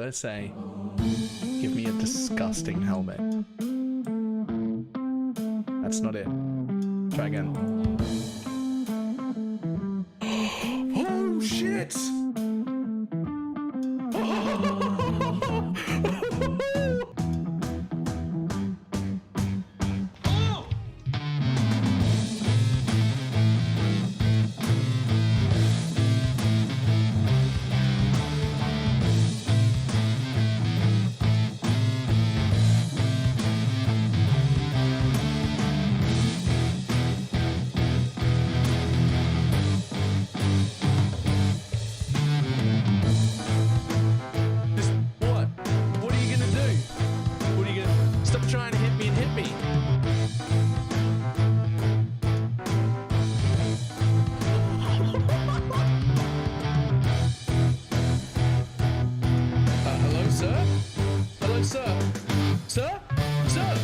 I say, give me a disgusting helmet. That's not it. Try again. Oh shit! Trying to hit me and hit me. Hello, sir? Hello, sir? Sir? Sir?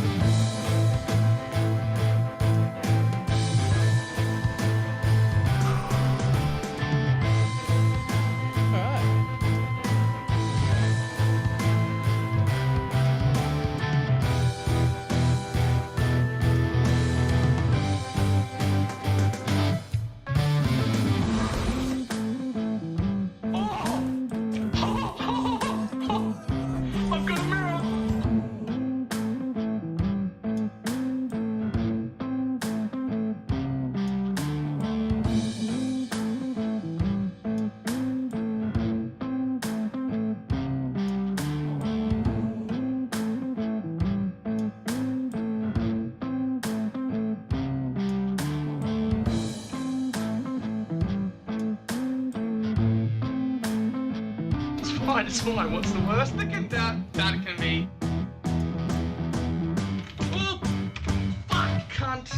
It's fine. What's the worst that can be? Oh, fuck, cunt.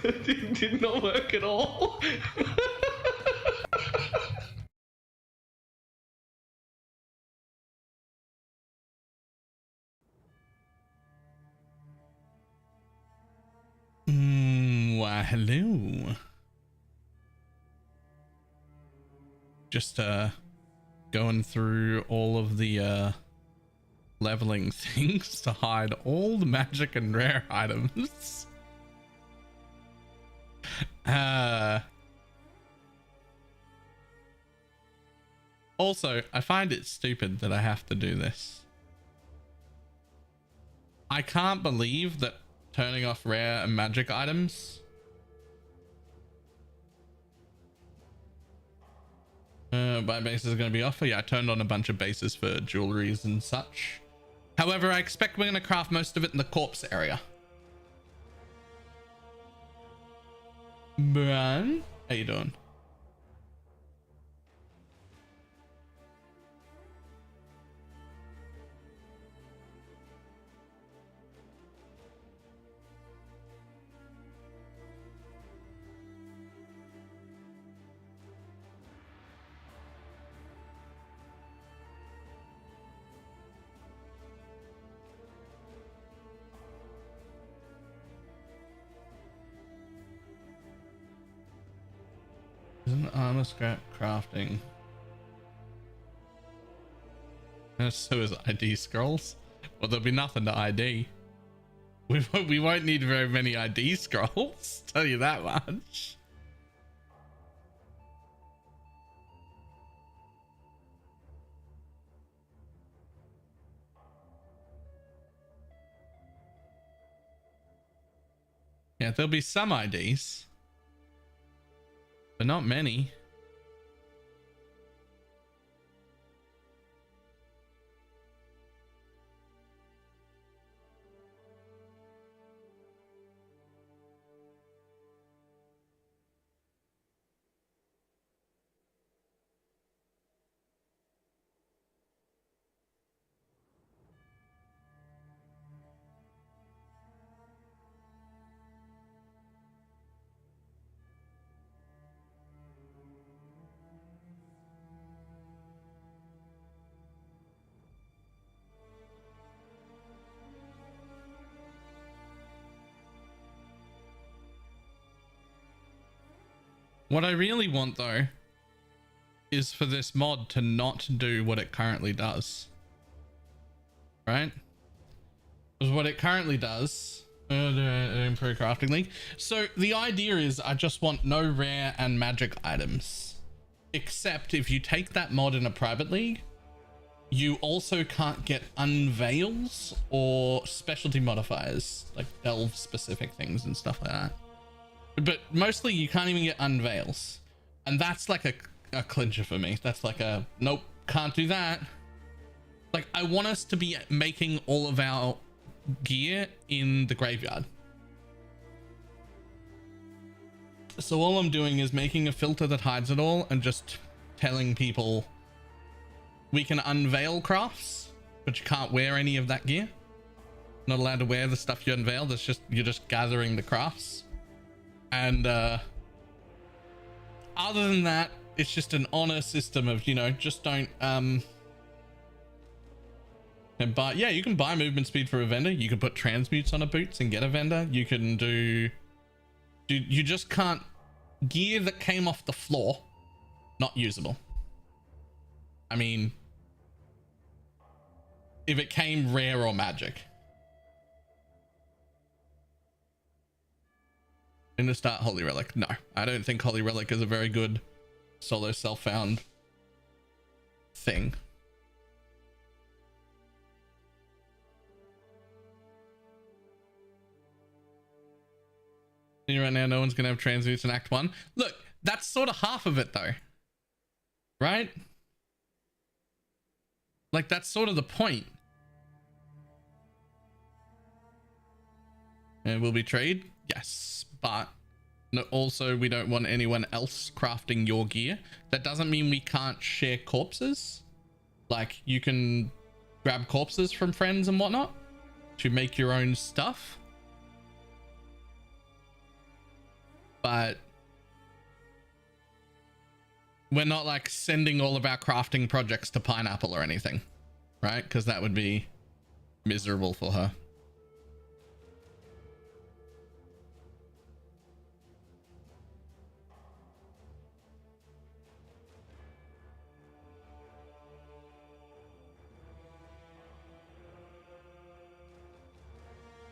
It did not work at all. Why, hello. Just going through all of the leveling things to hide all the magic and rare items. Also, I find it stupid that I have to do this. I can't believe that turning off rare and magic items by bases are going to be off. Yeah, I turned on a bunch of bases for jewelries and such. However, I expect we're going to craft most of it in the corpse area. Brian, how you doing? Isn't armor scrap crafting? So is ID scrolls. Well, there'll be nothing to ID. We won't need very many ID scrolls, tell you that much. Yeah, there'll be some IDs, but not many. What I really want though is for this mod to not do what it currently does. Right? Because what it currently does, improve crafting league. So the idea is I just want no rare and magic items, except if you take that mod in a private league, you also can't get unveils or specialty modifiers, like elf specific things and stuff like that. But mostly you can't even get unveils, and that's like a clincher for me. That's like a nope, can't do that. Like, I want us to be making all of our gear in the graveyard. So all I'm doing is making a filter that hides it all and just telling people we can unveil crafts, but you can't wear any of that gear. Not allowed to wear the stuff you unveil. That's just, you're just gathering the crafts. And other than that, it's just an honor system of, you know, just don't and buy, yeah, you can buy movement speed for a vendor. You can put transmutes on a boots and get a vendor. You can do you just can't, gear that came off the floor, not usable. I mean, if it came rare or magic. In the start, Holy Relic. No, I don't think Holy Relic is a very good solo self-found thing. Right now, no one's gonna have transmutes in Act 1. Look, that's sort of half of it though, right? Like, that's sort of the point. And will be trade, yes, but no, also we don't want anyone else crafting your gear. That doesn't mean we can't share corpses. Like, you can grab corpses from friends and whatnot to make your own stuff. But we're not like sending all of our crafting projects to Pineapple or anything, right? Because that would be miserable for her.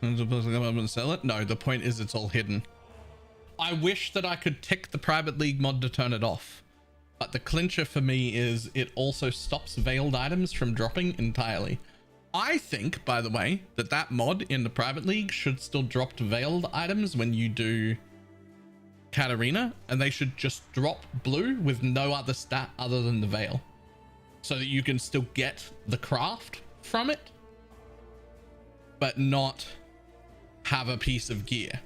I'm supposed to come up and sell it? No, the point is it's all hidden. I wish that I could tick the private league mod to turn it off, but the clincher for me is it also stops veiled items from dropping entirely. I think, by the way, that that mod in the private league should still drop veiled items when you do Katarina, and they should just drop blue with no other stat other than the veil, so that you can still get the craft from it, but not have a piece of gear.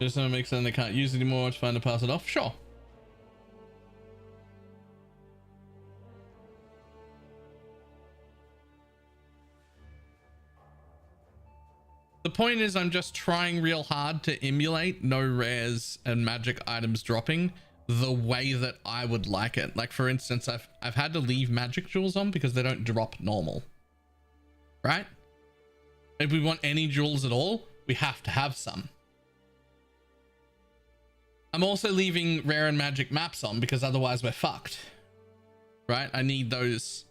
Just makes sense they can't use it anymore. It's fine to pass it off. Sure. The point is, I'm just trying real hard to emulate no rares and magic items dropping the way that I would like it. Like, for instance, I've had to leave magic jewels on because they don't drop normal, right? If we want any jewels at all, we have to have some. I'm also leaving rare and magic maps on because otherwise we're fucked, right? I need those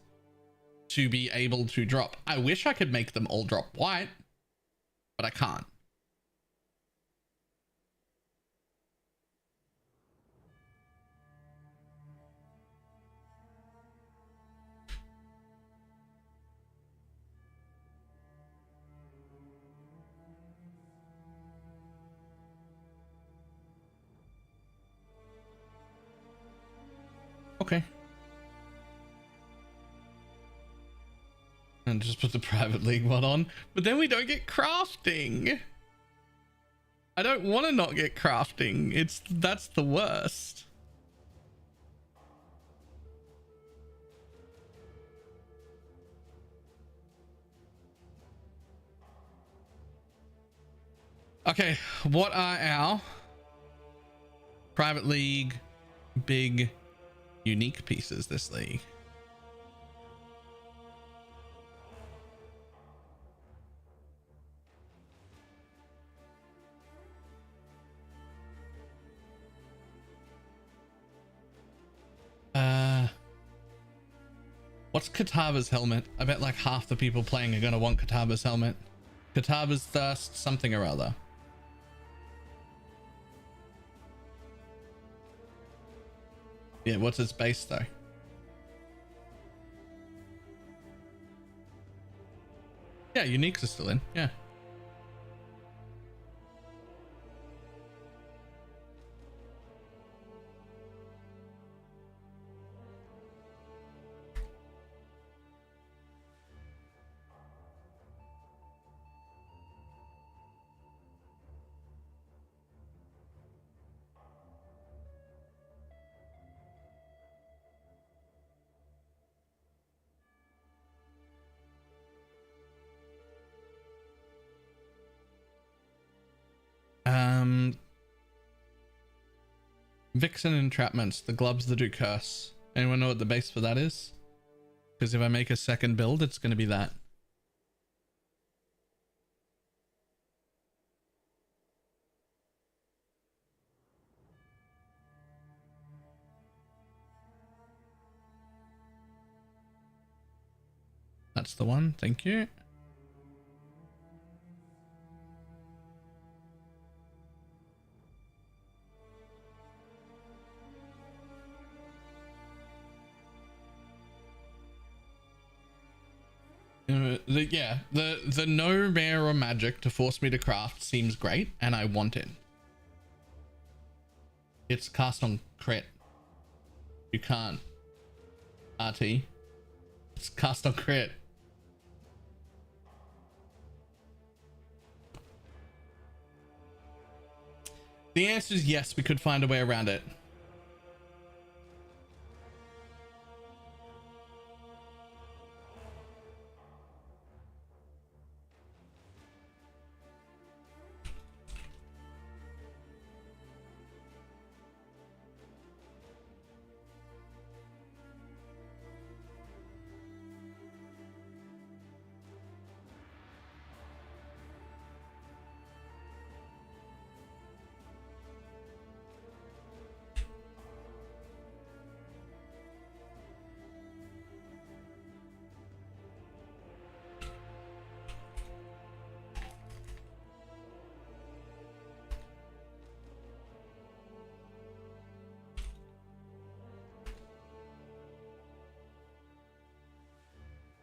to be able to drop. I wish I could make them all drop white, but I can't. Okay. And just put the private league one on, but then we don't get crafting. I don't want to not get crafting. That's the worst. Okay, what are our private league big unique pieces this league? What's Kataba's helmet? I bet like half the people playing are going to want Kataba's helmet. Kataba's thirst, something or other. Yeah, what's its base though? Yeah, uniques are still in. Yeah. Vixen entrapments, the globs that do curse. Anyone know what the base for that is? Because if I make a second build, it's going to be that. That's the one. Thank you. The no rare or magic to force me to craft seems great, and I want it. It's cast on crit. You can't RT. It's cast on crit. The answer is yes, we could find a way around it.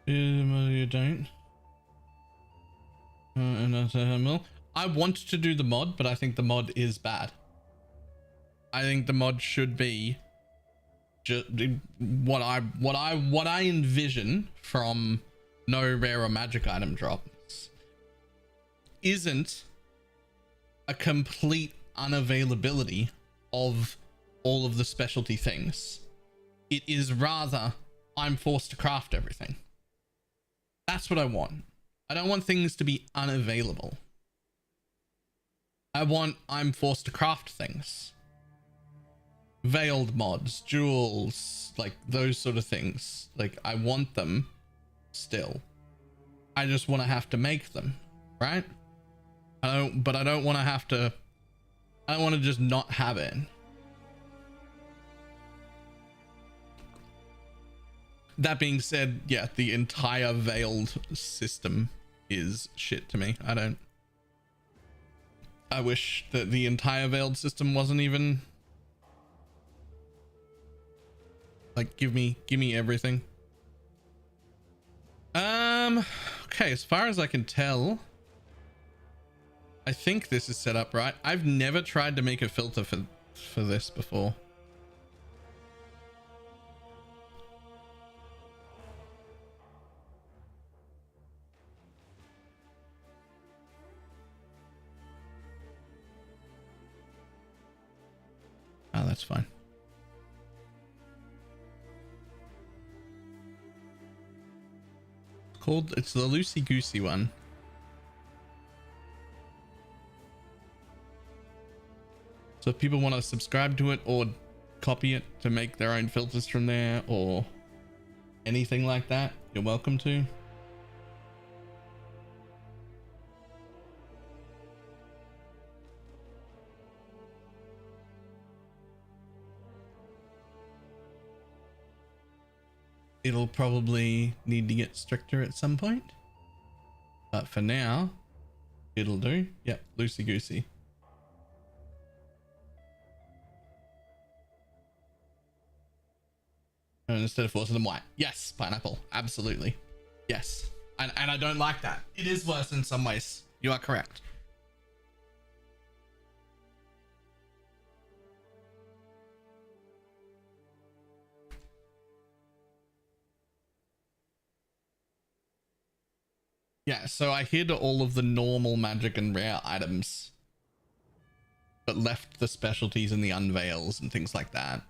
You don't. I want to do the mod, but I think the mod is bad. I think the mod should be just what I envision from no rare or magic item drops isn't a complete unavailability of all of the specialty things. It is rather I'm forced to craft everything. That's what I want. I don't want things to be unavailable. I want I'm forced to craft things. Veiled mods, jewels, like those sort of things. Like I want them still. I just want to have to make them, right? I don't want to have to. I don't want to just not have it. That being said, yeah, the entire veiled system is shit to me. I wish that the entire veiled system wasn't even like give me everything. Okay, as far as I can tell, I think this is set up right. I've never tried to make a filter for this before. Oh, that's fine. It's the loosey goosey one. So if people want to subscribe to it or copy it to make their own filters from there or anything like that, you're welcome to. it'll probably need to get stricter at some point. But for now, it'll do. Yep, loosey goosey. And instead of forcing them white. Yes, pineapple. Absolutely. Yes. And I don't like that. It is worse in some ways. You are correct. Yeah, so I hid all of the normal magic and rare items, but left the specialties and the unveils and things like that.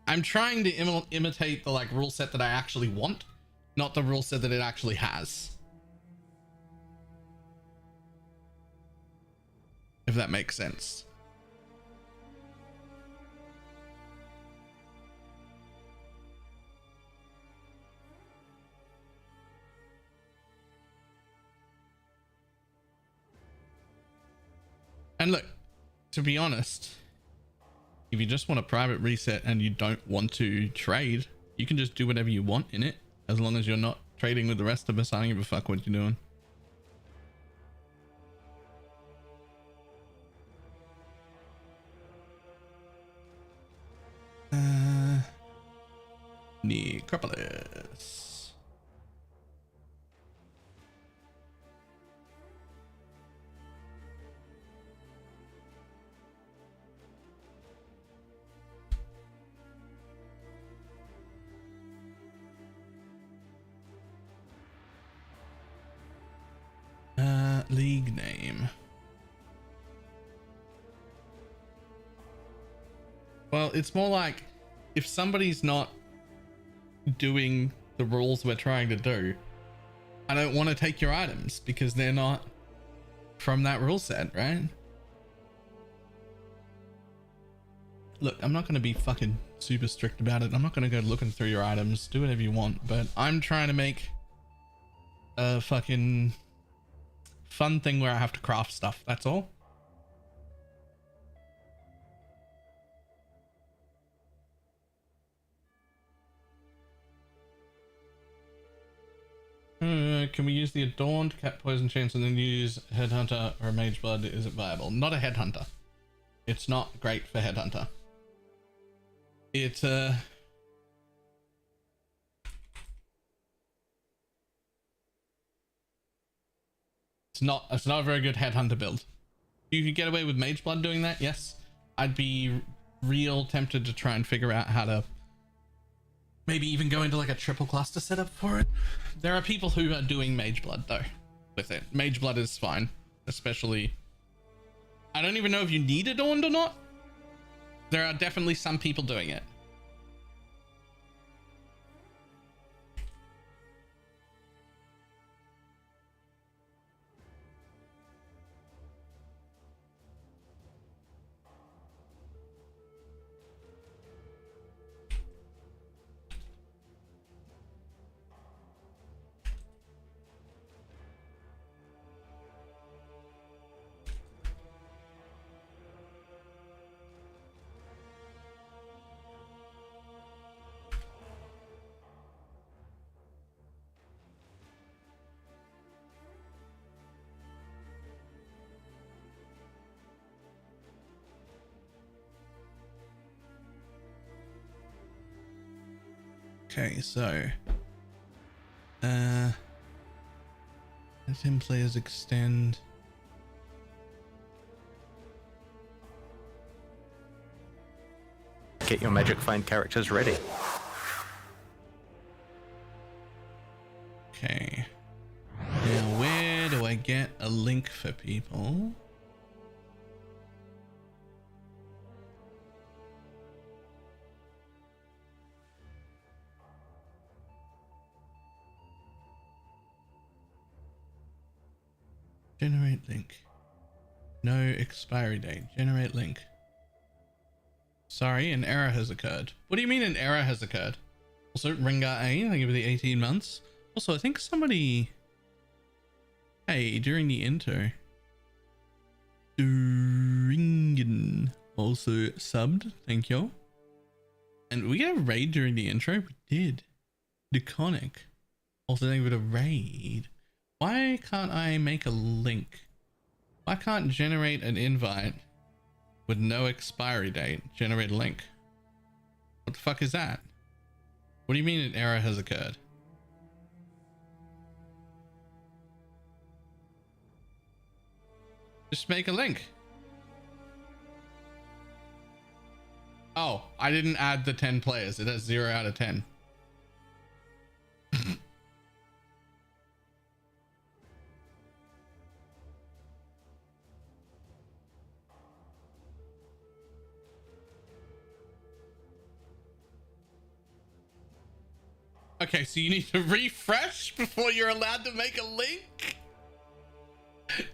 I'm trying to imitate the like rule set that I actually want, not the rule set that it actually has. If that makes sense. And look, to be honest, if you just want a private reset and you don't want to trade, you can just do whatever you want in it, as long as you're not trading with the rest of us. I don't give a fuck what you're doing. Necropolis. League name. Well, it's more like if somebody's not doing the rules we're trying to do, I don't want to take your items because they're not from that rule set, right? Look, I'm not going to be fucking super strict about it. I'm not going to go looking through your items. Do whatever you want, but I'm trying to make a fucking fun thing where I have to craft stuff. That's all. Can we use the Adorned, Cat Poison Chance, and then use Headhunter or Mage Blood? Is it viable? Not a Headhunter. It's not great for Headhunter. It's not a very good Headhunter build. You could get away with Mage Blood doing that, yes. I'd be real tempted to try and figure out how to maybe even go into like a triple cluster setup for it. There are people who are doing Mage Blood though with it. Mage Blood is fine, especially. I don't even know if you need Adorned or not. There are definitely some people doing it. Okay, so let him players extend. Get your Magic Find characters ready. Okay. Now where do I get a link for people? Generate link. No expiry date. Generate link. Sorry, an error has occurred. What do you mean an error has occurred? Also, Ringar A, thank you for the 18 months. Also, I think somebody... Hey, during the intro. Ringen also subbed. Thank you. And we get a raid during the intro? We did. Deconic. Alternating with a raid. Why can't I make a link? Why can't generate an invite with no expiry date? Generate a link. What the fuck is that? What do you mean an error has occurred? Just make a link. Oh, I didn't add the 10 players. It has 0 out of 10. Okay, so you need to refresh before you're allowed to make a link?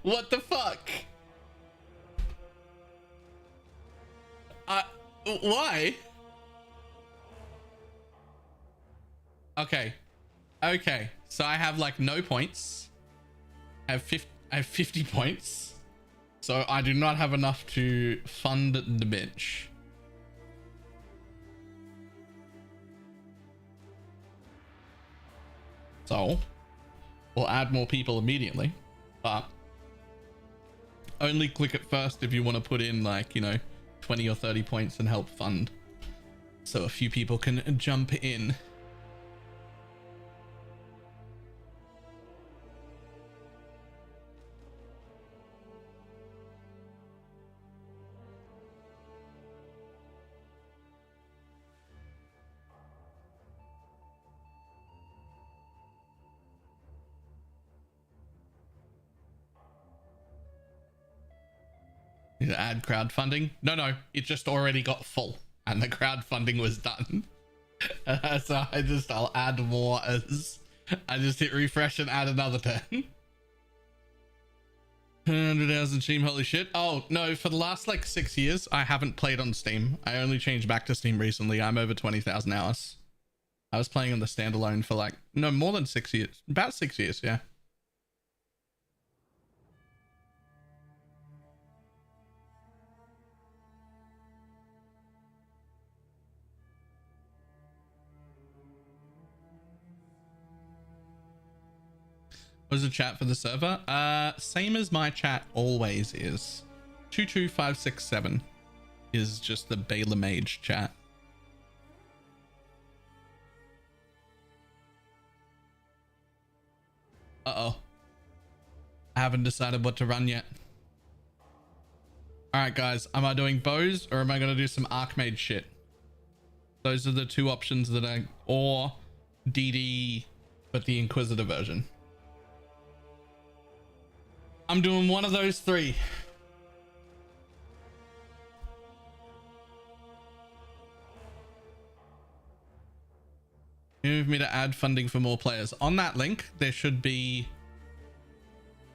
What the fuck? Why? Okay. Okay. So I have like no points. I have 50 points. So I do not have enough to fund the bench. So we'll add more people immediately, but only click it first if you want to put in like, you know, 20 or 30 points and help fund. So a few people can jump in. Need to add crowdfunding? No, it just already got full and the crowdfunding was done. So I'll add more as I just hit refresh and add another 10. 100,000 Steam, holy shit. Oh no, for the last like 6 years I haven't played on Steam. I only changed back to Steam recently. I'm over 20,000 hours. I was playing on the standalone for like, no, more than 6 years. About 6 years, yeah. Was the chat for the server? Same as my chat always is. 22567 is just the BalorMage chat. Uh-oh. I haven't decided what to run yet. Alright guys, am I doing bows or am I going to do some Archmage shit? Those are the two options that I... Or DD, but the Inquisitor version. I'm doing one of those three. Move me to add funding for more players. On that link, there should be...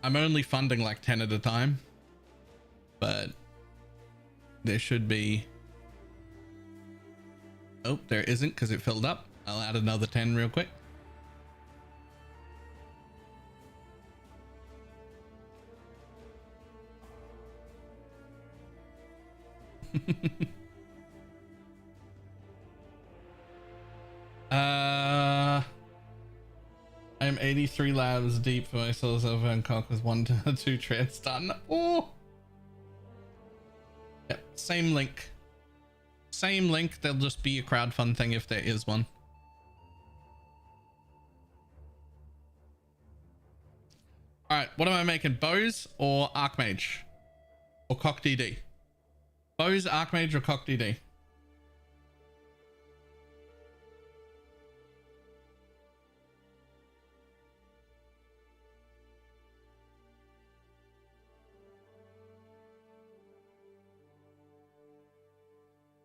I'm only funding like 10 at a time. But there should be... Oh, there isn't because it filled up. I'll add another 10 real quick. I'm 83 labs deep for myself and cock with 1 to 2 trans done. Oh, yep, same link. Same link. There'll just be a crowdfund thing if there is one. All right, what am I making? Bows or Archmage or Cock DD? Bows, Archmage, or Cock DD?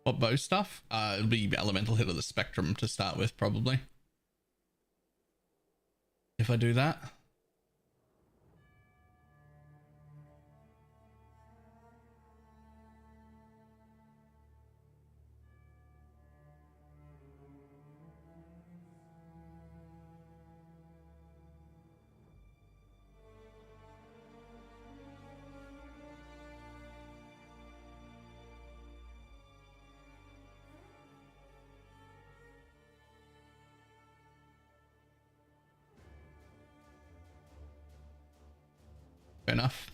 What bow stuff? It'll be elemental hit of the spectrum to start with, probably. If I do that. Fair enough.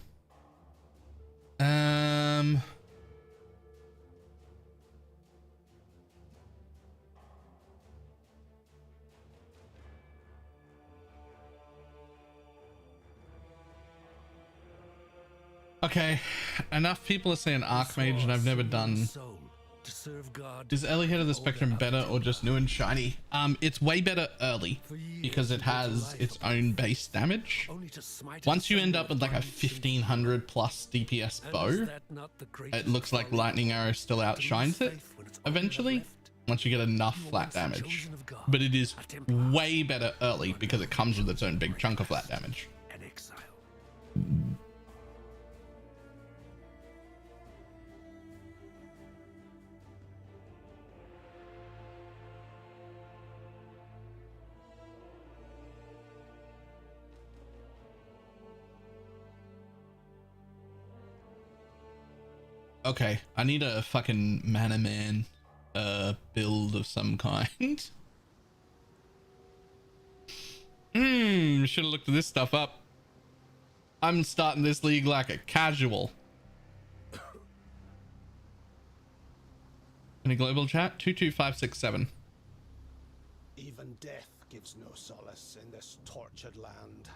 Okay, enough people are saying Archmage and I've never done. Is early head of the spectrum better or just new and shiny? It's way better early because it has its own base damage. Once you end up with like a 1500 plus DPS bow, it looks like lightning arrow still outshines it eventually once you get enough flat damage, but it is way better early because it comes with its own big chunk of flat damage. Okay, I need a fucking mana man build of some kind. Should have looked this stuff up. I'm starting this league like a casual. In a global chat, 22567. Even death gives no solace in this tortured land.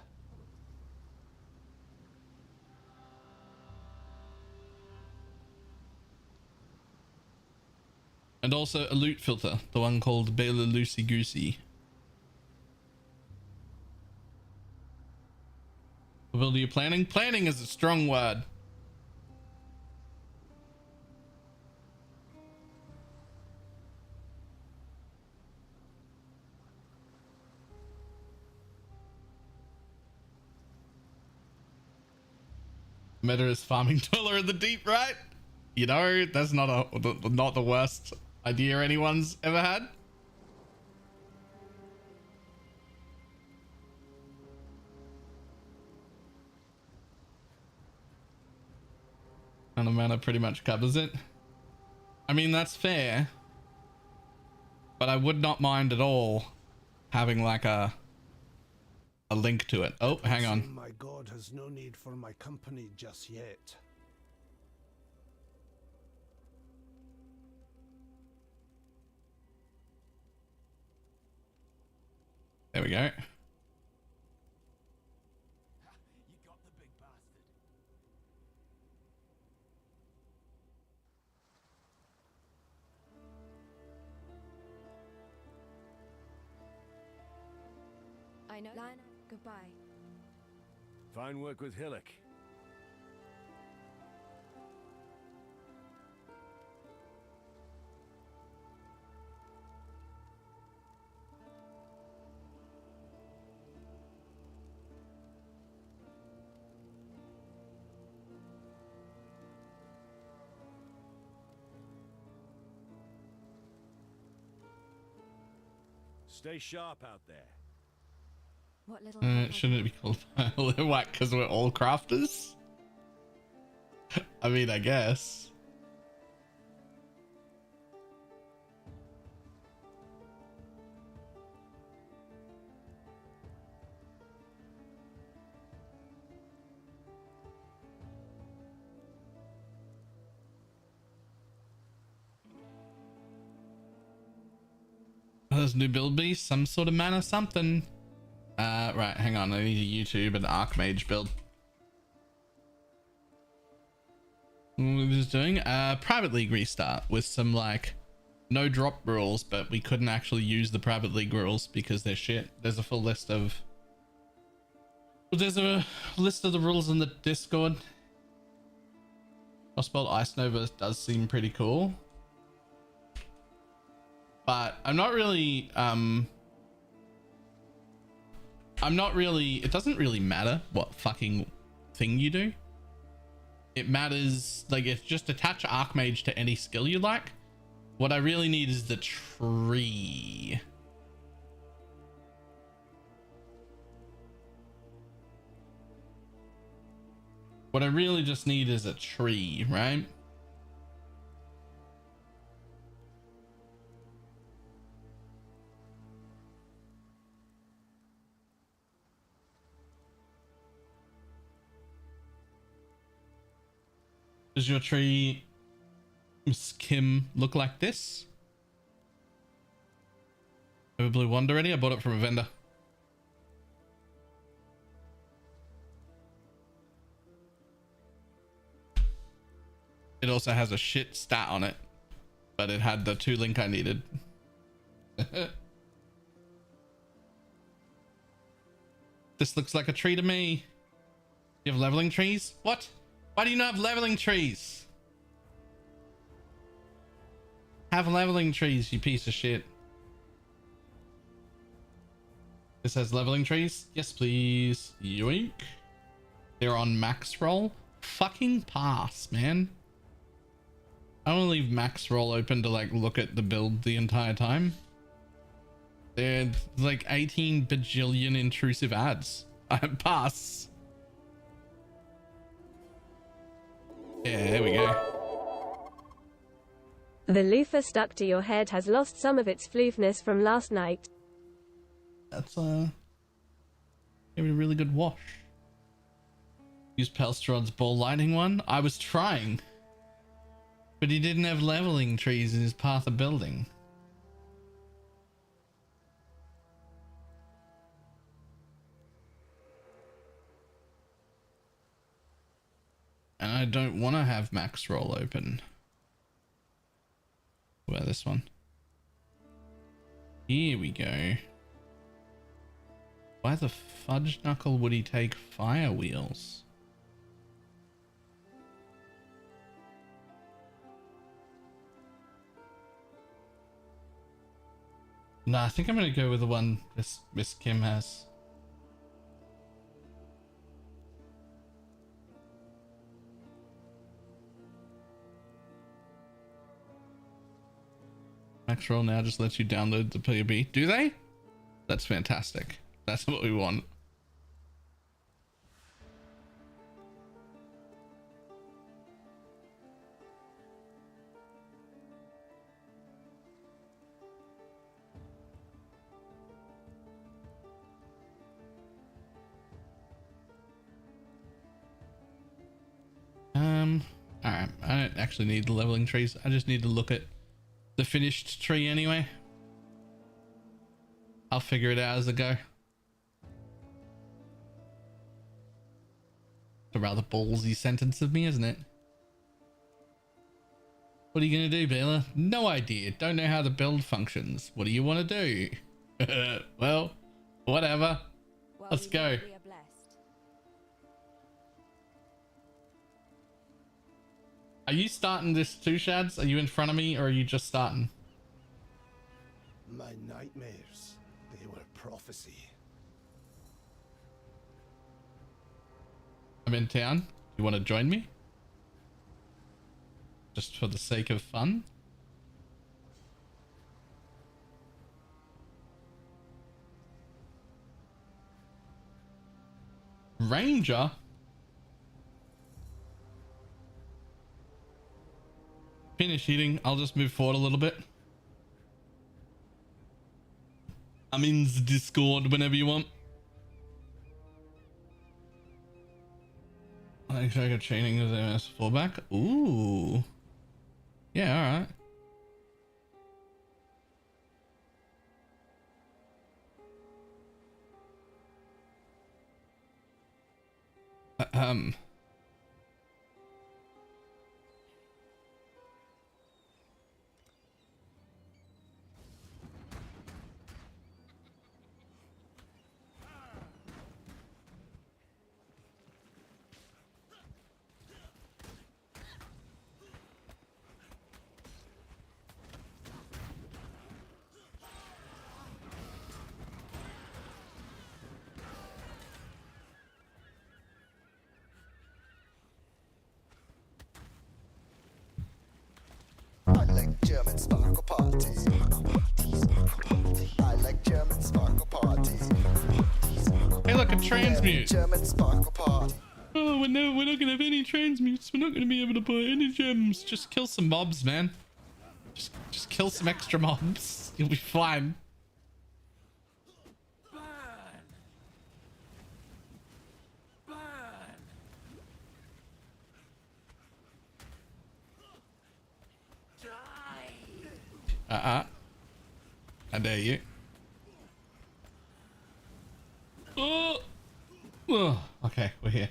And also a loot filter, the one called Baylor Loosey Goosey. What build are you planning? Planning is a strong word. Meta is farming dollar in the deep, right? You know, that's not the worst idea anyone's ever had. And the mana pretty much covers it. I mean, that's fair, but I would not mind at all having like a link to it. Oh, hang on. My god has no need for my company just yet. There we go. You got the big bastard. I know. Lana, goodbye. Fine work with Hillock. Stay sharp out there. What little Shouldn't it be called whack because we're all crafters? I mean, I guess. There's new build be some sort of mana something. Right, hang on. I need a YouTube and Archmage build. What are we just doing? Private League restart with some like no drop rules, but we couldn't actually use the Private League rules because they're shit. There's a full list of. There's a list of the rules in the Discord. Frostbolt Ice Nova does seem pretty cool, but I'm not really. It doesn't really matter what fucking thing you do. It matters, like, it's just attach Archmage to any skill you like. What I really need is the tree. What I really just need is a tree, right? Does your tree, Miss Kim, look like this? Have a blue wand already? I bought it from a vendor. It also has a shit stat on it, but it had the 2 link I needed. This looks like a tree to me. You have leveling trees? What? Why do you not have leveling trees? Have leveling trees, you piece of shit. This has leveling trees? Yes, please. Yoink. They're on max roll. Fucking pass, man. I want to leave max roll open to like look at the build the entire time. There's like 18 bajillion intrusive ads. I pass. Yeah, there we go. The loofah stuck to your head has lost some of its floofness from last night. That's give it a really good wash. Use Pelstrod's ball lightning one. I was trying, but he didn't have leveling trees in his path of building. And I don't want to have max roll open. What about this one? Here we go. Why the fudge knuckle would he take fire wheels? Nah, I think I'm gonna go with the one Miss Kim has. Max roll now just lets you download the PB. Do they? That's fantastic. That's what we want. Alright, I don't actually need the leveling trees. I just need to look at the finished tree anyway. I'll figure it out as I go. It's a rather ballsy sentence of me, isn't it? What are you gonna do, Baylor? No idea. Don't know how the build functions. What do you want to do? Well, whatever. Let's go. We are blessed. Are you starting this too, Shads? Are you in front of me or are you just starting? My nightmares, they were prophecy. I'm in town. You want to join me? Just for the sake of fun? Ranger? Finish eating. I'll just move forward a little bit. I'm in the Discord whenever you want. I think I got training as MS fallback. Ooh. Yeah, alright. I like German sparkle parties. I like German sparkle parties. Hey, look, a transmute. German sparkle party. Oh, we're not gonna have any transmutes. We're not gonna be able to buy any gems. Just kill some mobs, man. Just kill some extra mobs. You'll be fine. I dare you. Oh. Oh. Okay, we're here.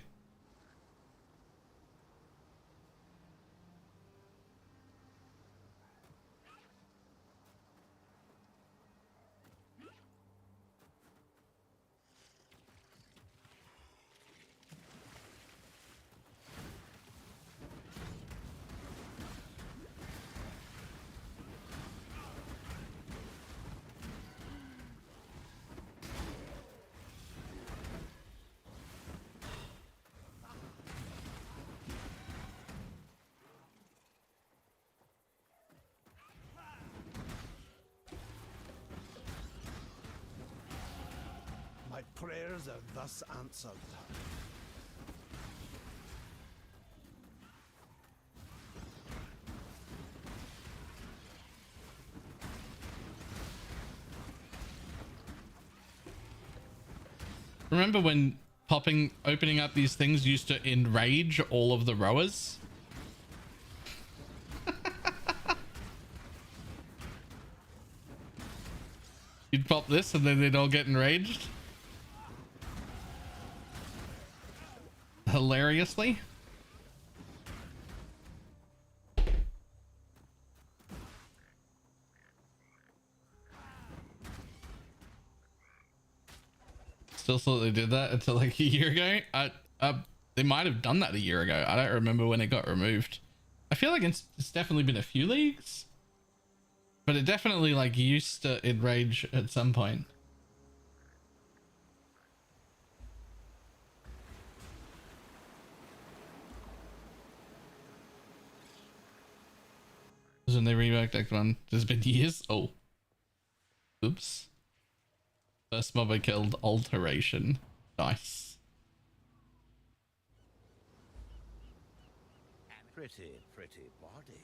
My prayers are thus answered. Remember when opening up these things used to enrage all of the rowers? You'd pop this and then they'd all get enraged. Hilariously. Still thought they did that until like a year ago. They might have done that a year ago. I don't remember when it got removed. I feel like it's definitely been a few leagues, but it definitely like used to enrage at some point. When they reworked Act 1, there's been years. Oh, oops. First mob I killed, alteration. Nice. Pretty, pretty bodies.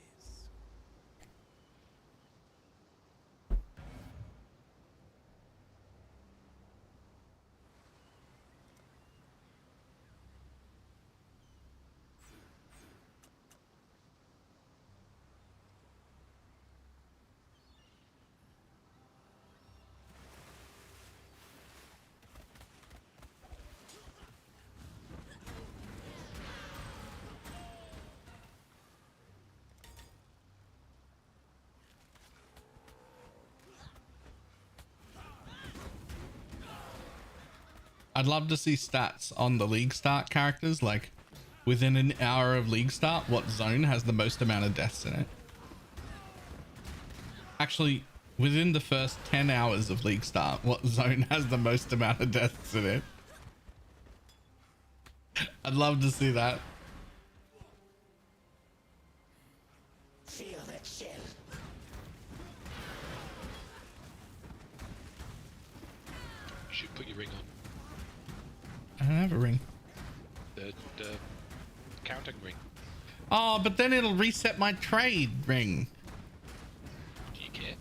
I'd love to see stats on the league start characters, like within an hour of league start, what zone has the most amount of deaths in it. Actually, within the first 10 hours of league start, what zone has the most amount of deaths in it? I'd love to see that. Feel that chill. You should put your ring on. I don't have a ring. The counting ring. Oh, but then it'll reset my trade ring. Do you care?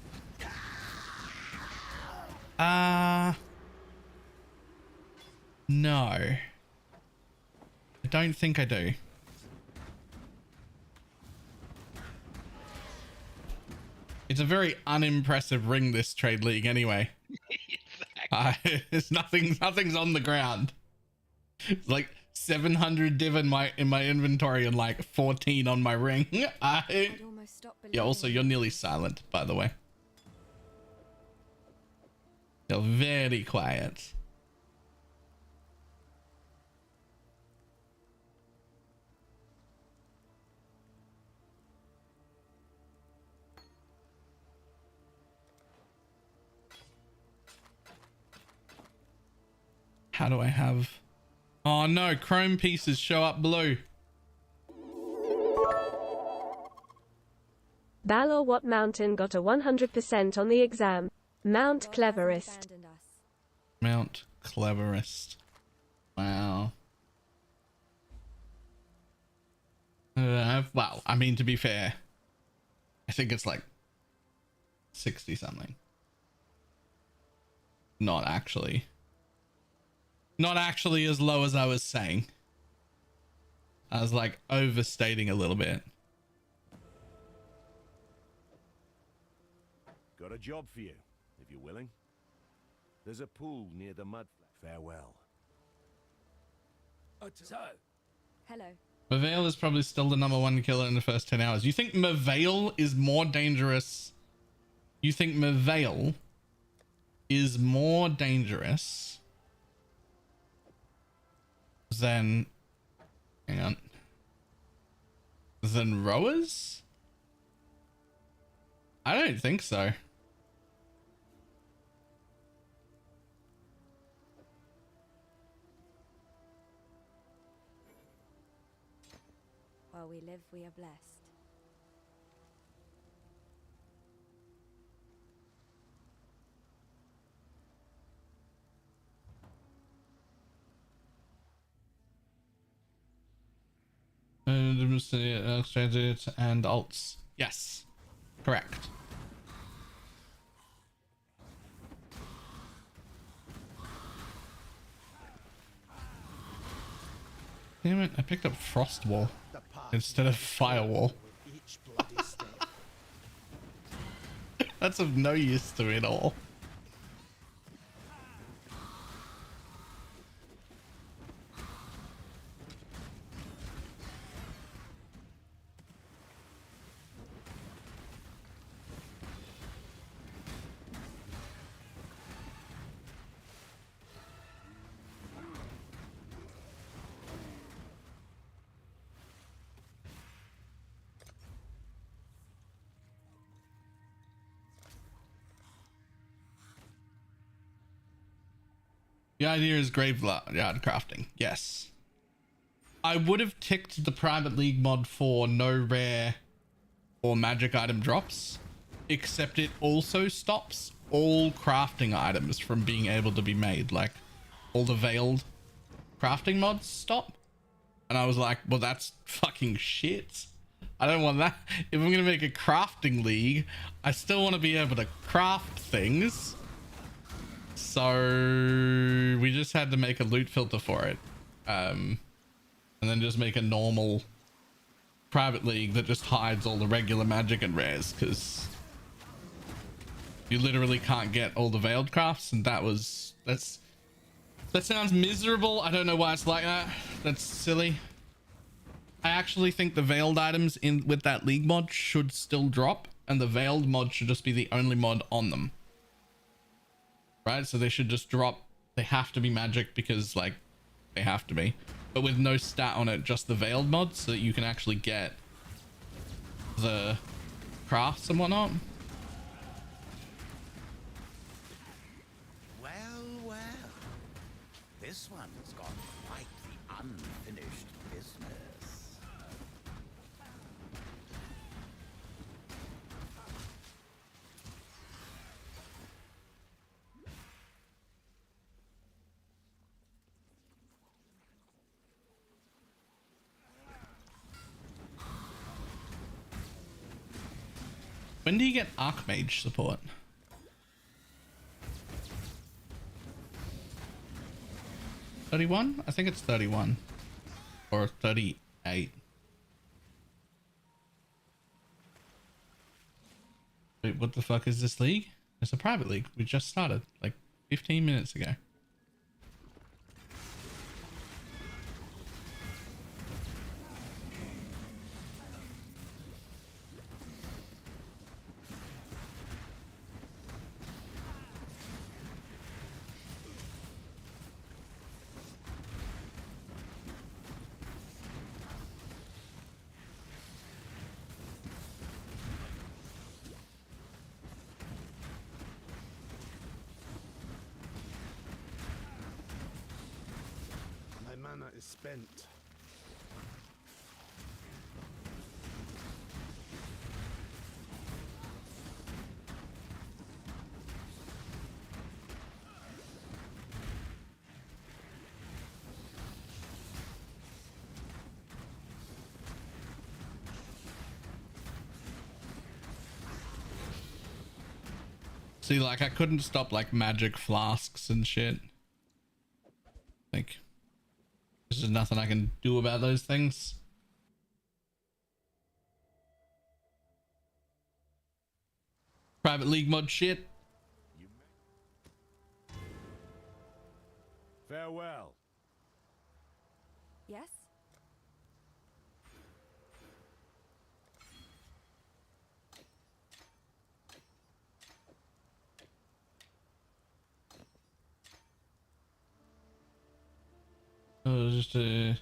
No. I don't think I do. It's a very unimpressive ring, this trade league, anyway. Exactly. It's nothing's on the ground. It's like 700 div in my inventory and like 14 on my ring. I'd almost stop Yeah, also believing you're it. nearly silent, by the way. You're very quiet. How do I have... Oh no, chrome pieces show up blue. Balor, what mountain got a 100% on the exam? Mount God hasn't Cleverest. abandoned us. Mount Cleverest. Wow. Well, I mean, to be fair, I think it's like 60 something. Not actually as low as I was saying. I was like overstating a little bit. Got a job for you, if you're willing. There's a pool near the mud. Farewell. So, Hello. Mavale is probably still the #1 killer in the first 10 hours. You think Mavale is more dangerous? You think Mavale is more dangerous than... Hang on. Than rowers? I don't think so. While we live, we are blessed. Transit and alts. Yes, correct. Damn it, I picked up Frost Wall instead of Firewall. Each bloody step. That's of no use to me at all. The idea is graveyard crafting. Yes. I would have ticked the private league mod for no rare or magic item drops, except it also stops all crafting items from being able to be made. Like all the veiled crafting mods stop. And I was like, well, that's fucking shit. I don't want that. If I'm going to make a crafting league, I still want to be able to craft things. So we just had to make a loot filter for it, and then just make a normal private league that just hides all the regular magic and rares, because you literally can't get all the veiled crafts. And that sounds miserable. I don't know why it's like that. That's silly. I actually think the veiled items in with that league mod should still drop, and the veiled mod should just be the only mod on them. Right, so they should just drop. They have to be magic because, like, they have to be, but with no stat on it, just the veiled mod, so that you can actually get the crafts and whatnot. well, well. This one's got quite the unfinished business. When do you get Archmage support? 31? I think it's 31 or 38. Wait, what the fuck is this league? It's a private league. We just started like 15 minutes ago. My mana is spent. See, like, I couldn't stop like magic flasks and shit. Like, there's just nothing I can do about those things. Private League mod shit. Farewell. Yes? Just I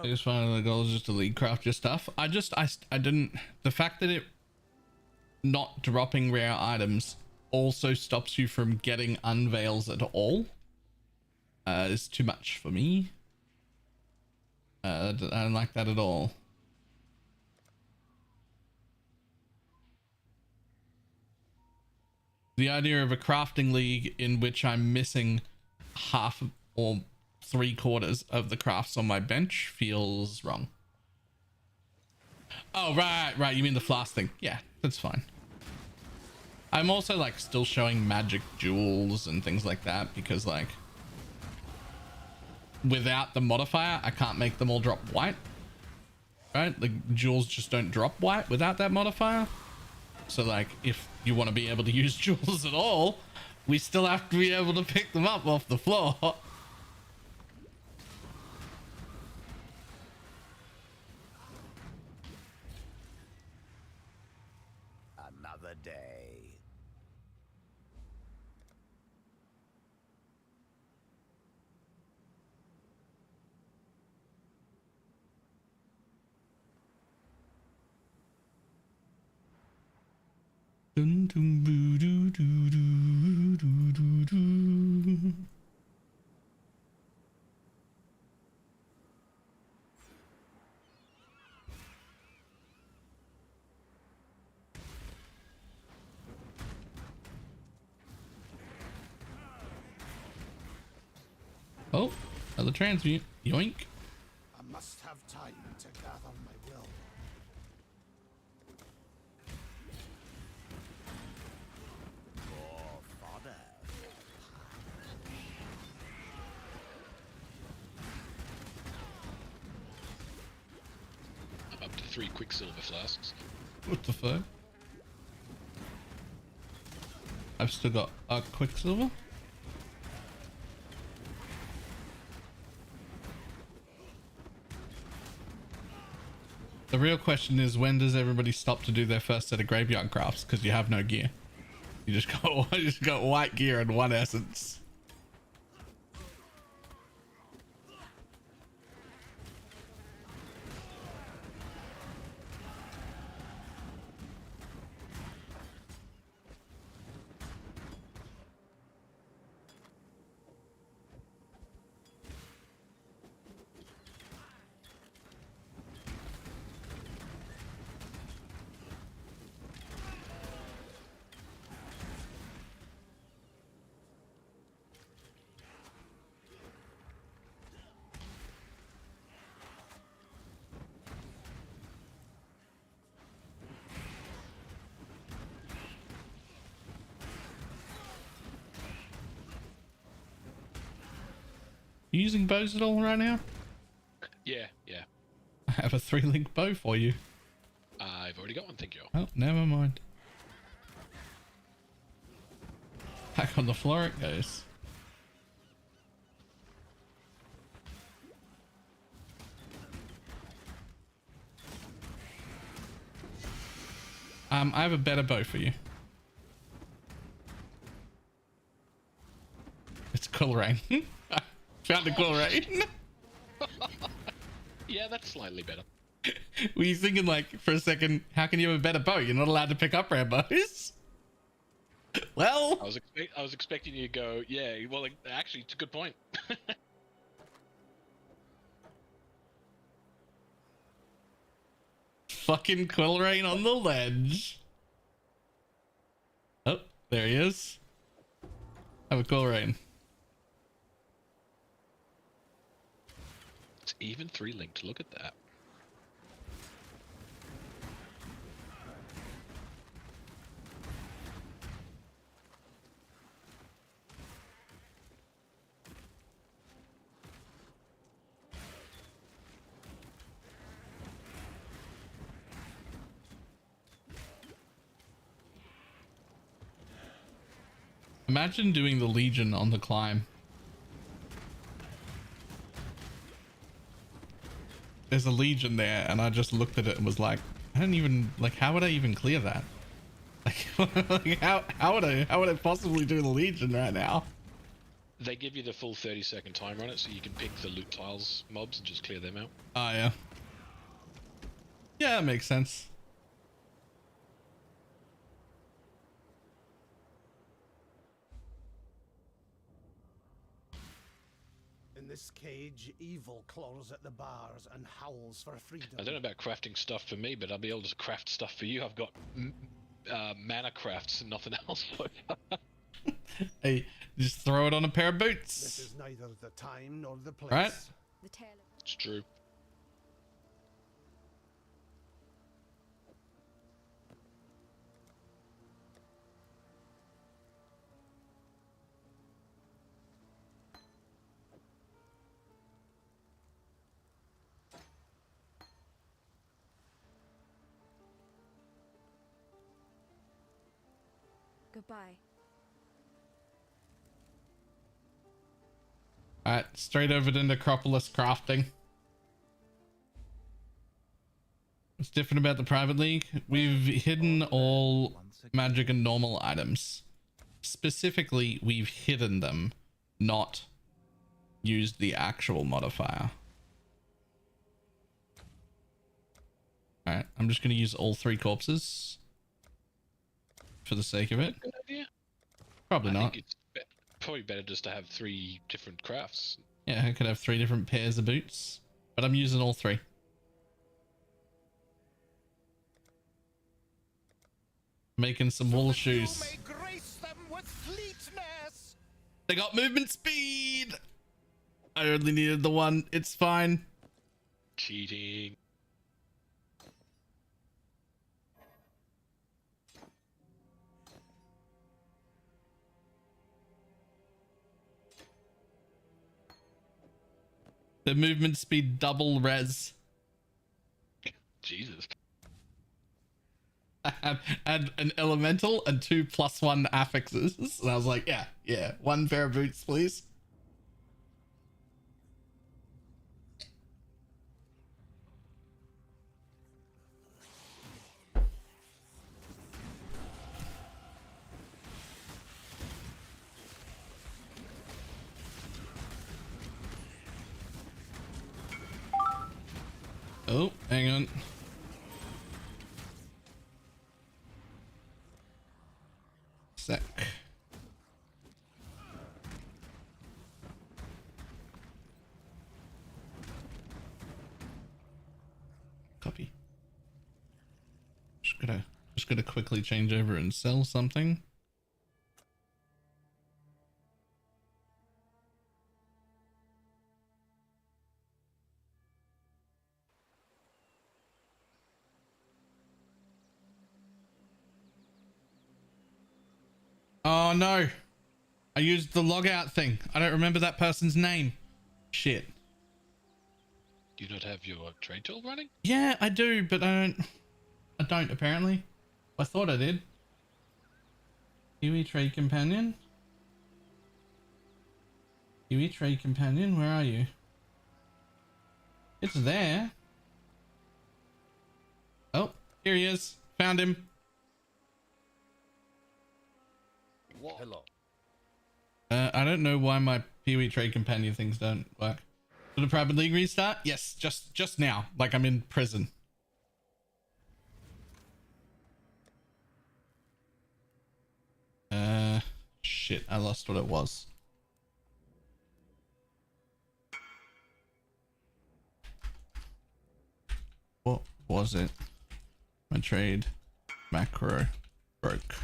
just one of the goals is just to lead craft your stuff. I didn't, the fact that it not dropping rare items also stops you from getting unveils at all is too much for me. I don't like that at all. The idea of a crafting league in which I'm missing half or 3/4 of the crafts on my bench feels wrong. Oh, right. You mean the flask thing? Yeah, that's fine. I'm also like still showing magic jewels and things like that because like without the modifier, I can't make them all drop white. Right? The jewels just don't drop white without that modifier. So like if you want to be able to use jewels at all, we still have to be able to pick them up off the floor. Another day. Dun, dun, boo, doo, doo, doo, doo, doo, doo. Oh, another transmute. Yoink. I must have time to gather my will. For fodder. I'm up to 3 quicksilver flasks. What the fuck? I've still got a quicksilver. The real question is, when does everybody stop to do their first set of graveyard crafts? Because you have no gear. You just got white gear and 1 essence. You using bows at all right now? Yeah. I have a 3-link bow for you. I've already got one, thank you. Oh, never mind. Back on the floor it goes. I have a better bow for you. It's cool rain. Found a cool rain. Yeah, that's slightly better. Were you thinking like for a second, how can you have a better bow? You're not allowed to pick up rare bows. Well, I was expecting you to go, yeah, well, like, actually, it's a good point. fucking Quill Rain on the ledge. Oh, there he is. Have a Quill Rain. It's even 3 linked. Look at that. Imagine doing the Legion on the climb. There's a Legion there, and I just looked at it and was like, I don't even, like, how would I even clear that? Like, like how would I possibly do the Legion right now? They give you the full 30-second timer on it, so you can pick the loot tiles mobs and just clear them out. Oh, yeah. Yeah, that makes sense. In this cage, evil claws at the bars and howls for freedom. I don't know about crafting stuff for me, but I'll be able to craft stuff for you. I've got mana crafts and nothing else so far. Hey, just throw it on a pair of boots. This is neither the time nor the place. Right? The tale of It's true. goodbye. Alright, straight over to Necropolis crafting. What's different about the private league? We've hidden all magic and normal items. Specifically, we've hidden them, not used the actual modifier. Alright, I'm just going to use all 3 corpses for the sake of it. Good idea. Probably I not. think it's probably better just to have 3 different crafts. Yeah, I could have 3 different pairs of boots, but I'm using all 3. Making some wool shoes. They got movement speed. I only needed the 1. It's fine. Cheating. The movement speed double res. Jesus. And an elemental and 2 +1 affixes. And I was like, yeah, 1 pair of boots, please. Oh, hang on. Sec. Copy. Just gonna quickly change over and sell something. Oh no, I used the logout thing. I don't remember that person's name. Shit. Do you not have your trade tool running? Yeah, I do, but I don't apparently. I thought I did. Kiwi Trade Companion? Kiwi Trade Companion, where are you? It's there. Oh, here he is. Found him. What? Hello. I don't know why my Kiwi Trade Companion things don't work. Did the private league restart? Yes, just now. Like I'm in prison. Shit, I lost what it was. What was it? My trade macro broke.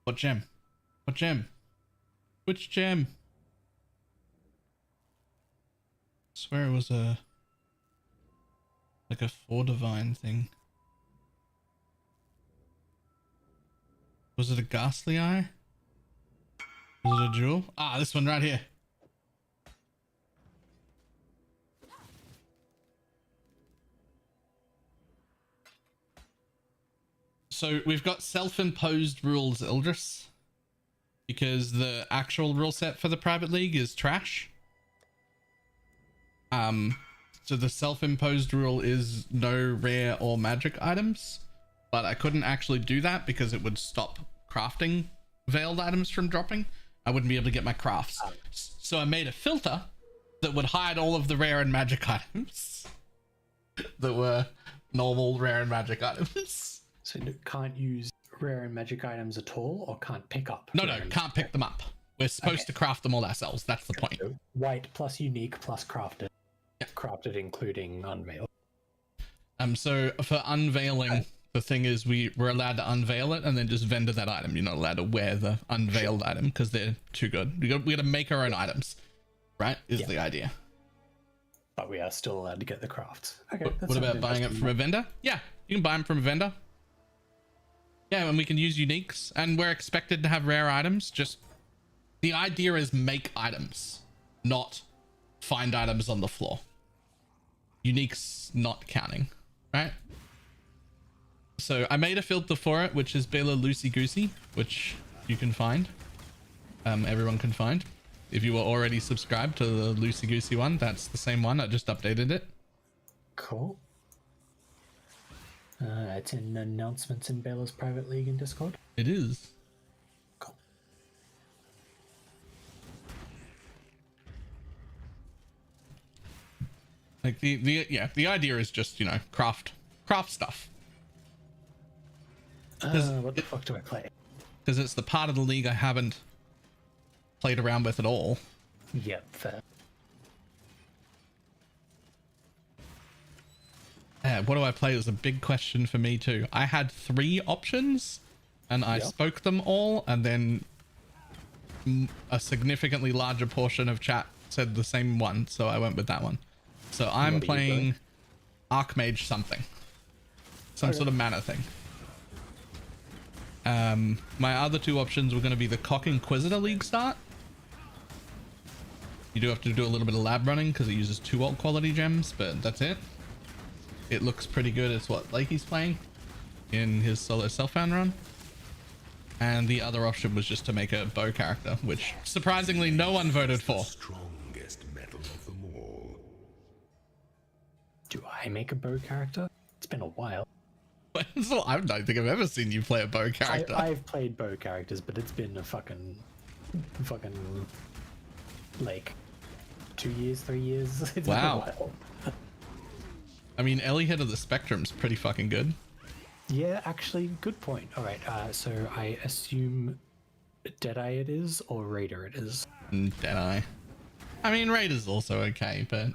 What gem? What gem? Which gem? I swear it was a like a 4 divine thing. Was it a ghastly eye? Was it a jewel? Ah, this one right here. So we've got self-imposed rules, Ildris, because the actual rule set for the private league is trash. So the self-imposed rule is no rare or magic items, but I couldn't actually do that because it would stop crafting veiled items from dropping. I wouldn't be able to get my crafts. So I made a filter that would hide all of the rare and magic items that were normal rare and magic items. So you can't use rare and magic items at all, or can't pick up? No, can't pick them up. We're supposed to craft them all ourselves. That's the point. So white plus unique plus crafted. Yeah. Crafted including unveiled. So for unveiling, the thing is we're allowed to unveil it and then just vendor that item. You're not allowed to wear the unveiled item because they're too good. We got to make our own items, right? Is the idea. But we are still allowed to get the crafts. Okay. What about buying it from a vendor? Yeah, you can buy them from a vendor. Yeah, and we can use uniques, and we're expected to have rare items. Just the idea is make items, not find items on the floor. Uniques not counting, right? So I made a filter for it, which is Baylor Loosey Goosey, which you can find. Everyone can find. If you were already subscribed to the Loosey Goosey one, that's the same one. I just updated it. Cool. It's in announcements in Baylor's private league in Discord. It is. Cool. Like the idea is just, you know, craft stuff. What the fuck do I play? Because it's the part of the league I haven't played around with at all. Yep, fair. What do I play is a big question for me too. I had 3 options and I spoke them all, and then a significantly larger portion of chat said the same one, so I went with that one. So I'm playing Archmage something. Some sort of mana thing. My other 2 options were going to be the Cock Inquisitor League start. You do have to do a little bit of lab running because it uses 2 alt quality gems, but that's it. It looks pretty good. It's what Lakey's playing in his solo self-found run. And the other option was just to make a bow character, which surprisingly no one voted for. Strongest metal of them all. Do I make a bow character? It's been a while. I don't think I've ever seen you play a bow character. I've played bow characters, but it's been a fucking like 2 years, 3 years. It's been a while. I mean, Ellie Head of the Spectrum's pretty fucking good. Yeah, actually, good point. All right, so I assume Deadeye it is, or Raider it is. Deadeye. I mean, Raider's also okay, but...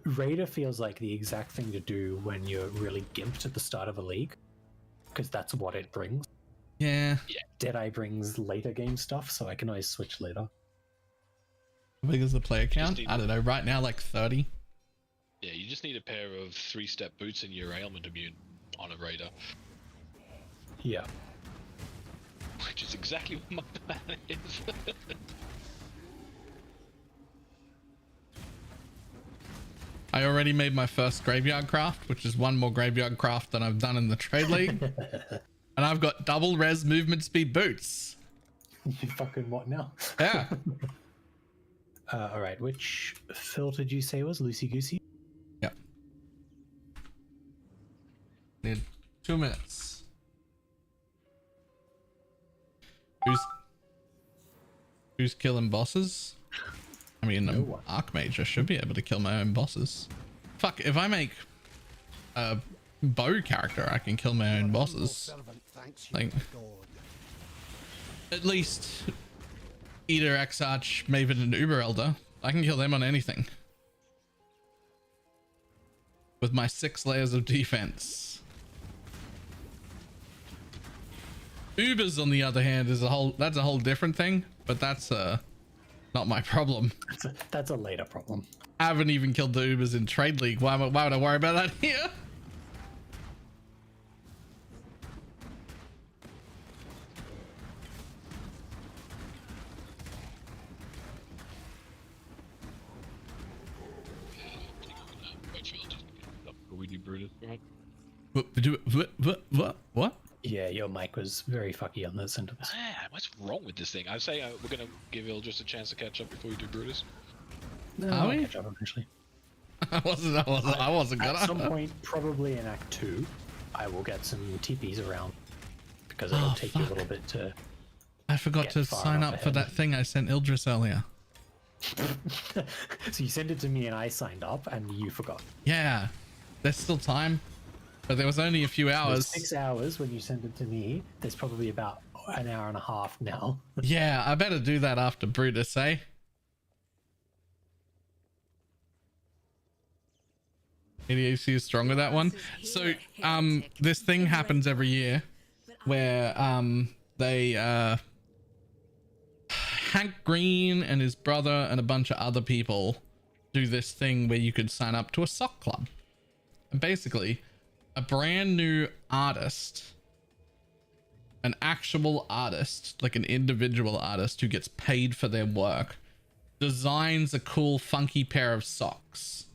Raider feels like the exact thing to do when you're really gimped at the start of a league, because that's what it brings. Yeah. Deadeye brings later game stuff, so I can always switch later. How big is the player count? I don't know, right now like 30. Yeah, you just need a pair of 3-step boots and your ailment immune on a raider. Yeah. Which is exactly what my plan is. I already made my first graveyard craft, which is 1 more graveyard craft than I've done in the trade league. And I've got double res movement speed boots. You fucking what now? Yeah. All right, which filter did you say was Loosey Goosey? Yep. Need 2 minutes. Who's killing bosses? I mean, I'm Archmage. I should be able to kill my own bosses. Fuck, if I make a bow character, I can kill my own bosses. Like, at least Eater, Exarch, Maven, and Uber Elder. I can kill them on anything. With my 6 layers of defense. Ubers, on the other hand, is that's a whole different thing, but that's not my problem. That's a later problem. I haven't even killed the Ubers in Trade League. Why would I worry about that here? We do Brutus. What? Yeah, your mic was very fucky on this end of this. Man, what's wrong with this thing? I say we're gonna give Ildris a chance to catch up before we do Brutus. No, Are I'll we? catch up eventually. I wasn't gonna. At some point, probably in Act 2, I will get some TPs around. Because it'll take you a little bit to... I forgot get to far sign enough up for ahead. that thing I sent Ildris earlier. So you sent it to me and I signed up and you forgot. Yeah, there's still time, but there was only a few There's hours. 6 hours when you sent it to me. There's probably about an hour and a half now. Yeah, I better do that after Brutus, eh? ADHD is strong with that one. So, this thing happens every year where, Hank Green and his brother and a bunch of other people do this thing where you could sign up to a sock club. And basically, a brand new artist, an actual artist, like an individual artist who gets paid for their work, designs a cool, funky pair of socks.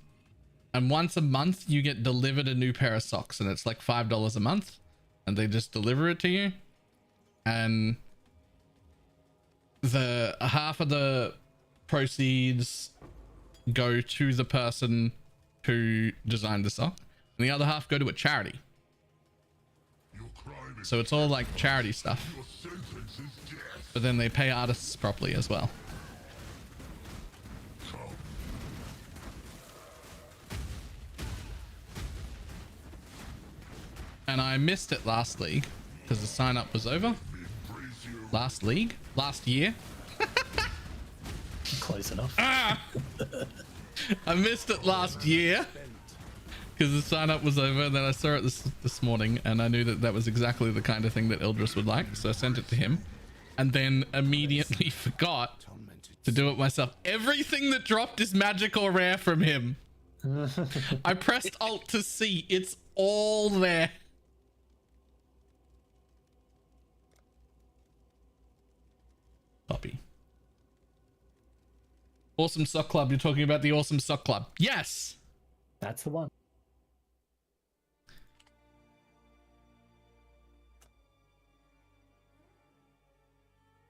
And once a month, you get delivered a new pair of socks, and it's like $5 a month, and they just deliver it to you. And the half of the proceeds go to the person who designed the sock, and the other half go to a charity. So it's all like charity stuff, but then they pay artists properly as well. And I missed it last league because the sign up was over. Last year. Close enough. I missed it last year because the sign up was over, and then I saw it this morning, and I knew that was exactly the kind of thing that Ildris would like, so I sent it to him, and then immediately forgot to do it myself. Everything that dropped is magic or rare from him. I pressed Alt to see. It's all there. Copy. Awesome Sock Club. You're talking about the Awesome Sock Club. Yes. That's the one.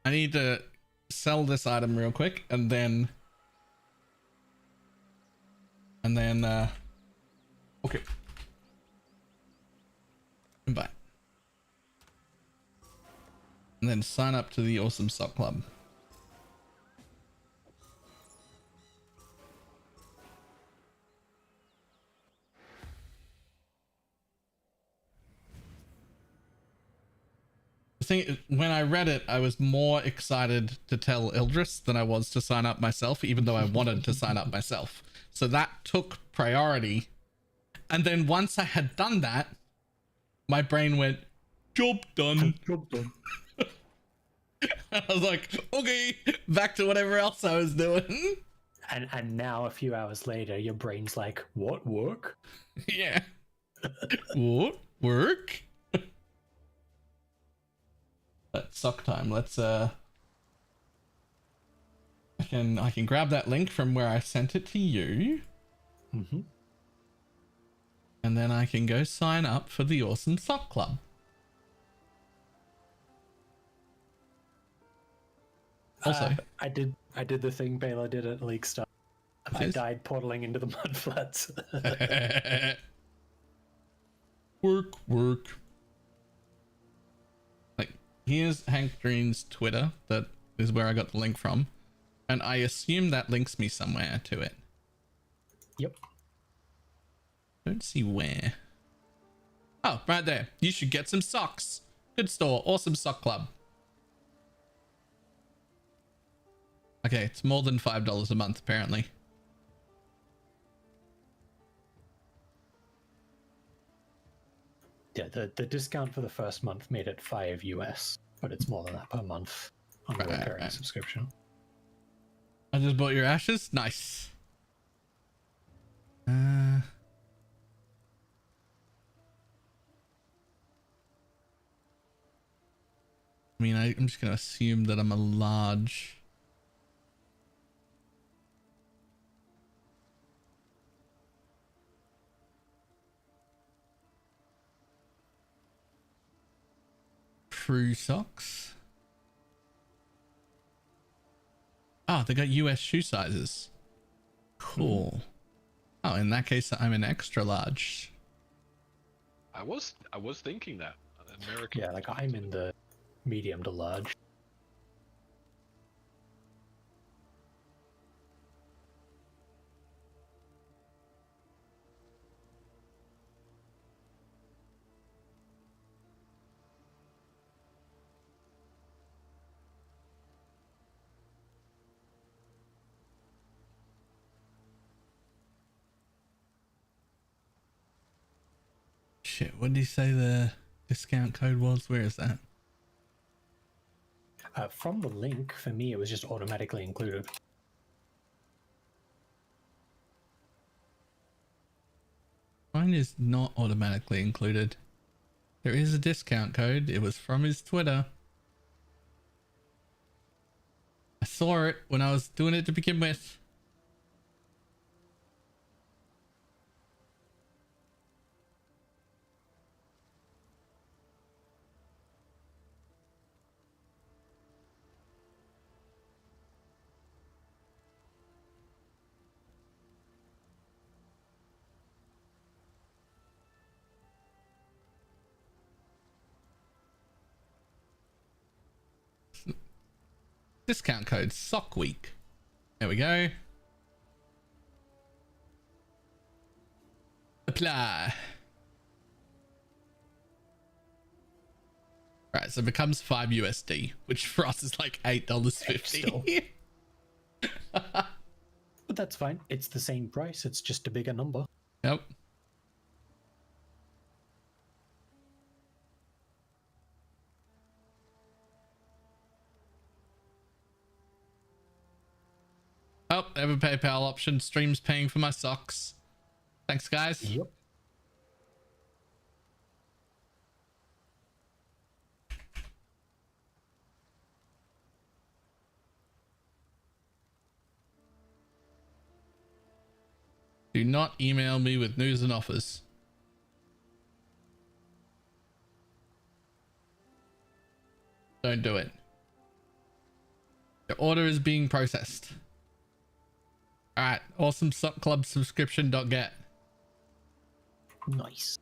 I need to sell this item real quick and then okay. Bye. And then sign up to the Awesome Sock Club. The thing, when I read it, I was more excited to tell Ildris than I was to sign up myself, even though I wanted to sign up myself. So that took priority. And then once I had done that, my brain went, job done. Job done. I was like, okay, back to whatever else I was doing. And now a few hours later, your brain's like, what, work? Yeah. What? Work? Let's sock time. Let's I can grab that link from where I sent it to you. Mm-hmm. And then I can go sign up for the Awesome Sock Club. Also, I did the thing Baylor did at League Star. I died portaling into the mud flats. work. Like, here's Hank Green's Twitter. That is where I got the link from. And I assume that links me somewhere to it. Yep. Don't see where. Oh, right there. You should get some socks. Good store. Awesome Sock Club. Okay, it's more than $5 a month, apparently. Yeah, the discount for the first month made it $5 US, but it's more than that per month on the recurring subscription. I just bought your ashes. Nice. I mean, I'm just gonna assume that I'm a large. True socks. Oh, they got US shoe sizes. Cool. Oh, in that case, I'm an extra large. I was thinking that. American. Yeah, like I'm in the medium to large. Shit, what did he say the discount code was? Where is that? From the link, for me, it was just automatically included. Mine is not automatically included. There is a discount code. It was from his Twitter. I saw it when I was doing it to begin with. Discount code Sock Week. There we go. Apply. Right, so it becomes $5 USD, which for us is like $8.50. But that's fine. It's the same price. It's just a bigger number. Yep. Oh, they have a PayPal option. Stream's paying for my socks. Thanks, guys. Yep. Do not email me with news and offers. Don't do it. Your order is being processed. Alright, awesome sock club subscription.get. Nice.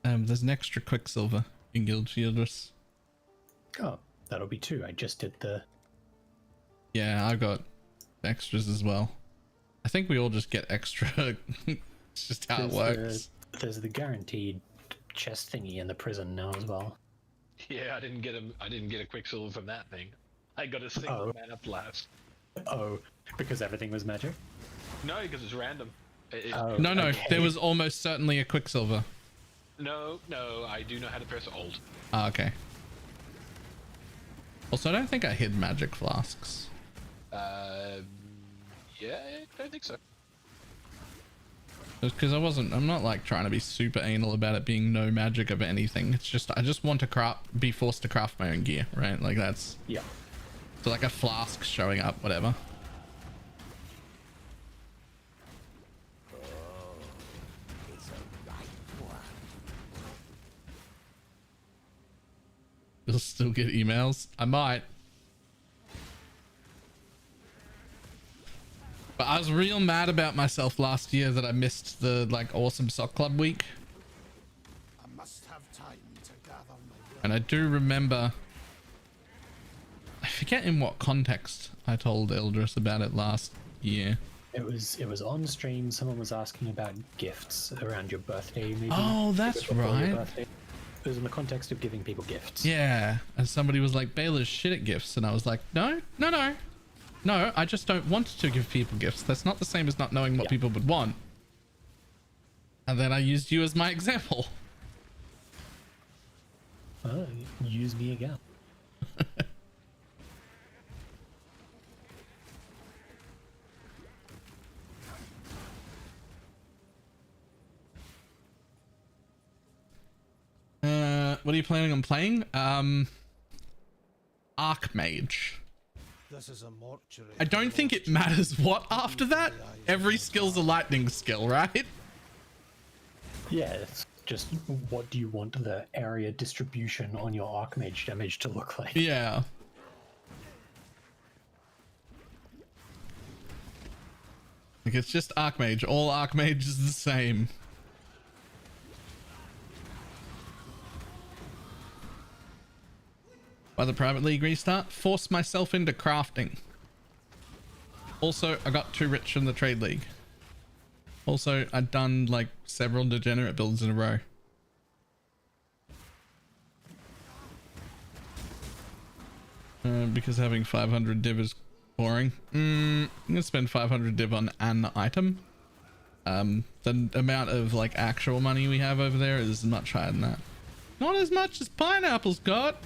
There's an extra Quicksilver in Guildfielders. Oh, that'll be 2. I just did the... Yeah, I got extras as well. I think we all just get extra. It's just how it works. There's the guaranteed chest thingy in the prison now as well. Yeah, I didn't get a Quicksilver from that thing. I got a single mana blast. Oh, because everything was magic? No, because it's random. No, okay. there was almost certainly a Quicksilver. No, I do know how to press alt. Ah, okay. Also, I don't think I hid magic flasks. Yeah, I don't think so. Because I'm not like trying to be super anal about it being no magic of anything. It's just, I just want to be forced to craft my own gear, right? Like that's... Yeah. So like a flask showing up, whatever. You'll still get emails? I might. But I was real mad about myself last year that I missed the like awesome sock club week. I must have time to gather my... And I do remember, I forget in what context I told Eldris about it last year. It was on stream. Someone was asking about gifts around your birthday, maybe. Oh, that's Before your right. birthday. It was in the context of giving people gifts. Yeah, and somebody was like, Baylor's shit at gifts, and I was like, no, I just don't want to give people gifts. That's not the same as not knowing what people would want. And then I used you as my example. Use me again. What are you planning on playing? Archmage. This is a mortuary. I don't think it matters what after that. Every skill's a lightning skill, right? Yeah, it's just what do you want the area distribution on your Archmage damage to look like? Yeah. Like it's just Archmage. All Archmage is the same. By the private league restart, forced myself into crafting. Also, I got too rich in the trade league. Also, I'd done like several degenerate builds in a row. Because having 500 div is boring. I'm gonna spend 500 div on an item. The amount of like actual money we have over there is much higher than that. Not as much as Pineapple's got.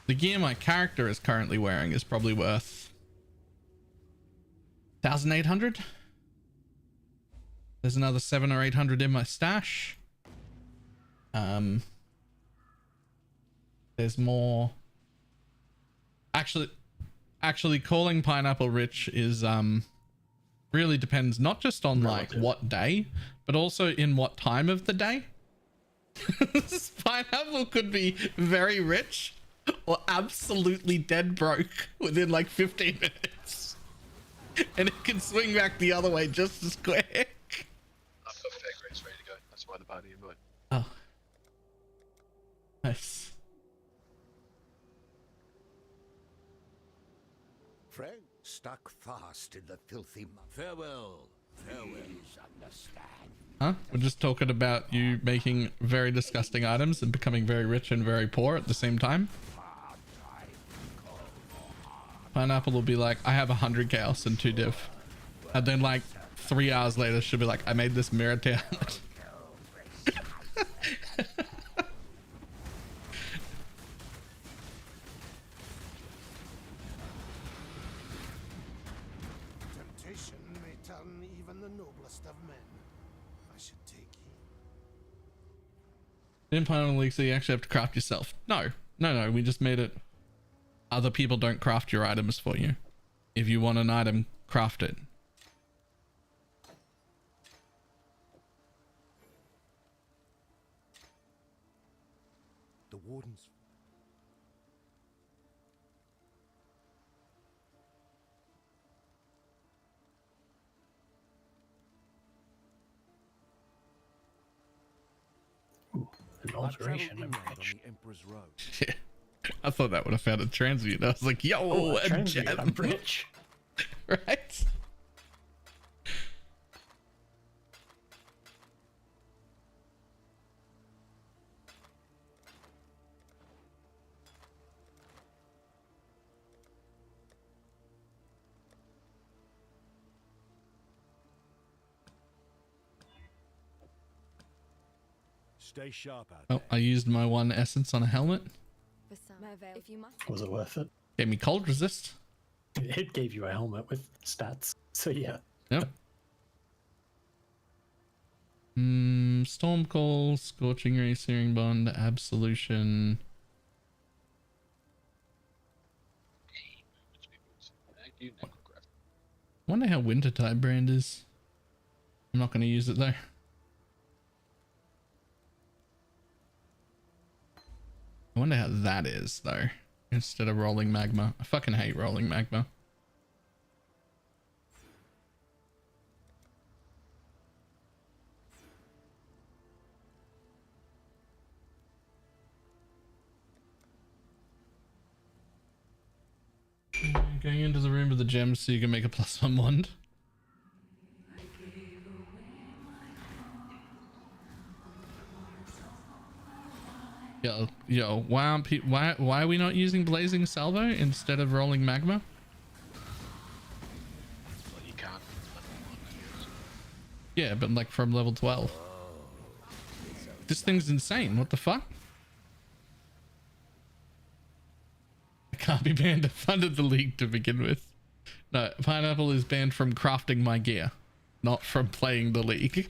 The gear my character is currently wearing is probably worth 1,800. There's another 700 or 800 in my stash. There's more. Actually calling Pineapple rich is really depends not just on like what day, but also in what time of the day. Pineapple could be very rich or absolutely dead broke within like 15 minutes. And it can swing back the other way just as quick. I've got fair grades ready to go. That's why the party invite. Oh. Nice. Friend, stuck fast in the filthy mud. Farewell. Farewell. Understand. Huh? We're just talking about you making very disgusting items and becoming very rich and very poor at the same time. Pineapple will be like, I have 100 chaos and 2 div. And then like 3 hours later, she'll be like, I made this mirror talent. Temptation may turn even the noblest of men. I should take heed. In Pineapple League, so you actually have to craft yourself. No, we just made it. Other people don't craft your items for you. If you want an item, craft it. The wardens. Ooh, an alteration. On the Emperor's Road. Yeah. I thought that would have found a transmute. I was like, yo, a transmute, gem. I'm rich. Right? Stay sharp out Oh, I used my 1 essence on a helmet. For some, if you must. Was it worth it? Gave me cold resist. It gave you a helmet with stats. So yeah. Yep. Storm Call, Scorching Ray, Searing Bond, Absolution. Thank you, Necrocraft. Wonder how Wintertide brand is. I'm not going to use it though. I wonder how that is though, instead of rolling magma. I fucking hate rolling magma. Going into the room with the gems so you can make a +1 wand. Yo, why are we not using Blazing Salvo instead of rolling magma? Well, you can't. Yeah, but like from level 12. This thing's insane. What the fuck? I can't be banned. I funded the league to begin with. No, Pineapple is banned from crafting my gear. not from playing the league.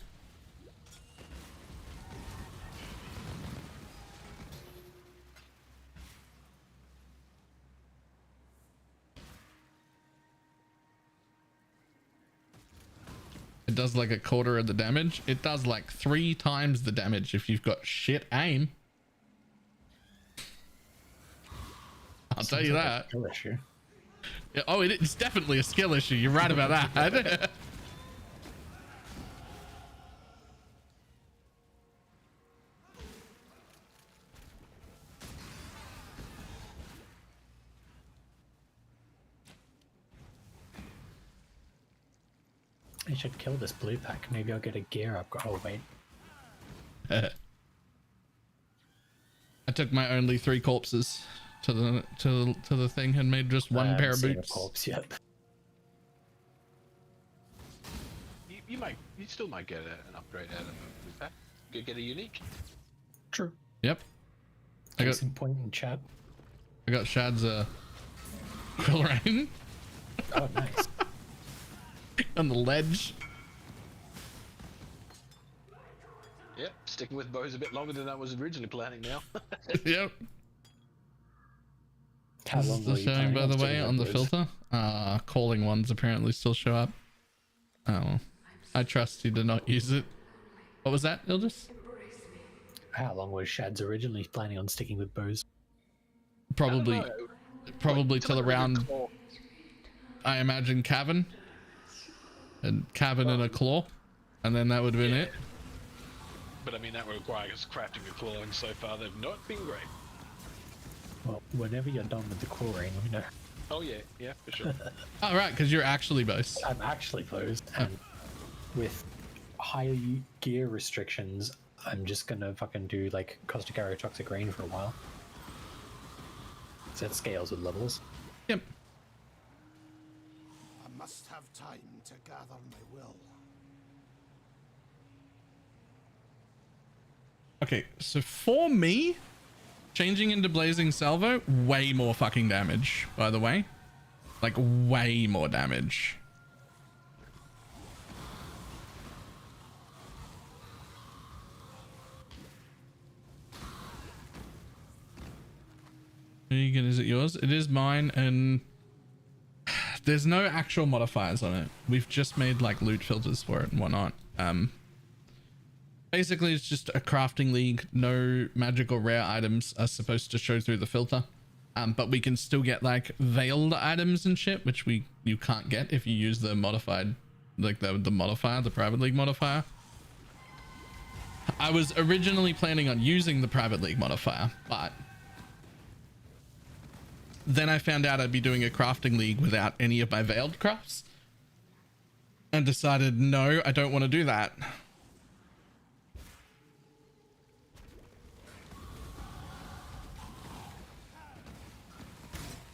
It does like a quarter of the damage. It does like 3 times the damage if you've got shit aim. I'll tell you that. Skill issue. Yeah, oh, it's definitely a skill issue. You're right about that. I should kill this blue pack. Maybe I'll get a gear upgrade. Oh wait. I took my only 3 corpses to the thing and made just 1 pair of Seen a boots. corpse yet. You still might get an upgrade out of it with that. You get a unique. True. Yep. I got Case in point in chat. I got Shad's quill rain Oh nice. on the ledge. Yep, sticking with bows a bit longer than I was originally planning now. Yep. How long were Still you showing, planning by the way, sticking on the with those? filter. Calling ones apparently still show up. Oh, I trust you to not use it. What was that, Ildris? How long was Shad's originally planning on sticking with bows? Probably till around, Claw. I imagine, Cavern. And Cavern and a claw. And then that would have been it. But I mean, that would require us crafting a claw, and so far they've not been great. Well, whenever you're done with the claw rain, let me know. Oh yeah, for sure. Oh, right, because you're actually both. I'm actually closed, and with high gear restrictions, I'm just gonna fucking do like caustic arrow toxic rain for a while. So that scales with levels. Yep. I must have time to gather my will. Okay, so for me, changing into Blazing Salvo, way more fucking damage, by the way. Like, way more damage. Vegan, is it yours? It is mine, and there's no actual modifiers on it. We've just made like loot filters for it and whatnot. Basically it's just a crafting league. No magical rare items are supposed to show through the filter, but we can still get like veiled items and shit, which you can't get if you use the modified, like the modifier, the private league modifier. I was originally planning on using the private league modifier, but then I found out I'd be doing a crafting league without any of my veiled crafts and decided, no, I don't want to do that.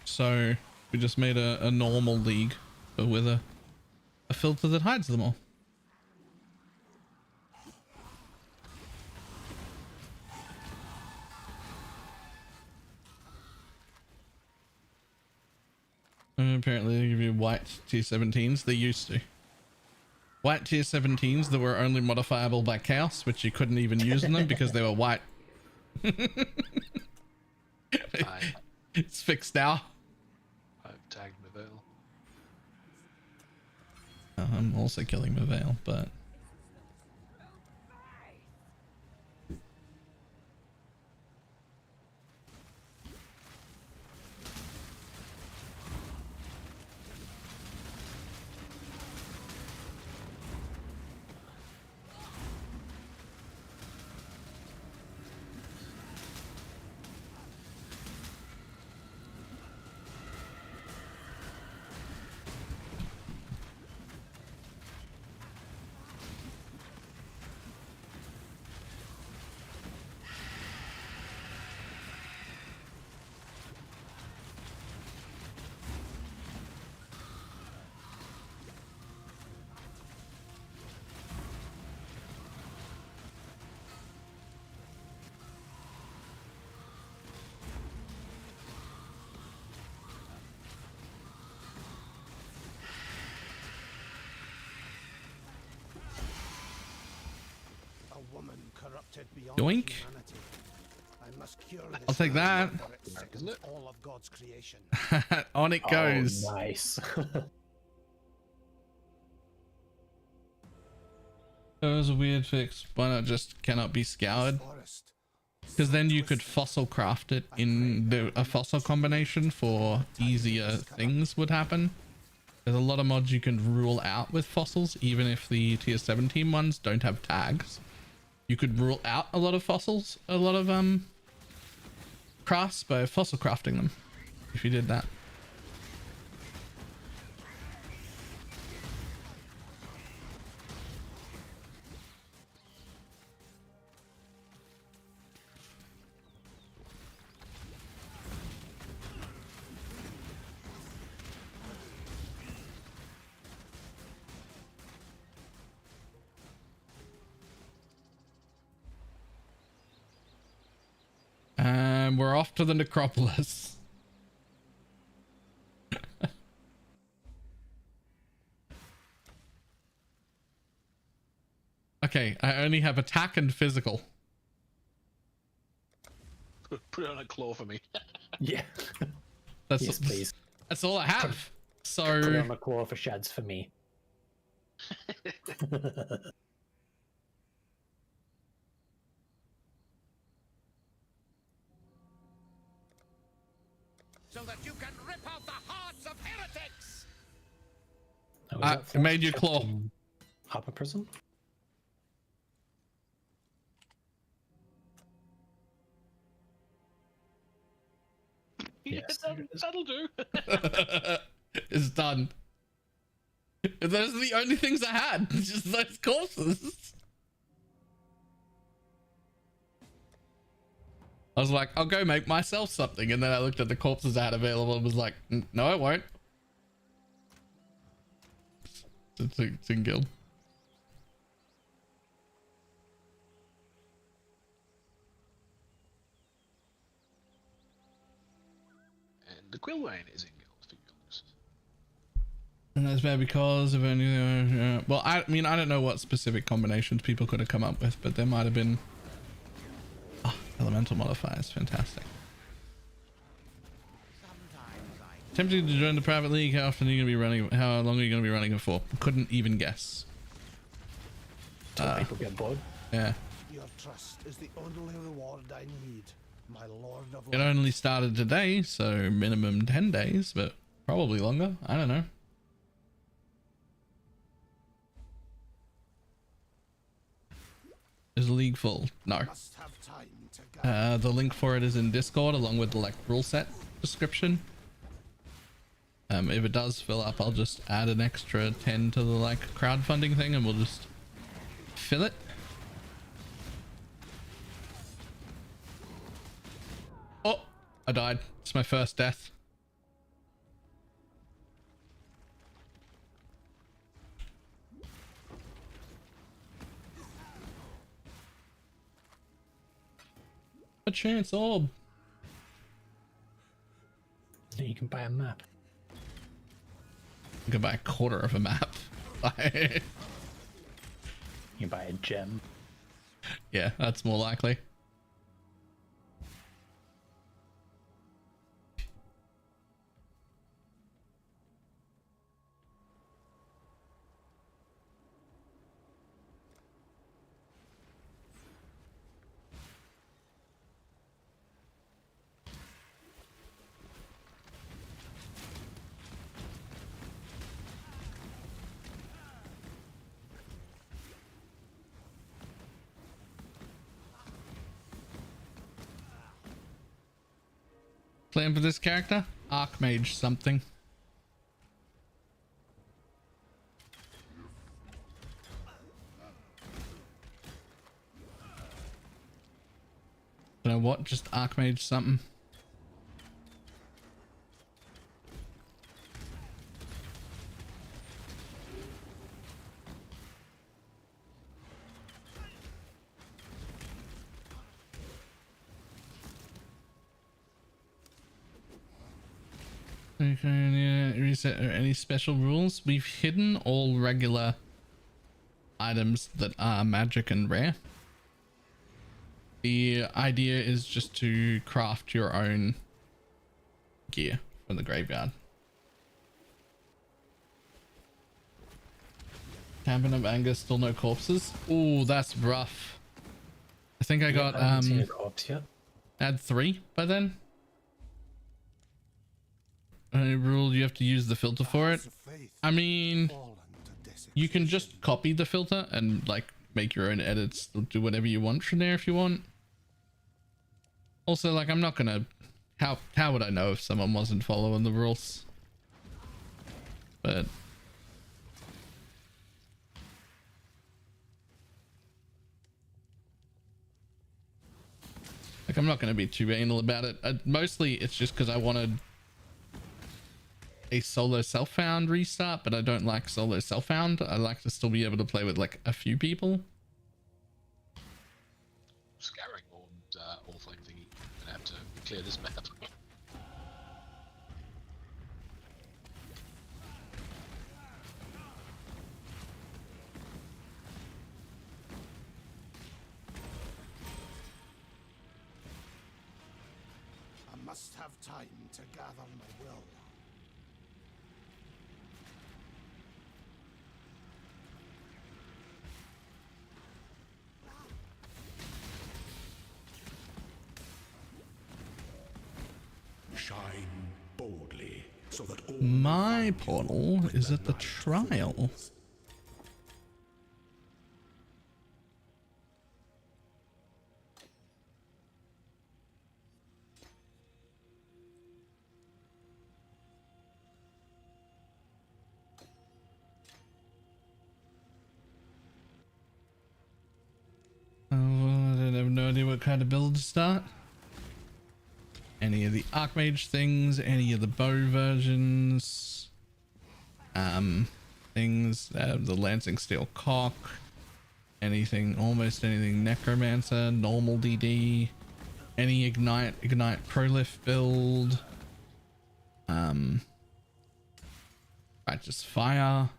So we just made a normal league, but with a filter that hides them all. And apparently they give you white tier 17s. They used to. White tier 17s that were only modifiable by chaos, which you couldn't even use in them because they were white. It's fixed now. I've tagged Mavale. I'm also killing Mavale, but woman corrupted beyond Yoink. humanity. I must cure this I'll take that. for it sickens all of God's creation. On it goes. Oh, nice. That was a weird fix. Why not just cannot be scoured? Forest. Because then you could fossil craft it in a fossil combination for easier things would happen. There's a lot of mods you can rule out with fossils, even if the tier 17 ones don't have tags. You could rule out a lot of fossils, a lot of crafts by fossil crafting them, if you did that. And we're off to the necropolis. Okay, I only have attack and physical. Put it on a claw for me. Yeah. That's Yes, please. That's all I have. Put it So on the claw for Shads for me. So that you can rip out the hearts of heretics! Oh, I made your claw. Upper prison? Yes. That'll do. It's done. Those are the only things I had. Just those corpses. I was like, I'll go make myself something, and then I looked at the corpses I had available and was like, no, I won't. It's in guild. And the Quillwane is in guild for guilds. And that's bad because of any. Well, I mean, I don't know what specific combinations people could have come up with, but there might have been. Oh, elemental modifiers, fantastic. Tempted to join the private league. How often are you gonna be running? How long are you gonna be running it for? Couldn't even guess. Till people get bored. Yeah. Your trust is the only reward I need, my lord of It only started today, so minimum 10 days, but probably longer. I don't know. Is the league full? No. Must have time to gather. The link for it is in Discord along with the like rule set description. If it does fill up, I'll just add an extra 10 to the like crowdfunding thing and we'll just fill it. Oh, I died. It's my first death. A chance orb. You can buy a map. You can buy a quarter of a map. You can buy a gem. Yeah, that's more likely. Plan for this character? Archmage something. Don't know what, just Archmage something. Reset or any special rules? We've hidden all regular items that are magic and rare. The idea is just to craft your own gear from the graveyard. Camping of Angus, still no corpses. Oh, that's rough. I think I got I haven't seen a corpse yet. add 3 by then. Rule you have to use the filter for it. I mean, you can just copy the filter and like make your own edits, do whatever you want from there if you want. Also, like, I'm not gonna, how would I know if someone wasn't following the rules? But like, I'm not gonna be too anal about it. Mostly it's just because I wanted a solo self-found restart, but I don't like solo self-found. I like to still be able to play with like a few people. Scouring or flame thingy. I'm gonna have to clear this map. I must have time to gather my will. Shine boldly so that all My portal is at the trial. Oh, I have no idea what kind of build to start. Any of the Archmage things, any of the bow versions, things, the Lancing Steel Cock, anything, almost anything Necromancer, normal DD, any Ignite Prolif build, Righteous Fire,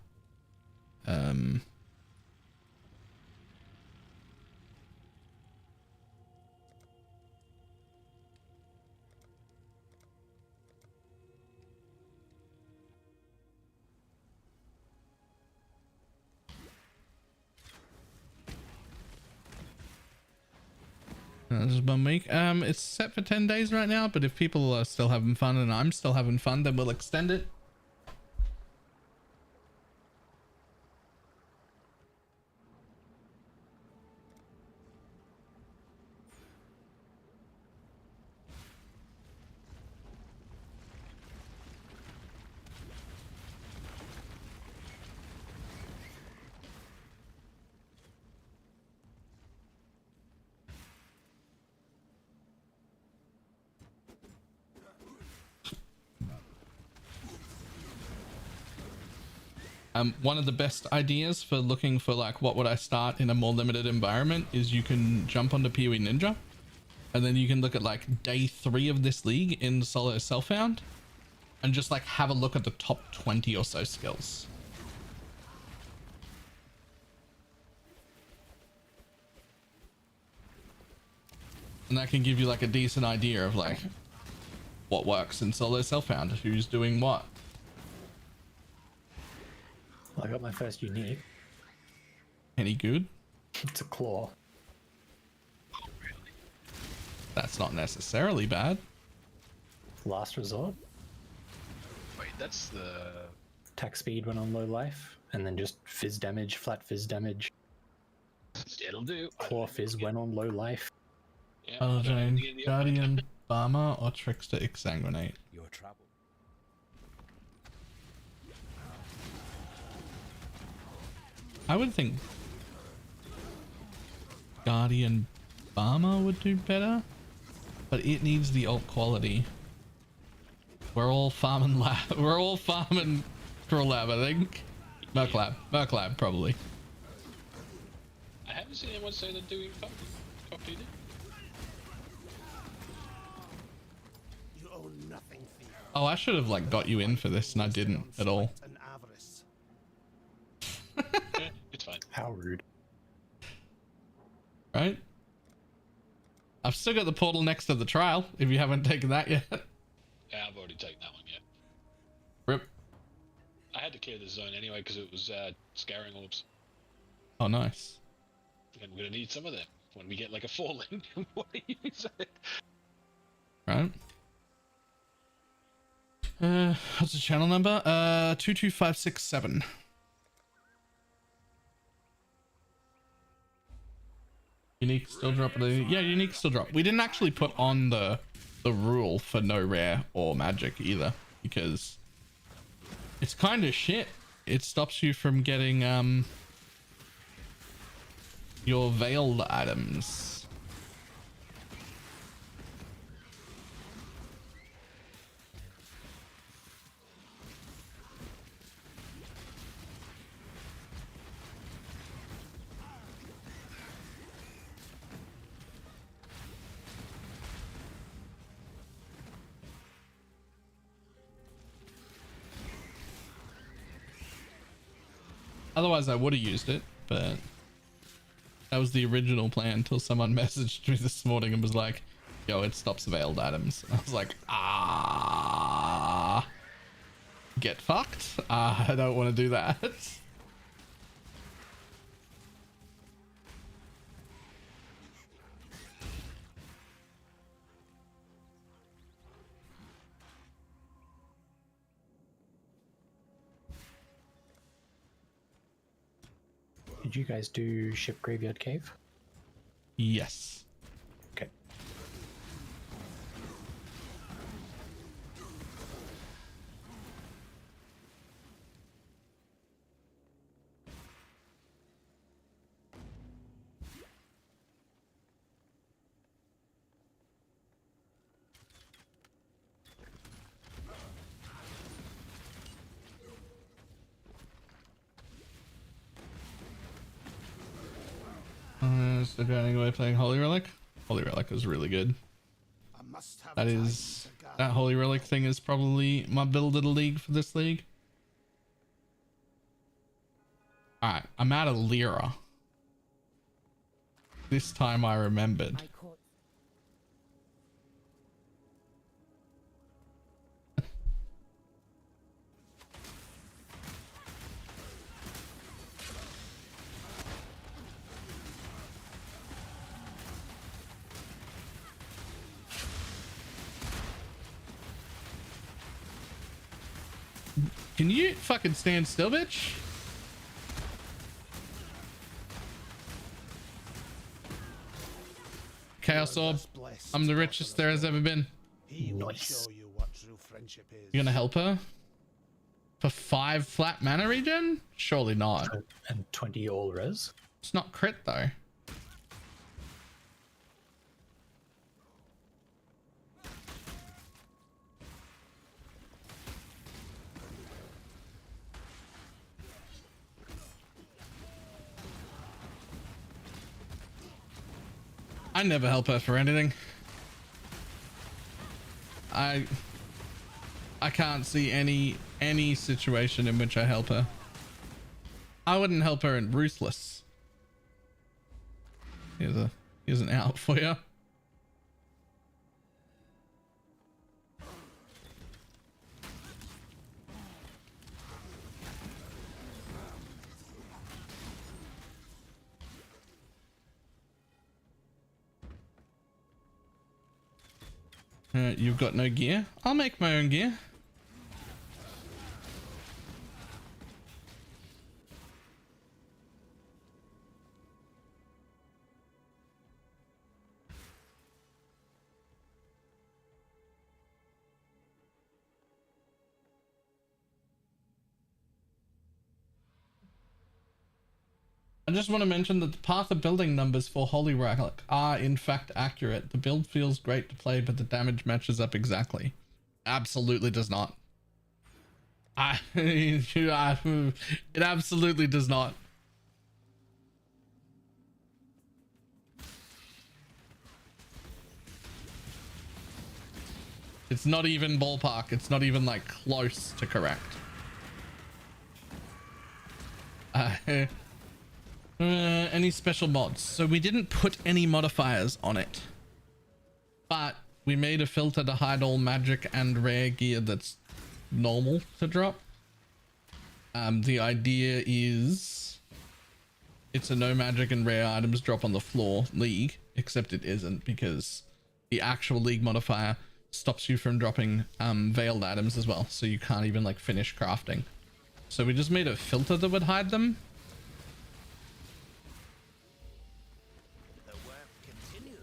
this is 1 week. It's set for 10 days right now, but if people are still having fun and I'm still having fun, then we'll extend it. One of the best ideas for looking for like what would I start in a more limited environment is you can jump onto PoE Ninja and then you can look at like day 3 of this league in solo self-found and just like have a look at the top 20 or so skills. And that can give you like a decent idea of like what works in solo self-found, who's doing what. I got my first unique. Any good? It's a claw. Oh, really? That's not necessarily bad. Last resort. Wait, that's the... Attack speed when on low life, and then just fizz damage, flat fizz damage. It'll do. Claw fizz when on low life. Yeah, Oh, Jane, Guardian, Barmer, or Trickster Exsanguinate? your trouble. I would think Guardian Barmer would do better, but it needs the alt quality. We're all farming lab. We're all farming Cruel Lab, I think. Merc Lab, probably. I haven't seen anyone say they're doing copy it. You own nothing, thief. Oh, I should have like got you in for this, and I didn't at all. And avarice. It's fine. How rude. Right? I've still got the portal next to the trial, if you haven't taken that yet. Yeah, I've already taken that one, yeah. Rip. I had to clear the zone anyway because it was scaring orbs. Oh, nice. And we're gonna need some of them when we get like a falling and want to use it. Right. What's the channel number? 22567. Unique still drop. Yeah, unique still drop. We didn't actually put on the rule for no rare or magic either, because it's kind of shit. It stops you from getting your veiled items. Otherwise, I would have used it, but that was the original plan until someone messaged me this morning and was like, yo, it stops veiled items. And I was like, get fucked. I don't want to do that. Did you guys do Ship Graveyard Cave? Yes. Okay. Still going away playing Holy Relic. Holy Relic is really good. That Holy Relic thing is probably my build of the league for this league. Alright, I'm out of Lyra. This time I remembered. Can you fucking stand still, bitch? Chaos Orb. I'm the richest there has ever been. Nice. You gonna help her? For 5 flat mana regen? Surely not. And 20 all res. It's not crit though. I never help her for anything. I can't see any situation in which I help her. I wouldn't help her in Ruthless. Here's an out for you. You've got no gear? I'll make my own gear. I just want to mention that the path of building numbers for Holy Relic are in fact accurate. The build feels great to play, but the damage matches up exactly. Absolutely does not. It absolutely does not. It's not even ballpark. It's not even like close to correct. Any special mods? So we didn't put any modifiers on it. we made a filter to hide all magic and rare gear that's normal to drop. The idea is it's a no magic and rare items drop on the floor league, except it isn't, because the actual league modifier stops you from dropping veiled items as well, so you can't even like finish crafting. So we just made a filter that would hide them. The work continues.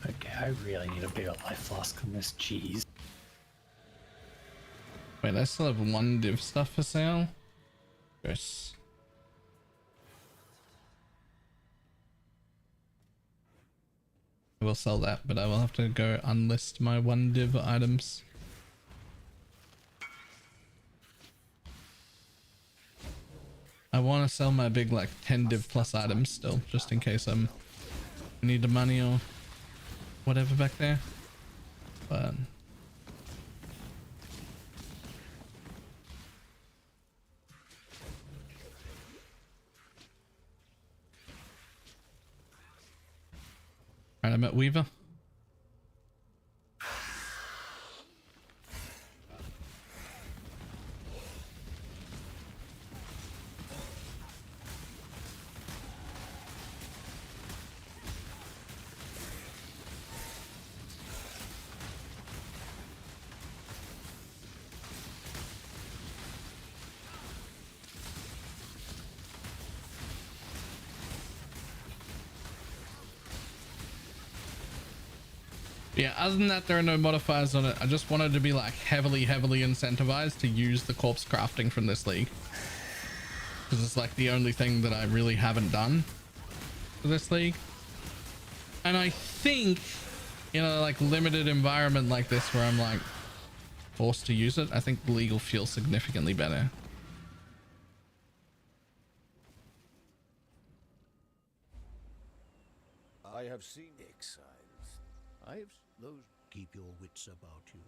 Okay, I really need a bigger life flask on this cheese. Wait, I still have one div stuff for sale. Yes. I will sell that, but I will have to go unlist my one div items. I want to sell my big like 10 div plus items still, just in case I need the money or whatever back there. But alright, I'm at Weaver. Yeah, other than that, there are no modifiers on it. I just wanted to be like heavily incentivized to use the corpse crafting from this league, because it's like the only thing that I really haven't done for this league. And I think in a like limited environment like this where I'm like forced to use it, I think the league will feel significantly better. I have seen exiles. I have those. Keep your wits about you.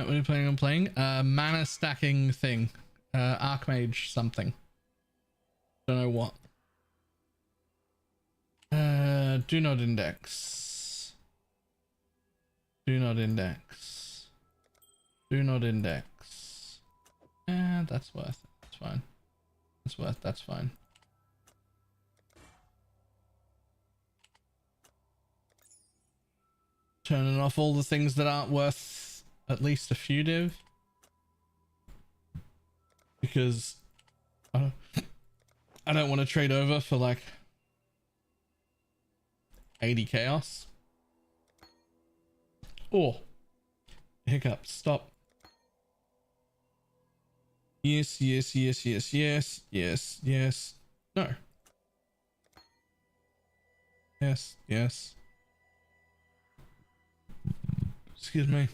What are you planning on playing? Mana stacking thing. Archmage something. Don't know what. Do not index. Do not index. Do not index. That's worth it. That's fine. That's worth. That's fine. Turning off all the things that aren't worth at least a few div, because I don't want to trade over for like 80 chaos. Oh, hiccup, stop. Yes, yes, yes, yes, yes, yes, yes. No. Yes, yes. Excuse me.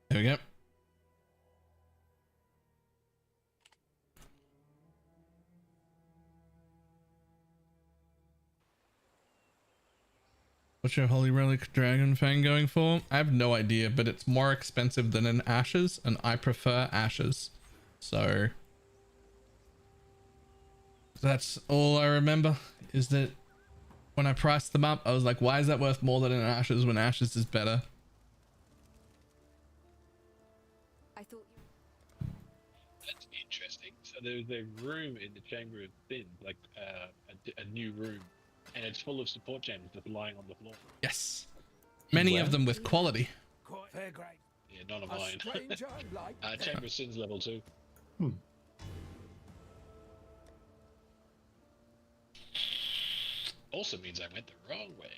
There we go. What's your Holy Relic Dragon Fang going for? I have no idea, but it's more expensive than an Ashes, and I prefer Ashes. So that's all I remember, is that when I priced them up, I was like, why is that worth more than an Ashes when Ashes is better? I thought That's interesting. So there's a room in the Chamber of Sin, like a new room, and it's full of support chambers just lying on the floor. Yes. Many of them with quality. Fair grade. Yeah, none of A mine. stranger like Chamber of Sin's level 2. Also means I went the wrong way.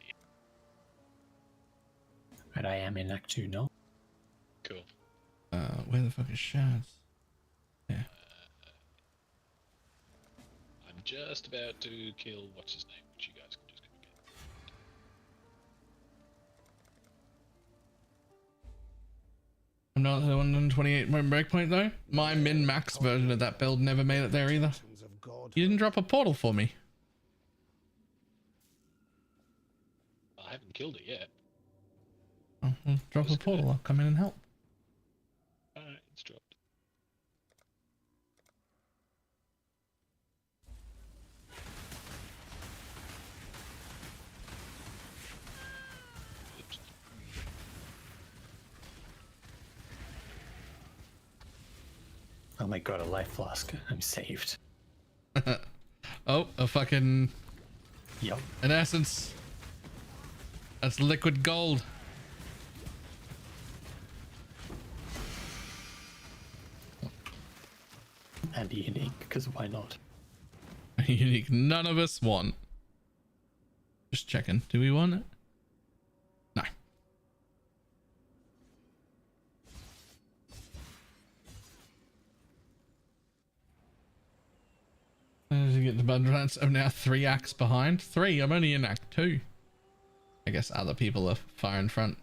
And I am in Act 2 now. Cool. Where the fuck is Shards? Yeah. I'm just about to kill what's his name, which you guys can just go get. I'm not the 128 breakpoint though. My min-max version of that build never made it there either. You didn't drop a portal for me. I haven't killed it yet. Oh, well, drop a portal. I'll come in and help. Alright, it's dropped. Oops. Oh my god, a life flask. I'm saved. Oh, a fucking... Yep. An essence. That's liquid gold. And unique, because why not? Unique. None of us want. Just checking. Do we want it? No. As you get the Badlands, I'm now 3 acts behind. 3. I'm only in Act 2. I guess other people are far in front.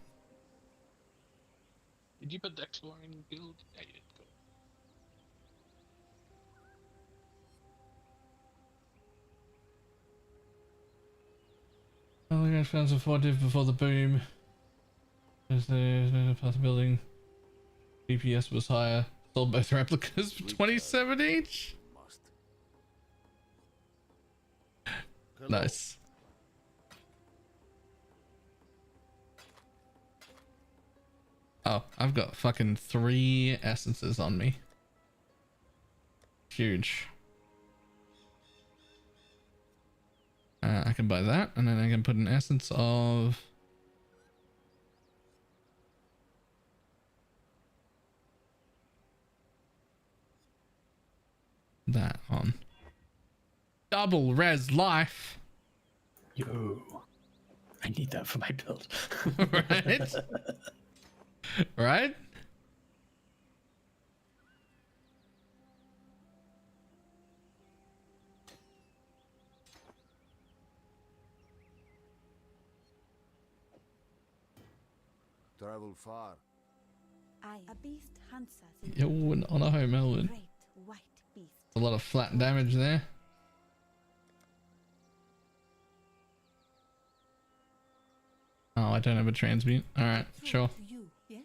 Did you put the exploring guild? Yeah, you did. Cool. Oh, the guys found some 4 div before the boom. There's the part of building. DPS was higher. Sold both replicas for 27 each. Nice. Oh, I've got fucking 3 essences on me. Huge. I can buy that, and then I can put an essence of... that on. Double res life. Yo. I need that for my build. Right? Right? Travel far. a beast hunts us. Yo, on a home, Elwood. Great white beast. A lot of flat damage there. Oh, I don't have a transmute. Alright, sure. You, yes?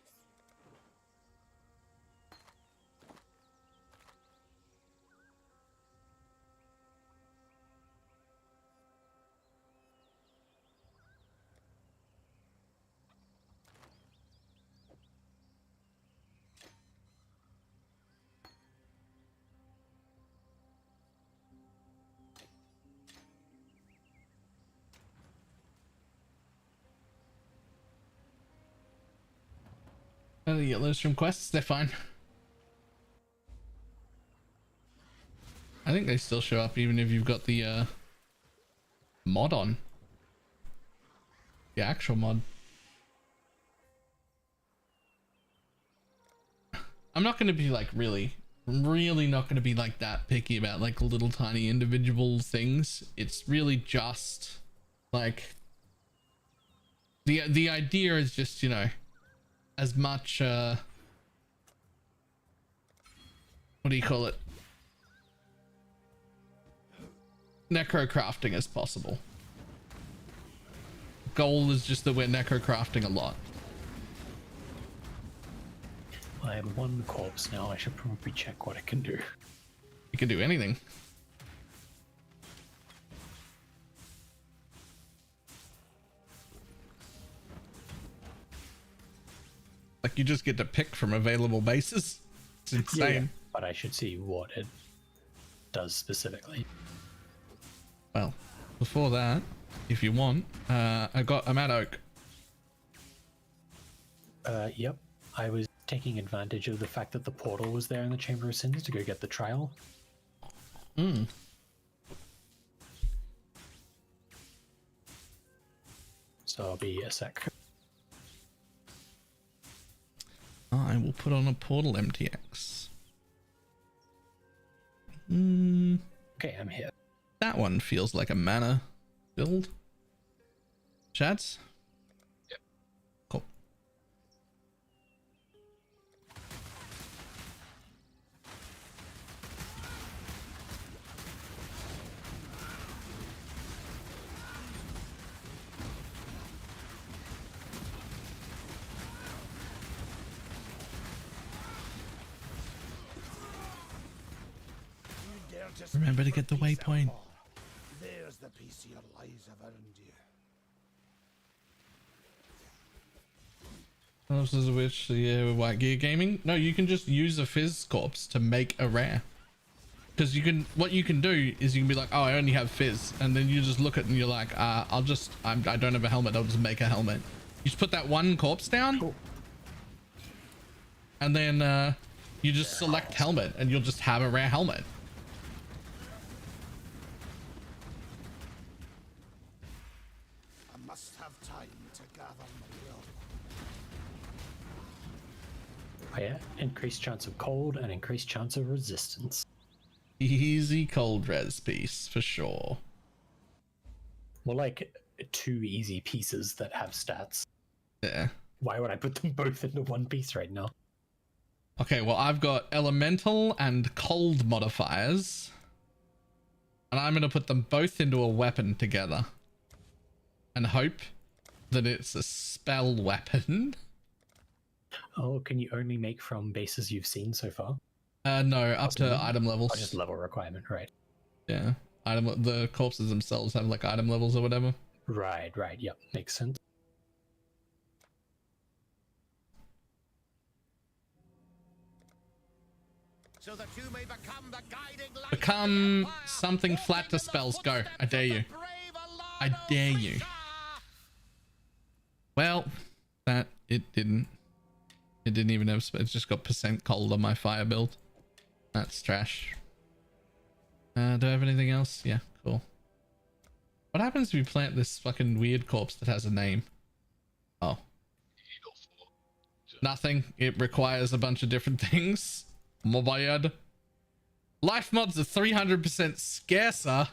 Oh, you get those from quests, they're fine. I think they still show up even if you've got the mod on. The actual mod. I'm not going to be like really not going to be like that picky about like little tiny individual things. It's really just like the idea is just, you know, as much what do you call it, necro crafting as possible. Goal is just that we're necro crafting a lot. I am 1 corpse now. I should probably check what it can do. You can do anything. Like you just get to pick from available bases. It's insane. But I should see what it does specifically. Well, before that, if you want, I'm at Oak. Yep. I was taking advantage of the fact that the portal was there in the Chamber of Sins to go get the trial. Hmm. So I'll be a sec. I will put on a portal MTX. Okay, I'm here. That one feels like a mana build. Chads? Yep. Cool. You dare to Remember to speak get the for peace, waypoint. outlaw. There's the piece your lies have earned you. This is which White Gear Gaming. No, you can just use a Fizz corpse to make a rare. Because what you can do is you can be like, oh, I only have Fizz, and then you just look at it and you're like, I don't have a helmet. I'll just make a helmet. You just put that one corpse down, and then you just select helmet, and you'll just have a rare helmet. I must have time to gather my will. Oh yeah, increased chance of cold and increased chance of resistance. Easy cold res piece for sure. More like 2 easy pieces that have stats. Yeah. Why would I put them both into one piece right now? Okay, well, I've got elemental and cold modifiers, and I'm going to put them both into a weapon together and hope that it's a spell weapon. Oh, can you only make from bases you've seen so far? No, up to item levels. Oh, just level requirement, right? Yeah, the corpses themselves have like item levels or whatever. Right, yep, makes sense. So that you may become the guiding light. Become something flat to spells. Go. I dare you. I dare you. Well, it didn't even have, it's just got % cold on my fire build. That's trash. Do I have anything else? Yeah, cool. What happens if you plant this fucking weird corpse that has a name? Oh. Nothing. It requires a bunch of different things. Mobayad. Life mods are 300% scarcer.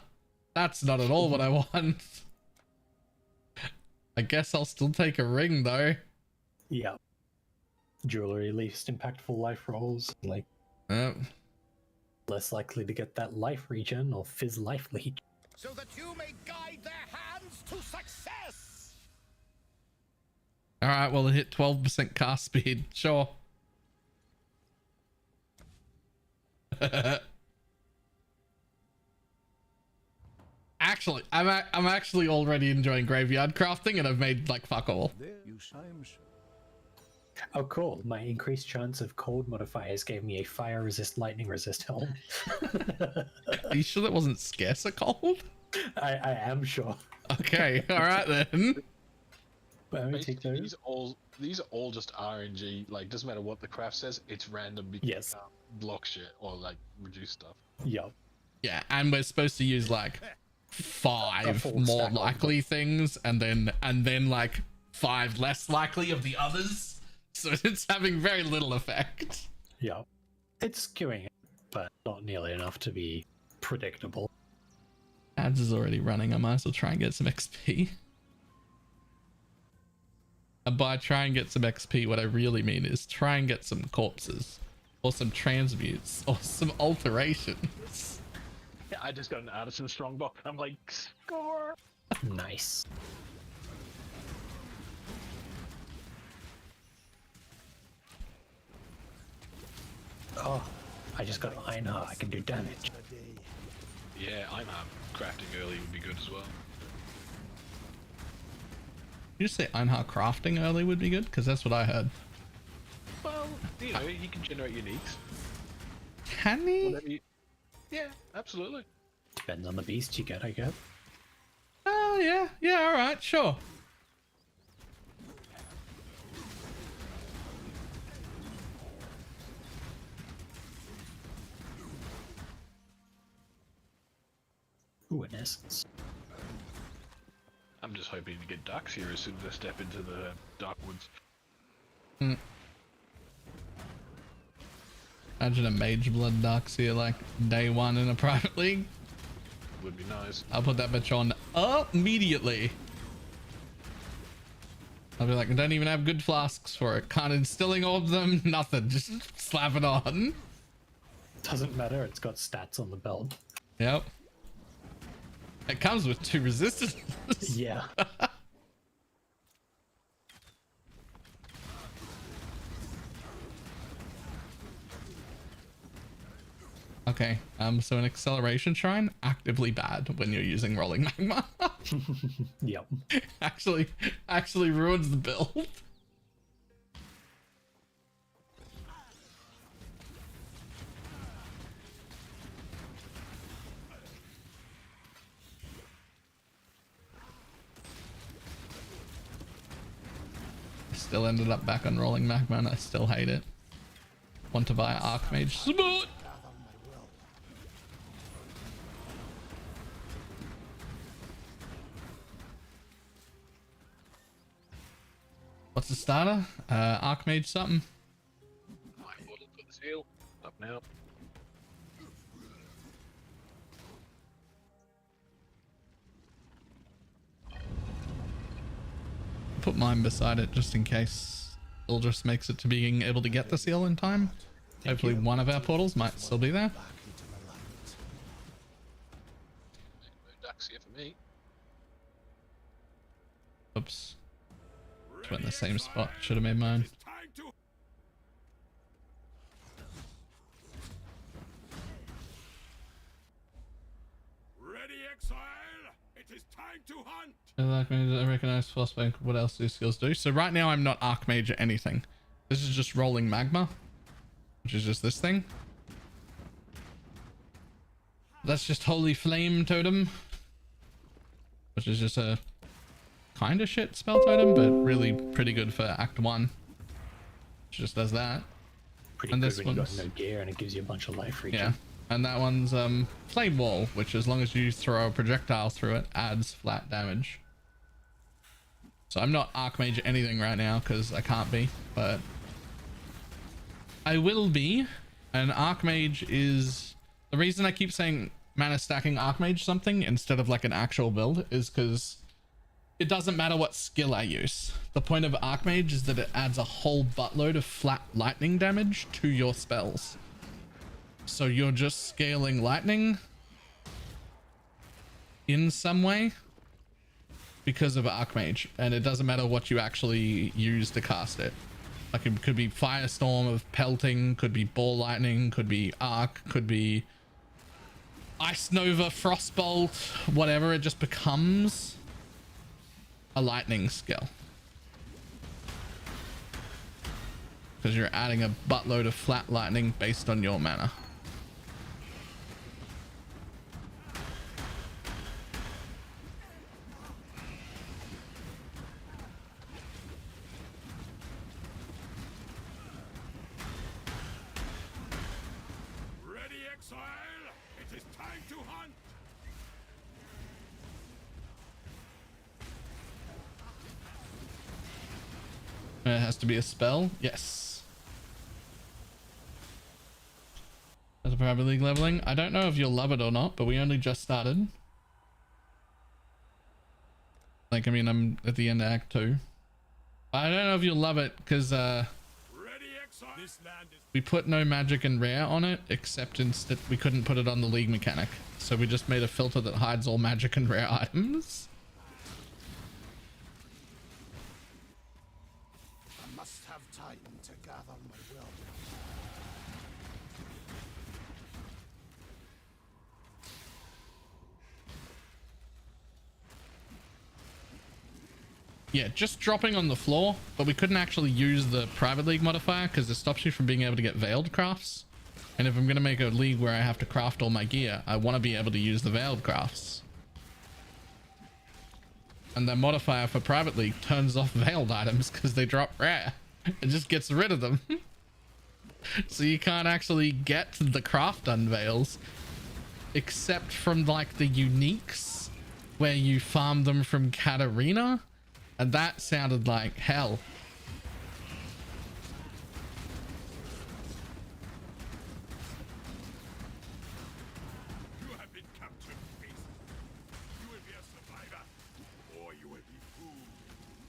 That's not at all what I want. I guess I'll still take a ring though. Yeah. Jewelry, least impactful life rolls. Like, less likely to get that life regen or fizz life leech. So that you may guide their hands to success. Alright, well it hit 12% cast speed. Sure. Actually, I'm actually already enjoying graveyard crafting, and I've made like fuck all. Oh cool, my increased chance of cold modifiers gave me a fire resist, lightning resist helm. Are you sure that wasn't scarcer cold? I am sure. Okay, alright then. But I'm gonna take Basically, those. these are all just RNG. Like, doesn't matter what the craft says, it's random because Yes. you can't block shit or like reduce stuff. Yup. Yeah, and we're supposed to use like 5 more likely things, and then like 5 less likely of the others. So it's having very little effect. Yup. It's skewing it, but not nearly enough to be predictable. Ads is already running. I might as well try and get some XP. And by try and get some XP, what I really mean is try and get some corpses, or some transmutes, or some alterations. Yeah, I just got an Artisan Strongbox. I'm like, score! Nice. Oh, I just got iron heart. I can do damage. Yeah, I'm crafting early would be good as well. Did you say Einhar crafting early would be good? Because that's what I heard. you know, he can generate uniques. Can he? Whatever you... Yeah, absolutely. Depends on the beast you get, I guess. Oh, yeah. Yeah, all right, sure. Ooh, an essence. I'm just hoping to get ducks here as soon as I step into the dark woods. Hmm. Imagine a Mage Blood Darkseer like day one in a private league. Would be nice. I'll put that bitch on immediately. I'll be like, I don't even have good flasks for it. Can't instilling orb them, nothing. Just slap it on. Doesn't matter, it's got stats on the belt. Yep. It comes with 2 resistances. Yeah. Okay, so an acceleration shrine, actively bad when you're using rolling magma. Yep. Actually ruins the build. Still ended up back on rolling magma and I still hate it. Want to buy Archmage Support. What's the starter? Archmage something? My portal for the seal. Up now. Put mine beside it just in case Ildris makes it to being able to get the seal in time. Hopefully one of our portals might still be there. Ducks here for me. Oops. Just went in the same spot. Should have made mine. Ready, exile! It is time to hunt! I recognize Frostbank. What else do skills do? So right now I'm not Archmage or anything. This is just rolling magma, which is just this thing. That's just Holy Flame Totem, which is just a kind of shit spell totem, but really pretty good for Act 1. Which just does that. Pretty And good this when you got one's- no gear and it gives you a bunch of life regen. Yeah. And that one's Flame Wall, which as long as you throw a projectile through it, adds flat damage. So I'm not Archmage anything right now because I can't be, but I will be. And Archmage is... The reason I keep saying mana stacking Archmage something instead of like an actual build is because it doesn't matter what skill I use. The point of Archmage is that it adds a whole buttload of flat lightning damage to your spells. So you're just scaling lightning in some way because of Archmage, and it doesn't matter what you actually use to cast it. Like it could be Firestorm of pelting, could be ball lightning, could be arc, could be Ice Nova, Frostbolt, whatever. It just becomes a lightning skill because you're adding a buttload of flat lightning based on your mana. Ready, exile! It is time to hunt! It has to be a spell. Yes. As a private league leveling, I don't know if you'll love it or not, but we only just started. Like, I mean, I'm at the end of Act 2. I don't know if you'll love it because we put no magic and rare on it, except instead we couldn't put it on the league mechanic. So we just made a filter that hides all magic and rare items. I must have time to gather my will. Yeah, just dropping on the floor, but we couldn't actually use the private league modifier because it stops you from being able to get veiled crafts. And if I'm going to make a league where I have to craft all my gear, I want to be able to use the veiled crafts. And the modifier for private league turns off veiled items because they drop rare. It just gets rid of them. So you can't actually get the craft unveils except from like the uniques where you farm them from Katarina. And that sounded like hell. You have been captured, beast. You will be a survivor, or you will be fooled.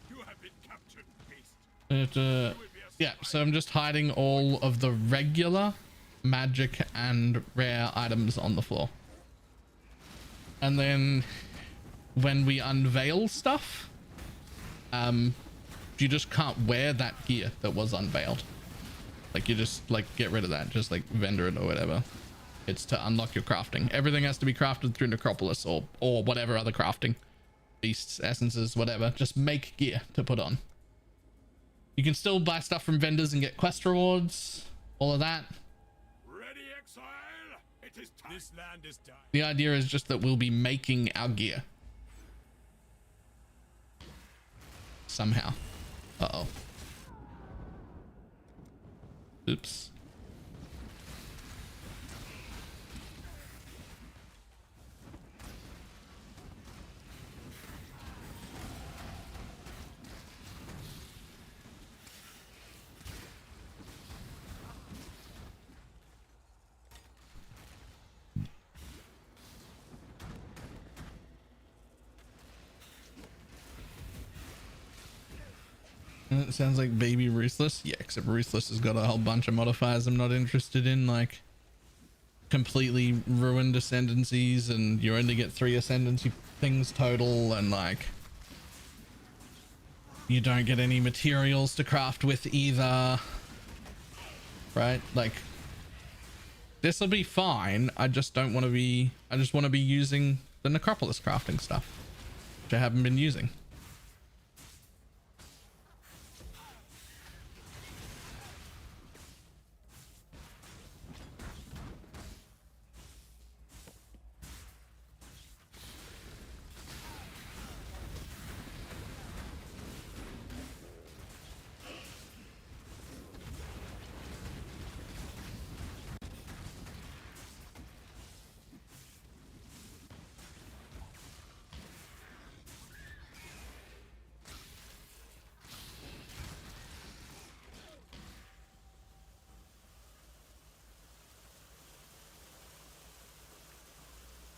You have been captured, beast. Yeah, so I'm just hiding all of the regular magic and rare items on the floor. And then when we unveil stuff, you just can't wear that gear that was unveiled. Like you just like get rid of that, just like vendor it or whatever. It's to unlock your crafting. Everything has to be crafted through Necropolis or whatever other crafting. Beasts, essences, whatever. Just make gear to put on. You can still buy stuff from vendors and get quest rewards, all of that. Ready, exile? It is time. This land is dying. The idea is just that we'll be making our gear. Somehow. Uh-oh. Oops. It sounds like baby Ruthless. Yeah, except Ruthless has got a whole bunch of modifiers I'm not interested in, like completely ruined ascendancies, and you only get 3 ascendancy things total, and like you don't get any materials to craft with either. Right? Like this will be fine. I just don't want to be, I just want to be using the Necropolis crafting stuff, which I haven't been using.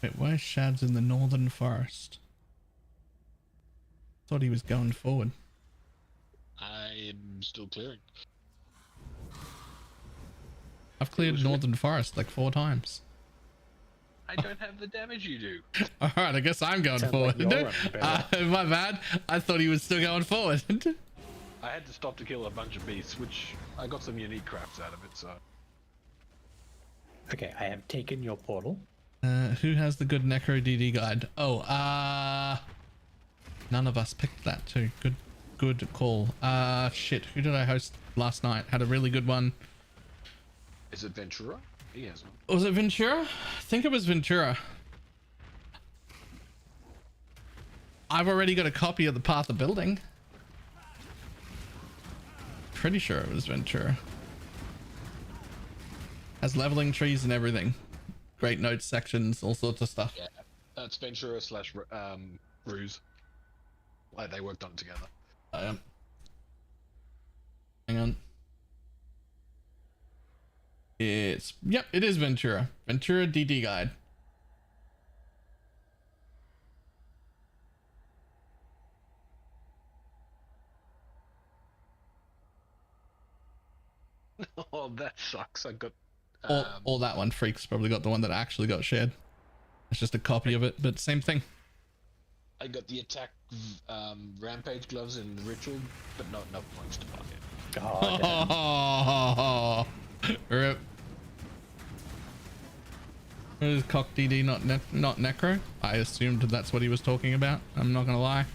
Wait, why is Shad's in the northern forest? Thought he was going forward. I'm still clearing. I've cleared northern forest like 4 times. I don't have the damage you do. All right, I guess I'm going Sounds forward. like you're running better. My bad. I thought he was still going forward. I had to stop to kill a bunch of beasts, which I got some unique crafts out of it, so. Okay, I have taken your portal. Who has the good Necro DD guide? Oh, none of us picked that too. Good call. Shit, who did I host last night? Had a really good one. Is it Ventura? He has one. Was it Ventura? I think it was Ventura. I've already got a copy of the Path of Building. Pretty sure it was Ventura. Has leveling trees and everything. Great notes sections, all sorts of stuff. Yeah, that's Ventura slash Ruse. Like they worked on it together. Hang on. Yep, it is Ventura. Ventura DD guide. Oh, that sucks. I got Or that one. Freak's probably got the one that actually got shared. It's just a copy of it, but same thing. I got the attack rampage gloves in ritual, but not enough points to buy it. Oh, rip. What is cock DD not necro? I assumed that's what he was talking about. I'm not gonna lie.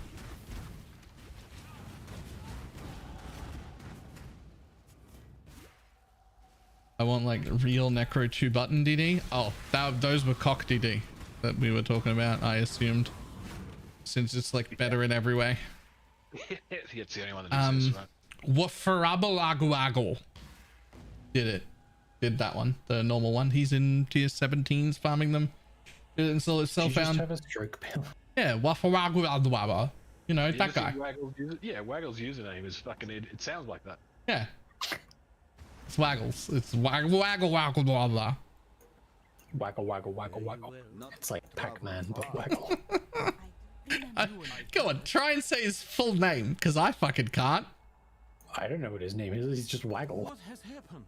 real Necro 2 button DD? Oh, those were cock DD that we were talking about, I assumed. Since it's like better in every way. It's the only one that exists, right? Wafarabalaguagle did that one, the normal one. He's in tier 17s farming them. And so it's self-found. Have a stroke pill. Yeah, Wafarabalaguagle. You know, that guy. Waggle's username is fucking it sounds like that. Yeah. It's Waggles. It's waggle waggle waggle blah blah. Waggle, waggle, waggle, waggle. It's like Pac-Man, but waggle. Go on, try and say his full name, because I fucking can't. I don't know what his name is. He's just Waggle. What has happened?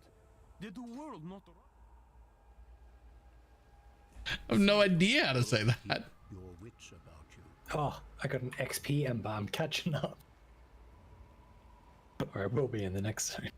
Did the world not... I have no idea how to say that. Your wits about you. Oh, I got an XP ember. I'm catching up. Or I will be in the next zone.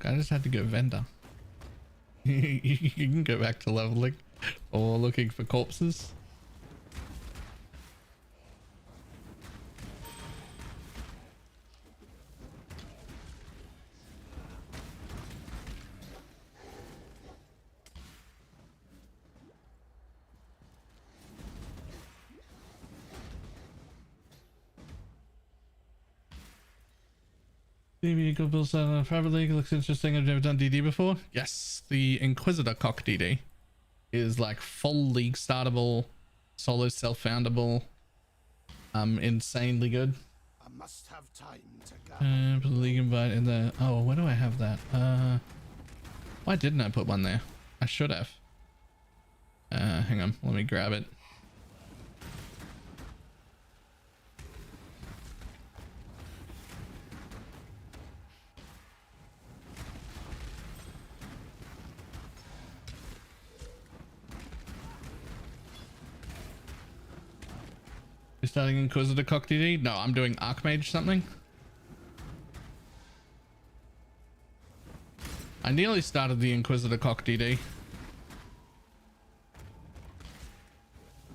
I just had to go vendor. You can go back to leveling or looking for corpses. Maybe good build on Private League looks interesting. I've never done DD before. Yes, the Inquisitor cock DD is like full league startable, solo self-foundable, insanely good. I must have time to Put the league invite in there. Oh, where do I have that? Why didn't I put one there? I should have. Hang on, let me grab it. You're starting Inquisitor cock DD? No, I'm doing Archmage something. I nearly started the Inquisitor cock DD.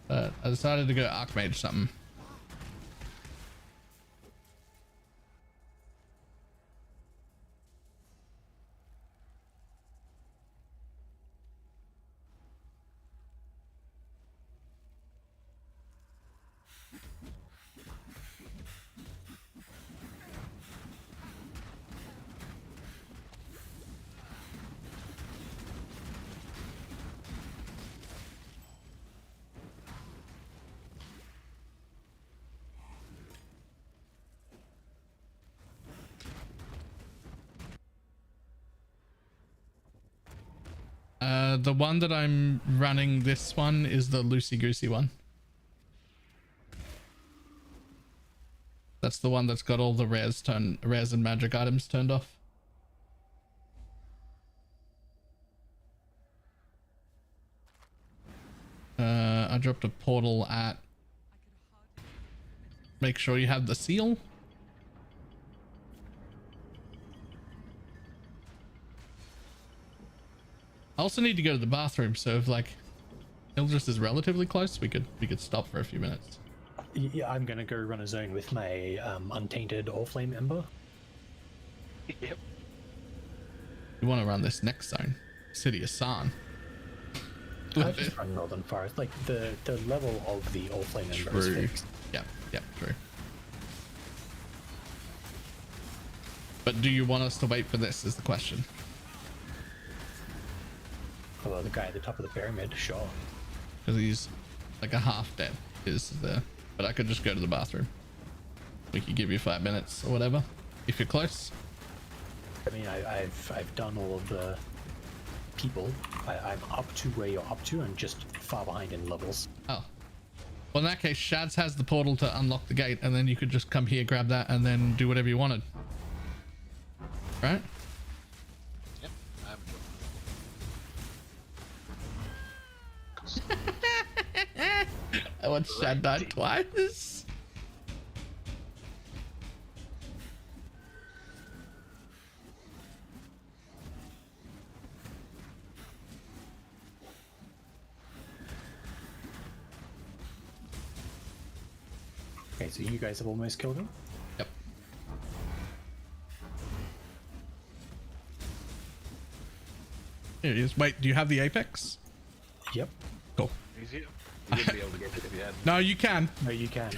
But I decided to go Archmage something. The one that I'm running, this one is the loosey goosey one. That's the one that's got all the rares and magic items turned off. I dropped a portal at. Make sure you have the seal. I also need to go to the bathroom, so if like Ildris is relatively close, we could stop for a few minutes. Yeah, I'm gonna go run a zone with my untainted Orflame Ember. Yep. You want to run this next zone, City of San. I just run Northern Forest. Like the level of the Orflame Ember is fixed. Yep, true. But do you want us to wait for this? Is the question. for the guy at the top of the pyramid, sure. Because he's like a half dead is there. But I could just go to the bathroom. We could give you 5 minutes or whatever if you're close. I mean, I've done all of the people. I'm up to where you're up to and just far behind in levels. Oh. Well, in that case, Shads has the portal to unlock the gate, and then you could just come here, grab that, and then do whatever you wanted. Right? Yep. I watched Shad die twice. Okay, so you guys have almost killed him? Yep. Here he is. Wait, do you have the apex? Yep. Cool. Easier. You wouldn't be able to get it if you had. No, you can. No, you can.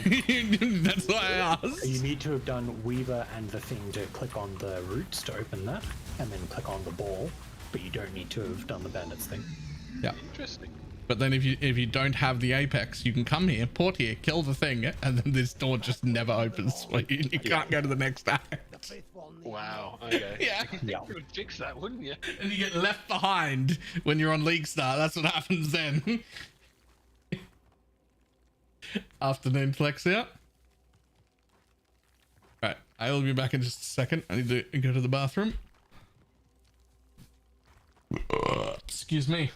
That's why I asked. You need to have done Weaver and the thing to click on the roots to open that, and then click on the ball, but you don't need to have done the bandits thing. Yeah. Interesting. But then if you don't have the apex, you can come here, port here, kill the thing, and then this door just never opens for you. You can't go to the next act. Wow. Okay. Yeah. You would fix that, wouldn't you? And you get left behind when you're on League Star. That's what happens then. Afternoon Flexia. Right, I will be back in just a second. I need to go to the bathroom. Excuse me.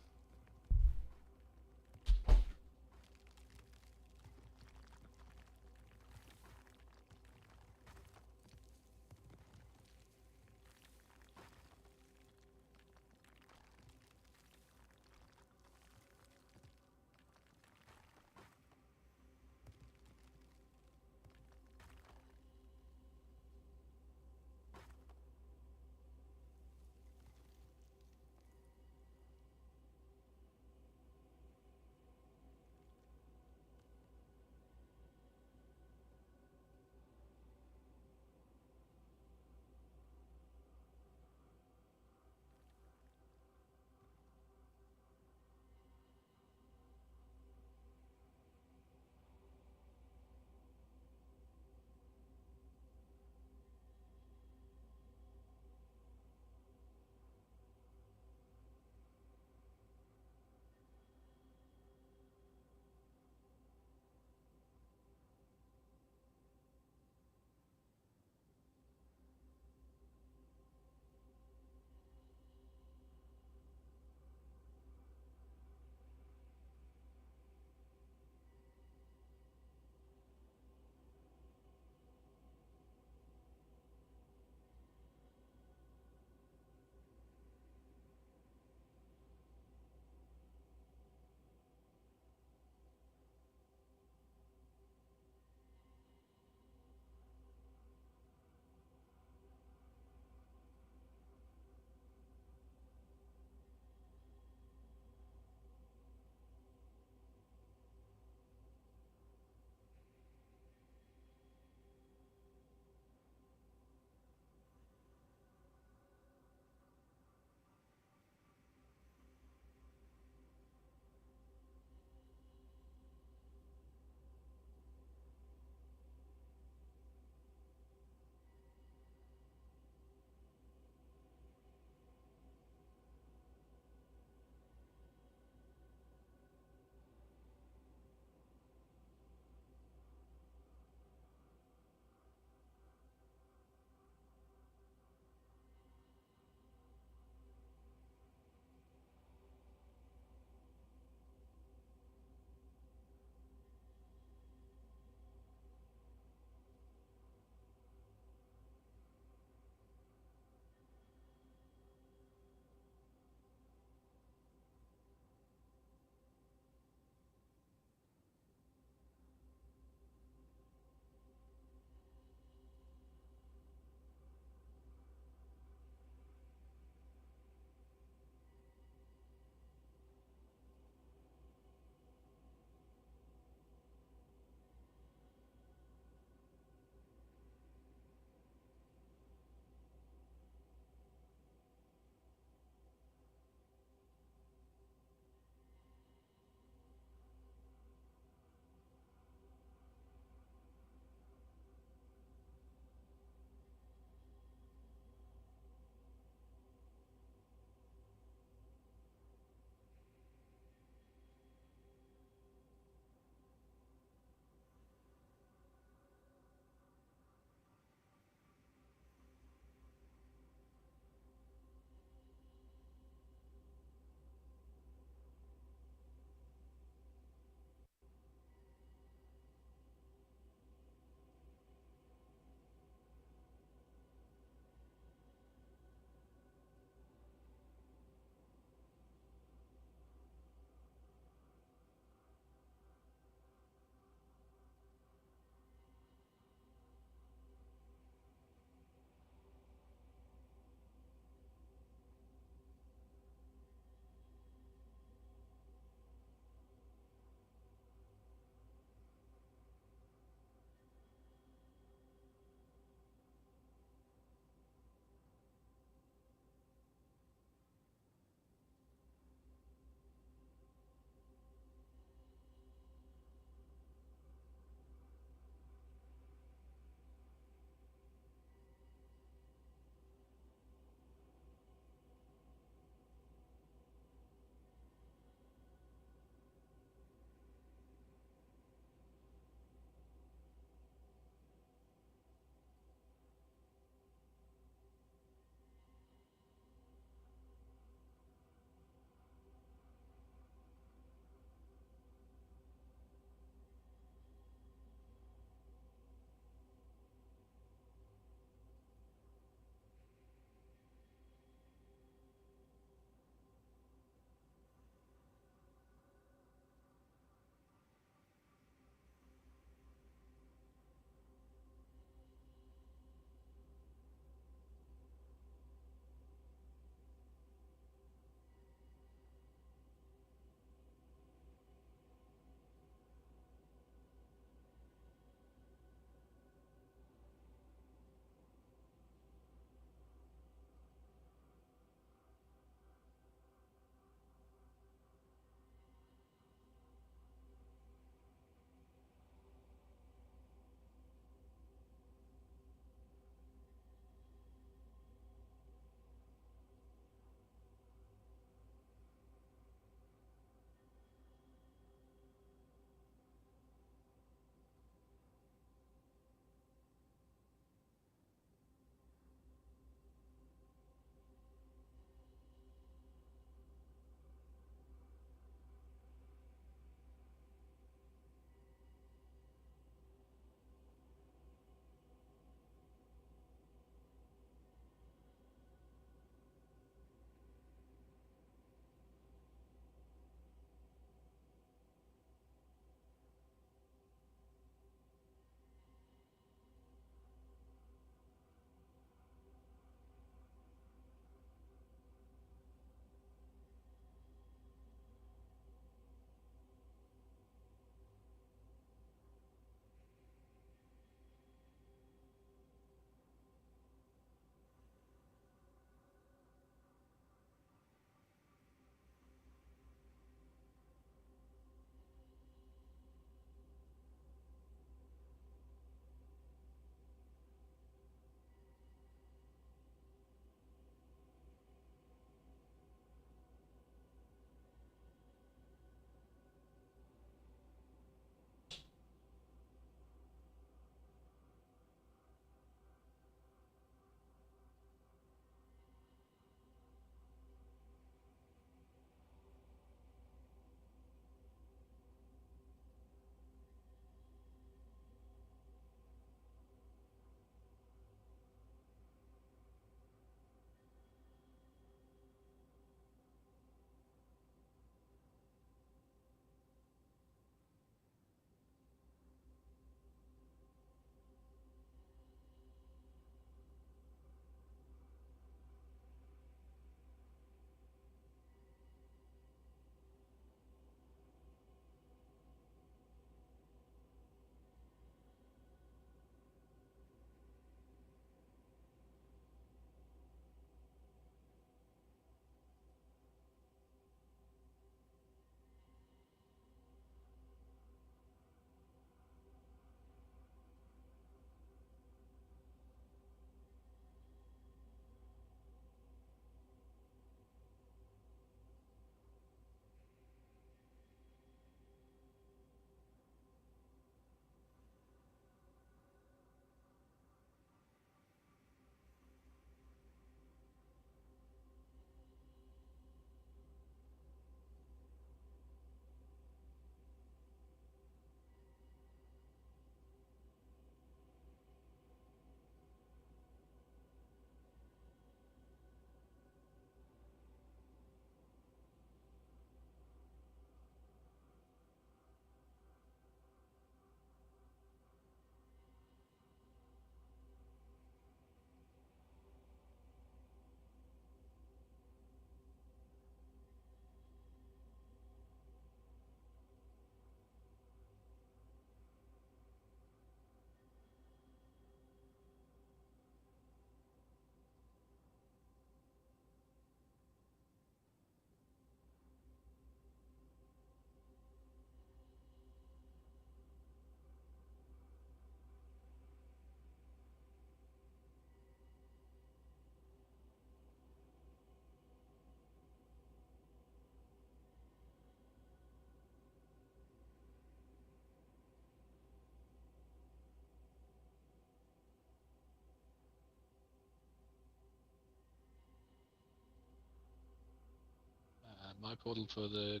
My portal for the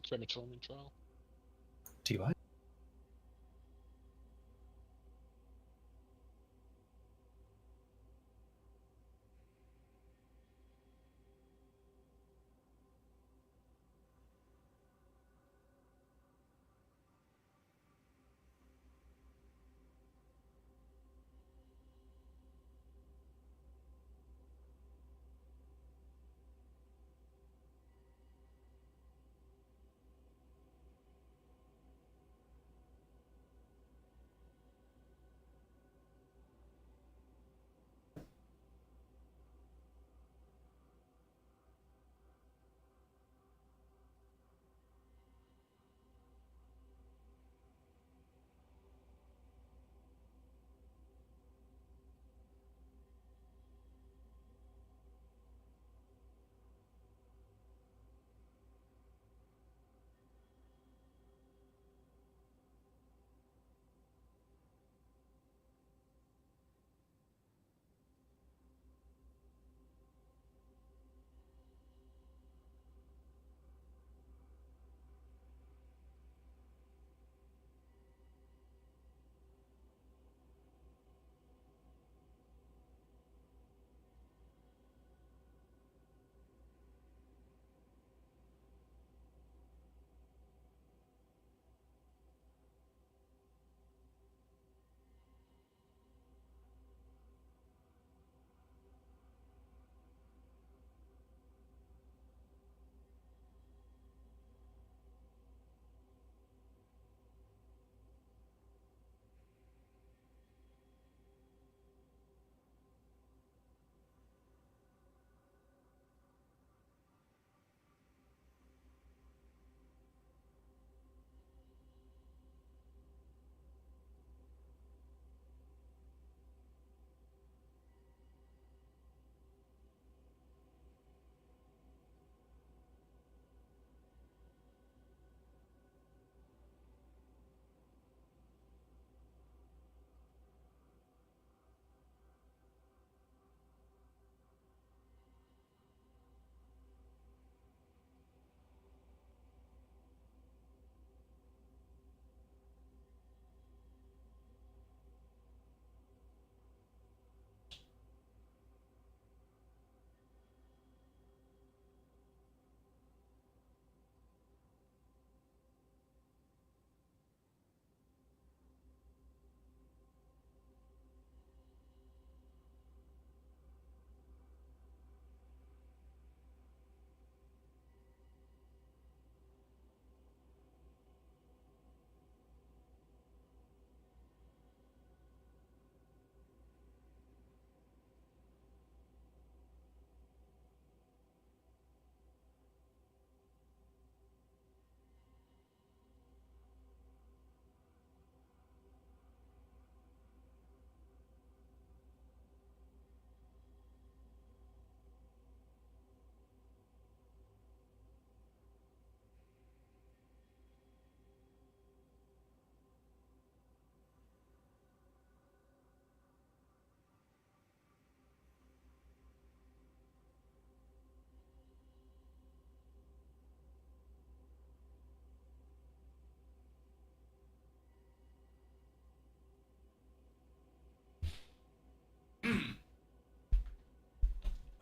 crematorium trial. Do you?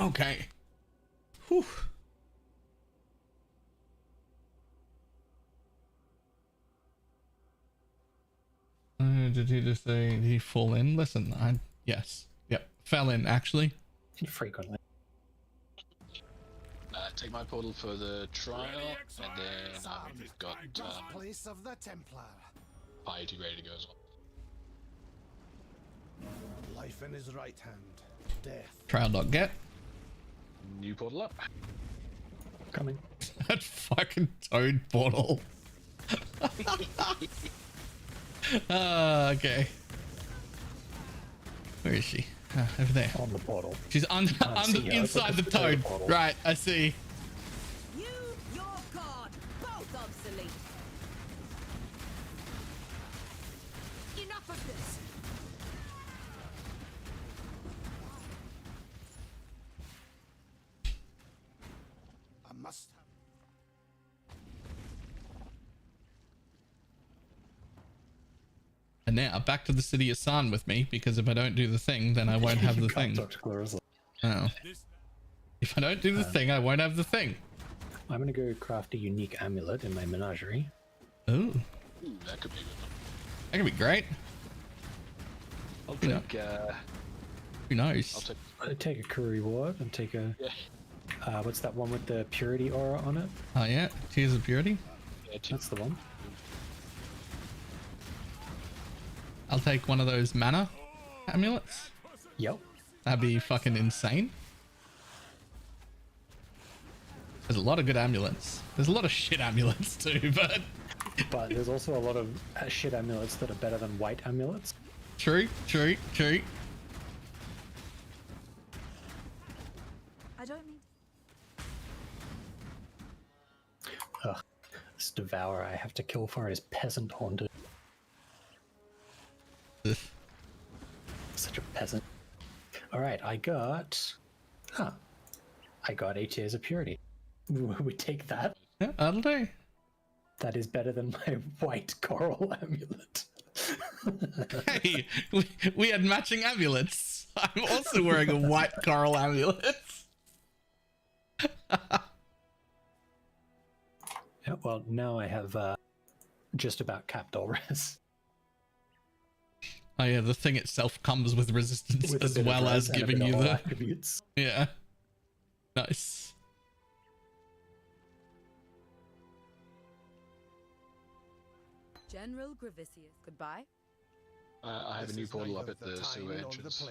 Okay. Whew. Did he just say, did he fall in? Listen, yes. Yep. Fell in, actually. Frequently. Take my portal for the trial, and then I've got Place of the Templar. piety ready to go as well. Life in his right hand. Death. Trial.get. New portal up. Coming. That fucking toad portal. Okay. Where is she? Over there. On the portal. She's inside the toad. Right, I see. You, your god, both obsolete. Enough of this. I must have. And now back to the city of San with me, because if I don't do the thing, then I won't have You the can't thing. talk to Clarissa. Oh. If I don't do the thing, I won't have the thing. I'm gonna go craft a unique amulet in my menagerie. Ooh. Ooh, that could be good. That could be great. I'll You know. take. Who knows? I'll take. I'll take a curry wort and take a. Yeah. What's that one with the purity aura on it? Oh yeah, Tears of Purity. Yeah, That's the one. I'll take one of those mana amulets. Yep. That'd be fucking insane. There's a lot of good amulets. There's a lot of shit amulets too, but But there's also a lot of shit amulets that are better than white amulets. true. I don't mean. Ugh. This devourer I have to kill for is peasant haunted. Ugh. Such a peasant. Alright, I got 8 Tears of Purity. We take that. Yeah, that'll do. That is better than my white coral amulet. Hey, we had matching amulets. I'm also wearing a white coral amulet. Yeah, well, now I have just about capped all res. Oh yeah, the thing itself comes with resistance With a as bit of well res as and a giving bit you of all the attributes. yeah. Nice. General Gravicius, goodbye. I have a new portal up at the sewer entrance.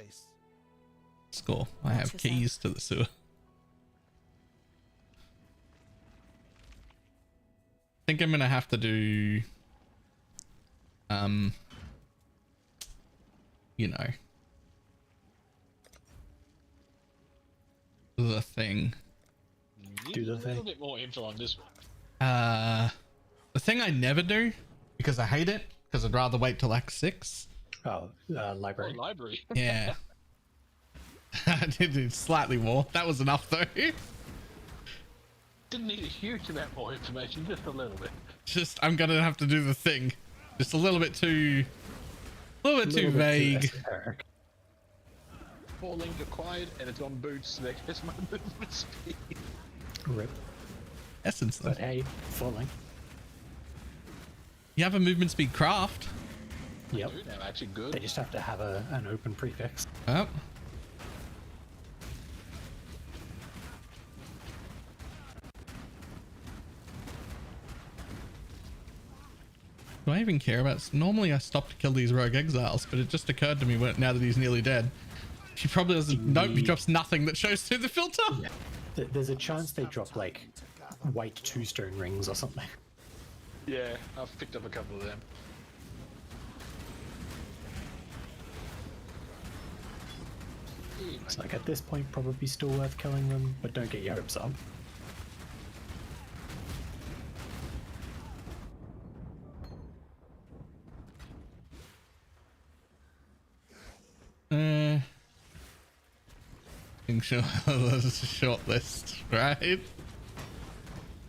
Score. I have keys to the sewer. I think I'm gonna have to do you know, the thing. Do the A thing. little bit more info on this one. The thing I never do because I hate it, because I'd rather wait till Act 6. Oh, library. Oh, library. Yeah. I did do slightly more. That was enough though. Didn't need a huge amount more information, just a little bit. Just I'm gonna have to do the thing. Just a little bit too vague. esoteric. 4 links required, and it's on boots, so that gets my movement speed. Rip. Essence though. But hey, falling. You have a movement speed craft. Yep. Dude, I'm actually good. They just have to have an open prefix. Oh. Do I even care about? Normally I stop to kill these rogue exiles, but it just occurred to me now that he's nearly dead. She probably doesn't. Nope, he drops nothing that shows through the filter. Yeah. There's a chance they drop like white 2-stone rings or something. Yeah, I've picked up a couple of them. It's like at this point probably still worth killing them, but don't get your hopes up. Short list, right?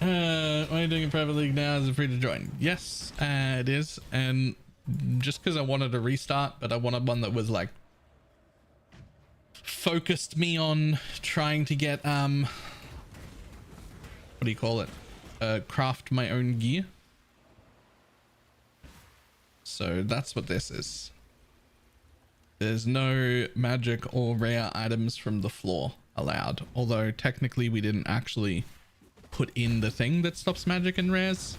Are you doing a private league now? Is it free to join? Yes, it is. And just because I wanted a restart, but I wanted one that was like focused me on trying to get what do you call it? Craft my own gear. So that's what this is. There's no magic or rare items from the floor allowed, although technically we didn't actually put in the thing that stops magic and rares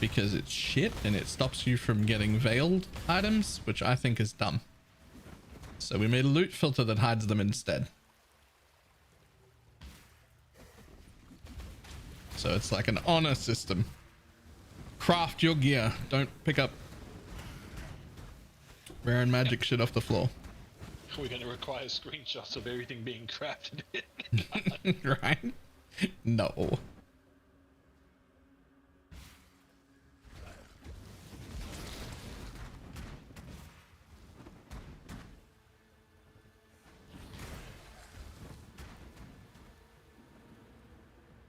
because it's shit and it stops you from getting veiled items, which I think is dumb. So we made a loot filter that hides them instead. So it's like an honor system. Craft your gear. Don't pick up rare and magic shit off the floor. We're going to require screenshots of everything being crafted. Right? No.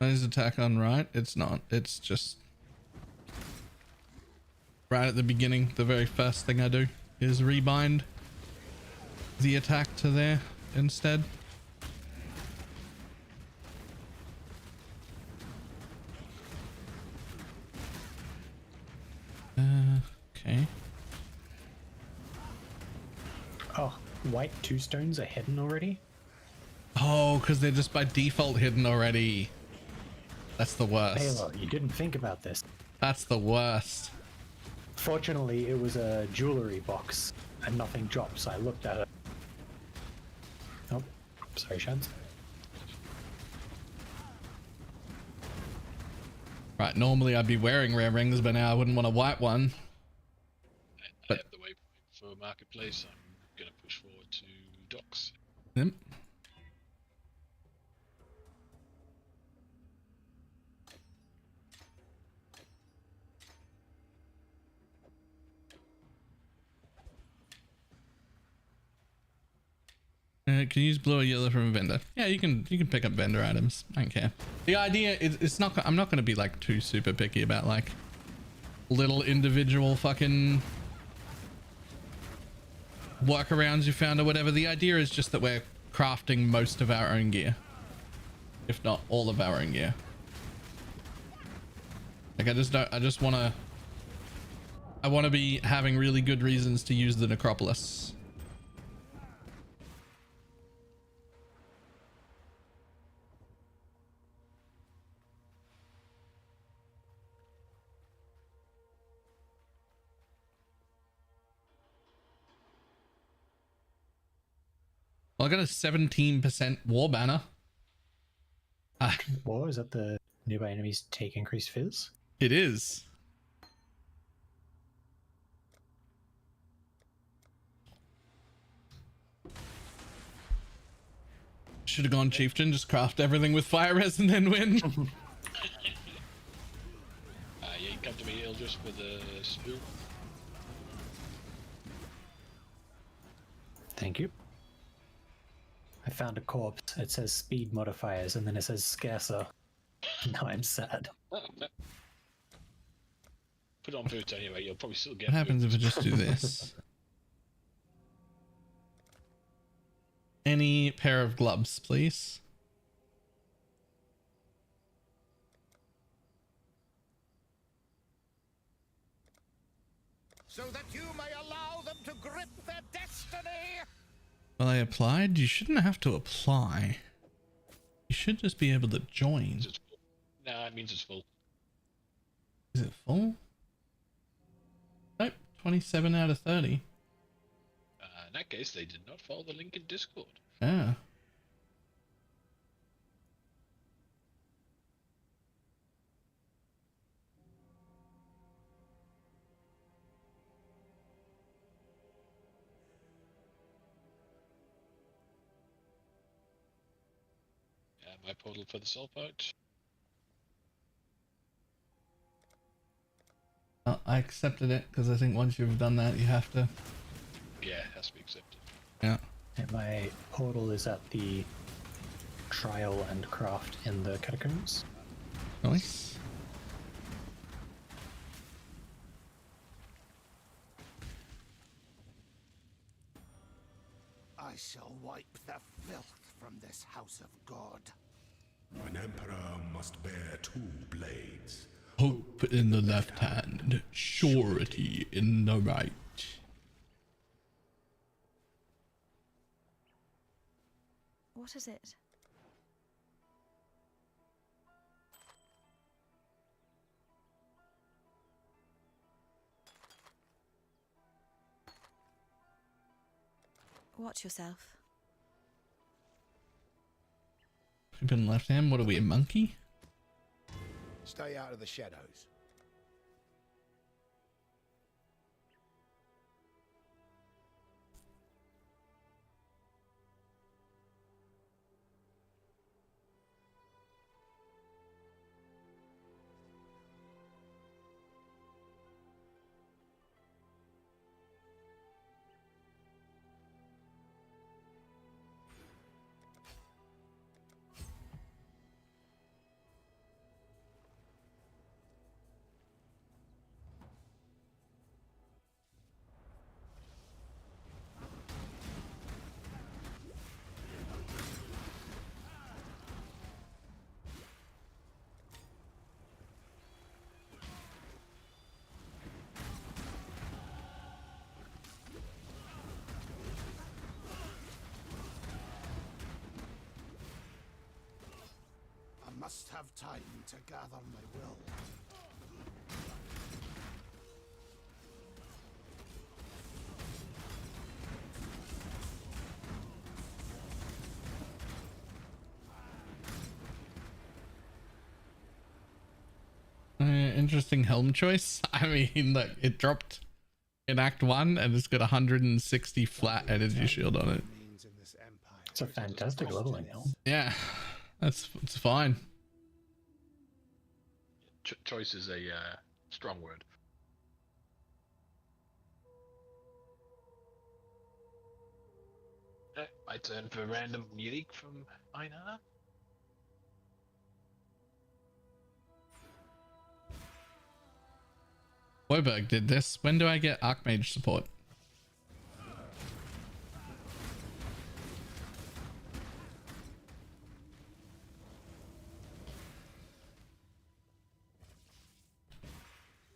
Is attack on right? It's not. It's just right at the beginning, the very first thing I do is rebind the attack to there instead. Okay. Oh, white 2 stones are hidden already? Oh, because they're just by default hidden already. That's the worst. Balor, you didn't think about this. That's the worst. Fortunately, it was a jewelry box and nothing dropped, so I looked at it. Oh, sorry, Shads. Right, normally I'd be wearing rare rings, but now I wouldn't want a white one. I have the waypoint for marketplace. I'm gonna push forward to docks. Yep. Can you use blue or yellow from a vendor? Yeah, you can pick up vendor items. I don't care. The idea is it's not. I'm not going to be like too super picky about like little individual fucking workarounds you found or whatever. The idea is just that we're crafting most of our own gear, if not all of our own gear. Like I just want to. I want to be having really good reasons to use the necropolis. Well, I got a 17% war banner. War, is that the nearby enemies take increased fizz? It is. Should have gone chieftain, just craft everything with fire res and then win. Yeah, you come to me, Eldris, with a spear. Thank you. I found a corpse. It says speed modifiers and then it says scarcer. Now I'm sad. Put on boots anyway, you'll probably still get What happens if I boots. just do this? Any pair of gloves, please. So that you may allow them to grip their destiny. Well, I applied. You shouldn't have to apply. You should just be able to join. Nah, it means it's full. Is it full? Nope. 27 out of 30. In that case, they did not follow the link in Discord. Yeah. My portal for the soul pouch. I accepted it because I think once you've done that, you have to. Yeah, it has to be accepted. Yeah. And my portal is at the trial and craft in the catacombs. Nice. I shall wipe the filth from this house of God. An emperor must bear 2 blades. Hope in the left hand, surety in the right. What is it? Watch yourself. Hope in the left hand. What are we, a monkey? Stay out of the shadows. Must have time to gather my will. Interesting helm choice. I mean, look, it dropped in Act 1 and it's got 160 flat energy shield on it. It's a fantastic leveling helm. Yeah, it's fine. Choice is a strong word. My turn for random unique from Einar. Woberg did this. When do I get Archmage support?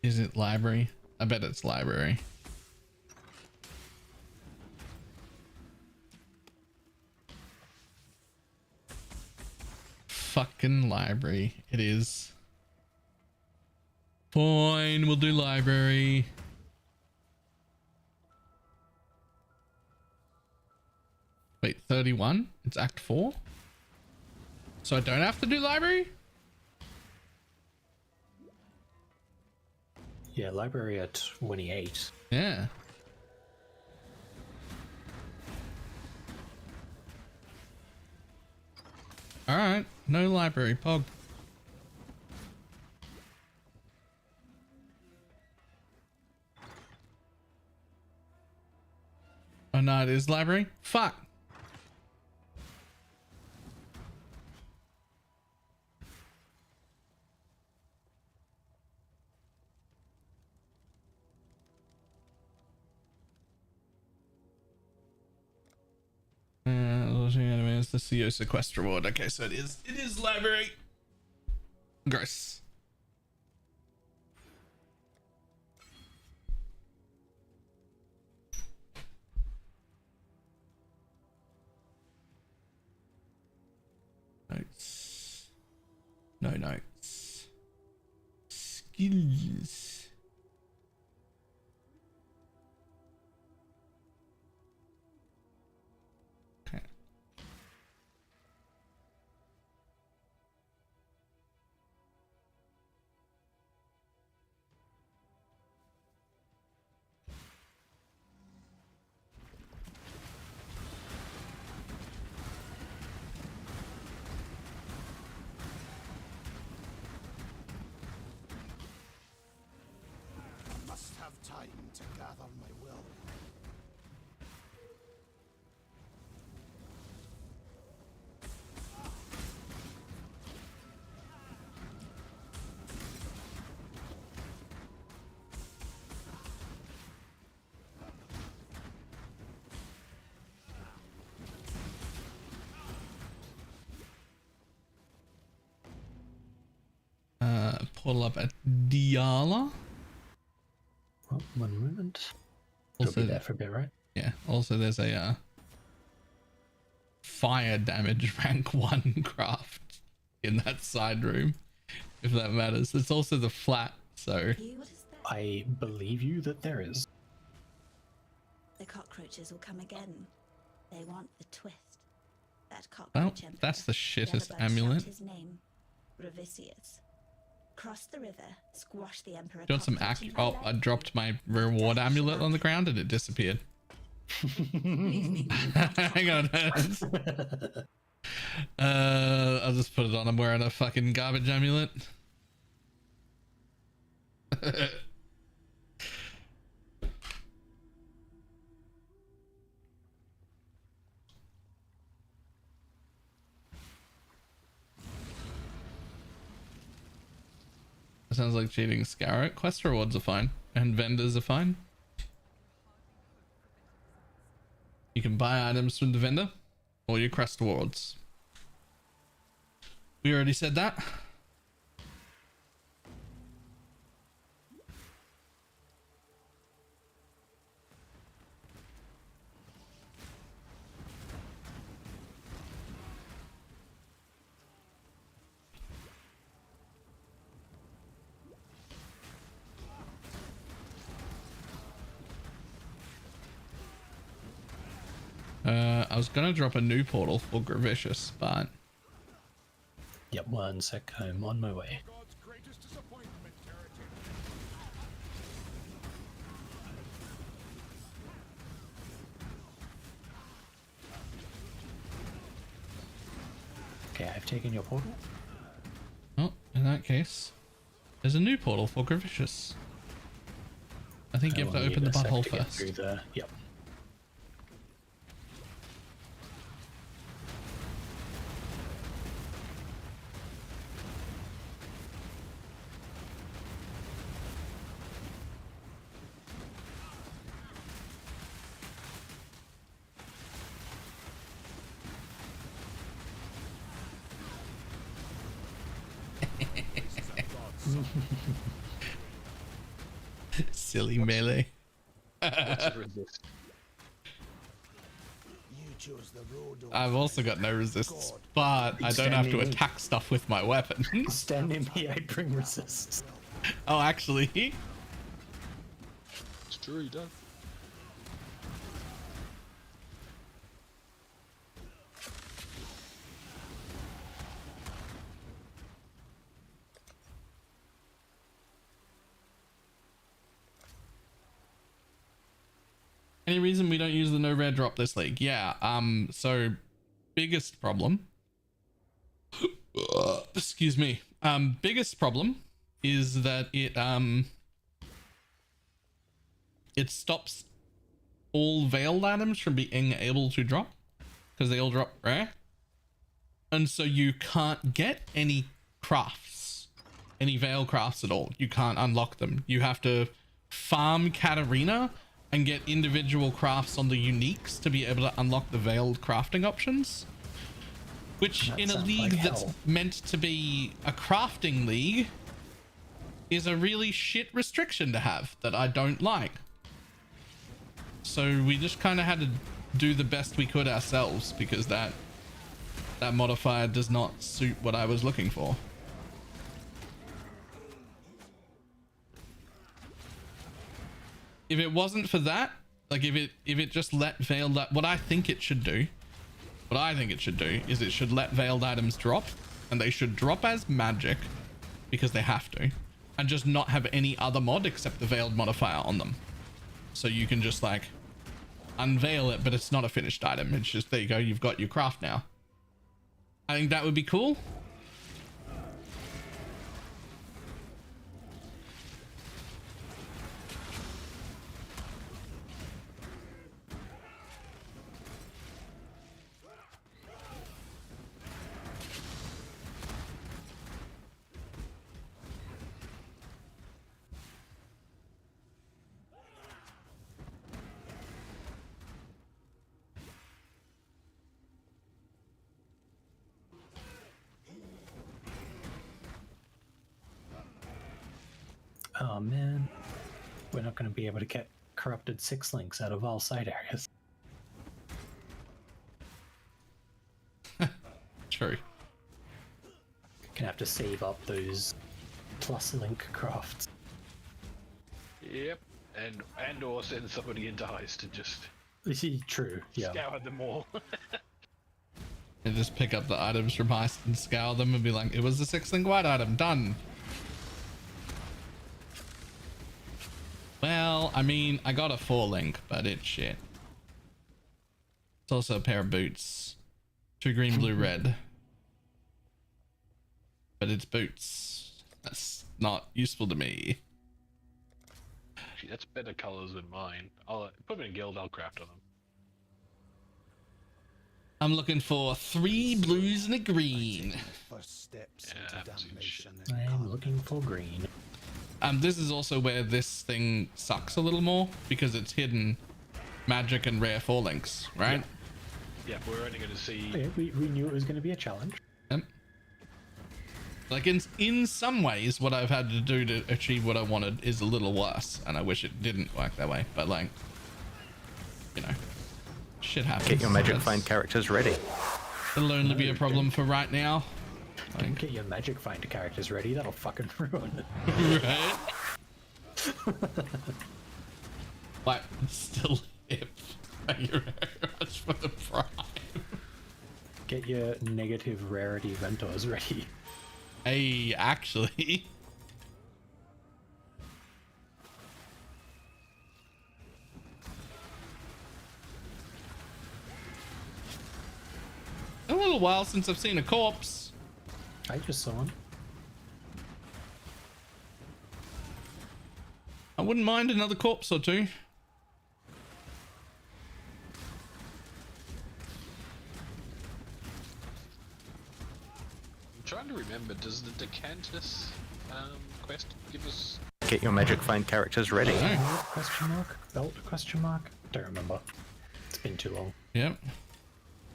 Is it library? I bet it's library. Fucking library. It is. Fine, we'll do library. Wait, 31? It's Act 4? So I don't have to do library? Yeah, library at 28. Yeah. Alright, no library, Pog. Oh no, it is library? Fuck. It's the CEO sequester reward. Okay, so it is library. Gross. Notes. No notes. Skills. Okay. Must have time to gather my will. Pull up a Diala. Oh, one moment. Also, It'll be there for a bit, right? Yeah. Also, there's a fire damage rank 1 craft in that side room, if that matters. It's also the flat, so I believe you that there is. The cockroaches will come again. They want the twist. That well, cockroach emperor. that's the shittest Yellowbird amulet. shout his name, Revisius. Cross the river, squash the emperor. Got some oh, I dropped my reward amulet on the ground and it disappeared. Hang on. I'll just put it on. I'm wearing a fucking garbage amulet. Sounds like cheating. Scarlet. Quest rewards are fine. And vendors are fine. You can buy items from the vendor or your quest rewards. We already said that. I was gonna drop a new portal for Gravicious, but Yep, one sec, I'm on my way. God's greatest disappointment, Territory. Okay, I've taken your portal. oh, in that case, there's a new portal for Gravicious. I think you have to open the butthole first. Yep. Silly melee. What's resist? You chose the road. I've also got no resists, but I don't have to attack stuff with my weapon. Stand near me, I bring resists. Oh, actually, It's true, he does. any reason we don't use the no rare drop this league? Yeah. So biggest problem. Excuse me. Biggest problem is that it stops all veiled items from being able to drop because they all drop rare, and so you can't get any crafts, any veil crafts at all. You can't unlock them. You have to farm Katarina and get individual crafts on the uniques to be able to unlock the veiled crafting options, which That in a sounds league like that's hell. meant to be a crafting league is a really shit restriction to have that I don't like. So we just kind of had to do the best we could ourselves because that modifier does not suit what I was looking for. If it wasn't for that, like if it just let veiled, what I think it should do is it should let veiled items drop, and they should drop as magic because they have to, and just not have any other mod except the veiled modifier on them. So you can just like unveil it, but it's not a finished item. It's just, there you go, you've got your craft now. I think that would be cool. Oh man, we're not going to be able to get corrupted six links out of all side areas. True. Gonna have to save up those plus link crafts. Yep. And or send somebody into heist to just True, yeah. scour them all. And just pick up the items from heist and scour them and be like, it was a 6-link white item, done. Well, I mean, I got a 4-link, but it's shit. It's also a pair of boots. 2 green, blue, red. But it's boots. That's not useful to me. Actually, that's better colors than mine. I'll put them in guild. I'll craft on them. I'm looking for 3 blues and a green. First steps Yeah, into absolute damnation. I'm looking for green. This is also where this thing sucks a little more because it's hidden magic and rare 4-links, right? Yeah, we're only going to see. Okay, we knew it was going to be a challenge. Yep. Like in some ways, what I've had to do to achieve what I wanted is a little worse, and I wish it didn't work that way. But like, you know, shit happens. Get your magic That's- find characters ready. It'll only be a problem for right now. Don't get your magic finder characters ready, that'll fucking ruin it. Right? But still hip. Thank you very much for the prime. Get your negative rarity Ventors ready. Hey, actually. A little while since I've seen a corpse. I just saw one. I wouldn't mind another corpse or two. I'm trying to remember, does the Decantus quest give us... Get your magic find characters ready. Question mark? Belt question mark? Don't remember. It's been too long. Yep.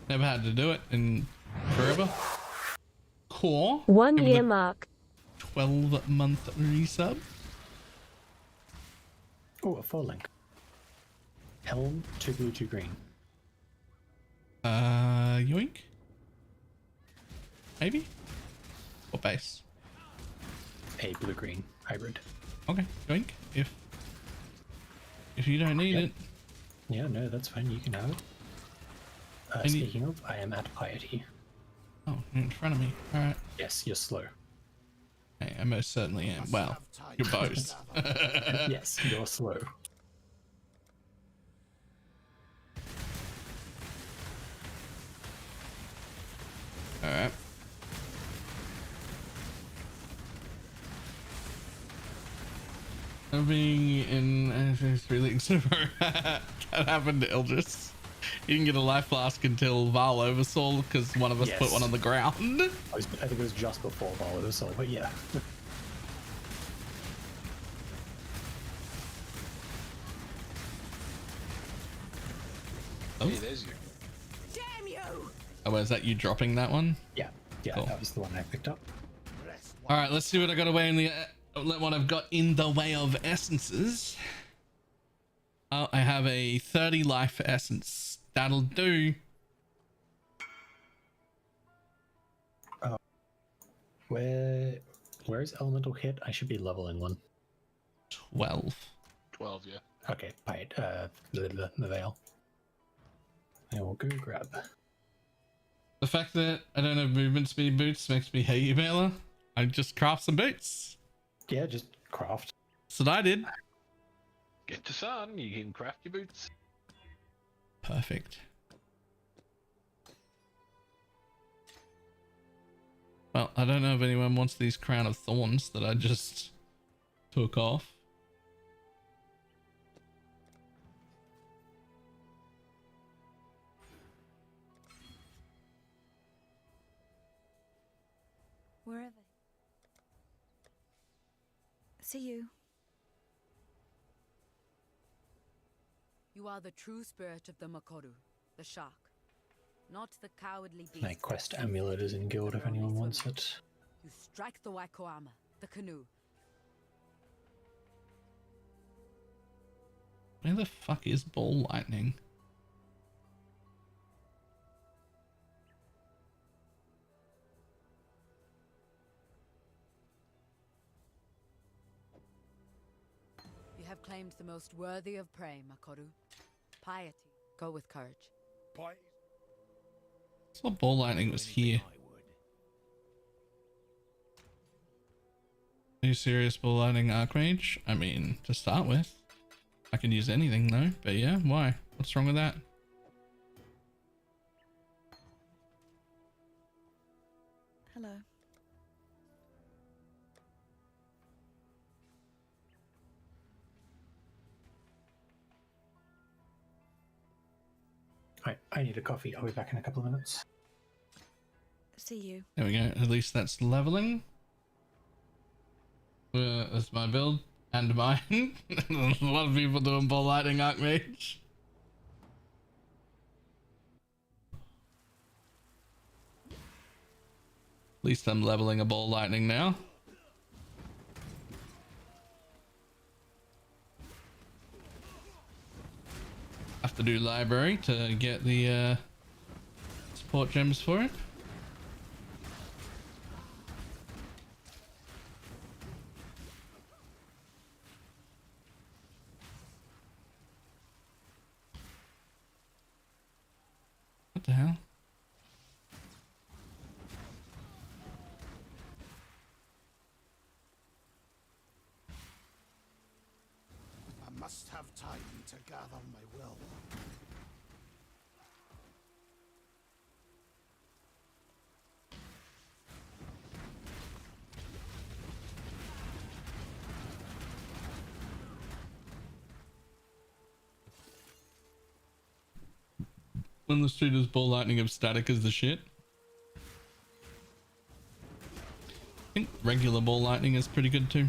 Never had to do it in forever. Core. 1 Give year the mark. 12-month resub. Oh, a 4-link. Helm, 2 blue, 2 green. Yoink. Maybe? Or base? A blue-green hybrid. Okay, yoink. If you don't need it. Yeah, no, that's fine. You can have it. Speaking of, I am at piety. Oh, you're in front of me. Alright. Yes, you're slow. Hey, I most certainly am. Well, you're both. Yes, you're slow. Alright. Being in 3 leagues in a row. That happened to Ildris. He didn't get a life flask until Val oversaw because one of us put one on the ground. I think it was just before Val oversaw, but yeah. Oh. Hey, there's you. Damn you! Oh, is that you dropping that one? Yeah, Cool. That was the one I picked up. All right, let's see what I got away in the what I've got in the way of essences. Oh, I have a 30 life essence. That'll do. Where's elemental hit? I should be leveling one. 12. 12, yeah. Okay, bite. The veil. I will go grab. The fact that I don't have movement speed boots makes me hate you, Baylor. I just craft some boots. Yeah, just craft. That's what I did. Get to sun, you can craft your boots. Perfect. Well, I don't know if anyone wants these crown of thorns that I just took off. Wherever. See you. You are the true spirit of the Makoru, the shark. Not the cowardly beast. My quest amulet is in guild if anyone wants it. You strike the Waikoama, the canoe. Where the fuck is ball lightning? You have claimed the most worthy of prey, Makoru. Piety. Go with courage. I thought ball lightning was here. Are you serious, ball lightning archmage? I mean, to start with. I can use anything though, but yeah, why? What's wrong with that? Hello. Alright, I need a coffee. I'll be back in a couple of minutes. See you. There we go. At least that's leveling. That's my build and mine. A lot of people doing ball lightning archmage. At least I'm leveling a ball lightning now. Have to do library to get the support gems for it. What the hell? I must have time to gather my will. When the shooter's ball lightning of static is the shit. I think regular ball lightning is pretty good too.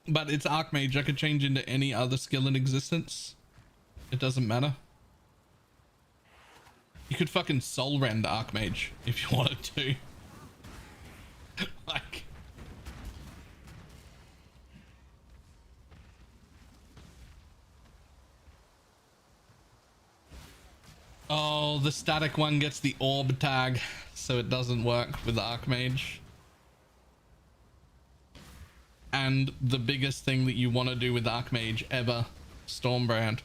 But it's Archmage. I could change into any other skill in existence. It doesn't matter. You could fucking soul rend Archmage if you wanted to. Like. Oh, the static one gets the orb tag, so it doesn't work with Archmage. And the biggest thing that you want to do with Archmage ever, Stormbrand,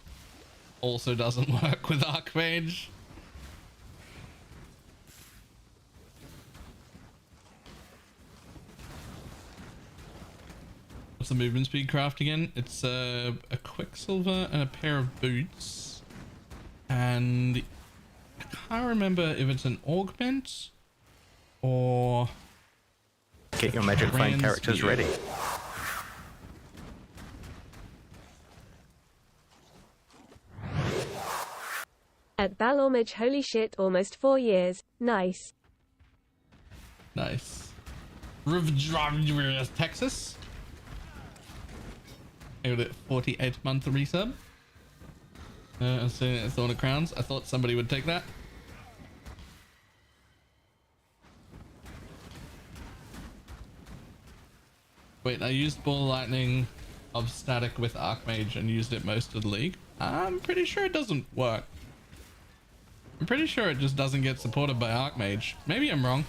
also doesn't work with Archmage. What's the movement speed craft again? It's a Quicksilver and a pair of boots. And I can't remember if it's an augment or... Get your magic flame characters ready. At BalorMage, holy shit, almost 4 years. Nice. Nice. Texas. I got it 48-month resub. I'm saying it's Thorn of Crowns. I thought somebody would take that. Wait, I used Ball Lightning of Static with Archmage and used it most of the league. I'm pretty sure it doesn't work. I'm pretty sure it just doesn't get supported by Archmage. Maybe I'm wrong.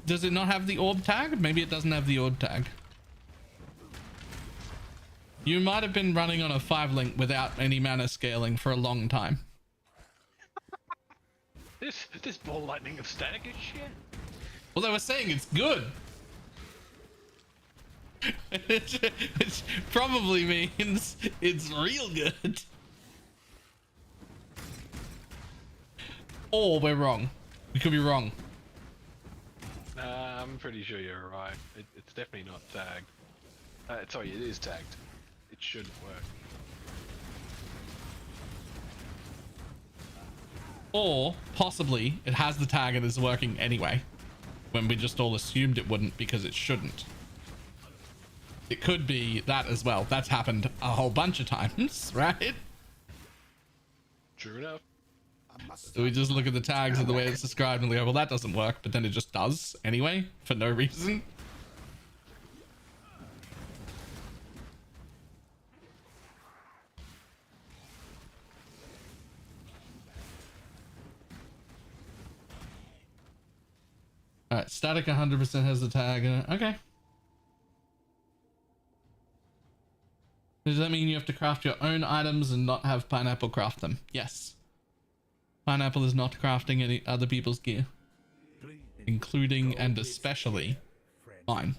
Does it not have the orb tag? Maybe it doesn't have the orb tag. You might have been running on a 5-link without any mana scaling for a long time. This ball lightning of static is shit. Well, they were saying it's good. Which probably means it's real good. Or we're wrong. We could be wrong. Nah, I'm pretty sure you're right. It's definitely not tagged. Sorry, it is tagged. It shouldn't work. Or possibly it has the tag and is working anyway, when we just all assumed it wouldn't because it shouldn't. It could be that as well. That's happened a whole bunch of times, right? True enough. So we just look at the tags and the way it's described and we go, well, that doesn't work, but then it just does anyway for no reason. Alright, static 100% has the tag. Okay. Does that mean you have to craft your own items and not have Pineapple craft them? Yes. Pineapple is not crafting any other people's gear, including and especially mine.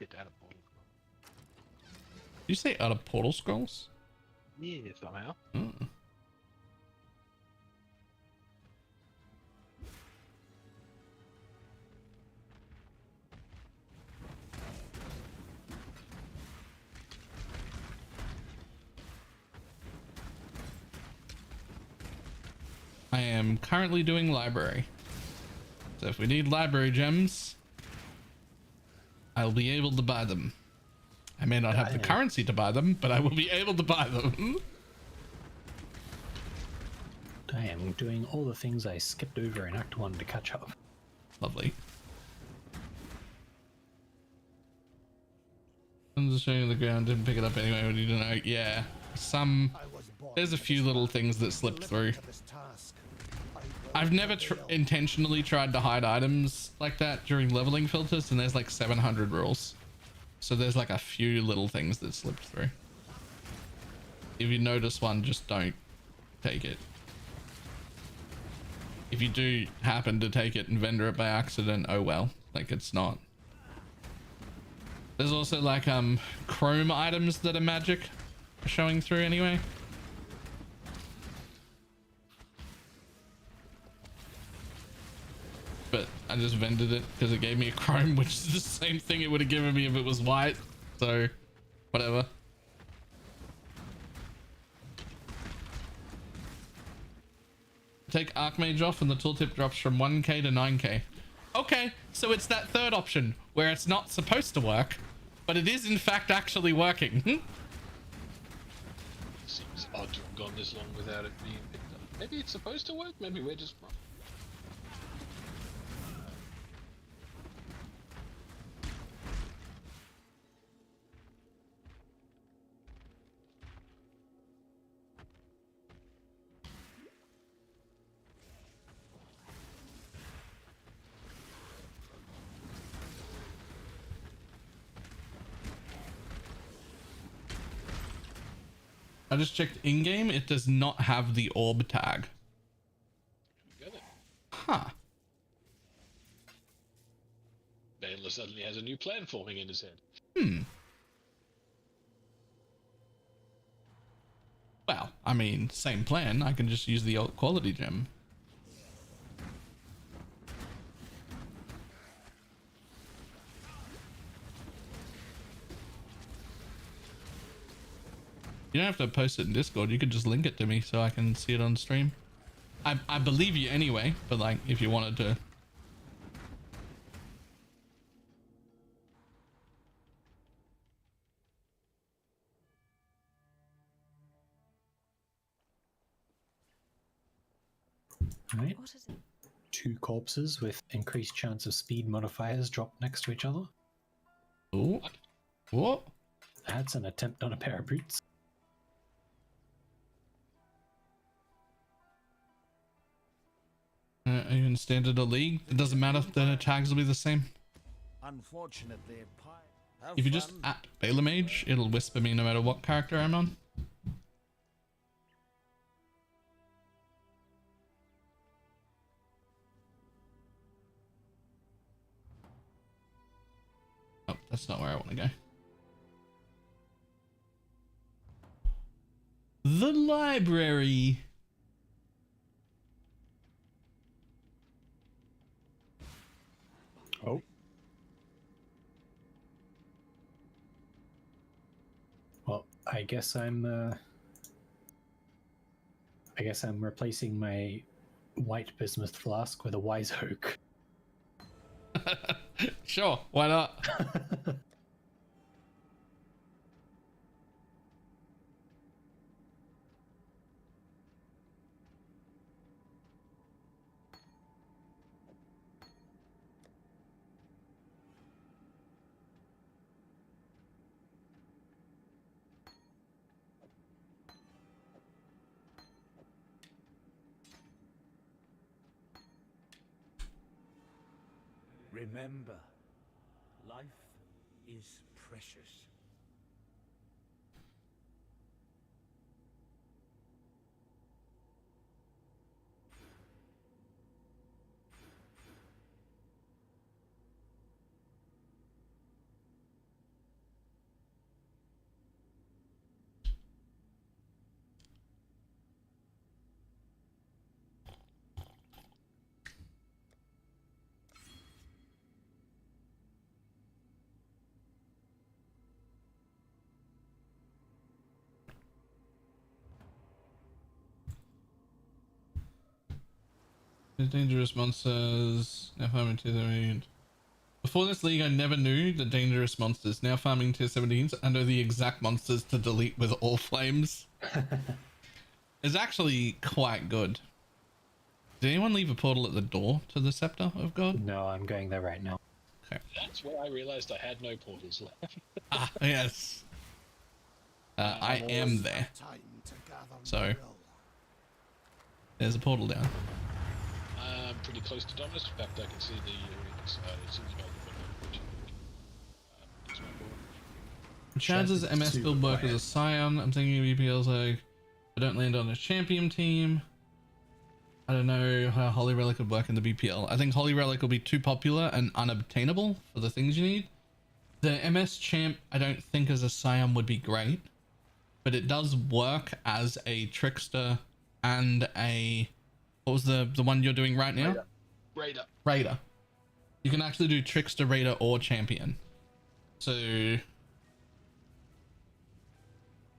Get out of portal. Did you say out of portal scrolls? Yeah, somehow. Mm. I am currently doing library. So if we need library gems, I'll be able to buy them. I may not have the currency to buy them, but I will be able to buy them. I am doing all the things I skipped over in Act 1 to catch up. Lovely. I'm just showing the ground, didn't pick it up anyway when you didn't know. Yeah, there's a few little things that slipped through. I've never intentionally tried to hide items like that during leveling filters, and there's like 700 rules. So there's like a few little things that slipped through. If you notice one, just don't take it. If you do happen to take it and vendor it by accident, oh well, like it's not. There's also like chrome items that are magic showing through anyway. But I just vended it because it gave me a chrome, which is the same thing it would have given me if it was white. So whatever. Take Archmage off and the tooltip drops from 1k to 9k. Okay, so it's that third option where it's not supposed to work, but it is in fact actually working. Seems odd to have gone this long without it being picked up. Maybe it's supposed to work, maybe we're just wrong. I just checked in-game, it does not have the orb tag. Huh. Baylor suddenly has a new plan forming in his head. Well, I mean, same plan. I can just use the alt quality gem. You don't have to post it in Discord. You could just link it to me so I can see it on stream. I believe you anyway, but like if you wanted to. Right. Two corpses with increased chance of speed modifiers drop next to each other. Oh. What? That's an attempt on a pair of boots. Even standard or league, it doesn't matter. The tags will be the same. Unfortunately, If you just at BalorMage, it'll whisper me no matter what character I'm on. Oh, that's not where I want to go. The library. Oh. Well, I guess I'm replacing my white bismuth flask with a wise oak. Sure, why not? remember, life is precious. There's dangerous monsters. Now farming tier 17. Before this league, I never knew the dangerous monsters. Now farming tier 17s, I know the exact monsters to delete with all flames. It's actually quite good. Did anyone leave a portal at the door to the Scepter of God? No, I'm going there right now. Okay. That's where I realized I had no portals left. Ah, yes. I am there. So, there's a portal down. I'm pretty close to Dominus. In fact, I can see the arenas as soon as Chaz's MS build work as a Scion. I'm thinking of EPL's like, I don't land on a champion team. I don't know how Holy Relic would work in the BPL. I think Holy Relic will be too popular and unobtainable for the things you need. The MS champ, I don't think as a Scion would be great, but it does work as a Trickster and a, what was the one you're doing right now? Raider. You can actually do Trickster, Raider, or Champion. So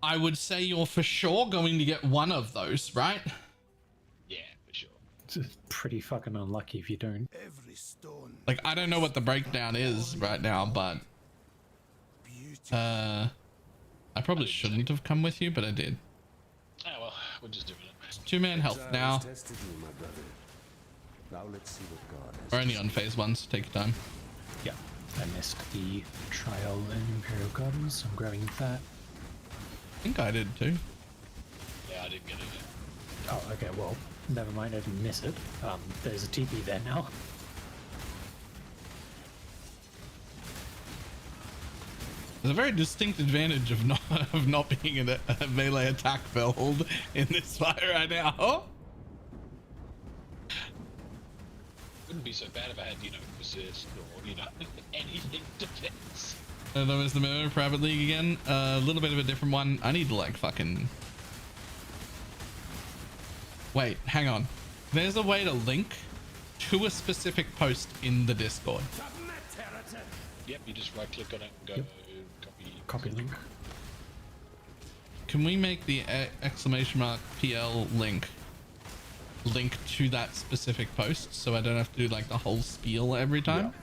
I would say you're for sure going to get one of those, right? Yeah, for sure. It's pretty fucking unlucky if you don't. Like, I don't know what the breakdown is right now, but I probably shouldn't have come with you, but I did. Oh well, we'll just do it. It's 2-man health now. We're only on phase 1, so take your time. Yeah, I missed the trial in Imperial Gardens, so I'm grabbing that. I think I did too. Yeah, I didn't get it yet. Oh, okay, well, never mind, I didn't miss it. There's a TP there now. There's a very distinct advantage of not being in a melee attack build in this fight right now. Wouldn't be so bad if I had, resist or, anything defense. That was the memo private league again. A little bit of a different one. I need to like fucking... Wait, hang on. There's a way to link to a specific post in the Discord. Yep, you just right click on it and go copy link. Can we make the exclamation mark PL link to that specific post so I don't have to do like the whole spiel every time?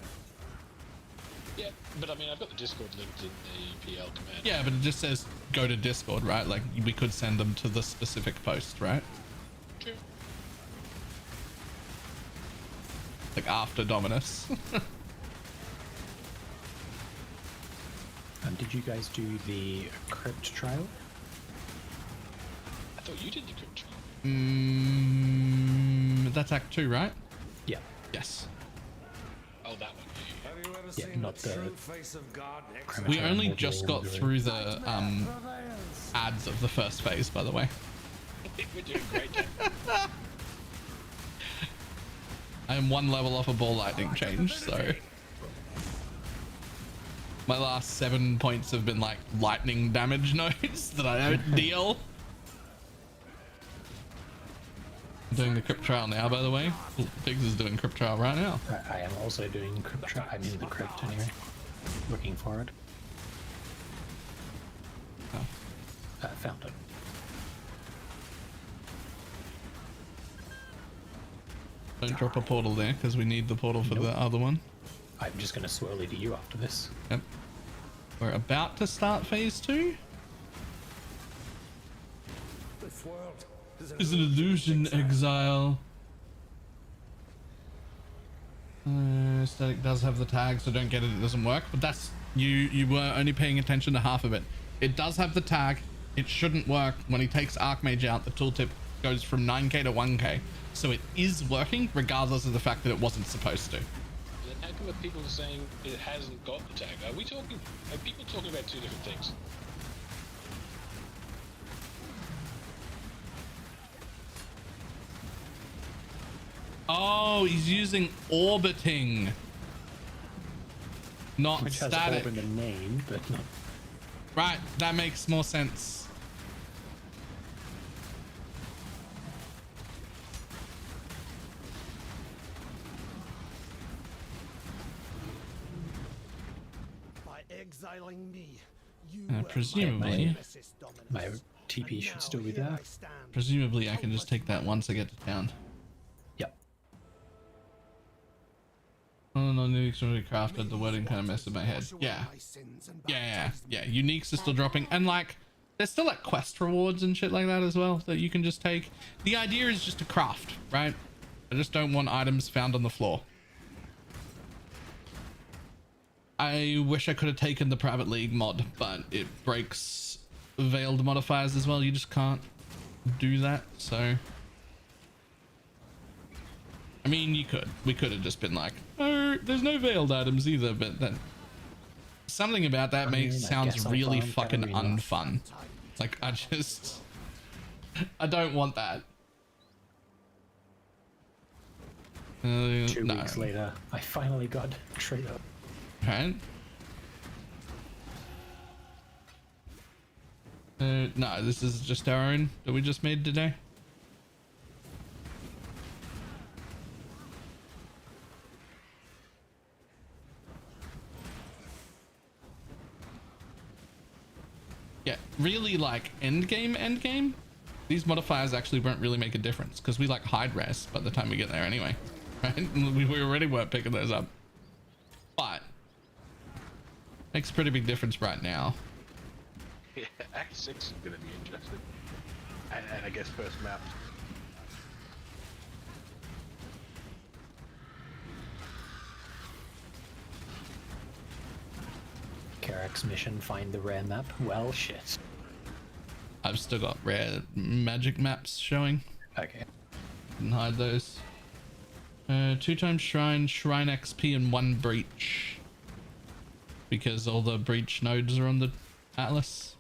Yeah, but I mean, I've got the Discord linked in the PL command. Yeah, but it just says go to Discord, right? Like we could send them to the specific post, right? True. Like after Dominus. Did you guys do the crypt trial? I thought you did the crypt trial. That's Act 2, right? Yeah. Yes. Oh, that one. Yeah, not the... We only just got through the ads of the first phase, by the way. We're doing great. I am 1 level off a ball lightning change, so my last 7 points have been like lightning damage nodes that I don't deal. I'm doing the crypt trial now, by the way. Pigs is doing crypt trial right now. I am also doing crypt trial. I'm in the crypt anyway. Looking for it. Oh. Found it. Don't drop a portal there because we need the portal for the other one. I'm just going to swirly to you after this. Yep. We're about to start phase 2. Is an illusion, exile. Static does have the tag, so don't get it. It doesn't work. But that's you were only paying attention to half of it. It does have the tag. It shouldn't work. When he takes Archmage out, the tooltip goes from 9k to 1k. So it is working, regardless of the fact that it wasn't supposed to. How come the people are saying it hasn't got the tag? Are people talking about two different things? Oh, he's using orbiting, not Which static. has orb in the name, but not. Right, that makes more sense. Exiling me, Presumably, my TP should still be there. Presumably, I can just take that once I get to town. Yep. and on uniques already crafted, the wording kind of messed with my head. Yeah. Yeah. Uniques are still dropping, and like there's still like quest rewards and shit like that as well that you can just take. The idea is just to craft, right? I just don't want items found on the floor. I wish I could have taken the private league mod, but it breaks veiled modifiers as well. You just can't do that. So I mean, we could have just been like, oh, there's no veiled items either, but then something about that sounds really fucking unfun. Like I don't want that. 2 weeks later, I finally got Trader. Right? No, this is just our own that we just made today. Yeah, really, like endgame, these modifiers actually won't really make a difference because we like hide res by the time we get there anyway, right? We already weren't picking those up, but makes a pretty big difference right now. Yeah, Act 6 is going to be interesting. And I guess first map. Karak's mission, find the rare map. Well, shit. I've still got rare magic maps showing. Okay. Can hide those. 2 times shrine XP and 1 breach. Because all the breach nodes are on the atlas.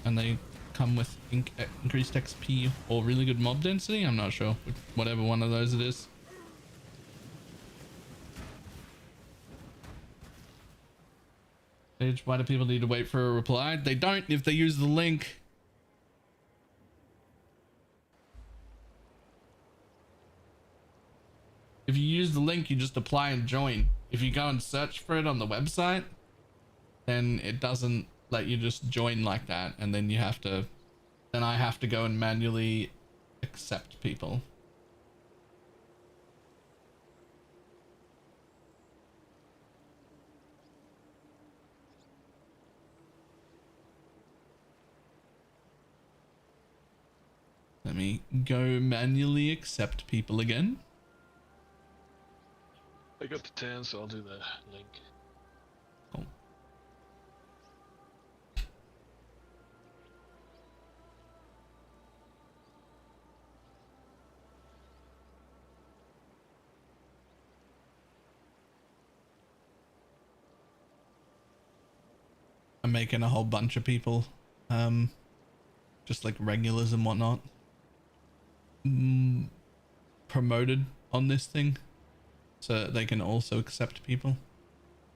And they come with increased XP or really good mob density. I'm not sure. Whatever one of those it is. Why do people need to wait for a reply? They don't if they use the link. If you use the link, you just apply and join. If you go and search for it on the website, then it doesn't let you just join like that, and then I have to go and manually accept people. Let me go manually accept people again. I got the 10, so I'll do the link. Cool. I'm making a whole bunch of people, just like regulars and whatnot, promoted on this thing, so that they can also accept people.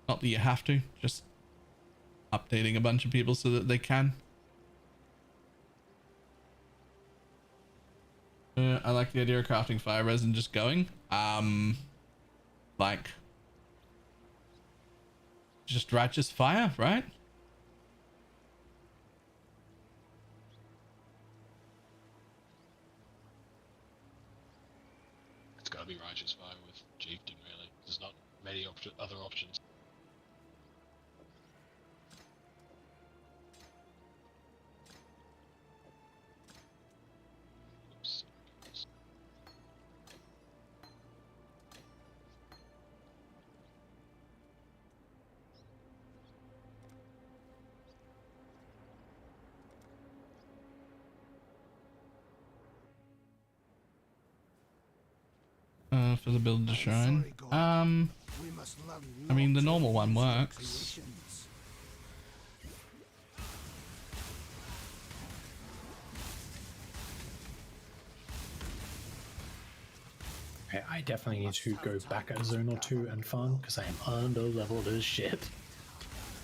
Not that you have to, just updating a bunch of people so that they can. I like the idea of crafting fire res and just going. Like, just righteous fire, right? It's gotta be righteous fire with chieftain, really. There's not many other options. Oops. For the build to shine. I mean, the normal one works. I definitely need to go back a zone or 2 and farm because I am under leveled as shit.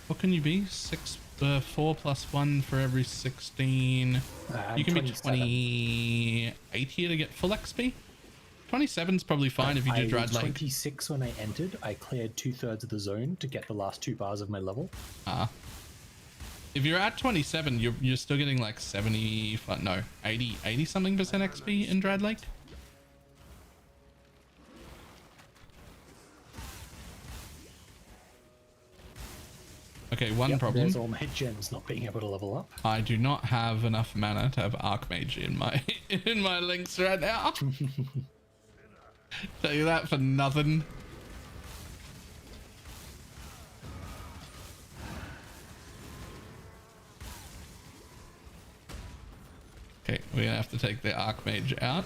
What can you be? 4 plus 1 for every 16. You can 27. Be 28 here to get full XP. 27's probably fine if you do Dried Lake. 26 when I entered. I cleared 2/3 of the zone to get the last 2 bars of my level. If you're at 27, you're still getting like 75, no, 80 something % XP in Dried Lake. Okay, one problem. There's all my gems not being able to level up. I do not have enough mana to have Archmage in my in my links right now. Tell you that for nothing. Okay, we're gonna have to take the Archmage out.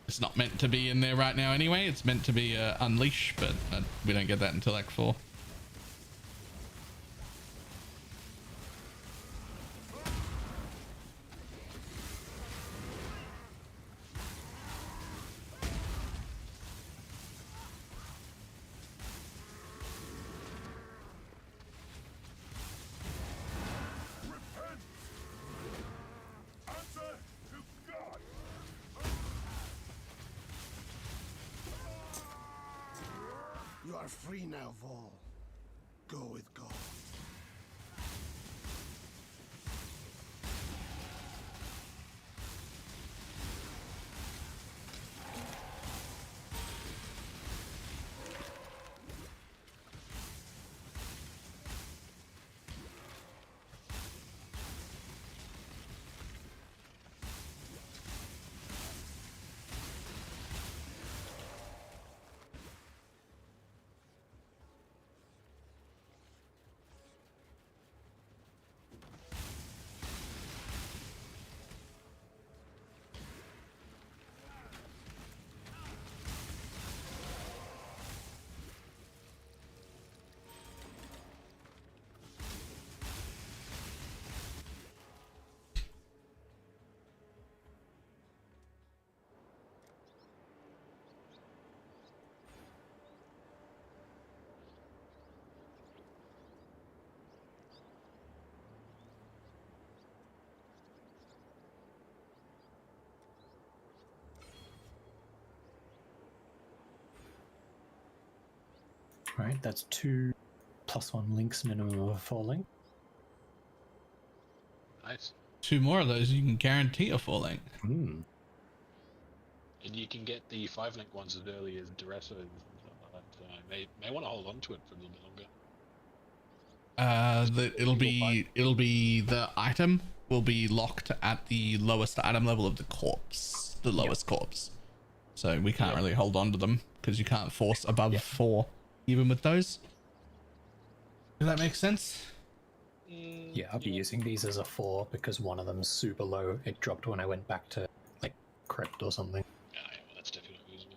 It's not meant to be in there right now anyway. It's meant to be Unleash, but we don't get that until Act 4. You are free now, Vol. Go with God. Right, that's 2 +1 links minimum of 4 link. Nice. 2 more of those, you can guarantee a 4 link. And you can get the 5 link ones as early as Duressa and stuff like that. So I may want to hold on to it for a little bit longer. It'll be the item will be locked at the lowest item level of the corpse, the lowest corpse. So we can't really hold on to them because you can't force above 4 even with those. Does that make sense? Yeah, I'll be using these as a 4 because one of them's super low. It dropped when I went back to like Crypt or something. Yeah, well, that's definitely usable.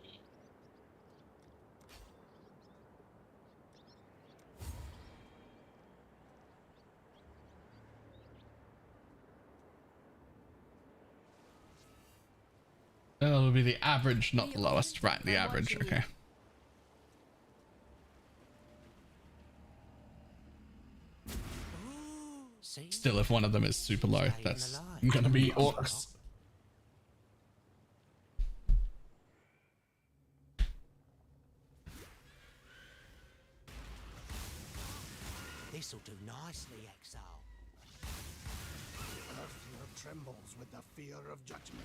It'll be the average, not the lowest. Right, the average. Okay. Still, if one of them is super low, that's gonna be orcs. This'll do nicely, Exile. Earth here trembles with the fear of judgment.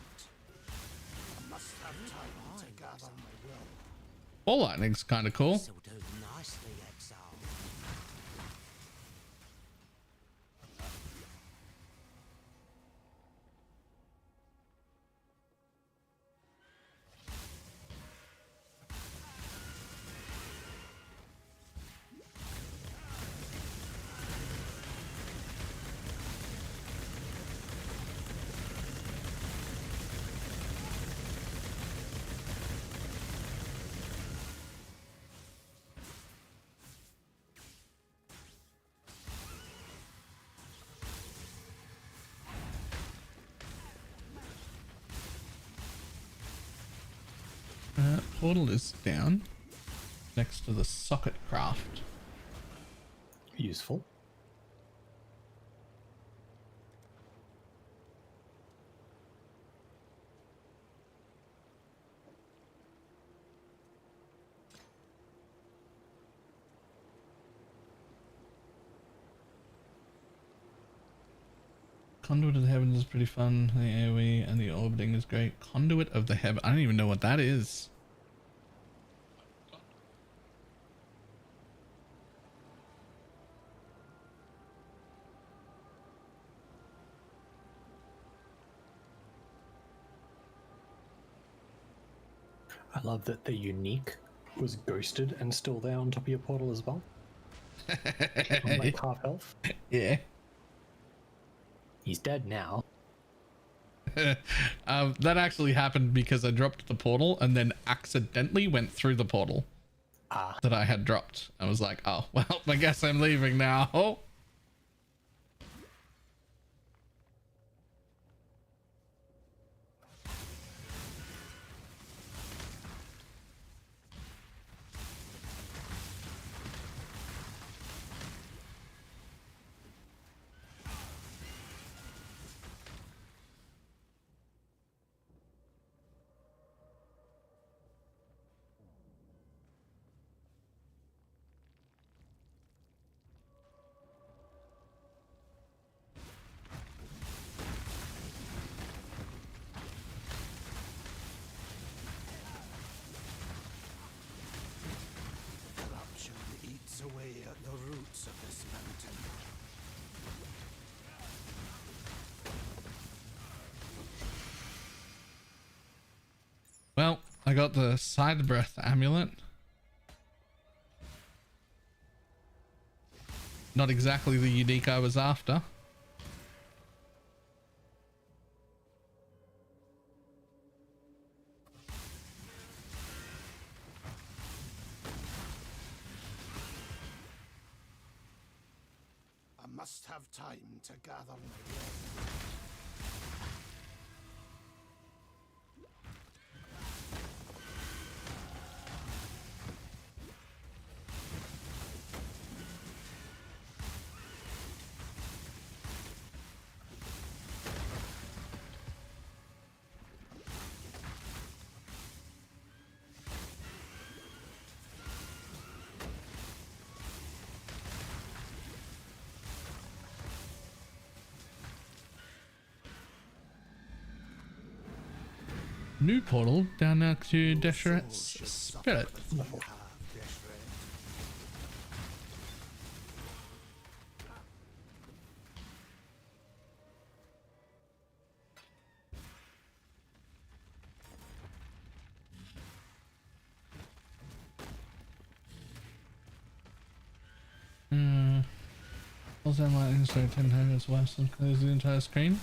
I must have time to gather my will. Ball lightning's kind of cool. This'll do nicely, Exile. Portal is down next to the socket craft. Useful. Conduit of the Heavens is pretty fun. The AoE and the orbiting is great. Conduit of the Heaven. I don't even know what that is. I love that the unique was ghosted and still there on top of your portal as well. On like half health. Yeah. He's dead now. That actually happened because I dropped the portal and then accidentally went through the portal that I had dropped. I was like, oh, well, I guess I'm leaving now. Corruption eats away at the roots of this mountain. Well, I got the side breath amulet. Not exactly the unique I was after. I must have time to gather my will. New portal down now to Desheret's spirit. Also, lighting so 10 times worse than close the entire screen.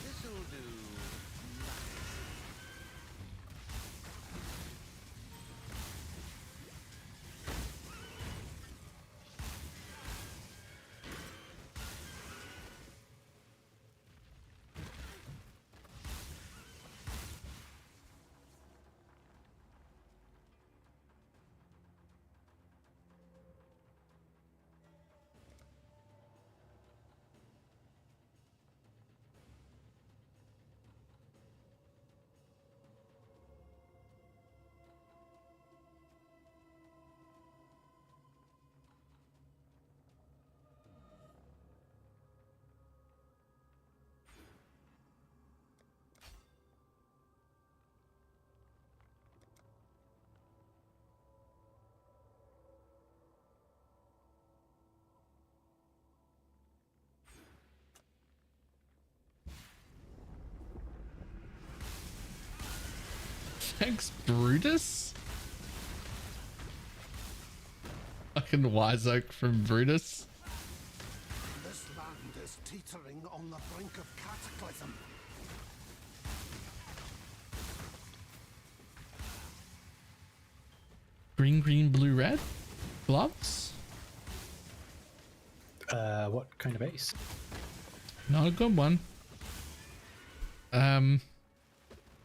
This'll do. Thanks, Brutus. Fucking wise oak from Brutus. This land is teetering on the brink of cataclysm. Green, green, blue, red gloves. What kind of ace? Not a good one.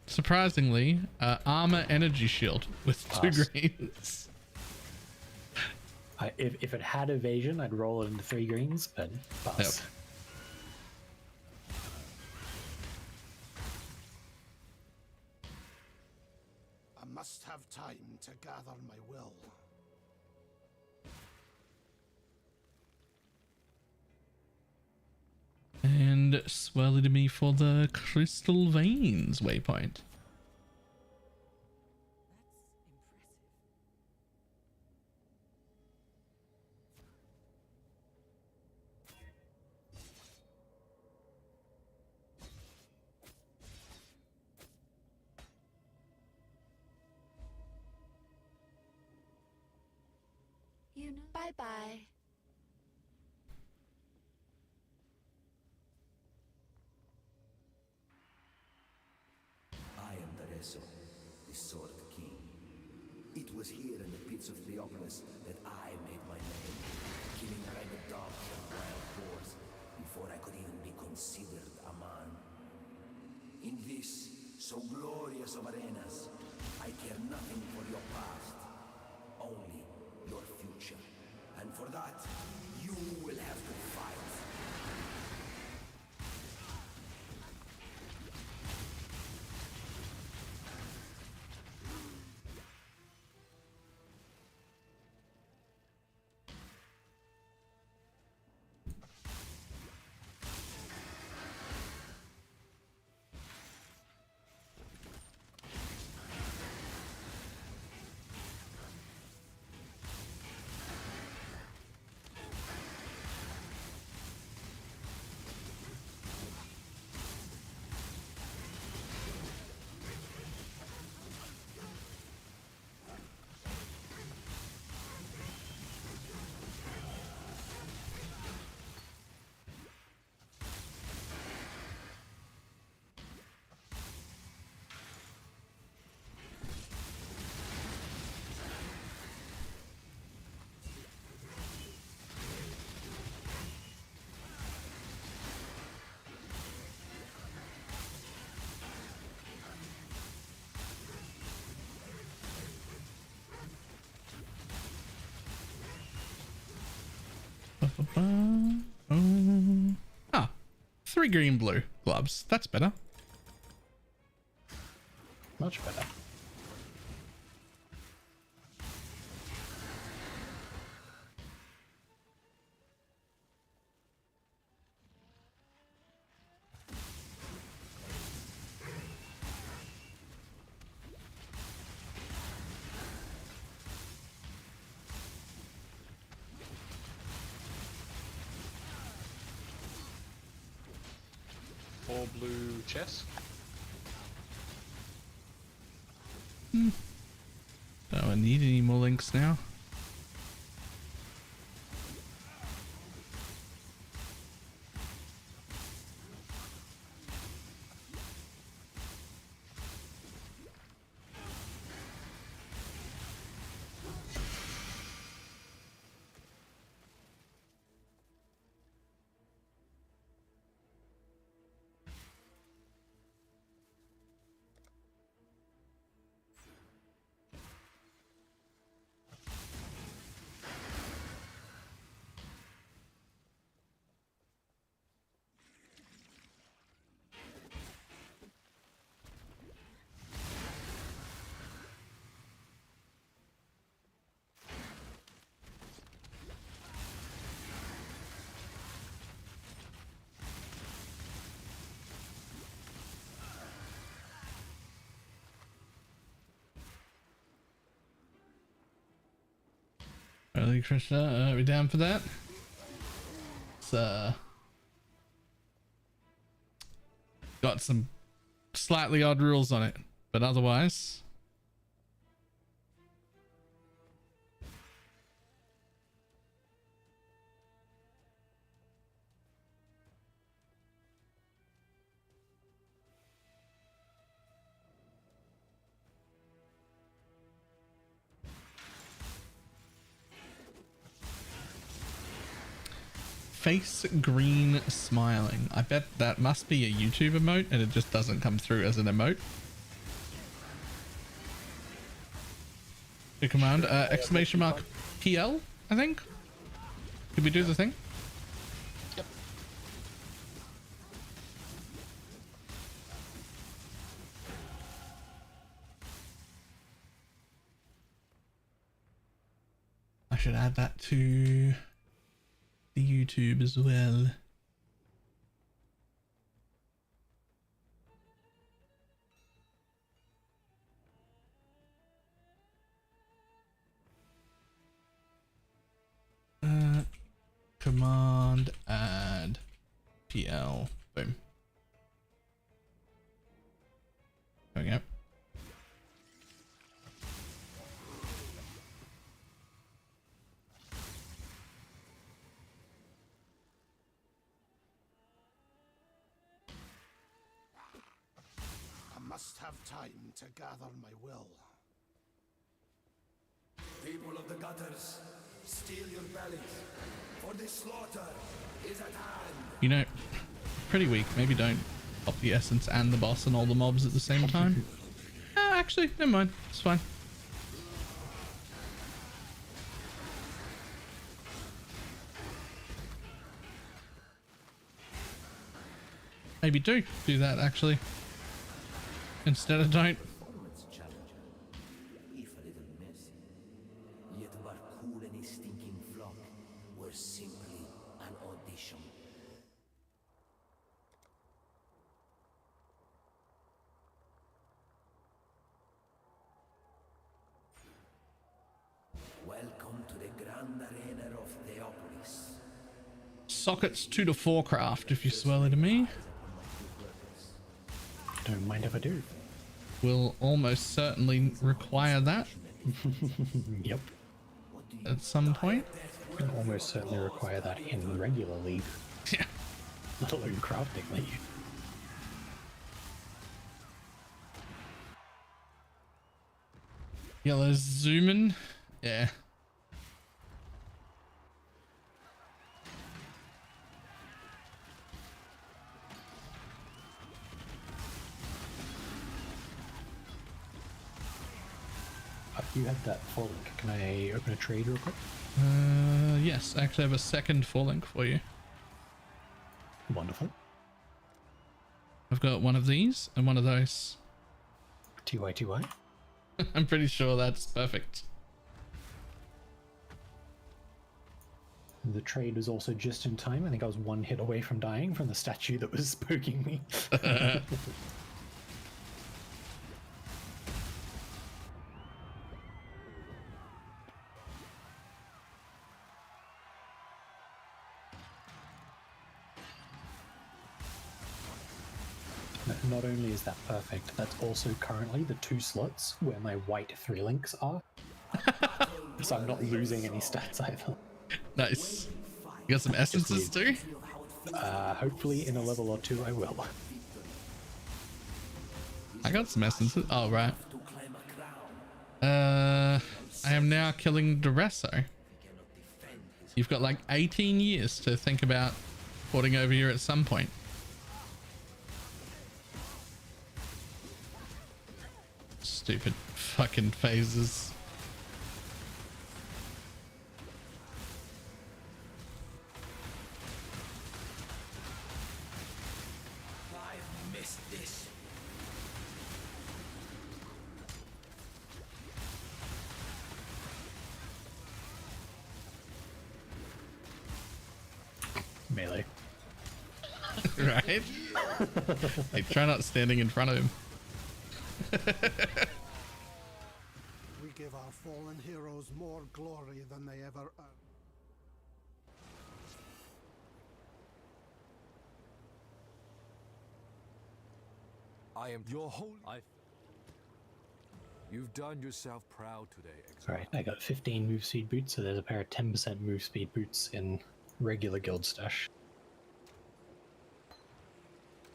Surprisingly, armor energy shield with two Pass. greens. If it had evasion, I'd roll it into 3 greens, but pass. Yep. I must have time to gather my will. And swirl it to me for the Crystal Veins waypoint. Bye-bye. I am Tereso, the Sword King. It was here in the pits of Theopolis that I made my name, killing rabid dogs and wild boars before I could even be considered a man. In this, so glorious of arenas, I care nothing for your past, only your future. And for that, you will have to fight. Ah, 3 green blue gloves. That's better. Much better. All blue chest. Don't I need any more links now? Early Krishna, are we down for that? It's got some slightly odd rules on it, but otherwise face green smiling. I bet that must be a YouTube emote and it just doesn't come through as an emote. Good command. Exclamation mark PL, I think. Did we do the thing? Yep. I should add that to the YouTube as well. Command add PL. Boom. There we go. must have time to gather my will. People of the gutters, steel your bellies, for the slaughter is at hand. You know, pretty weak. Maybe don't pop the essence and the boss and all the mobs at the same time. Actually, never mind. It's fine. Maybe do that actually. Instead of don't. Performance challenger, if a little messy, yet but cool any stinking flock were simply an audition. Welcome to the grand arena of Theopolis. Sockets 2 to 4 craft, if you swell it to me. Don't mind if I do. Will almost certainly require that. Yep. At some point. Will almost certainly require that in regular league. Yeah. Let alone crafting league. Yellow zooming. Yeah. You have that full link. Can I open a trade real quick? Yes, I actually have a second full link for you. Wonderful. I've got one of these and one of those. TY. I'm pretty sure that's perfect. The trade was also just in time. I think I was one hit away from dying from the statue that was poking me. Not only is that perfect, that's also currently the 2 slots where my white 3 links are. So I'm not losing any stats either. Nice. You got some essences too? Hopefully in a level or 2 I will. I got some essences. Oh, right. I am now killing Duresso. You've got like 18 years to think about porting over here at some point. Stupid fucking phases. I've missed this. Melee. Right? Hey, try not standing in front of him. We give our fallen heroes more glory than they ever earned. I am your whole life. You've done yourself proud today. Alright, I got 15 move speed boots, so there's a pair of 10% move speed boots in regular guild stash.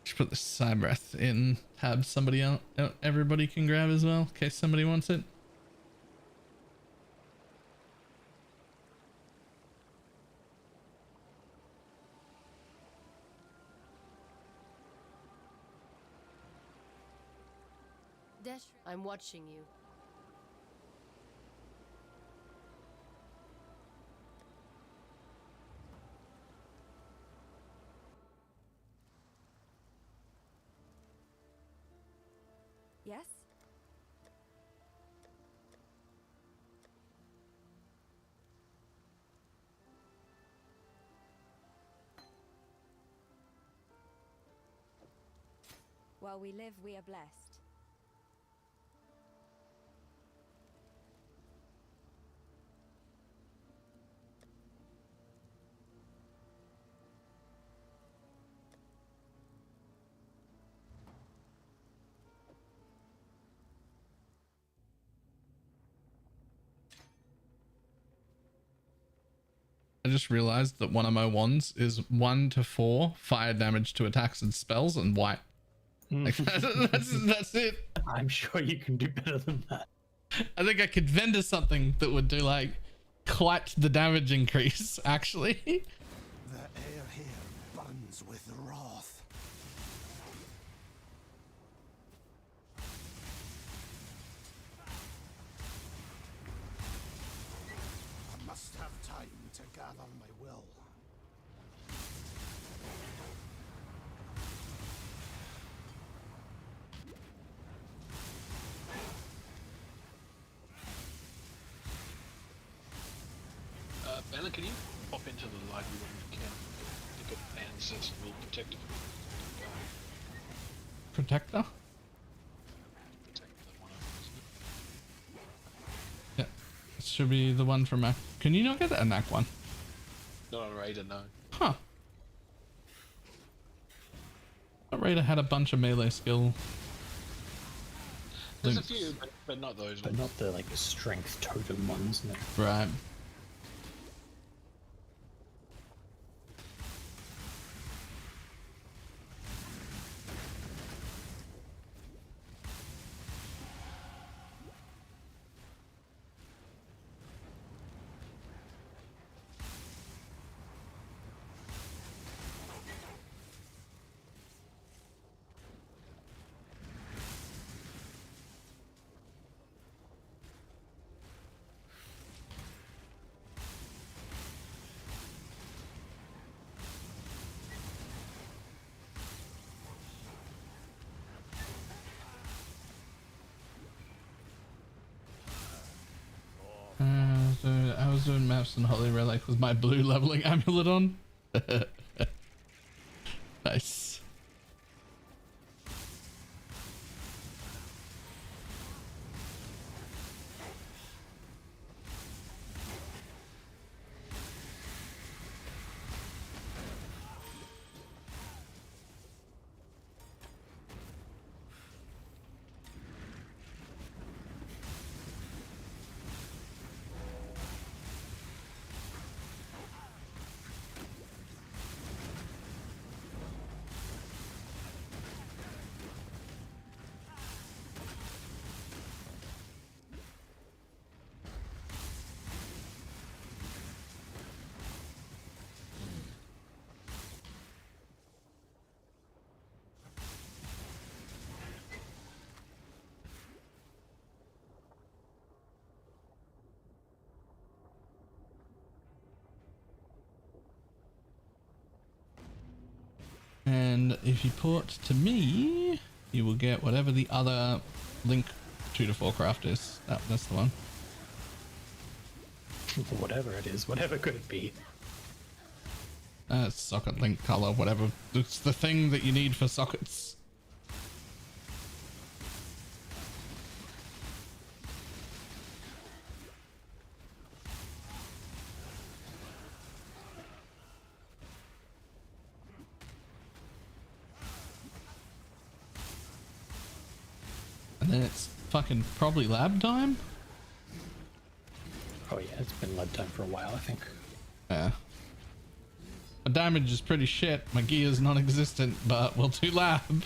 Just put the side breath in tab somebody else, everybody can grab as well, in case somebody wants it. Dash, I'm watching you. Yes? While we live, we are blessed. I just realized that one of my wands is 1 to 4 fire damage to attacks and spells and white. Like, that's it. I'm sure you can do better than that. I think I could vendor something that would do like quite the damage increase, actually. The air here burns with wrath. I must have time to gather my will. Bella, can you pop into the library when you can? Look at Answers will protect it. Protector? Yeah. This should be the one from Act. Can you not get that in Act 1? Not on Raider, no. Huh. That Raider had a bunch of melee skill. There's links. a few, but not those But ones. not the like strength totem ones. No. Right. So I was doing maps in Holy Relic with my blue leveling amulet on. Nice. And if you port to me, you will get whatever the other link 2 to 4 craft is. That's the one. Whatever it is, whatever could it be? Socket link color, whatever. It's the thing that you need for sockets. And then it's fucking probably lab time. Oh yeah, it's been lab time for a while, I think. Yeah. My damage is pretty shit. My gear's non-existent, but we'll do lab.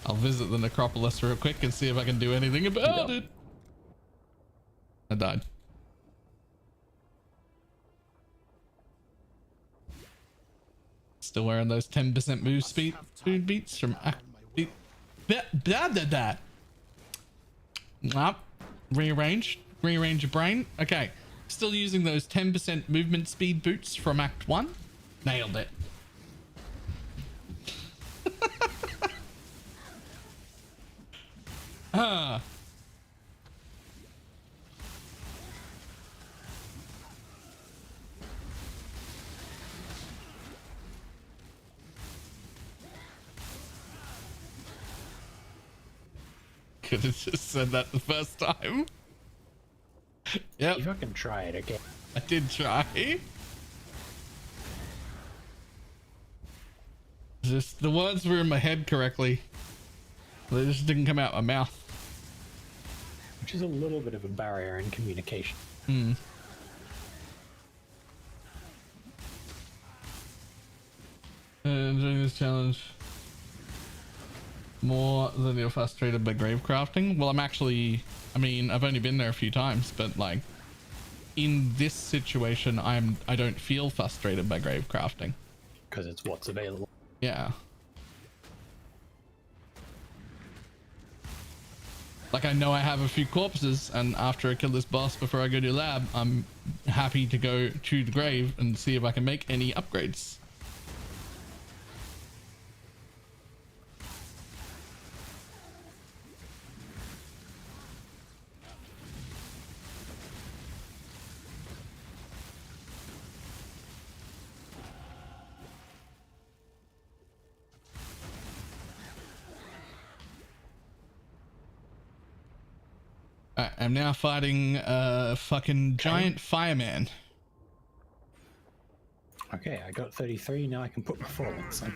I'll visit the necropolis real quick and see if I can do anything about it. I died. Still wearing those 10% move speed beats from that. Rearrange your brain. Okay, still using those 10% movement speed boots from Act 1. Nailed it. Could have just said that the first time. Yep. You fucking try it again. I did try. Just the words were in my head correctly. They just didn't come out my mouth. Which is a little bit of a barrier in communication. During this challenge more than you're frustrated by grave crafting. Well, I'm actually, I mean, I've only been there a few times, but like in this situation, I don't feel frustrated by grave crafting because it's what's available. Yeah. Like, I know I have a few corpses, and after I kill this boss before I go to lab, I'm happy to go to the grave and see if I can make any upgrades. I'm now fighting a fucking giant fireman. Okay, I got 33, now I can put performance on.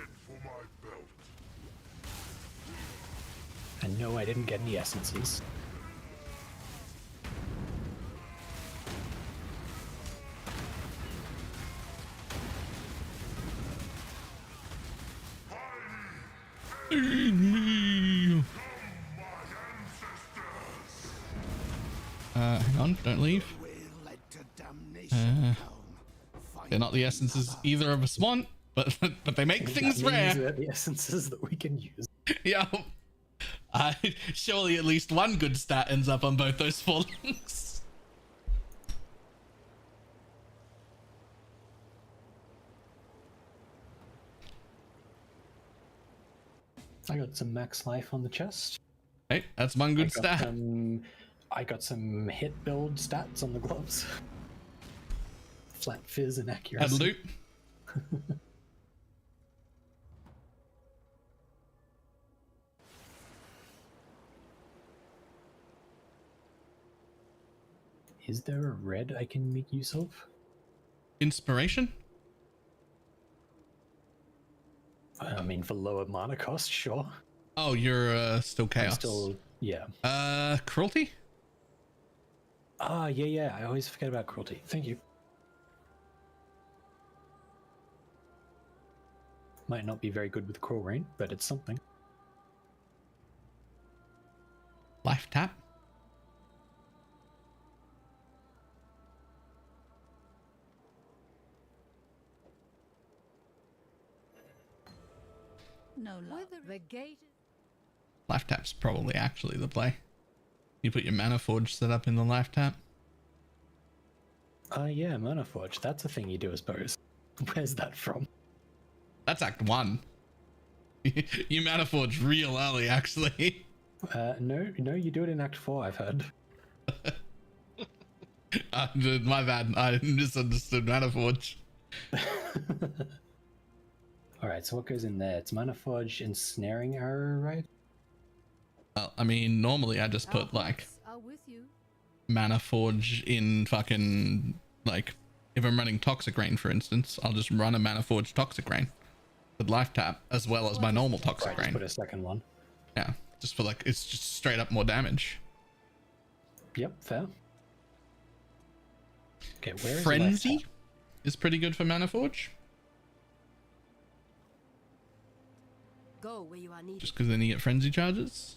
And no, I didn't get any essences. Feed me. Hang on, don't leave. They're not the essences either of us want, but they make things rare. They're the essences that we can use. Yeah. Surely at least one good stat ends up on both those fallings. I got some max life on the chest. Hey, that's one good stat. I got some hit build stats on the gloves. Flat fizz and accuracy. And loot. Is there a red I can make use of? Inspiration? I mean, for lower mana cost, sure. Oh, you're still chaos. I'm still, yeah. Cruelty? Yeah. I always forget about cruelty. Thank you. Might not be very good with Cruel Rain, but it's something. Life tap? No love. The gate. Life tap's probably actually the play. You put your mana forge set up in the life tap. Yeah, Mana Forge. That's a thing you do, I suppose. Where's that from? That's Act 1. You mana forge real early, actually. No, you do it in Act 4, I've heard. My bad. I misunderstood mana forge. Alright, so what goes in there? It's Mana Forge, Ensnaring Arrow, right? Well, I mean, normally I just put like mana forge in fucking, like, if I'm running Toxic Rain, for instance, I'll just run a mana forge Toxic Rain with life tap as well as my normal Toxic Rain. Just put a second one. Yeah, just for like, it's just straight up more damage. Yep, fair. Okay, where is Frenzy is pretty good for mana forge. Go where you are needed. Just because then you get frenzy charges.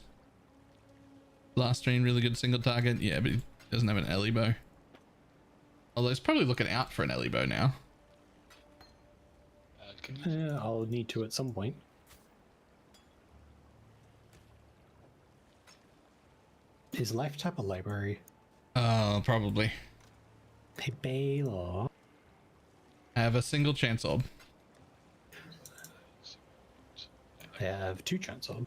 Blast Rain, really good single target. Yeah, but he doesn't have an Ellie bow. Although he's probably looking out for an Ellie bow now. I'll need to at some point. Is Life Tap a library? Probably. Hey, Balor. I have a single chance orb. I have 2 chance orb.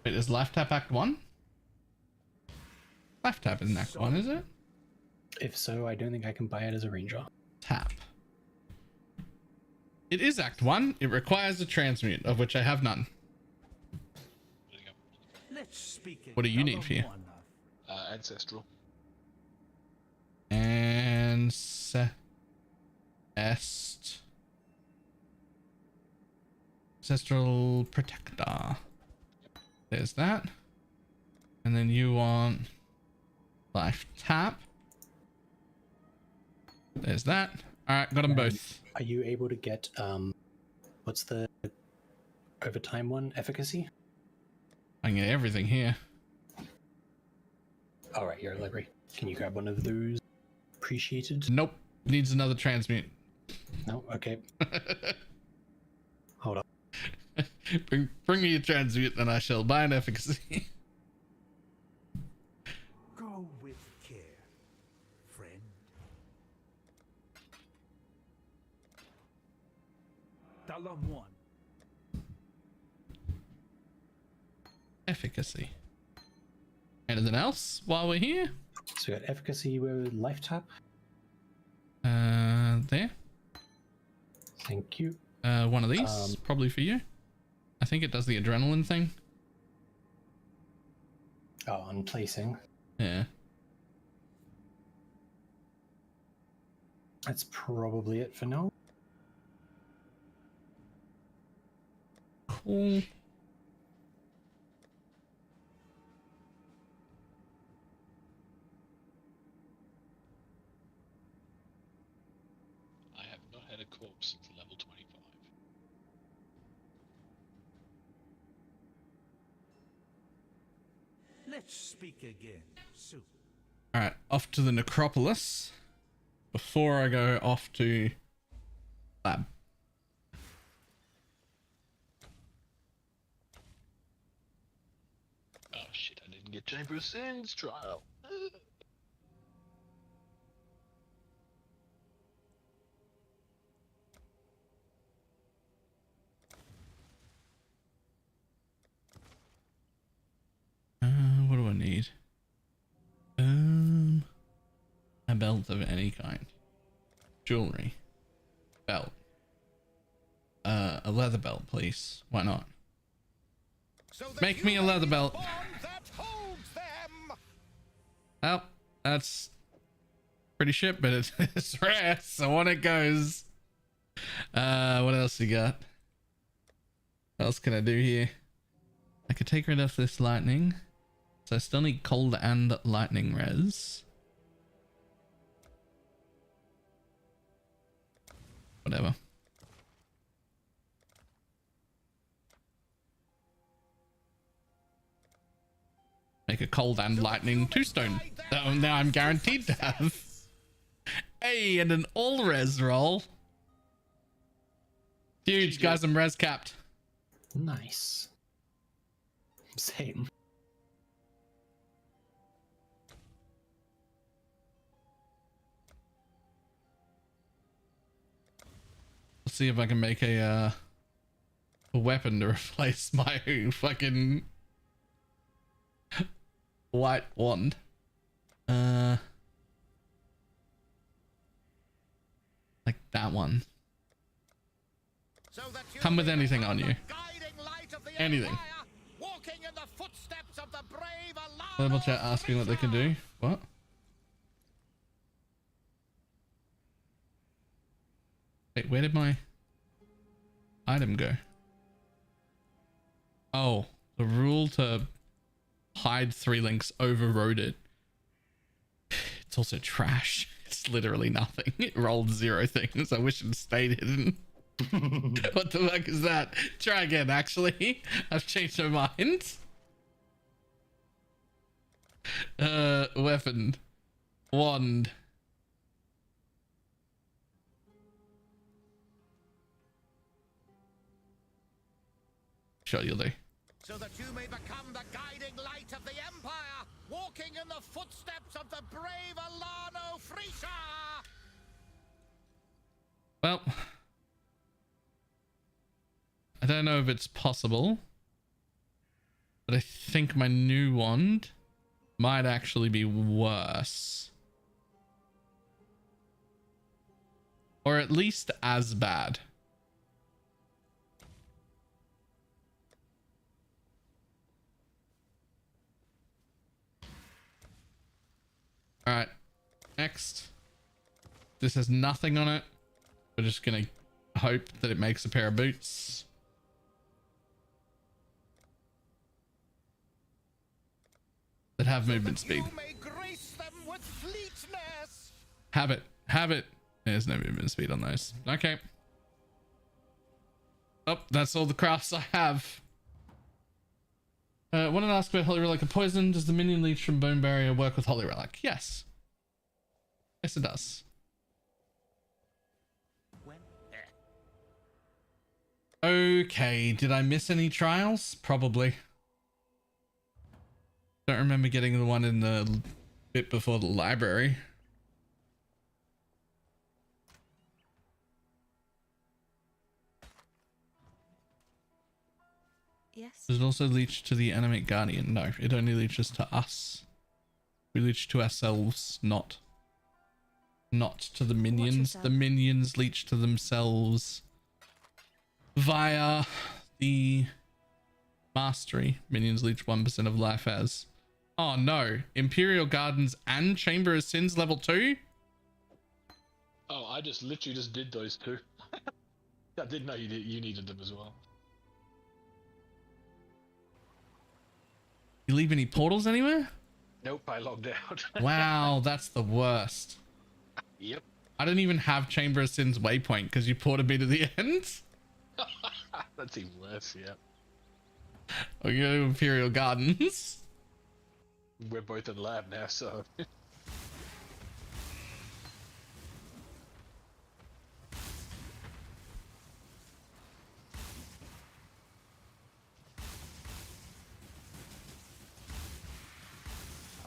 Wait, is life tap Act 1? Life tap isn't Act 1, is it? If so, I don't think I can buy it as a ranger. Tap. It is Act 1. It requires a transmute, of which I have none. Let's speak What do you need for you? Ancestral. Ancestral Protector. There's that. And then you want life tap. There's that. All right, got them both. Are you able to get what's the overtime one? Efficacy? I can get everything here. All right, you're a library. Can you grab one of those? Appreciated. Nope. Needs another transmute. No. Okay. Hold on. bring me a transmute, then I shall buy an efficacy. Go with care, friend. Talon 1. Efficacy. Anything else while we're here? So we got efficacy with life tap. There. Thank you. One of these, probably for you. I think it does the adrenaline thing. Oh, on placing. Yeah. That's probably it for now. Cool. I have not had a corpse since level 25. Let's speak again soon. Alright, off to the necropolis. Before I go off to lab. Oh shit, I didn't get Chamber of Sins trial. What do I need? A belt of any kind. Jewelry. Belt. A leather belt, please. Why not? Make me a leather belt. Well, that's pretty shit, but it's rare, so on it goes. What else you got? What else can I do here? I could take rid of this lightning. So I still need cold and lightning res. Whatever. Make a cold and lightning 2-stone. That now I'm guaranteed to have. Hey, and an all res roll. Huge, guys, I'm res capped. Nice. Same. Let's see if I can make a weapon to replace my fucking white wand. Like that one. Come with anything on you. Anything. Level chat asking what they can do. What? Wait, where did my item go? Oh, the rule to hide 3 links overrode it. It's also trash. It's literally nothing. It rolled 0 things. I wish it stayed hidden. What the fuck is that? Try again, actually. I've changed my mind. Weapon. Wand. Sure, you'll do. So that you may become the guiding light of the Empire, walking in the footsteps of the brave Alano Frisha! Well, I don't know if it's possible, but I think my new wand might actually be worse. Or at least as bad. All right, next. This has nothing on it. We're just gonna hope that it makes a pair of boots. That have movement speed. Have it. Have it. There's no movement speed on those. Okay. Oh, that's all the crafts I have. Wanted to ask about Holy Relic of Poison. Does the minion leech from Bone Barrier work with Holy Relic? Yes. Yes, it does. Okay, did I miss any trials? Probably. Don't remember getting the one in the bit before the library. Yes. Does it also leech to the Animate Guardian? No, it only leeches to us. We leech to ourselves, not to the minions. The minions leech to themselves via the mastery. Minions leech 1% of life as. Oh no, Imperial Gardens and Chamber of Sins level 2? Oh, I just literally just did those two. I didn't know you needed them as well. You leave any portals anywhere? Nope, I logged out. Wow, that's the worst. Yep. I didn't even have Chamber of Sins waypoint because you ported me to the end. That's even worse, yeah. Or you go to Imperial Gardens. We're both in lab now, so... I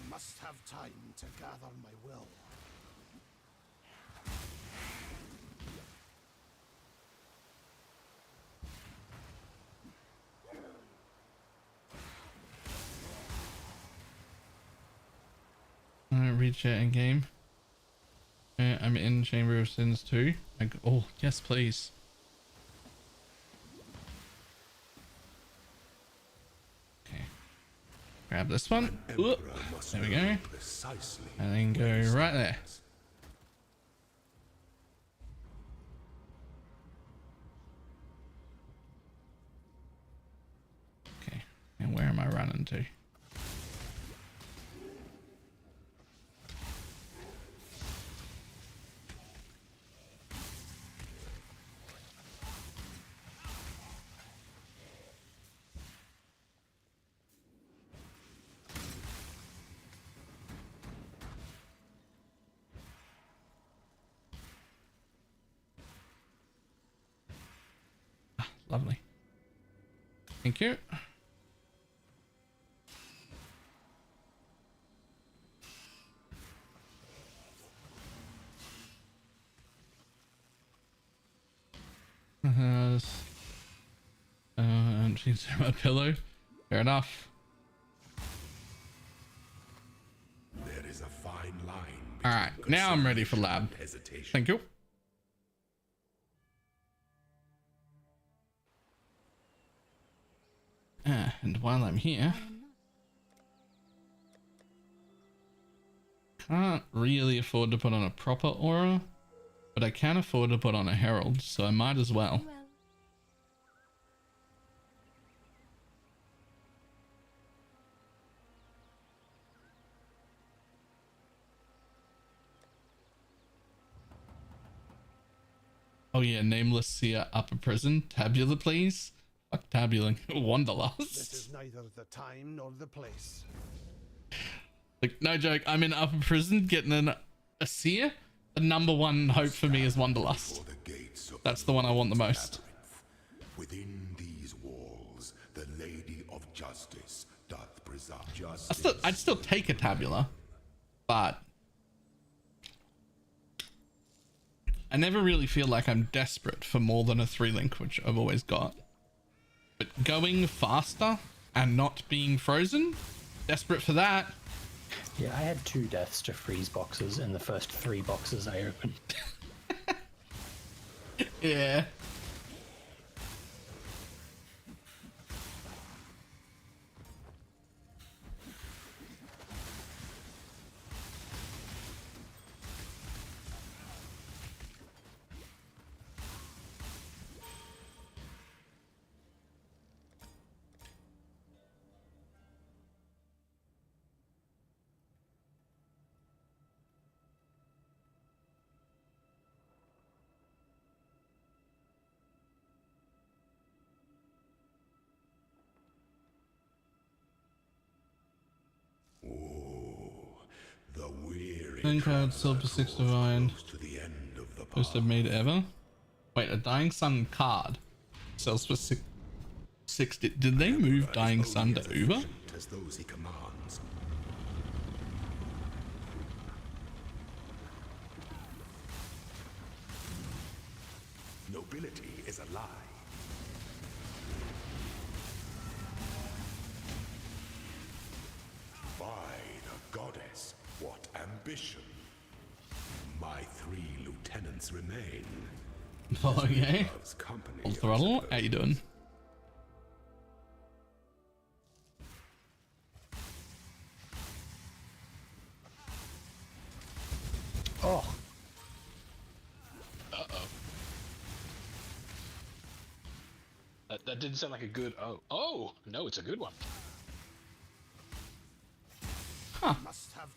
must have time to gather my will. Read chat in game. I'm in Chamber of Sins too. Oh, yes, please. Okay. Grab this one. Ooh, there we go. And then go right there. Okay. And where am I running to? Lovely. Thank you. And she's my pillow. Fair enough. There is a fine line. All right, now I'm ready for lab. Thank you. And while I'm here, can't really afford to put on a proper aura, but I can afford to put on a herald, so I might as well. Oh yeah, nameless seer upper prison. Tabula, please. Fuck tabuling. Wanderlust. This is neither the time nor the place. Like, no joke, I'm in upper prison getting a seer. The number one hope for me is Wanderlust. That's the one I want the most. Within these walls, the Lady of Justice doth preserve justice. I'd still take a tabula, but I never really feel like I'm desperate for more than a 3-link, which I've always got. But going faster and not being frozen, desperate for that. Yeah, I had 2 deaths to freeze boxes in the first 3 boxes I opened. Yeah. Then card Silver 6 Divine. Most I've made ever. Wait, a Dying Sun card sells for 60. Did they move Dying Sun to Uber? As those he commands. Nobility is a lie. By the goddess, what ambition! My 3 lieutenants remain. Okay. Full throttle. How you doing? Oh. Uh-oh. That didn't sound like a good oh. Oh! No, it's a good one. Huh.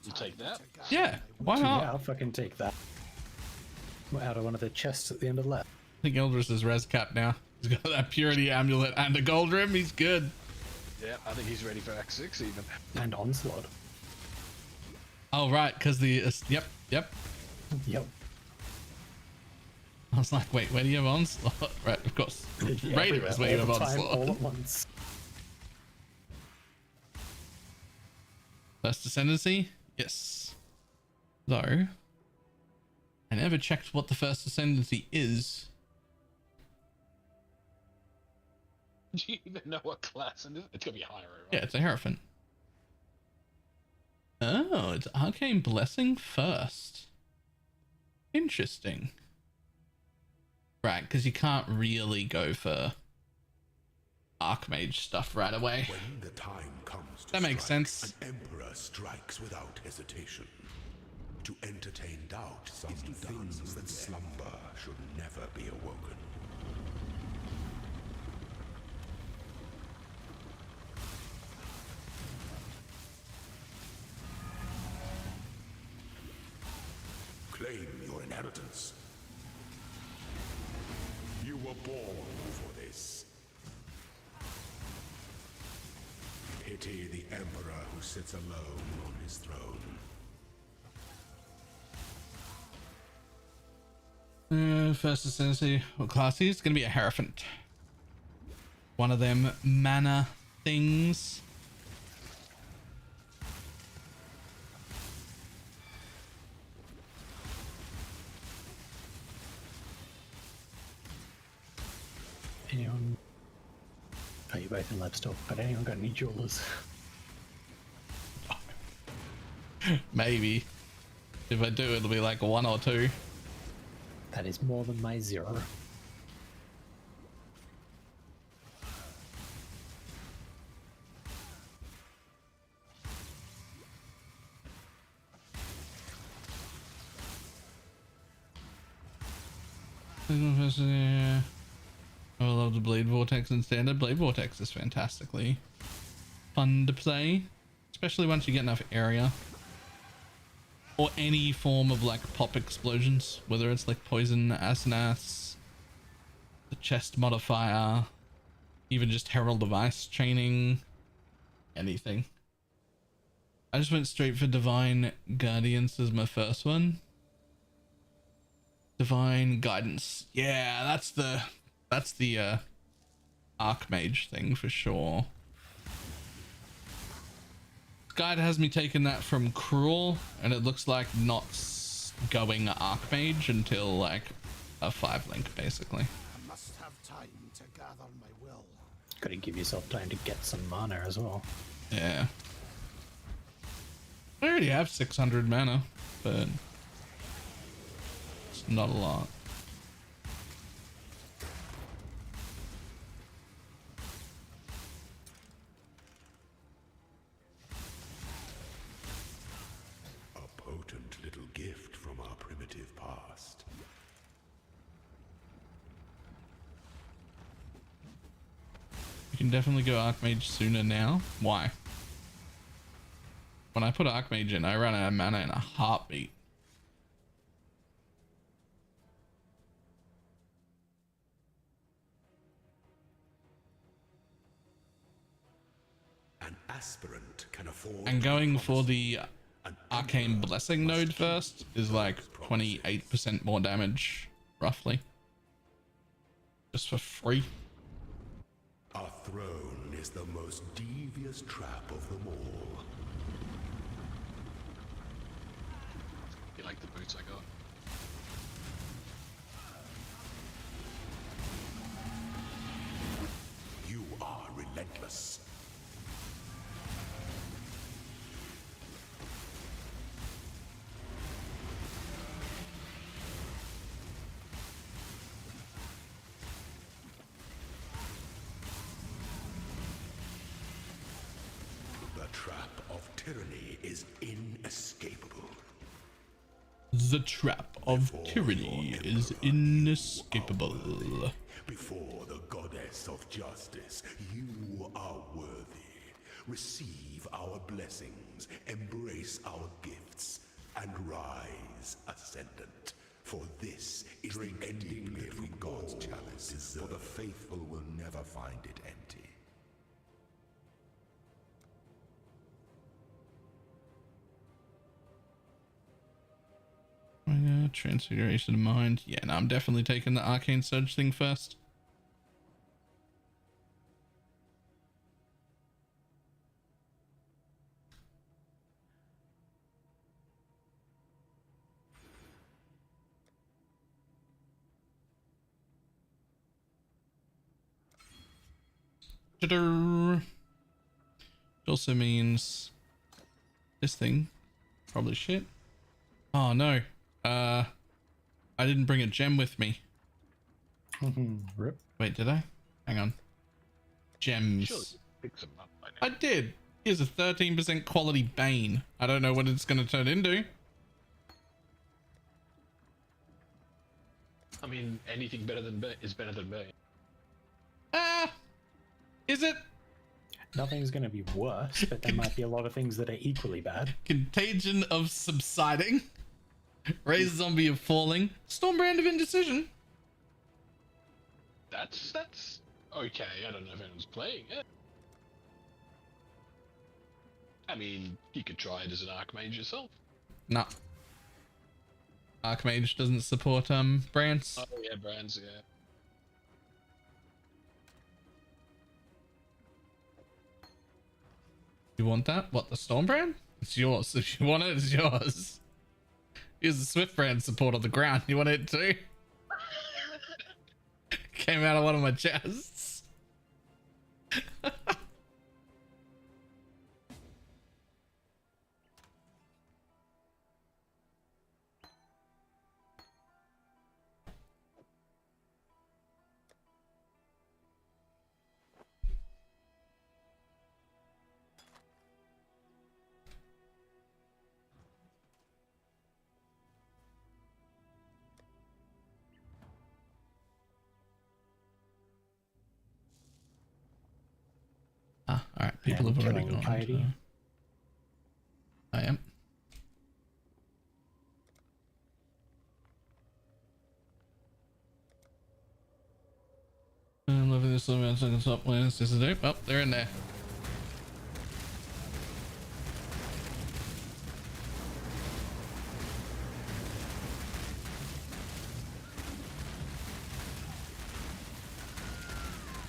You take that? Yeah, why not? Yeah, I'll fucking take that. Out of one of the chests at the end of the left. I think Eldris is res cap now. He's got that purity amulet and a gold rim. He's good. Yeah, I think he's ready for Act 6 even. And Onslaught. Oh, right, because the... yep. Yep. I was like, wait, where do you have Onslaught? Right, of course. Raider is where you have Onslaught. All at once. First Ascendancy? Yes. Though, I never checked what the First Ascendancy is. Do you even know what class it is? It's gonna be higher, right? Yeah, it's a Hierophant. Oh, it's Arcane Blessing first. Interesting. Right, because you can't really go for Archmage stuff right away. When the time comes to that makes sense. An emperor strikes without hesitation. To entertain doubt, some things that slumber should never be awoken. Claim your inheritance. You were born for this. Pity the emperor who sits alone on his throne. First Ascendancy. What class is? It's gonna be a Hierophant. One of them mana things. Anyone? Oh, you're both in livestock, but anyone got any jewelers? Maybe. If I do, it'll be like 1 or 2. That is more than my 0. I love the Blade Vortex in standard. Blade Vortex is fantastically fun to play, especially once you get enough area. Or any form of like pop explosions, whether it's like poison, Asenaths, the chest modifier, even just Herald of Ice chaining, anything. I just went straight for Divine Guardians as my first one. Divine Guidance. Yeah, that's the Archmage thing for sure. Guide has me taking that from Cruel, and it looks like not going Archmage until like a 5-link basically. I must have time to gather my will. Gotta give yourself time to get some mana as well. Yeah. I already have 600 mana, but it's not a lot. Little gift from our primitive past. You can definitely go Archmage sooner now. Why? When I put Archmage in, I run out of mana in a heartbeat. An aspirant can afford. And going for the Arcane Blessing node first is like 28% more damage, roughly. Just for free. Our throne is the most devious trap of them all. You like the boots I got? You are relentless. The trap of tyranny is inescapable. The trap of tyranny is inescapable. Before the goddess of justice, you are worthy. Receive our blessings, embrace our gifts, and rise ascendant. For this is the ending from God's chalice, for the faithful will never find it empty. Transfiguration of mind. Yeah, no, I'm definitely taking the Arcane Surge thing first. It also means this thing probably shit. Oh no. I didn't bring a gem with me. Rip. Wait, did I? Hang on. Gems. Sure, pick some up by now. I did. Here's a 13% quality Bane. I don't know what it's going to turn into. I mean, anything better than is better than me. Is it? Nothing's going to be worse, but there might be a lot of things that are equally bad. Contagion of subsiding. Raise zombie of falling. Stormbrand of indecision. That's okay. I don't know if anyone's playing it. I mean, you could try it as an Archmage yourself. Nah. Archmage doesn't support brands. Oh yeah, brands, yeah. You want that? What, the Stormbrand? It's yours. If you want it, it's yours. Here's the Swift brand support on the ground. You want it too? Came out of one of my chests. Ah, alright. People have already gone. I am. I'm loving this little second top plans. This is it. Oh, they're in there.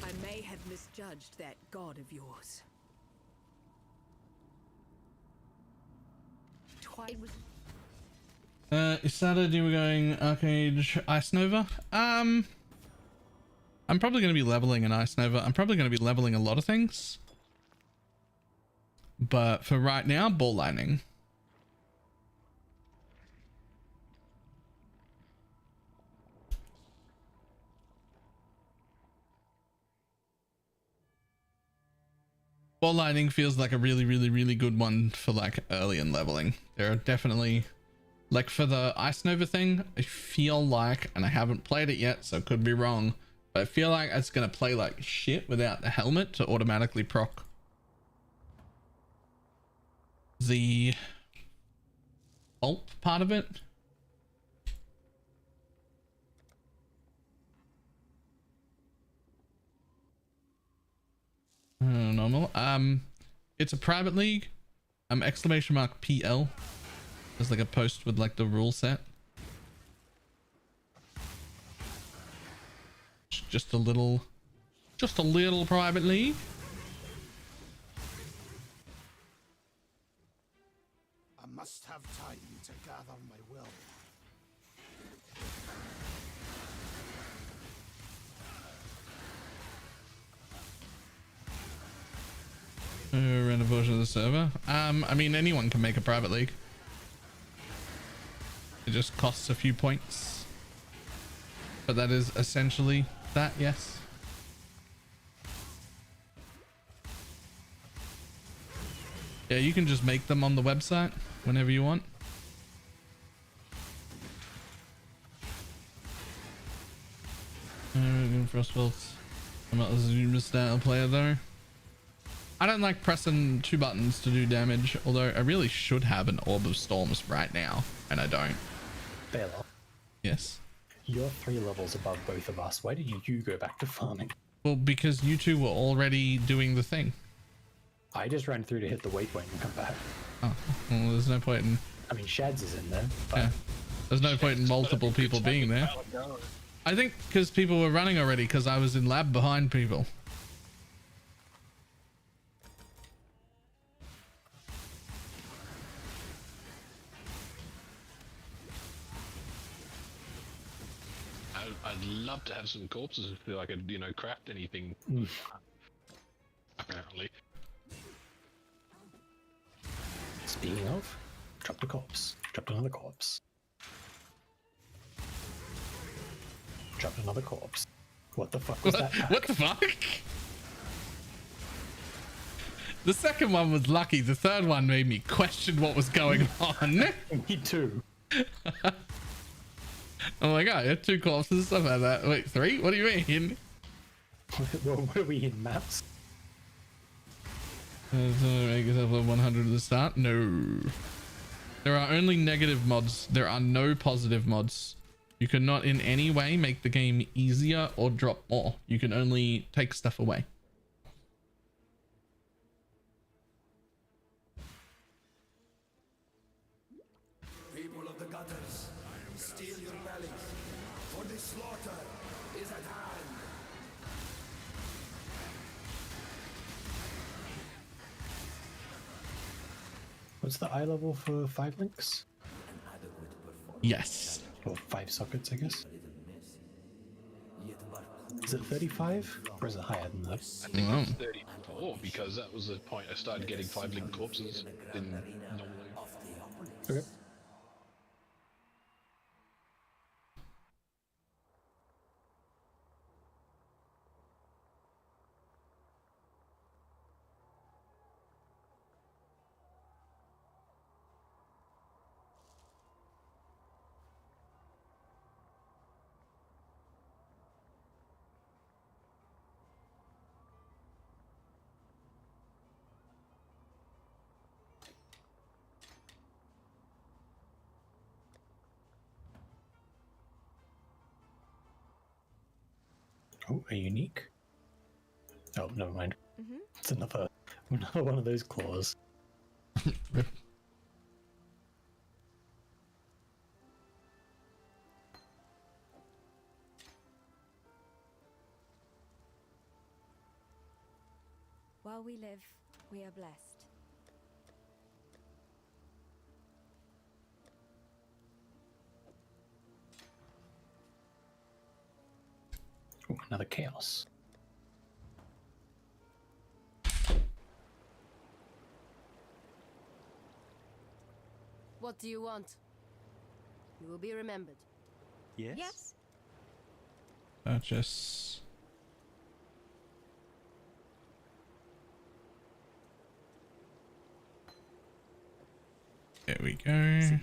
I may have misjudged that god of yours. Is Saturday we're going Arcade Ice Nova? I'm probably going to be leveling an Ice Nova. I'm probably going to be leveling a lot of things. But for right now, Ball Lightning. Ball Lightning feels like a really good one for like early in leveling. There are definitely, like for the Ice Nova thing, I feel like, and I haven't played it yet, so could be wrong, but I feel like it's going to play like shit without the helmet to automatically proc the ult part of it. Normal. It's a private league. Exclamation mark PL. There's like a post with like the rule set. Just a little private league. I must have time to gather my will. Run a version of the server. I mean, anyone can make a private league. It just costs a few points. But that is essentially that, yes. Yeah, you can just make them on the website whenever you want. Frostbolts. I'm not a Zuma style player though. I don't like pressing 2 buttons to do damage, although I really should have an Orb of Storms right now, and I don't. Balor. Yes. You're 3 levels above both of us. Why didn't you go back to farming? Well, because you two were already doing the thing. I just ran through to hit the waypoint and come back. Oh, well, there's no point in... I mean, Shads is in there. But... Yeah. There's no point in multiple people being there. I think because people were running already, because I was in lab behind people. I'd love to have some corpses if I could, you know, craft anything. Apparently. Speaking of, dropped a corpse. Dropped another corpse. Dropped another corpse. What the fuck was that? What the fuck? The second one was lucky. The third one made me question what was going on. Me too. Oh my god, you had 2 corpses and stuff like that. Wait, 3? What do you mean? Well, what are we in maps? Make yourself level 100 at the start? No. There are only negative mods. There are no positive mods. You cannot in any way make the game easier or drop more. You can only take stuff away. People of the gutters, steel your bellies, for the slaughter is at hand. What's the eye level for 5 links? Yes. Or 5 sockets, I guess. Is it 35? Or is it higher than that? I think it's 34 because that was the point I started getting 5-link corpses in normally. Okay. Oh, a unique. Oh, never mind. It's another one of those claws. While we live, we are blessed. Oh, another chaos. What do you want? You will be remembered. Yes? Purchase. There we go.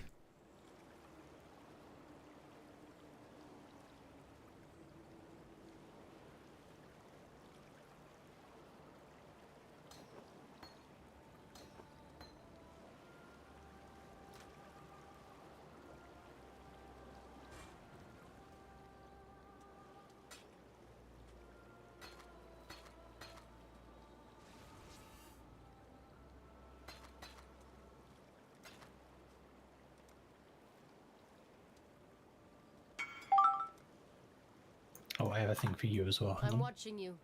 I have a thing for you as well. Hang I'm on. watching you.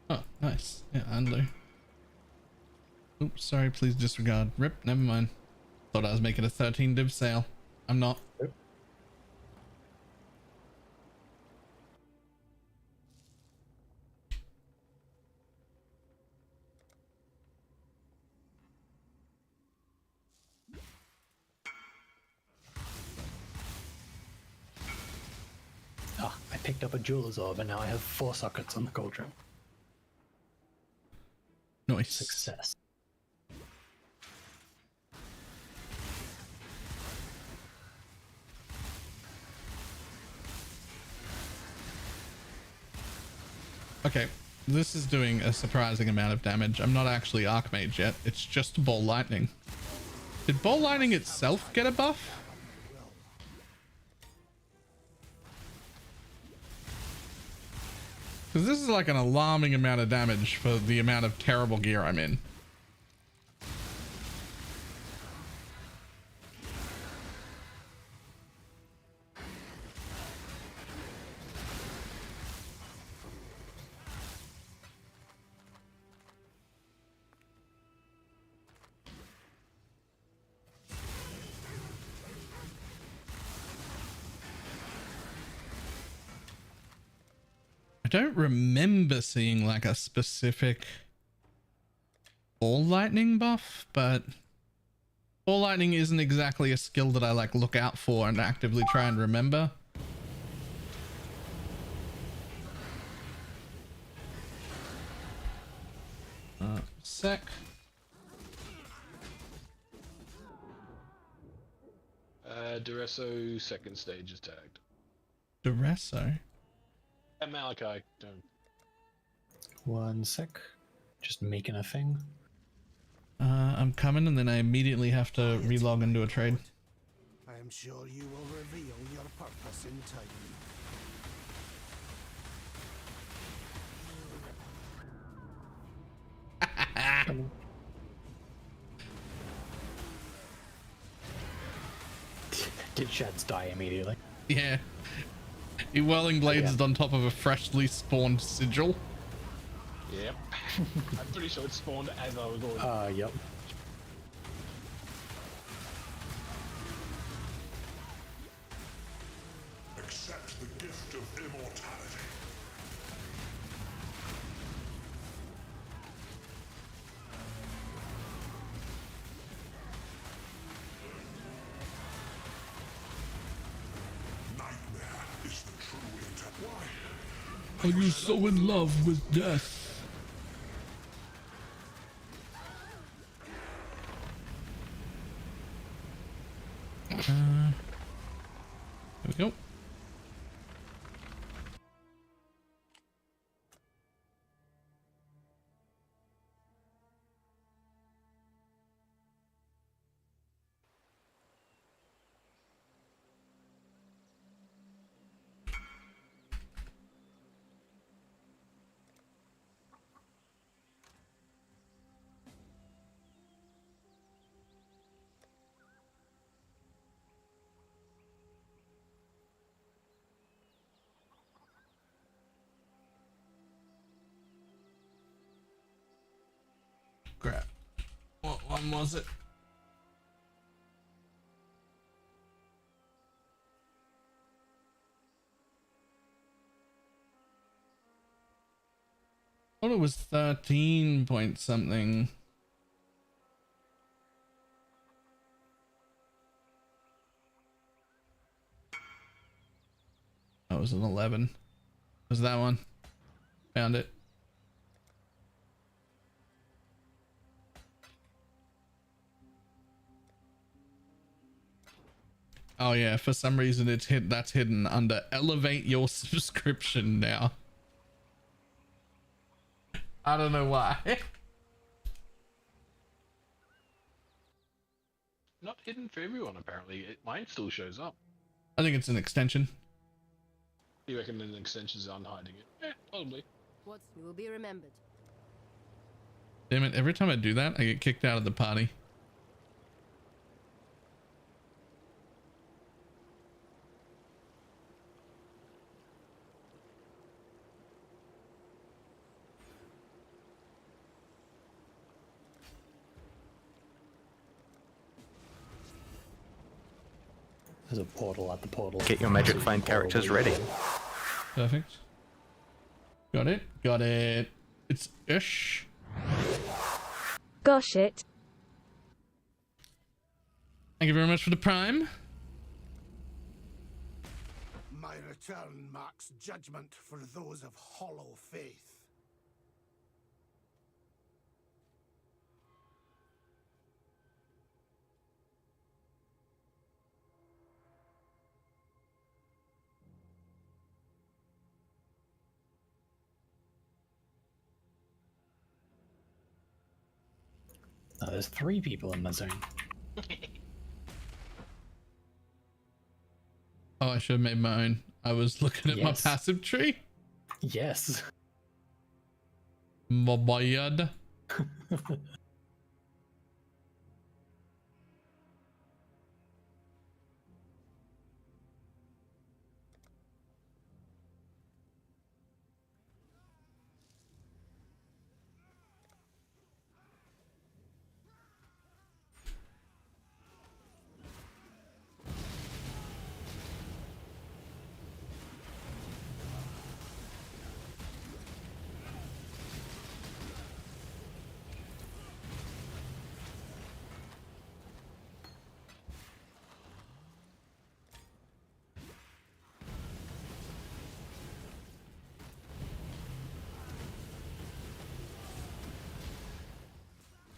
Oh, nice. Yeah, undo. Oops, sorry, please disregard. Rip, never mind. Thought I was making a 13 div sale. I'm not. Yep. Ah, I picked up a jeweler's orb and now I have 4 sockets on the gold drum. Nice. Success. Okay, this is doing a surprising amount of damage. I'm not actually Archmage yet. It's just Ball Lightning. Did Ball Lightning itself get a buff? Because this is like an alarming amount of damage for the amount of terrible gear I'm in. I don't remember seeing like a specific Ball Lightning buff, but Ball Lightning isn't exactly a skill that I like look out for and actively try and remember. Sec. Duresso second stage is tagged. Duresso? And Malachi, don't. 1 sec. Just making a thing. I'm coming and then I immediately have to relog into a trade. I am sure you will reveal your purpose in time. Did Shads die immediately? Yeah. He whirling blades on top of a freshly spawned sigil. Yep. I'm pretty sure it spawned as I was ordering. Yep. Accept the gift of immortality. Nightmare is the true intent. Why? Are you so in love with death? There we go. Crap. What one was it? I thought it was 13 point something. That was an 11. Was that one? Found it. Oh yeah, for some reason it's that's hidden under elevate your subscription now. I don't know why. Not hidden for everyone, apparently. Mine still shows up. I think it's an extension. You reckon an extension's on hiding it? Probably. What's will be remembered. Damn it, every time I do that, I get kicked out of the party. There's a portal at the portal. Get your magic flame characters ready. Perfect. Got it. Got it. It's ish. Gosh it. Thank you very much for the prime. My return marks judgment for those of hollow faith. Oh, there's 3 people in my zone. Oh, I should have made my own. I was looking at my passive tree. Yes. My bad.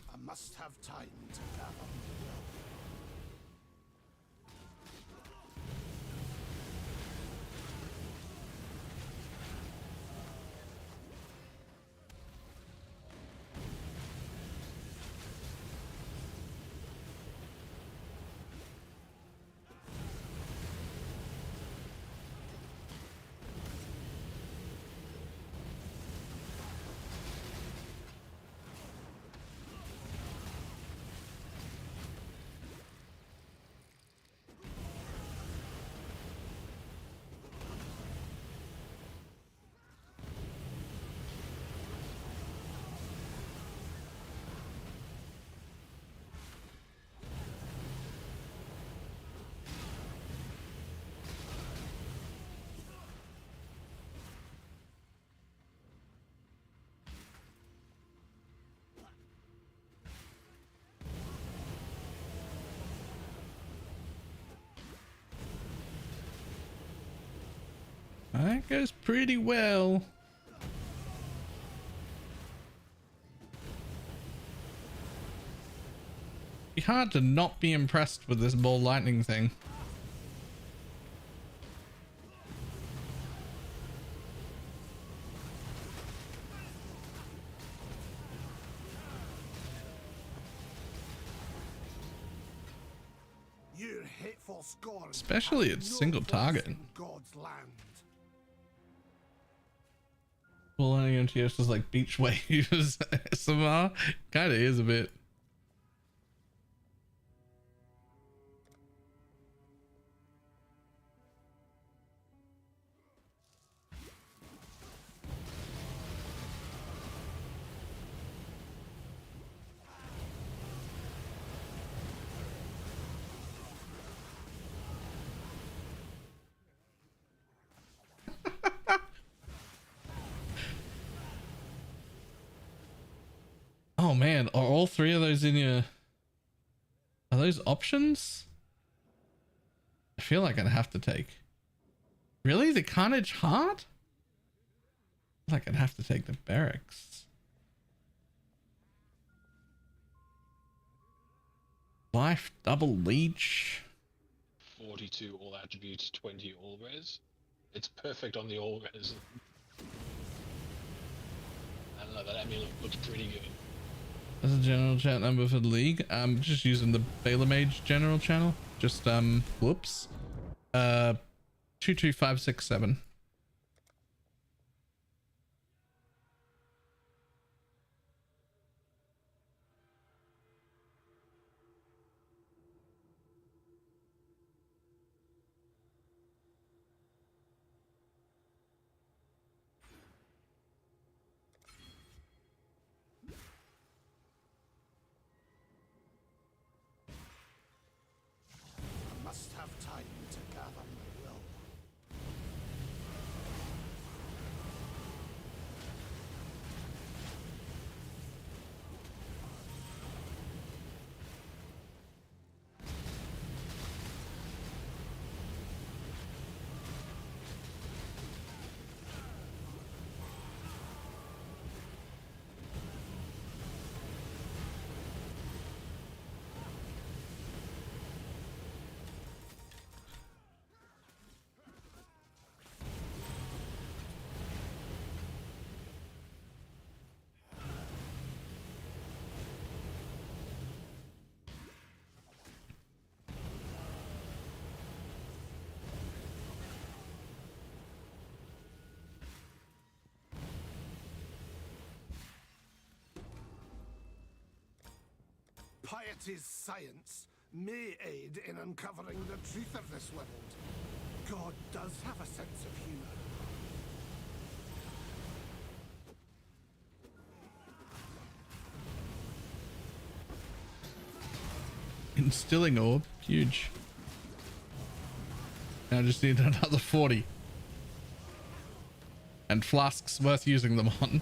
I must have time to gather. That goes pretty well. Be hard to not be impressed with this ball lightning thing. Your hateful scorn, Especially its single target. God's land. Ball lightning MTS is like beach waves ASMR. Kinda is a bit. Oh man, are all 3 of those in your... Are those options? I feel like I'd have to take... Really? The Carnage Heart? I feel like I'd have to take the Barracks. Life Double Leech. 42 all attributes, 20 all res. It's perfect on the all res. I don't know, that amulet looks pretty good. That's a general chat number for the league. I'm just using the BalorMage general channel. Just whoops. 22567. I must have time to Piety's science may aid in uncovering the truth of this world. God does have a sense of humor. Instilling orb, huge. Now I just need another 40. And flasks worth using them on.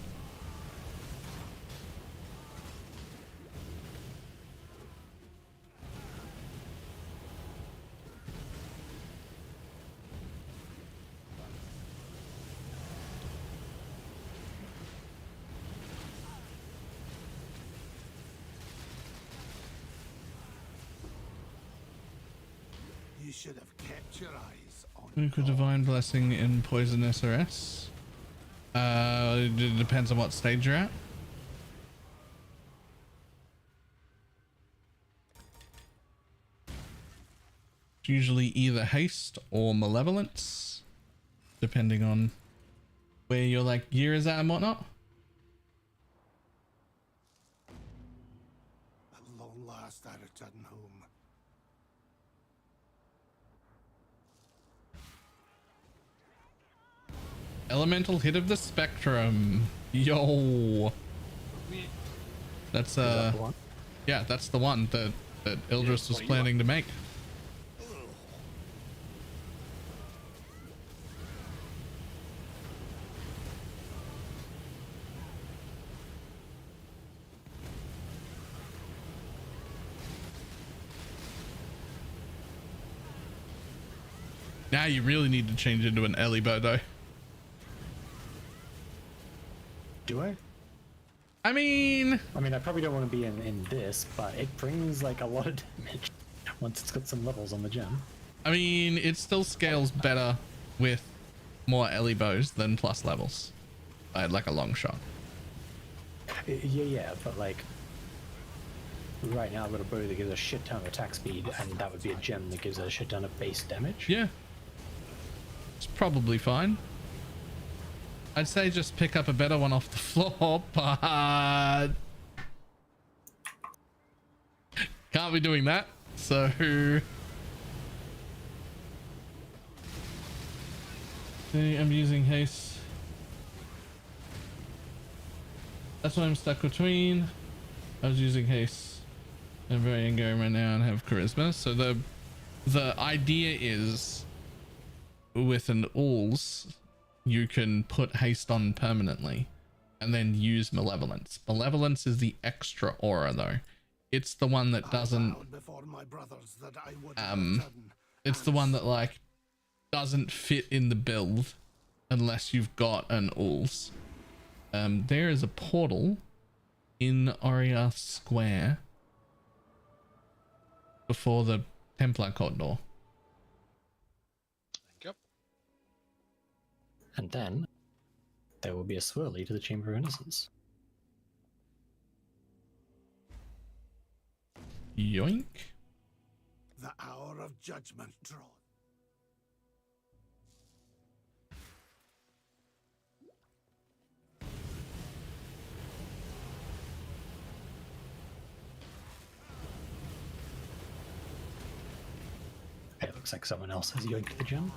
You should have kept your eyes on Luke of Divine Blessing in Poison SRS. It depends on what stage you're at. It's usually either haste or malevolence, depending on where your like gear is at and whatnot. At long last I return home. Elemental hit of the spectrum. Yo. That's that the one? yeah, that's the one that Ildris was planning to make. Now you really need to change into an Elibo though. Do I? I mean, I probably don't want to be in this, but it brings like a lot of damage once it's got some levels on the gem. I mean, it still scales better with more Elibos than plus levels. By like a long shot. Yeah, but like right now I've got a bow that gives a shit ton of attack speed, and that would be a gem that gives a shit ton of base damage. Yeah. It's probably fine. I'd say just pick up a better one off the floor, but can't be doing that. So I'm using haste. That's what I'm stuck between. I was using haste. I'm very Endgame right now and have charisma. So the idea is with an alls, you can put haste on permanently and then use malevolence. Malevolence is the extra aura though. It's the one that doesn't it's the one that like doesn't fit in the build unless you've got an alls. There is a portal in Oria Square before the Templar corridor. And then there will be a swirly to the Chamber of Innocence. Yoink. The hour of judgment draws. It looks like someone else has yoinked the gem.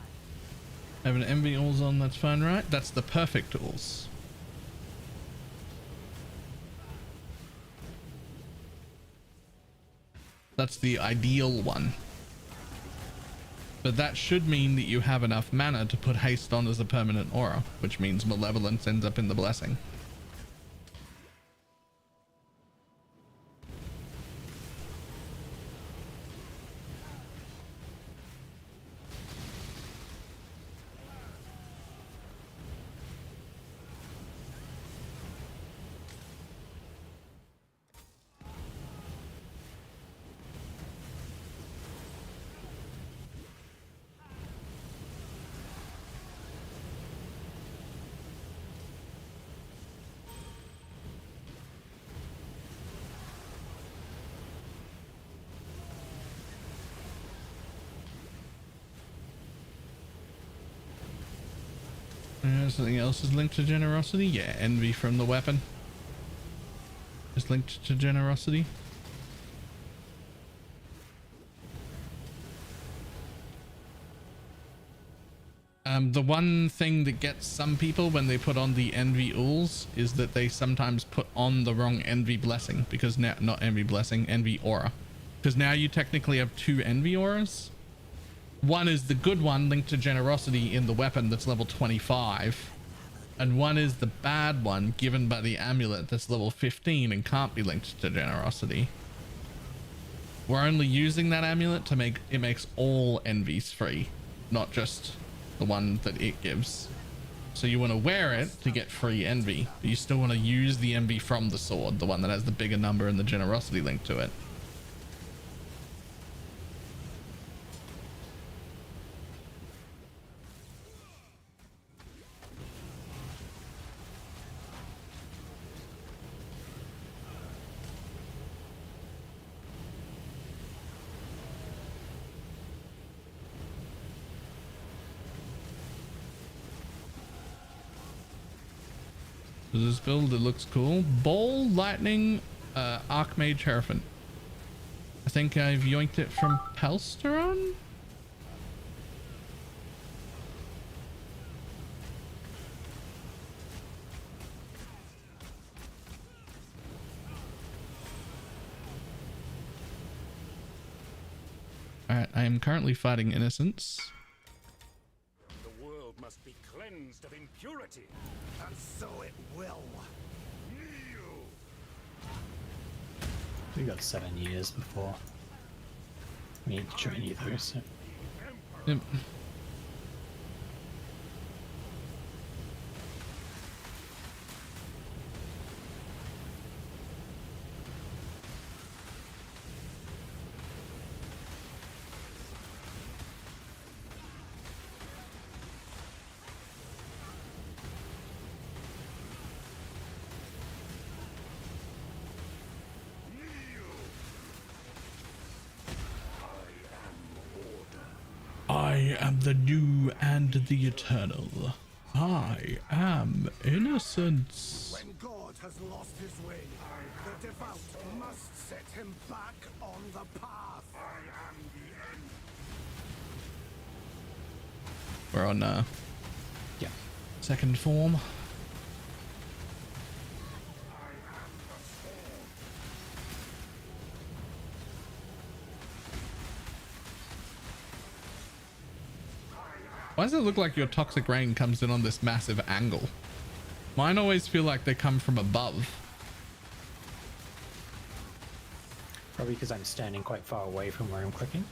Have an envy alls on, that's fine, right? That's the perfect alls. That's the ideal one. But that should mean that you have enough mana to put haste on as a permanent aura, which means malevolence ends up in the blessing. Something else is linked to generosity. Yeah, envy from the weapon is linked to generosity. The one thing that gets some people when they put on the envy ools is that they sometimes put on the wrong envy blessing, because now, not envy blessing, envy aura, because now you technically have 2 envy auras. One is the good one linked to generosity in the weapon that's level 25, and one is the bad one given by the amulet that's level 15 and can't be linked to generosity. We're only using that amulet to make it makes all envies free, not just the one that it gives. So you want to wear it to get free envy, but you still want to use the envy from the sword, the one that has the bigger number and the generosity link to it. This build, it looks cool. Ball, lightning, Archmage, Hierophant. I think I've yoinked it from Pelsteron. Alright, I am currently fighting Innocence. The world must be cleansed of impurity, and so it will. We got 7 years before we need to train you through, so. Yep. I am the new and the eternal. I am innocence. When God has lost his way, the devout must set him back on the path. I am the end. We're on yeah, second form. Why does it look like your toxic rain comes in on this massive angle? Mine always feel like they come from above. Probably because I'm standing quite far away from where I'm clicking.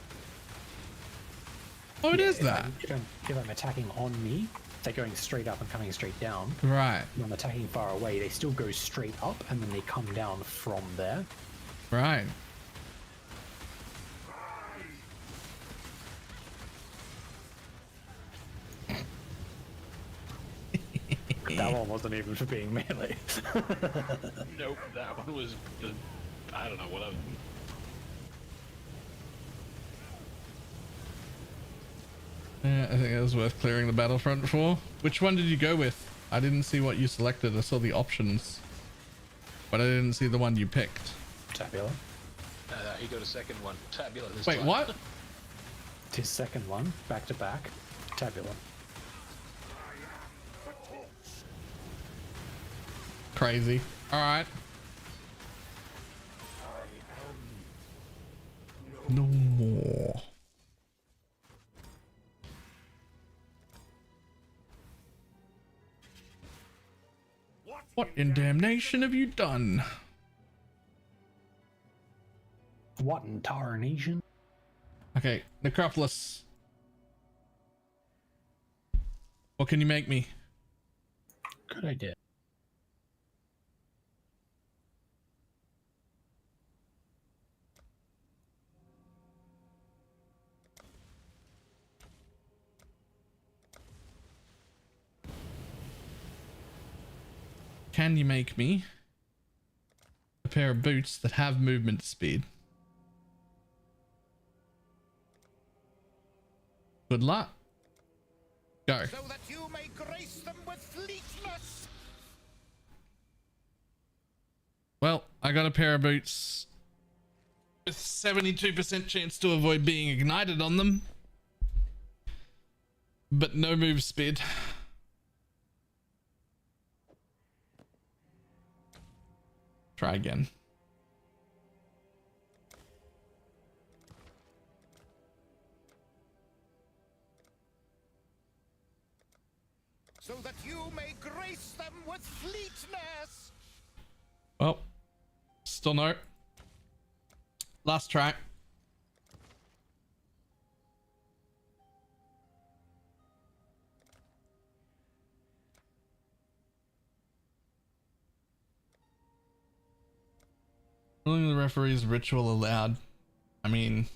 Oh, it is that. If I'm attacking on me, they're going straight up and coming straight down. Right. When I'm attacking far away, they still go straight up and then they come down from there. Right. That one wasn't even for being melee. Nope, that one was the, I don't know what I was. Yeah, I think it was worth clearing the battlefront for. Which one did you go with? I didn't see what you selected. I saw the options, but I didn't see the one you picked. Tabula. He got a second one. Tabula this Wait, time. what? His second one, back to back. Tabula. Crazy. All right. No more. What in damnation have you done? What in tarnation? Okay, Necropolis. What can you make me? Good idea. Can you make me a pair of boots that have movement speed? Good luck. Go. So that you may grace them with fleetness. Well, I got a pair of boots with 72% chance to avoid being ignited on them. but no move speed. Try again. So that you may grace them with fleetness. Well, still no. Last try. Ruling the referee's ritual allowed. I mean,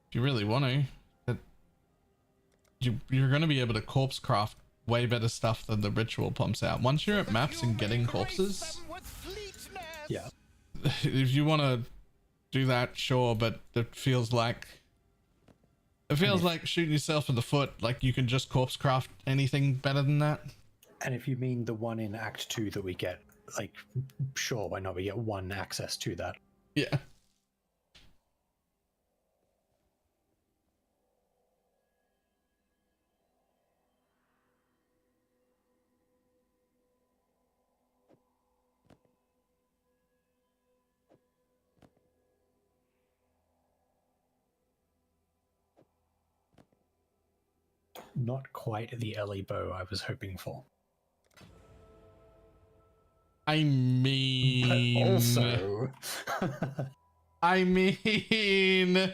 if you really want to, you're going to be able to corpse craft way better stuff than the ritual pumps out. Once you're at maps and getting corpses, yeah. If you want to do that, sure, but it feels like shooting yourself in the foot. Like you can just corpse craft anything better than that. And if you mean the one in Act 2 that we get, like, sure, why not? We get one access to that. Yeah. Not quite the Ellie bow I was hoping for. I mean, but also, I mean,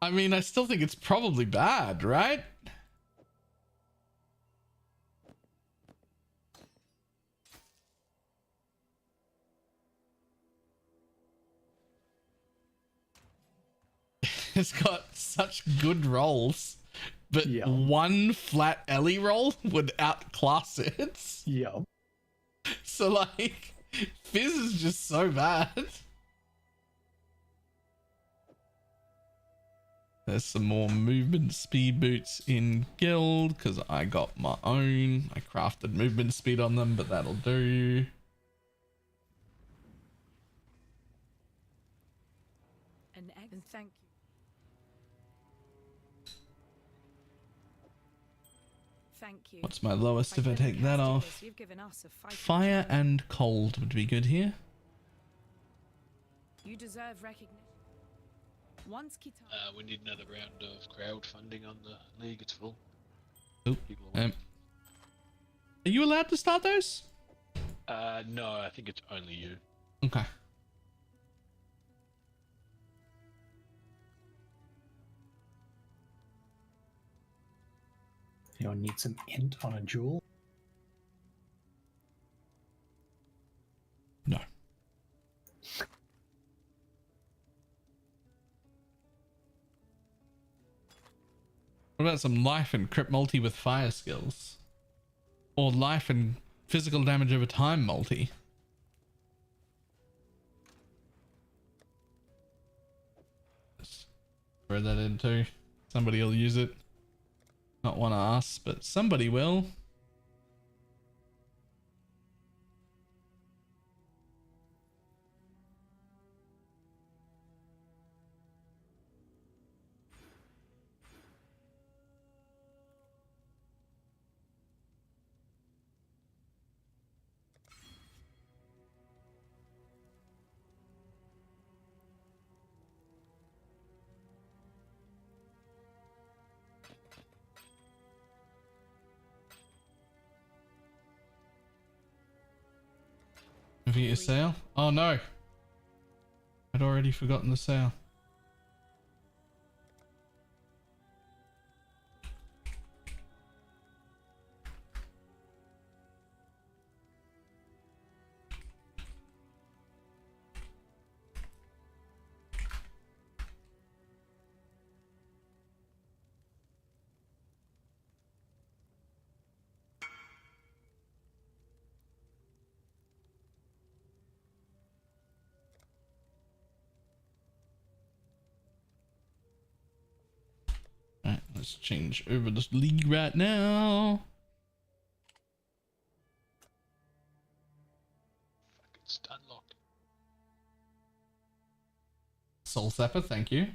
I mean, I still think it's probably bad, right? It's got such good rolls, but one flat Ellie roll would outclass it. Yeah. So like, Fizz is just so bad. There's some more movement speed boots in guild because I got my own. I crafted movement speed on them, but that'll do. And thank you. Thank you. What's my lowest if I take that off? You've given us a Fire and cold would be good here. You deserve recognition. Once Kitan. We need another round of crowdfunding on the league. It's full. Oop. Are you allowed to start those? No, I think it's only you. Okay. Anyone need some int on a jewel? No. What about some life and crit multi with fire skills? Or life and physical damage over time multi? Just throw that in too. Somebody will use it. Not one of us, but somebody will. Have you hit a sale? Oh no. I'd already forgotten the sale. Alright, let's change over this league right now. Soul Sapper, thank you.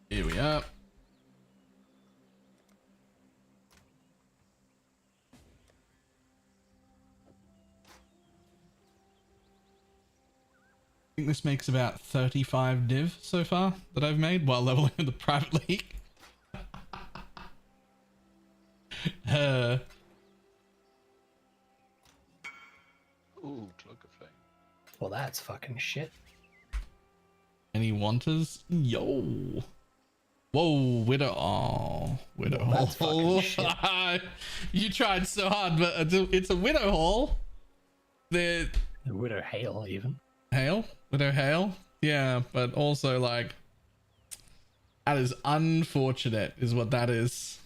Here we are. I think this makes about 35 div so far that I've made while leveling in the private league. Ooh, cloak of fame. Well, that's fucking shit. Any wanters? Yo. Whoa, Widow. Oh, Widow Well, that's Hall. fucking shit. You tried so hard, but it's a Widow Hall. The Widow Hail, even. Hail? Widow Hail? Yeah, but also, like, that is unfortunate, is what that is.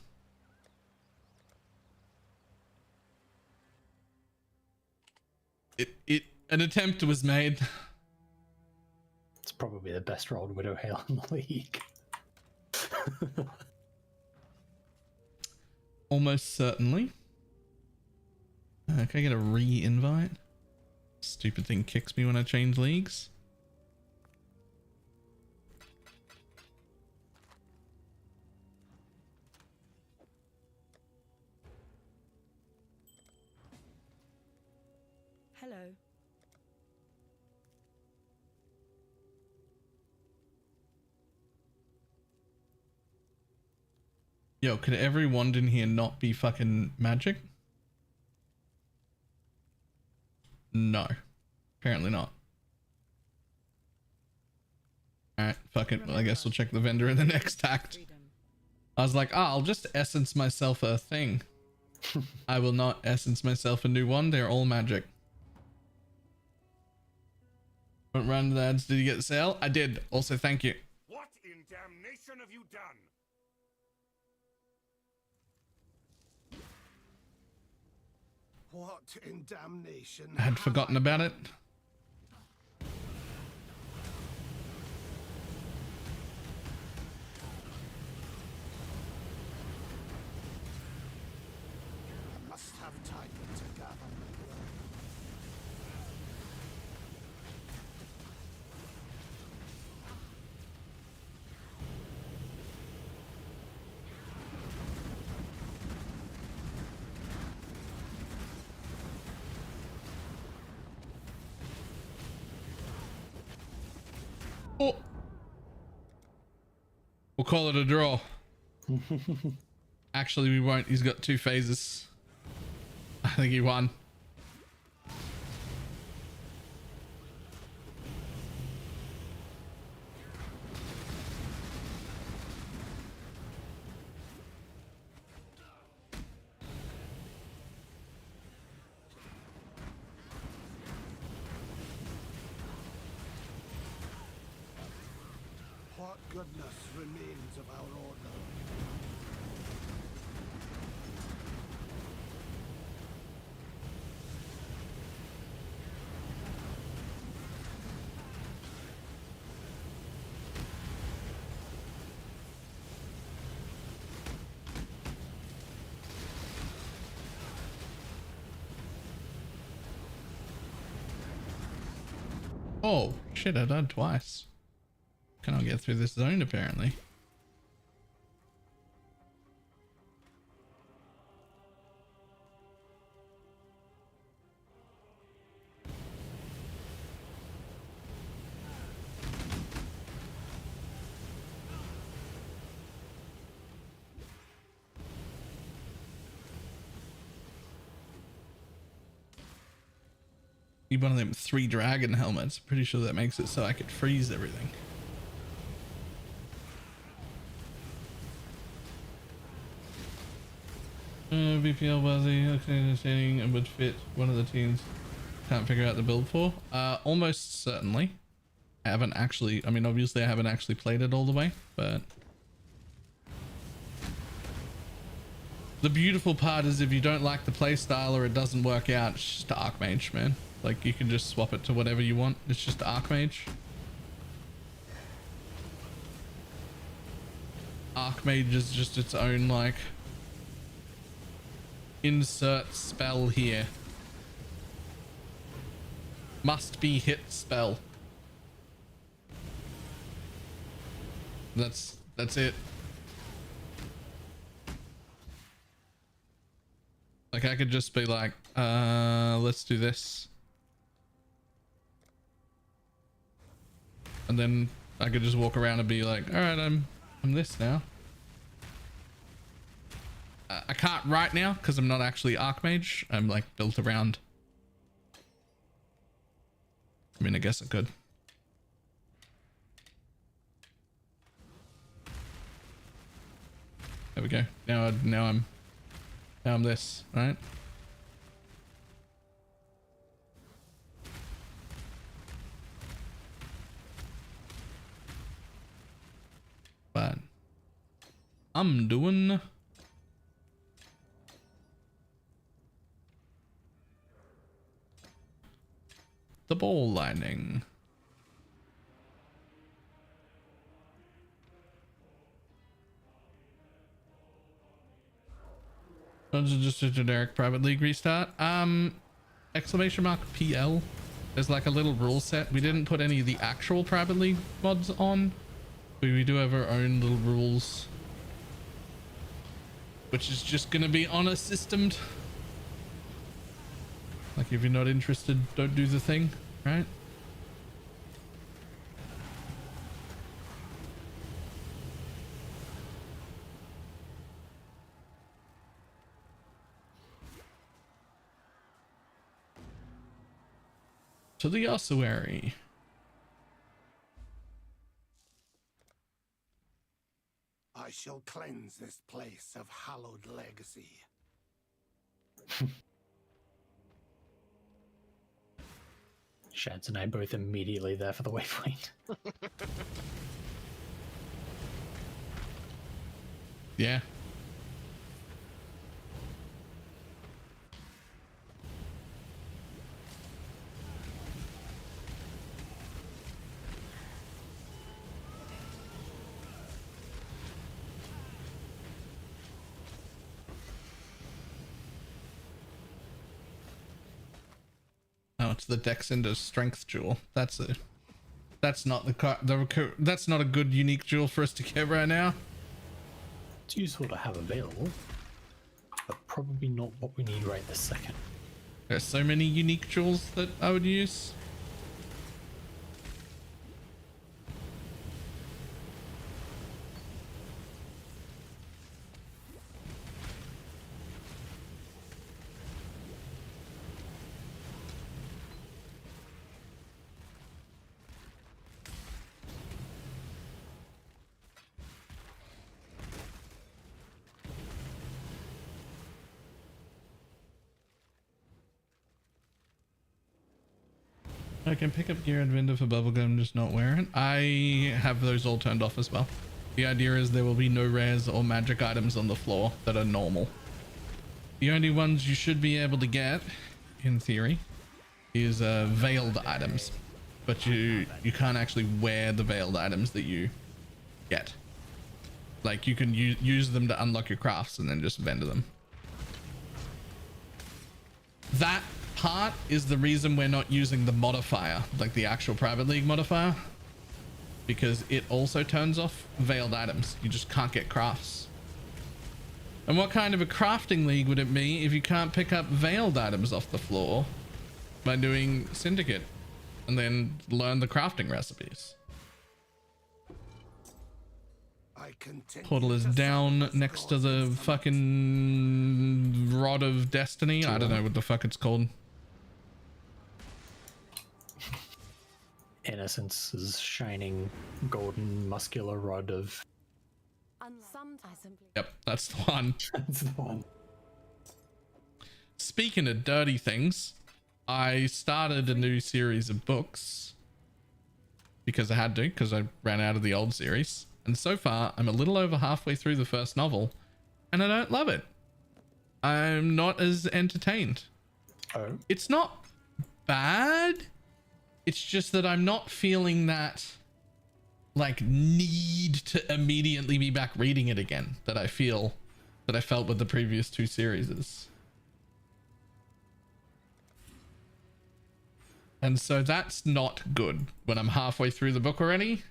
An attempt was made. It's probably the best rolled Widow Hail in the league. Almost certainly. Can I get a re-invite? Stupid thing kicks me when I change leagues. Hello. Yo, could every wand in here not be fucking magic? No. Apparently not. Alright, fuck it. Well, I guess we'll check the vendor in the next act. I was like, I'll just essence myself a thing. I will not essence myself a new one. They're all magic. Front round of the ads. Did you get the sale? I did. Also, thank you. What in damnation have you done? What in damnation? I had forgotten about it. I must have time to gather my will. Oh. We'll call it a draw. Actually, we won't. He's got 2 phases. I think he won. What goodness remains of our order? Oh, shit, I died twice. Cannot get through this zone, apparently. Need one of them 3 dragon helmets. Pretty sure that makes it so I could freeze everything. BPL Buzzy, okay, saying it would fit one of the teams. Can't figure out the build for. Almost certainly. I haven't actually, I mean, obviously I haven't actually played it all the way, but the beautiful part is if you don't like the playstyle or it doesn't work out, it's just Archmage, man. Like, you can just swap it to whatever you want. It's just Archmage. Archmage is just its own, like, insert spell here. Must be hit spell. That's it. Like I could just be like, let's do this. And then I could just walk around and be like, all right, I'm this now. I can't right now because I'm not actually Archmage. I'm like built around. I mean, I guess I could. There we go. Now I'm this, right? But I'm doing the ball lining. Just a generic private league restart. Exclamation mark PL. There's like a little rule set. We didn't put any of the actual private league mods on, but we do have our own little rules, which is just gonna be honor systemed. Like if you're not interested, don't do the thing, right? To the ossuary. I shall cleanse this place of hallowed legacy. Shads and I both immediately there for the waypoint. Yeah. Oh, it's the Dex into Strength jewel. That's not that's not a good unique jewel for us to get right now. It's useful to have available, but probably not what we need right this second. There's so many unique jewels that I would use. I can pick up gear and vendor for bubblegum, just not wear it. I have those all turned off as well. The idea is there will be no rares or magic items on the floor that are normal. The only ones you should be able to get, in theory, is veiled items. But you can't actually wear the veiled items that you get. Like you can use them to unlock your crafts and then just vendor them. That part is the reason we're not using the modifier, like the actual private league modifier, because it also turns off veiled items. You just can't get crafts. And what kind of a crafting league would it be if you can't pick up veiled items off the floor by doing Syndicate and then learn the crafting recipes? Portal is down next to the fucking Rod of Destiny. I don't know what the fuck it's called. Innocence's shining golden muscular rod of... Yep, that's the one. That's the one. Speaking of dirty things, I started a new series of books because I had to, because I ran out of the old series. And so far, I'm a little over halfway through the first novel, and I don't love it. I'm not as entertained. Oh. It's not bad. It's just that I'm not feeling that like need to immediately be back reading it again that I felt with the previous two series. And so that's not good when I'm halfway through the book already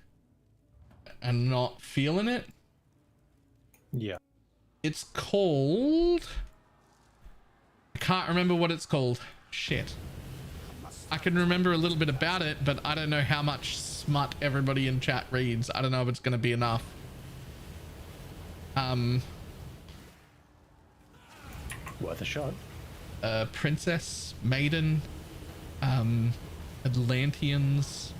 and not feeling it. Yeah. It's called... I can't remember what it's called. Shit. I can remember a little bit about it, but I don't know how much smut everybody in chat reads. I don't know if it's going to be enough. Worth a shot. Princess, Maiden, Atlanteans,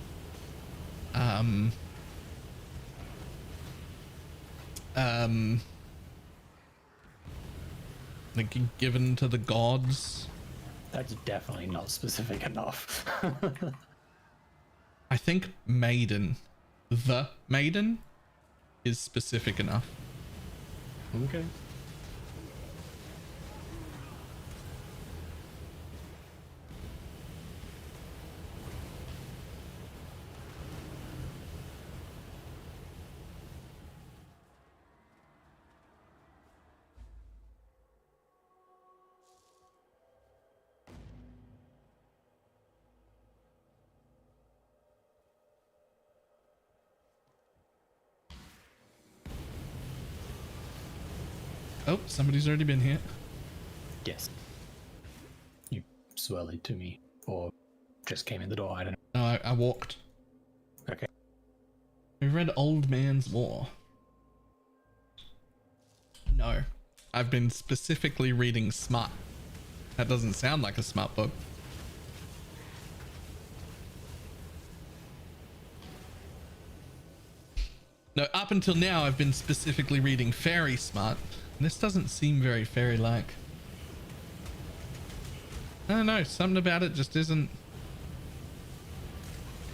like given to the gods. That's definitely not specific enough. I think Maiden, the Maiden, is specific enough. Okay. Oh, somebody's already been here. Yes. You swirled to me, or just came in the door, I don't know. No, I walked. Okay. We read Old Man's Law. No, I've been specifically reading Smut. That doesn't sound like a smart book. No, up until now I've been specifically reading Fairy Smut. This doesn't seem very fairy-like. I don't know, something about it just isn't...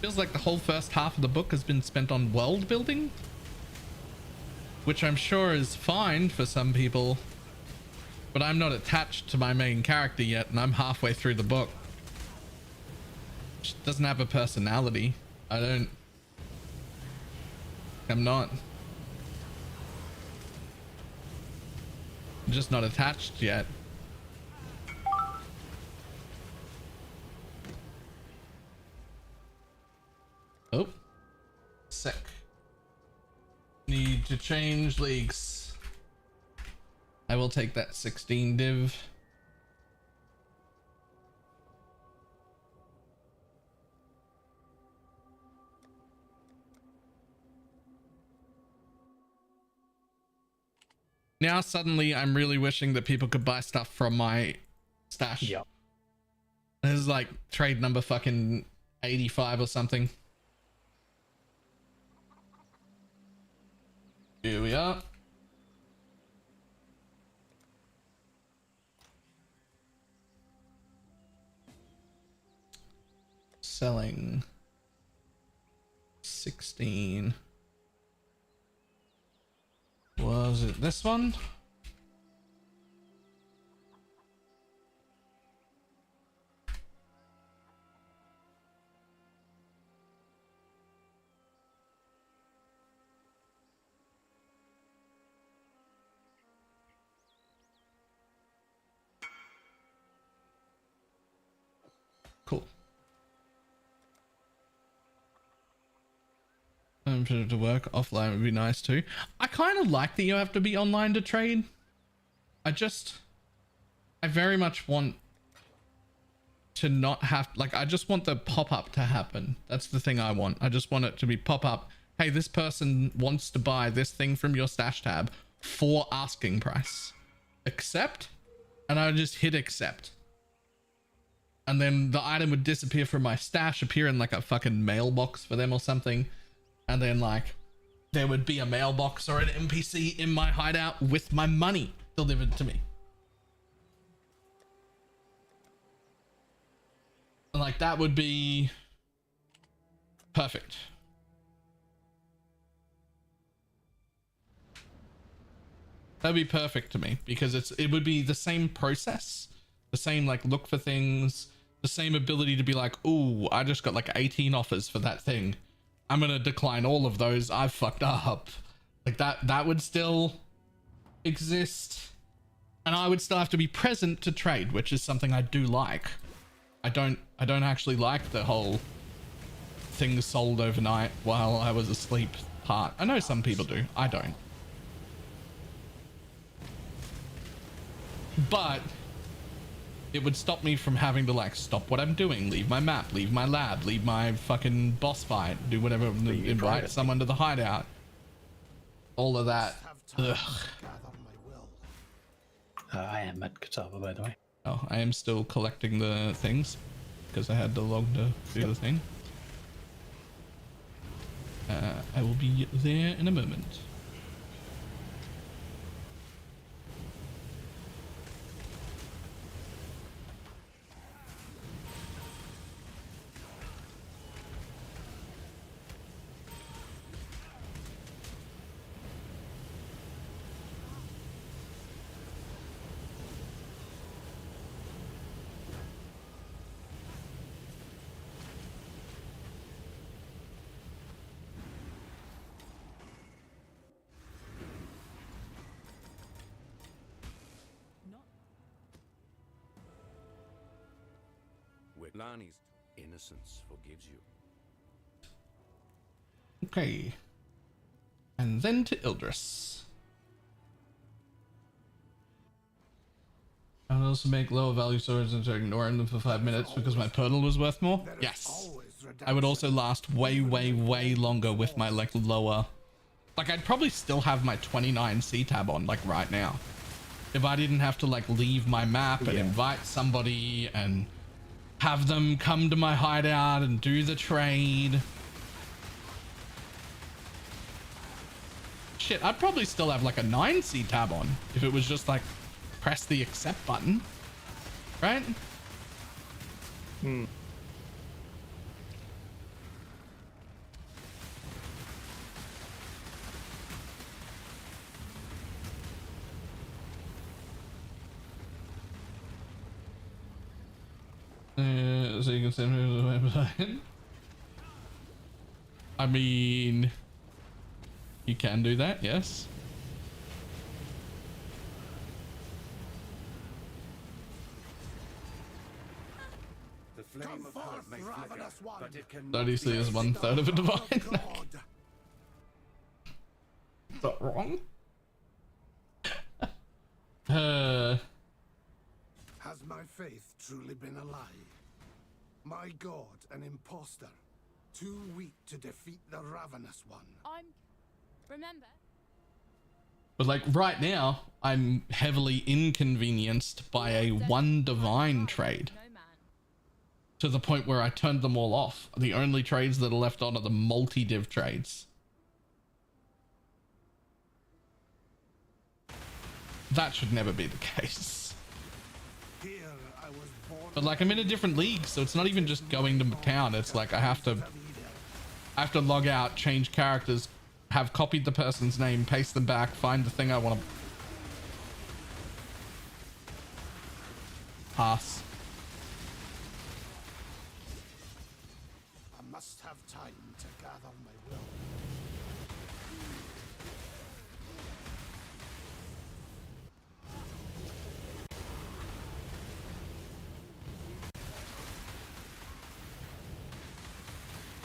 Feels like the whole first half of the book has been spent on world building, which I'm sure is fine for some people, but I'm not attached to my main character yet, and I'm halfway through the book. She doesn't have a personality. I'm not. I'm just not attached yet. Oh, sick. Need to change leagues. I will take that 16 div. Now suddenly I'm really wishing that people could buy stuff from my stash. Yep. This is like trade number fucking 85 or something. Here we are. Selling 16. Was it this one? Cool. For it to work offline would be nice too. I kind of like that you have to be online to trade. I very much want to not have, like, I just want the pop-up to happen. That's the thing I want. I just want it to be pop-up. Hey, this person wants to buy this thing from your stash tab for asking price. Accept? And I would just hit accept. And then the item would disappear from my stash, appear in like a fucking mailbox for them or something. And then like there would be a mailbox or an NPC in my hideout with my money delivered to me. And like that would be perfect. That'd be perfect to me because it would be the same process, the same like look for things, the same ability to be like, ooh, I just got like 18 offers for that thing. I'm gonna decline all of those. I've fucked up. Like that would still exist. And I would still have to be present to trade, which is something I do like. I don't I don't actually like the whole things sold overnight while I was asleep part. I know some people do. I don't. But it would stop me from having to like stop what I'm doing, leave my map, leave my lab, leave my fucking boss fight, do whatever, invite someone to the hideout. All of that. Ugh. I am at Katava, by the way. Oh, I am still collecting the things because I had to log to do the thing. I will be there in a moment. Lani's innocence forgives you. Okay. And then to Ildris. I would also make lower value swords and ignore them for 5 minutes because my portal was worth more. Yes. I would also last way longer with my like lower. Like I'd probably still have my 29 C tab on like right now. If I didn't have to like leave my map and invite somebody and have them come to my hideout and do the trade. Shit, I'd probably still have like a 9C tab on if it was just like press the accept button, right? Hmm. So you can send me to the website. I mean, you can do that, yes. The flame of hope may flicker, but it can Obviously is 1/3 of a divine. Is that wrong? Has my faith truly been a lie? My god, an imposter, too weak to defeat the ravenous one. Remember? But like right now, I'm heavily inconvenienced by a 1 divine trade. To the point where I turned them all off. The only trades that are left on are the multi-div trades. That should never be the case. But like I'm in a different league, so it's not even just going to town. It's like I have to log out, change characters, have copied the person's name, paste them back, find the thing I want to pass. I must have time to gather my will.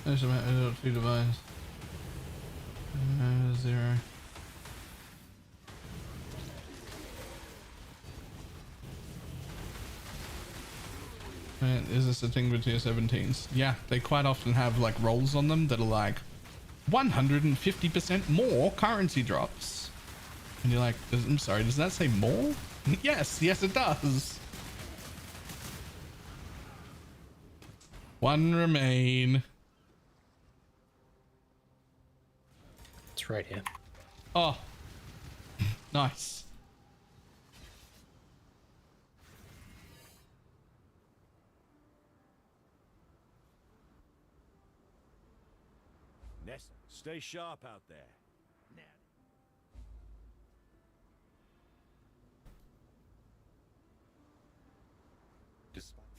There's about 2 divines. 0. Man, is this a thing with tier 17s? Yeah, they quite often have like rolls on them that are like 150% more currency drops. And you're like, I'm sorry, does that say more? Yes, it does. 1 remain. It's right here. Oh, nice. Nessa, stay sharp out there.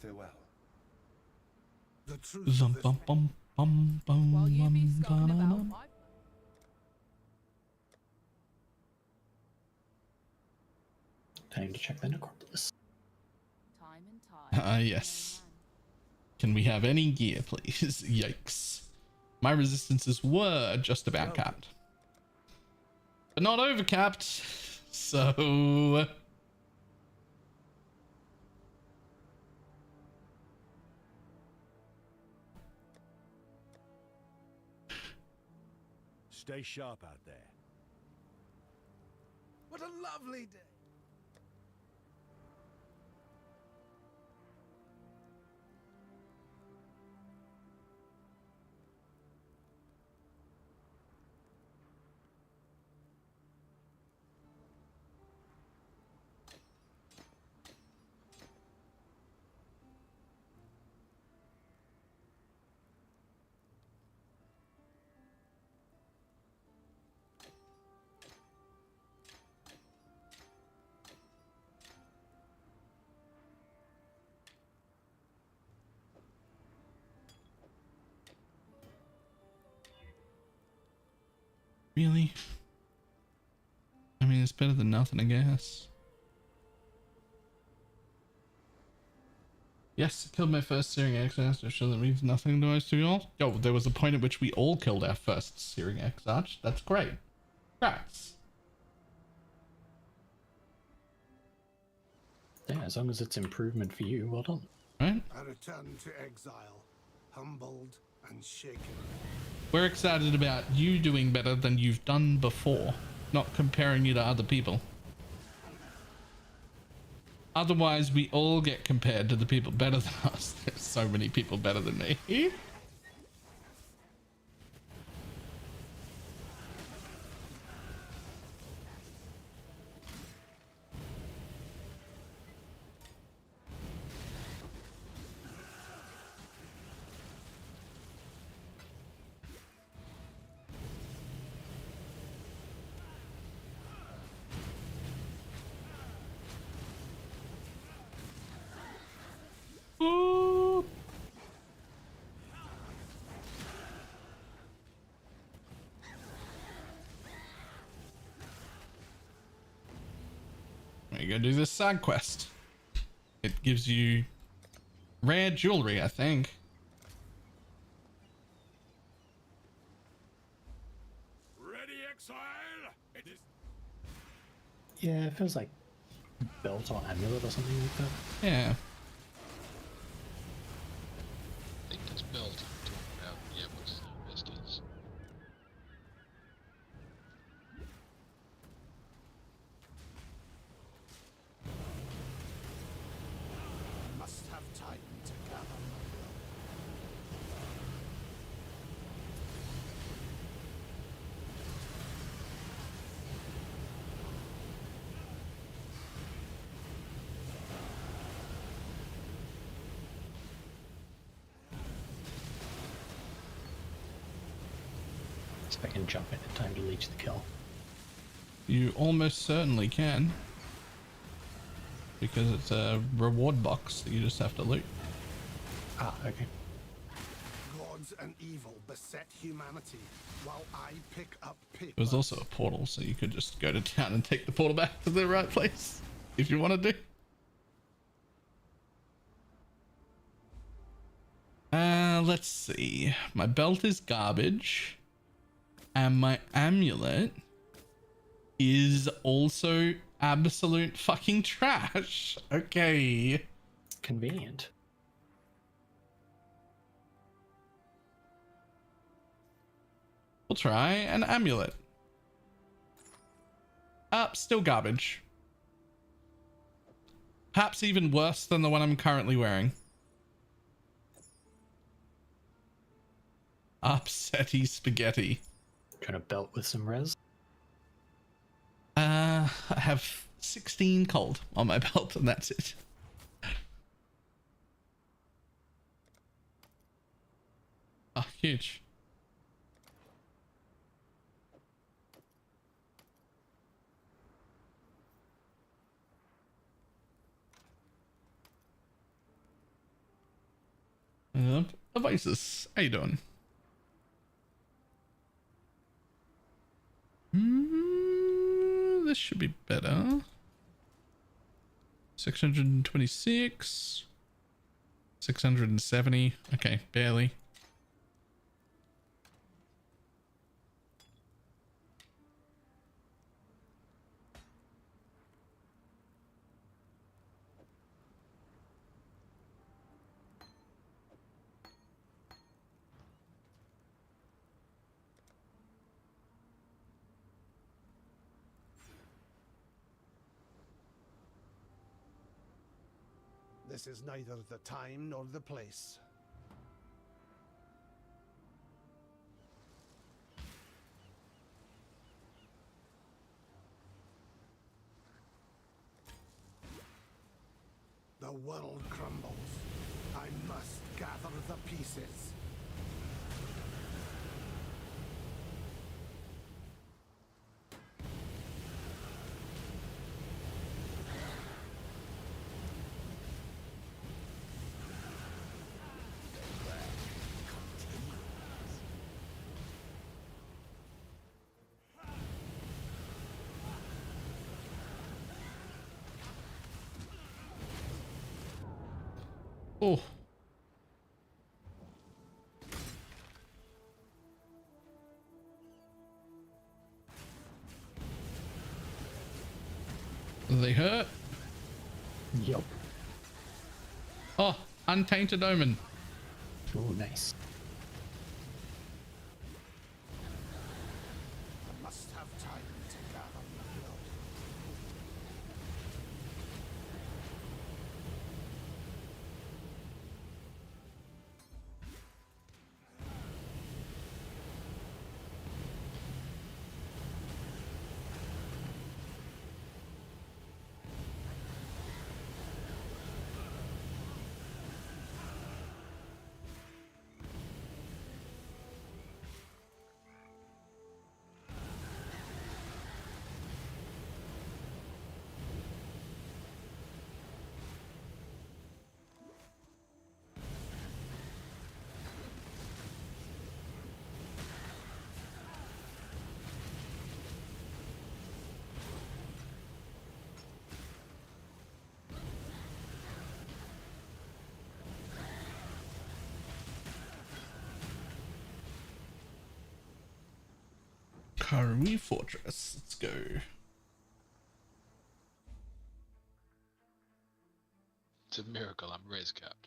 Farewell. The truth of this While you be scoping about, Time to check the necropolis. time and tide. Yes. Can we have any gear, please? Yikes. My resistances were just about capped. But not overcapped. So... Stay sharp out there. What a lovely day. Really? I mean, it's better than nothing, I guess. Yes, killed my first Searing X-Arch. I'm sure that means nothing to us to you all. Yo, there was a point at which we all killed our first Searing X-Arch. That's great. Congrats. Yeah, as long as it's improvement for you, well done. Right? I return to exile, humbled and shaken. We're excited about you doing better than you've done before, not comparing you to other people. Otherwise, we all get compared to the people better than us. There's so many people better than me. Ooh. We're gonna do this side quest. It gives you rare jewelry, I think. Ready, exile? It is. Yeah, it feels like belt or amulet or something like that. Yeah. I think it's belt I'm talking about. Yeah, what's the best is. Must have time to gather my will. So I can jump in time to leech the kill. You almost certainly can. Because it's a reward box that you just have to loot. Ah, okay. Gods and evil beset humanity while I pick up papers. It was also a portal, so you could just go to town and take the portal back to the right place if you want to do. Let's see. My belt is garbage. And my amulet is also absolute fucking trash. Okay. Convenient. We'll try an amulet. Still garbage. Perhaps even worse than the one I'm currently wearing. Upsetty spaghetti. Trying to belt with some res. I have 16 cold on my belt and that's it. Oh, huge. Devices, how you doing? This should be better. 626. 670. Okay, barely. This is neither the time nor the place. The world crumbles. I must gather the pieces. Oh. They hurt? Yup. Oh, Untainted Omen. Oh, nice. I must have time to gather my blood. Karui Fortress. Let's go. It's a miracle I'm res capped.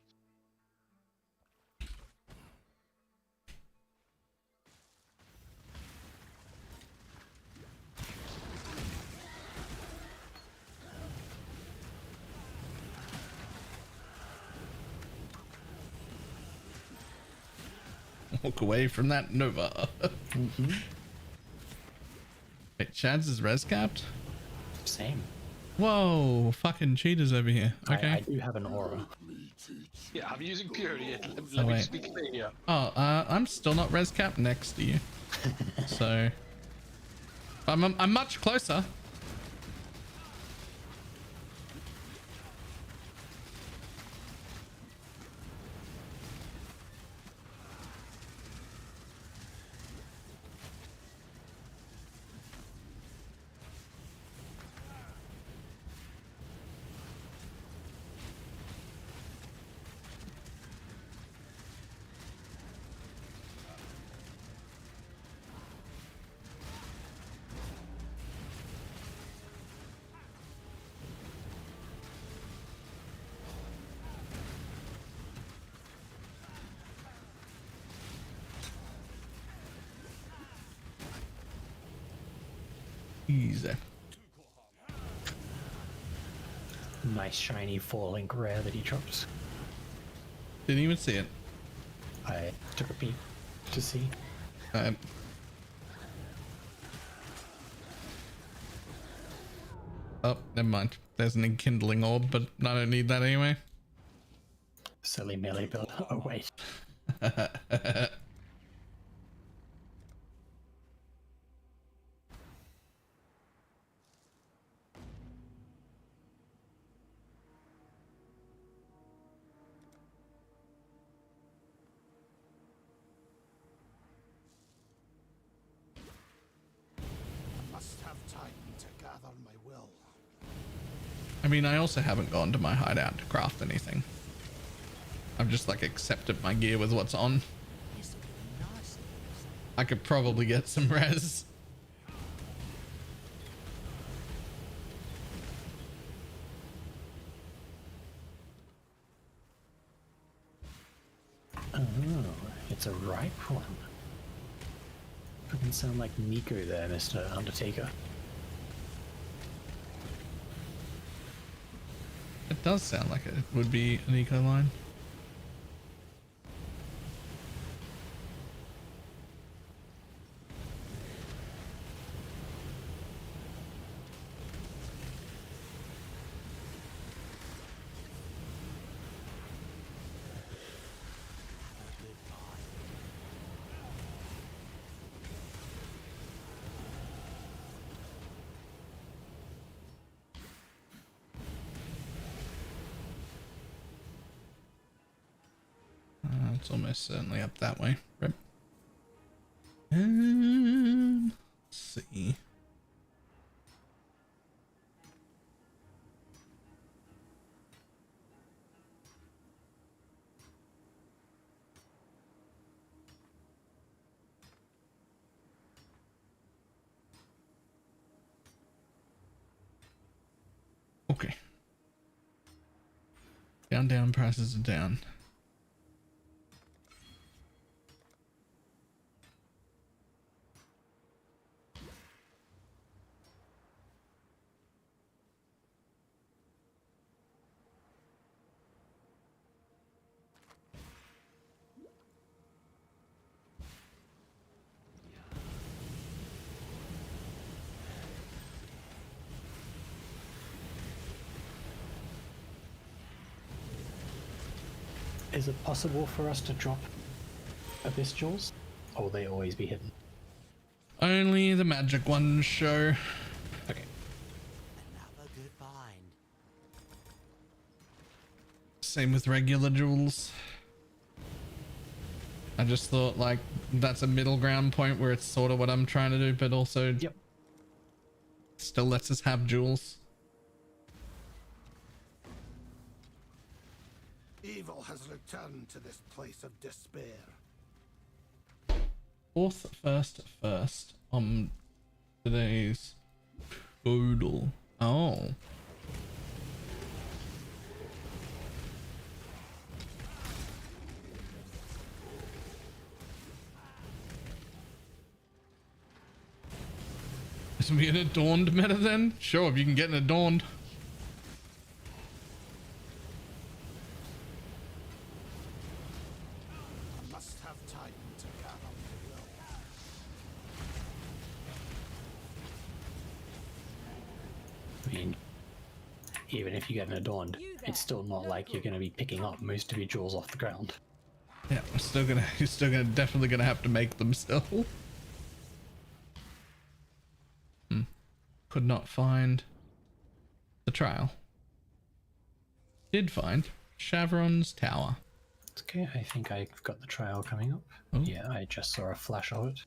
Walk away from that Nova. Wait, Chad's is res capped? Same. Whoa, fucking cheaters over here. Okay. I do have an aura. Yeah, I'm using purity. Let Oh, me wait. just be clear here. Oh, I'm still not res capped next to you. So I'm much closer. Easy. Nice shiny 4-link rare that he drops. Didn't even see it. I took a peek to see. Oh, never mind. There's an enkindling orb, but I don't need that anyway. Silly melee build. Oh wait. Must have time to gather my will. I mean, I also haven't gone to my hideout to craft anything. I've just like accepted my gear with what's on. I could probably get some res. Oh, it's a ripe one. Doesn't sound like Nico there, Mr. Undertaker. It does sound like it would be an eco line. It's almost certainly up that way. Rip. Let's see. Okay. Down, prices are down. Is it possible for us to drop Abyss Jewels? Or will they always be hidden? Only the magic ones show. Okay. Another good find. Same with regular jewels. I just thought like that's a middle ground point where it's sort of what I'm trying to do, but also still lets us have jewels. Evil has returned to this place of despair. First on today's total. Oh. Is we an adorned meta then? Sure, if you can get an adorned. Must have time to gather. I mean, even if you get an adorned, it's still not like you're going to be picking up most of your jewels off the ground. Yeah, you're still gonna definitely gonna have to make them still. Could not find the trial. Did find Chevron's tower. Okay, I think I've got the trial coming up. Oh. Yeah, I just saw a flash of it.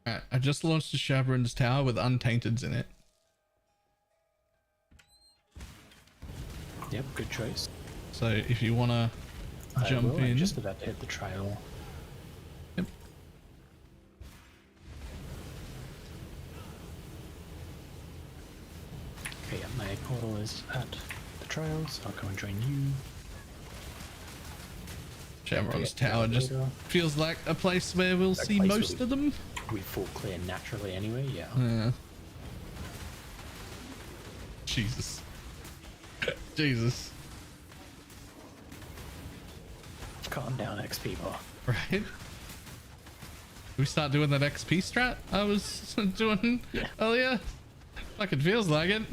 Alright, I just launched a Chevron's tower with untainteds in it. Yep, good choice. So if you wanna jump in. I'm just about to hit the trial. Yep. Okay, yeah, my portal is at the trials. I'll go and join you. Chevron's tower just feels like a place where we'll see most of them. We full clear naturally anyway, yeah. Yeah. Jesus. Jesus. Calm down, XP bar. Right? We start doing that XP strat I was doing earlier? Like it feels like it.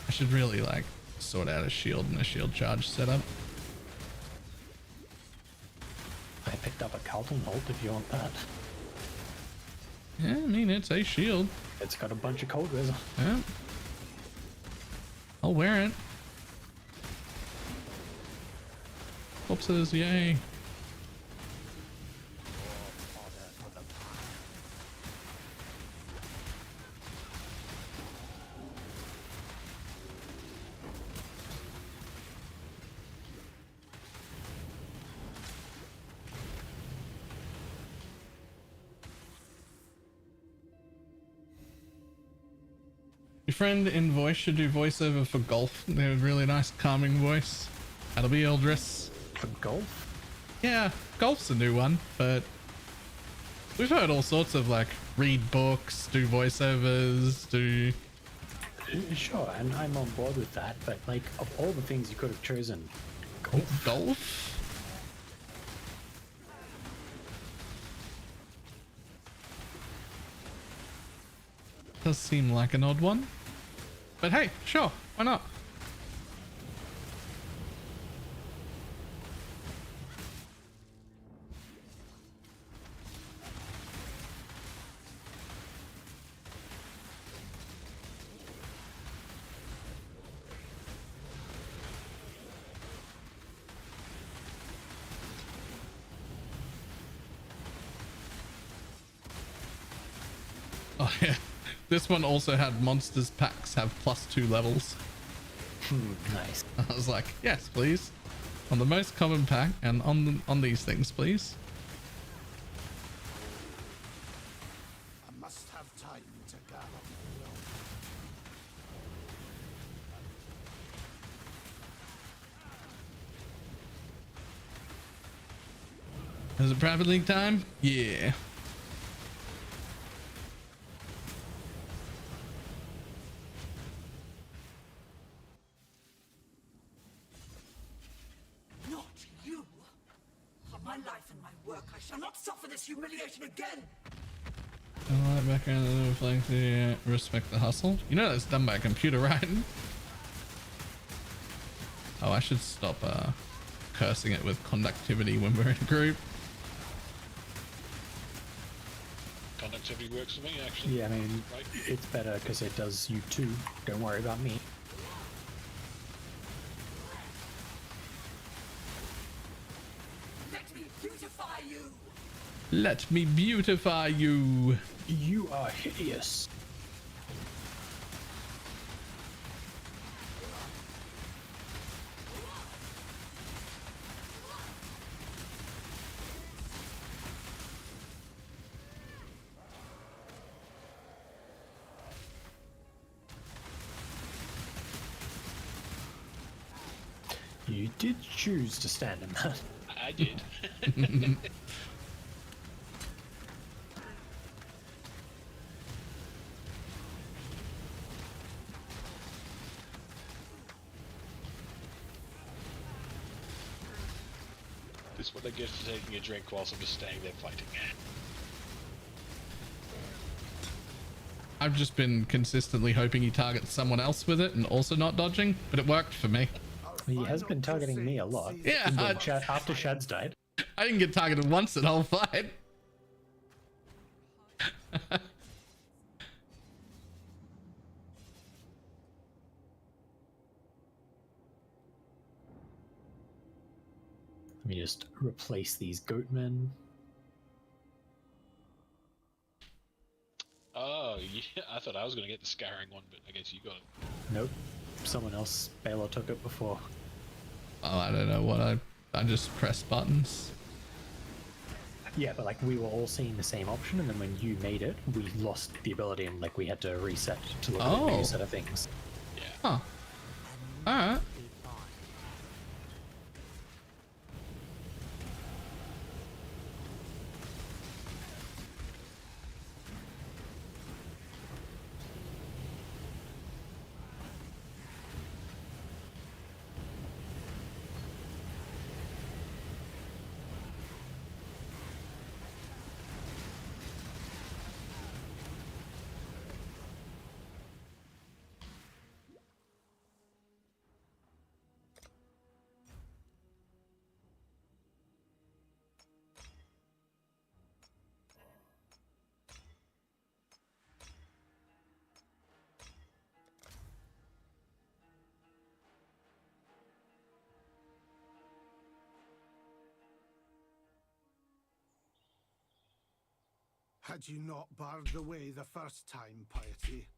I should really like sort out a shield and a shield charge setup. I I picked up a Carlton Holt if you want that. Yeah, I mean, it's a shield. It's got a bunch of cold res. Yeah. I'll wear it. Corpses, yay. Your friend in voice should do voiceover for golf. They have a really nice calming voice. That'll be Eldris. For golf? Yeah, golf's a new one, but we've heard all sorts of like read books, do voiceovers, do... Sure, and I'm on board with that, but like of all the things you could have chosen, golf? Golf? Does seem like an odd one. But hey, sure, why not? Oh yeah, this one also had monsters packs have +2 levels. Nice. I was like, yes, please. On the most common pack and on these things, please. I must have time to gather. Is it private league time? Yeah. Not you! For my life and my work, I shall not suffer this humiliation again! I like background reflect the respect the hustle. You know that's done by a computer, right? Oh, I should stop cursing it with conductivity when we're in a group. Conductivity works for me, actually. Yeah, I mean, Right. it's better because it does you too. Don't worry about me. Let me beautify you! Let me beautify you. You are hideous. You did choose to stand in that. I did. This is what I get for taking a drink whilst I'm just staying there fighting. I've just been consistently hoping he targets someone else with it and also not dodging, but it worked for me. He has been targeting me a lot. Yeah, after Shad's died. I didn't get targeted once in the whole fight. Let me just replace these goatmen. Oh, yeah, I thought I was going to get the scouring one, but I guess you got it. Nope. Someone else, Balor, took it before. Oh, I don't know what I just press buttons. Yeah, but like we were all seeing the same option, and then when you made it, we lost the ability, and like we had to reset to look at a new set of things. Yeah. Huh. Alright. Had you not barred the way the first time, Piety,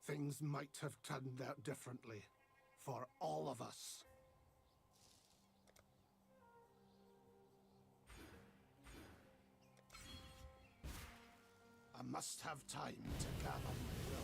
things might have turned out differently. For all of us. I must have time to gather my will.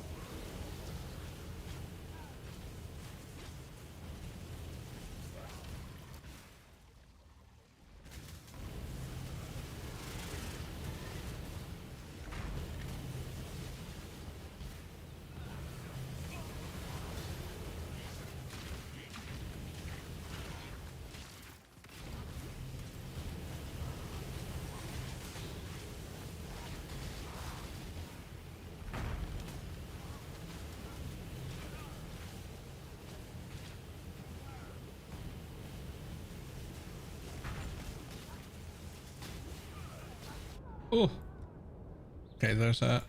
Oh, okay, there's that.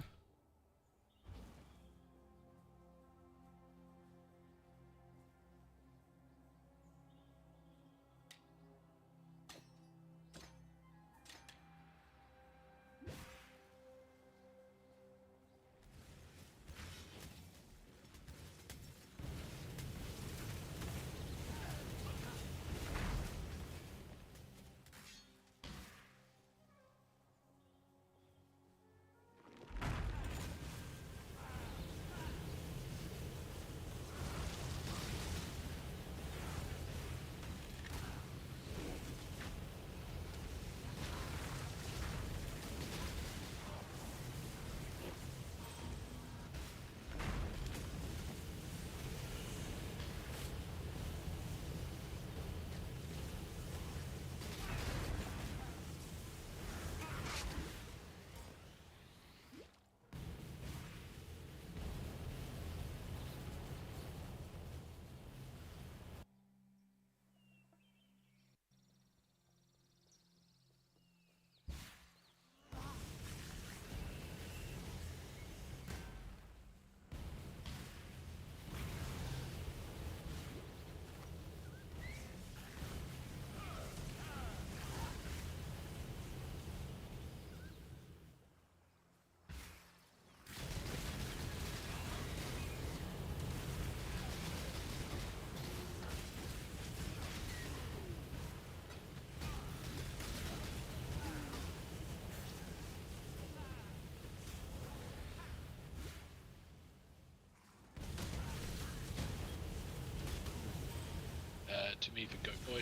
To me for Goat Boy.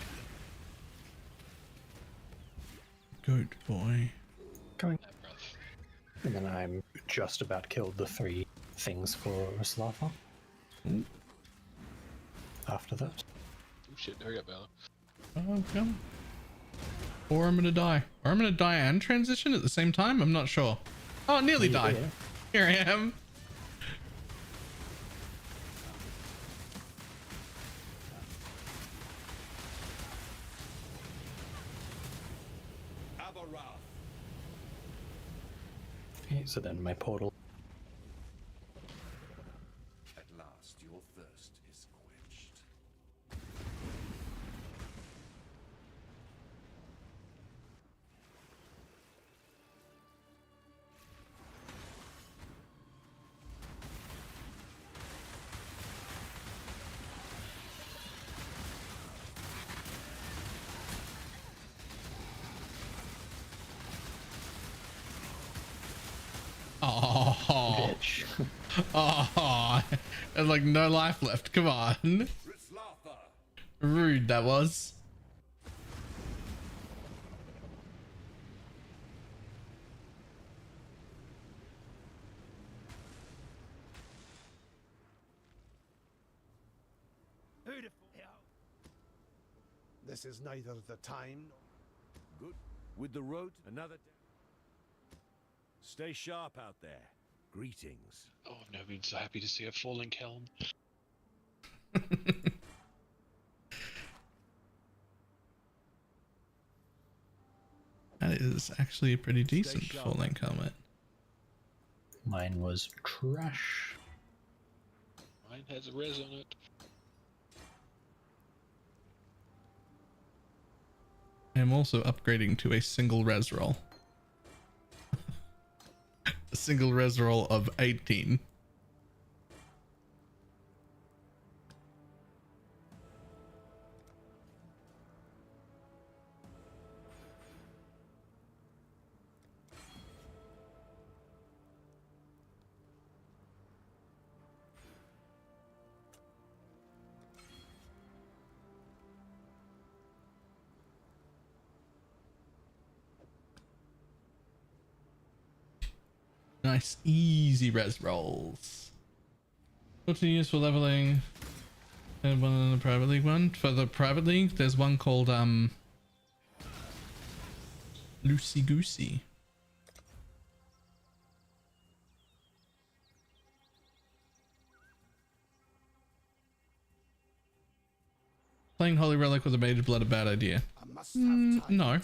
Goat Boy. Coming. And then I'm just about killed the 3 things for Slafa. After that. Oh shit, hurry up, Bella. Oh, come. Or I'm gonna die. Or I'm gonna die and transition at the same time? I'm not sure. Oh, nearly died. Here I am. Okay, so then my portal. At last, your thirst is quenched. Oh, oh, there's like no life left. Come on. Rude that was. This is neither the time. Good. With the road, another. Stay sharp out there. Greetings. Oh, I've never been so happy to see a falling helm. That is actually a pretty decent full length helmet. Mine was trash. Mine has a res on it. I'm also upgrading to a single res roll. single res roll of 18. Nice, easy res rolls. What to use for leveling? And one in the private league one. For the private league, there's one called Loosey Goosey. Playing Holy Relic with a Mage Blood a bad idea? No.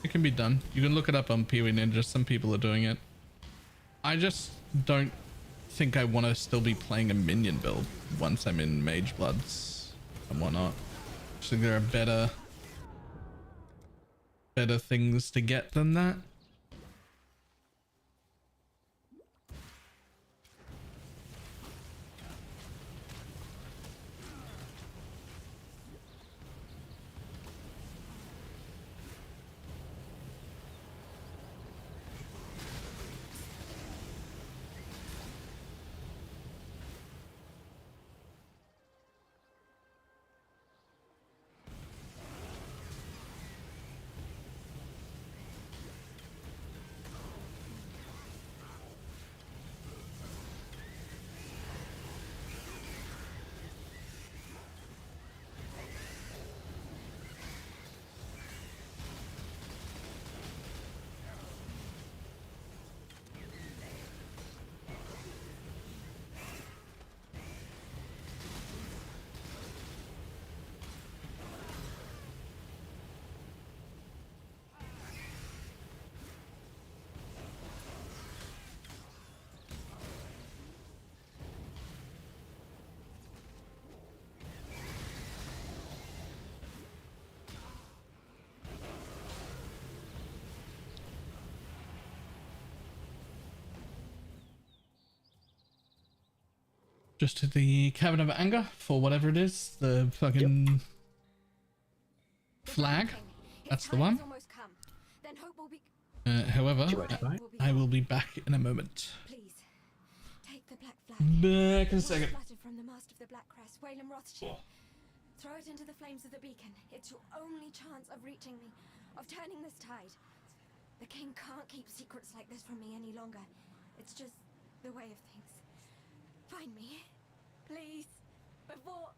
It can be done. You can look it up on PoE Ninja. Some people are doing it. I just don't think I want to still be playing a minion build once I'm in Mage Bloods and whatnot. I think there are better things to get than that. Just to the Cabin of Anger for whatever it is. The fucking flag. That's the one. However, I will be back in a moment. Please, take the black flag. Back in a second. From the Master of the Black Crest, Whalem Rothschild. Throw it into the flames of the beacon. It's your only chance of reaching me, of turning this tide. The king can't keep secrets like this from me any longer. It's just the way of things. Find me, please, before...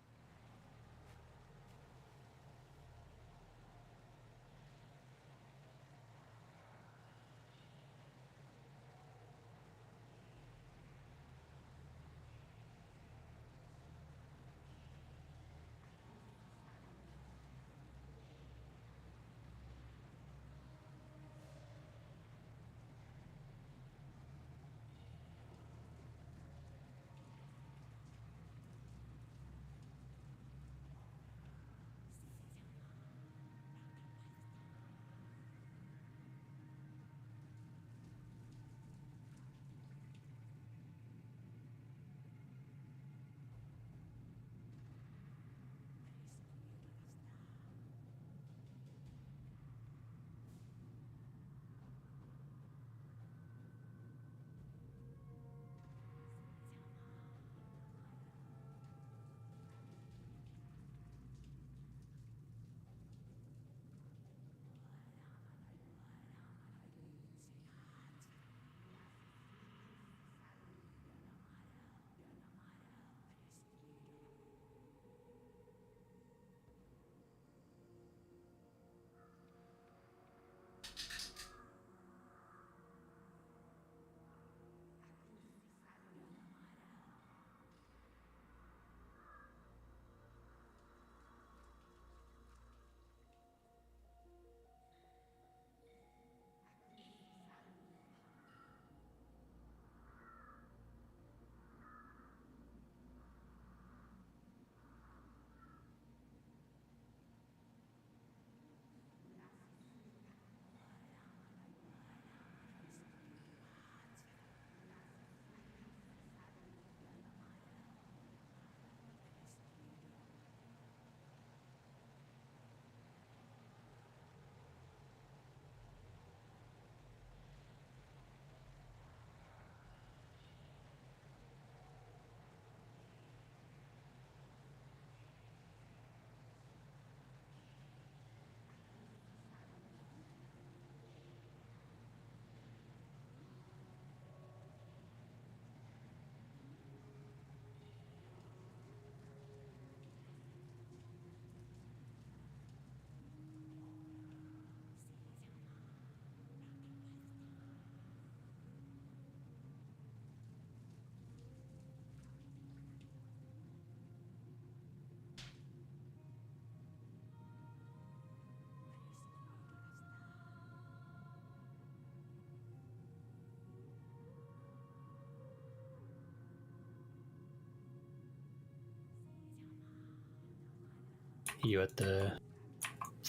You at the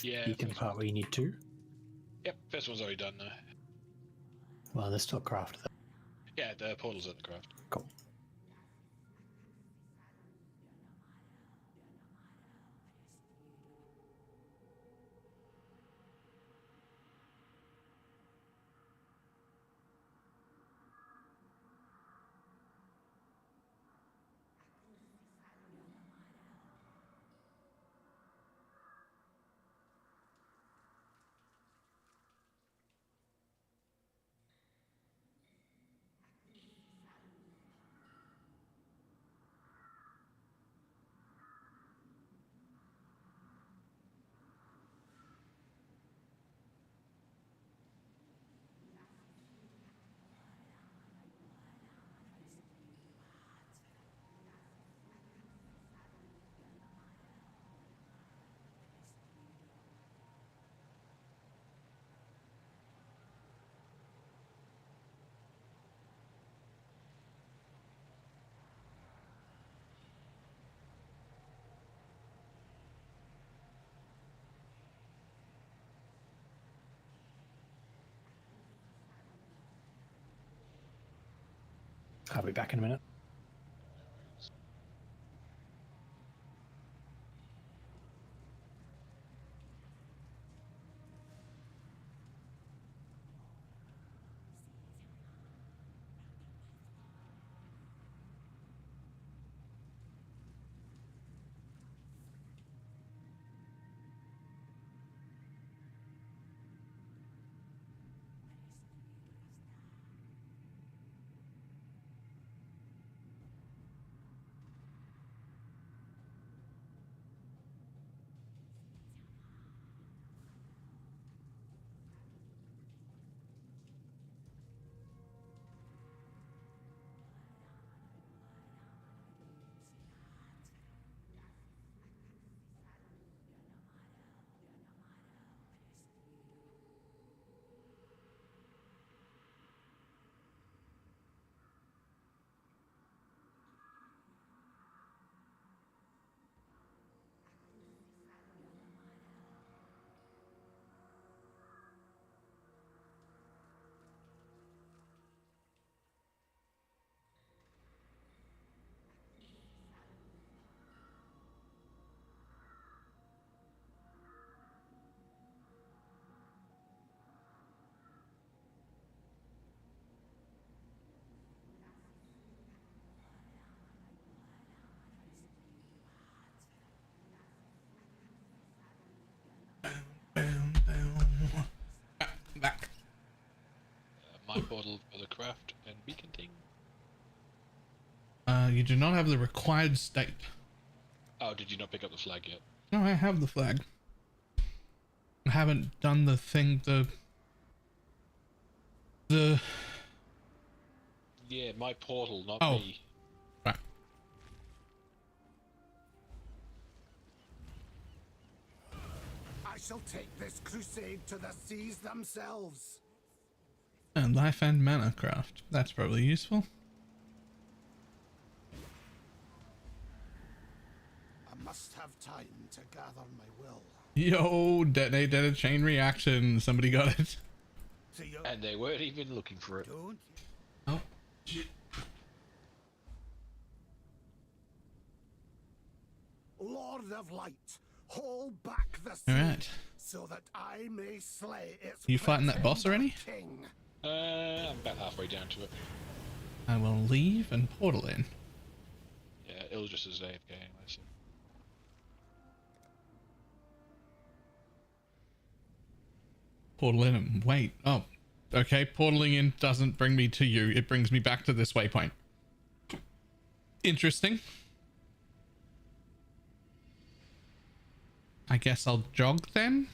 Yeah. beacon First part one. where you need two? Yep. First one's already done now. Well, there's still craft there. Yeah, the portal's at the craft. Cool. I'll be back in a minute. Back. My portal for the craft and beacon thing. You do not have the required state. Oh, did you not pick up the flag yet? No, I have the flag. I haven't done the thing, the... Yeah, my portal, not Oh. me. Right. I shall take this crusade to the seas themselves. And life and mana craft. That's probably useful. I must have time to gather my will. Yo, detonate a chain reaction. Somebody got it. And they weren't even looking for it. Oh. Lord of Light, hold back the sea, Alright. so that I may slay its You fighting that boss already? king. I'm about halfway down to it. I will leave and portal in. Yeah, it'll just as AFK anyway, so. Portal in and wait. Oh, okay. Portaling in doesn't bring me to you. It brings me back to this waypoint. Interesting. I guess I'll jog then.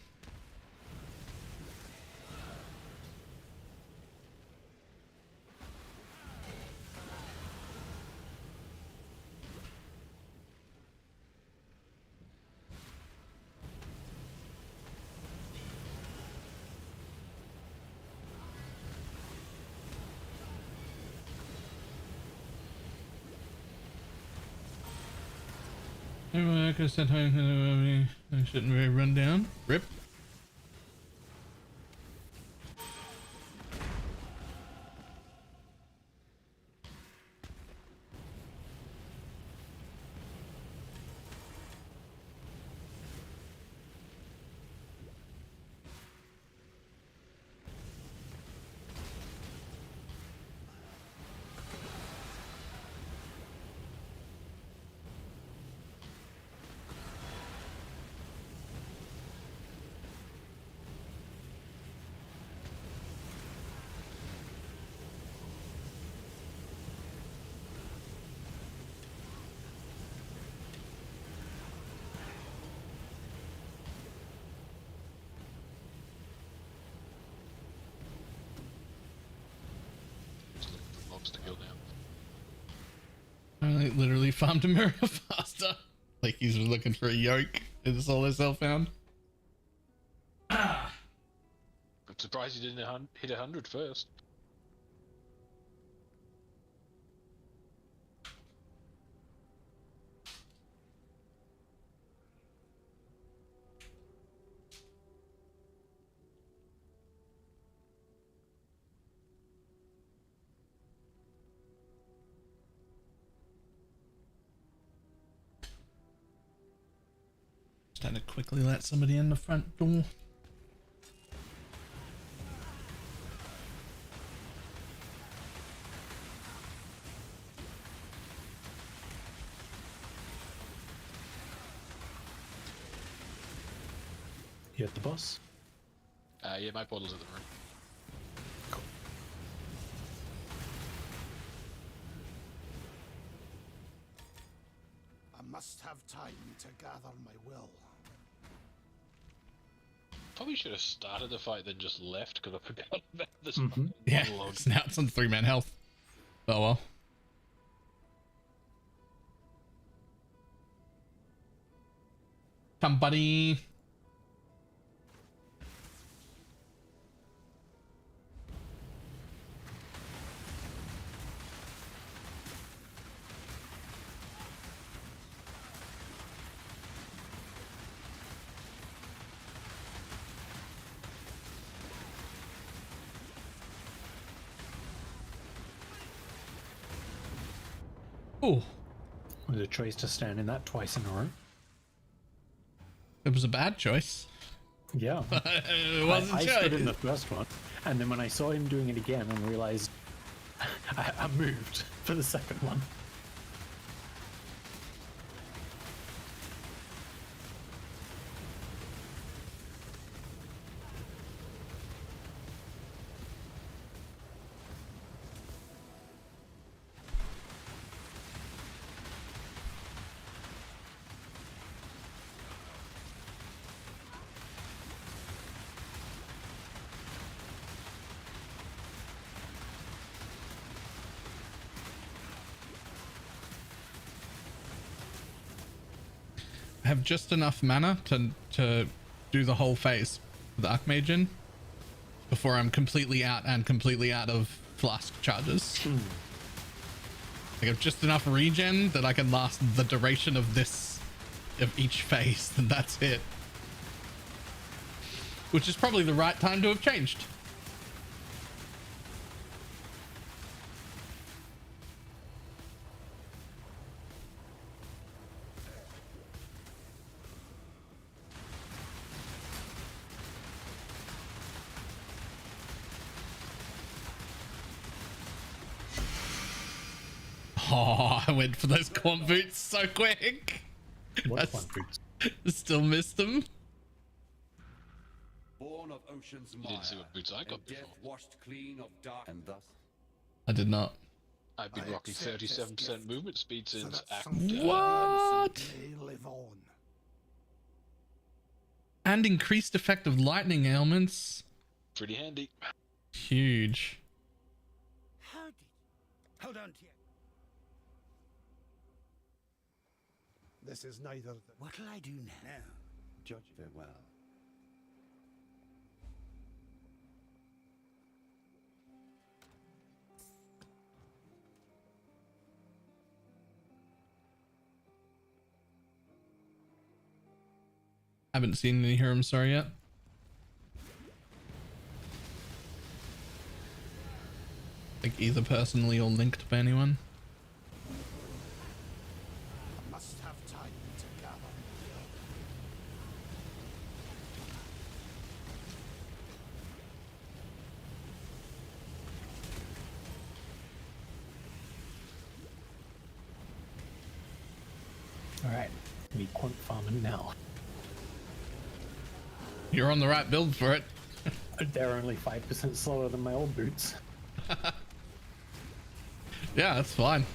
I could have sent home. I shouldn't really run down. Rip. Mobs to kill now. I literally farmed a mirror faster. Like he's looking for a yoke. Is all his self found? I'm surprised he didn't hit 100 first. Just had to quickly let somebody in the front door. You at the boss? Yeah, my portal's at the room. I must have time to gather my will. Probably should have started the fight then just left because I forgot about this. Yeah, monologue. it's now it's on 3-man health. Oh well. Come, buddy. Oh, Was it a choice to stand in that twice in a row? it was a bad choice. Yeah. It wasn't I choice. stood in the first one, and then when I saw him doing it again and realized I moved for the second one. I have just enough mana to do the whole phase with Archmage in before I'm completely out of flask charges. I have just enough regen that I can last the duration of each phase, and that's it. Which is probably the right time to have changed. Oh, I went for those quant boots so quick. What quant boots? Still missed them. Born of ocean's You didn't see what boots I got and death before. washed clean of dark, and thus I did not. I've been rocking 37% movement speed since Act. What? May live on. And increased effect of lightning ailments. Pretty handy. Huge. Hold on to you. This is neither. What'll I do now? Judge farewell. Haven't seen any Hiram Sorry yet. Like either personally or linked by anyone. I must have time to gather. Alright, me quant farming now. You're on the right build for it. They're only 5% slower than my old boots. Yeah, that's fine.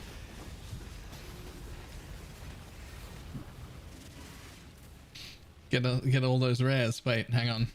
Get all those rares. Wait, hang on.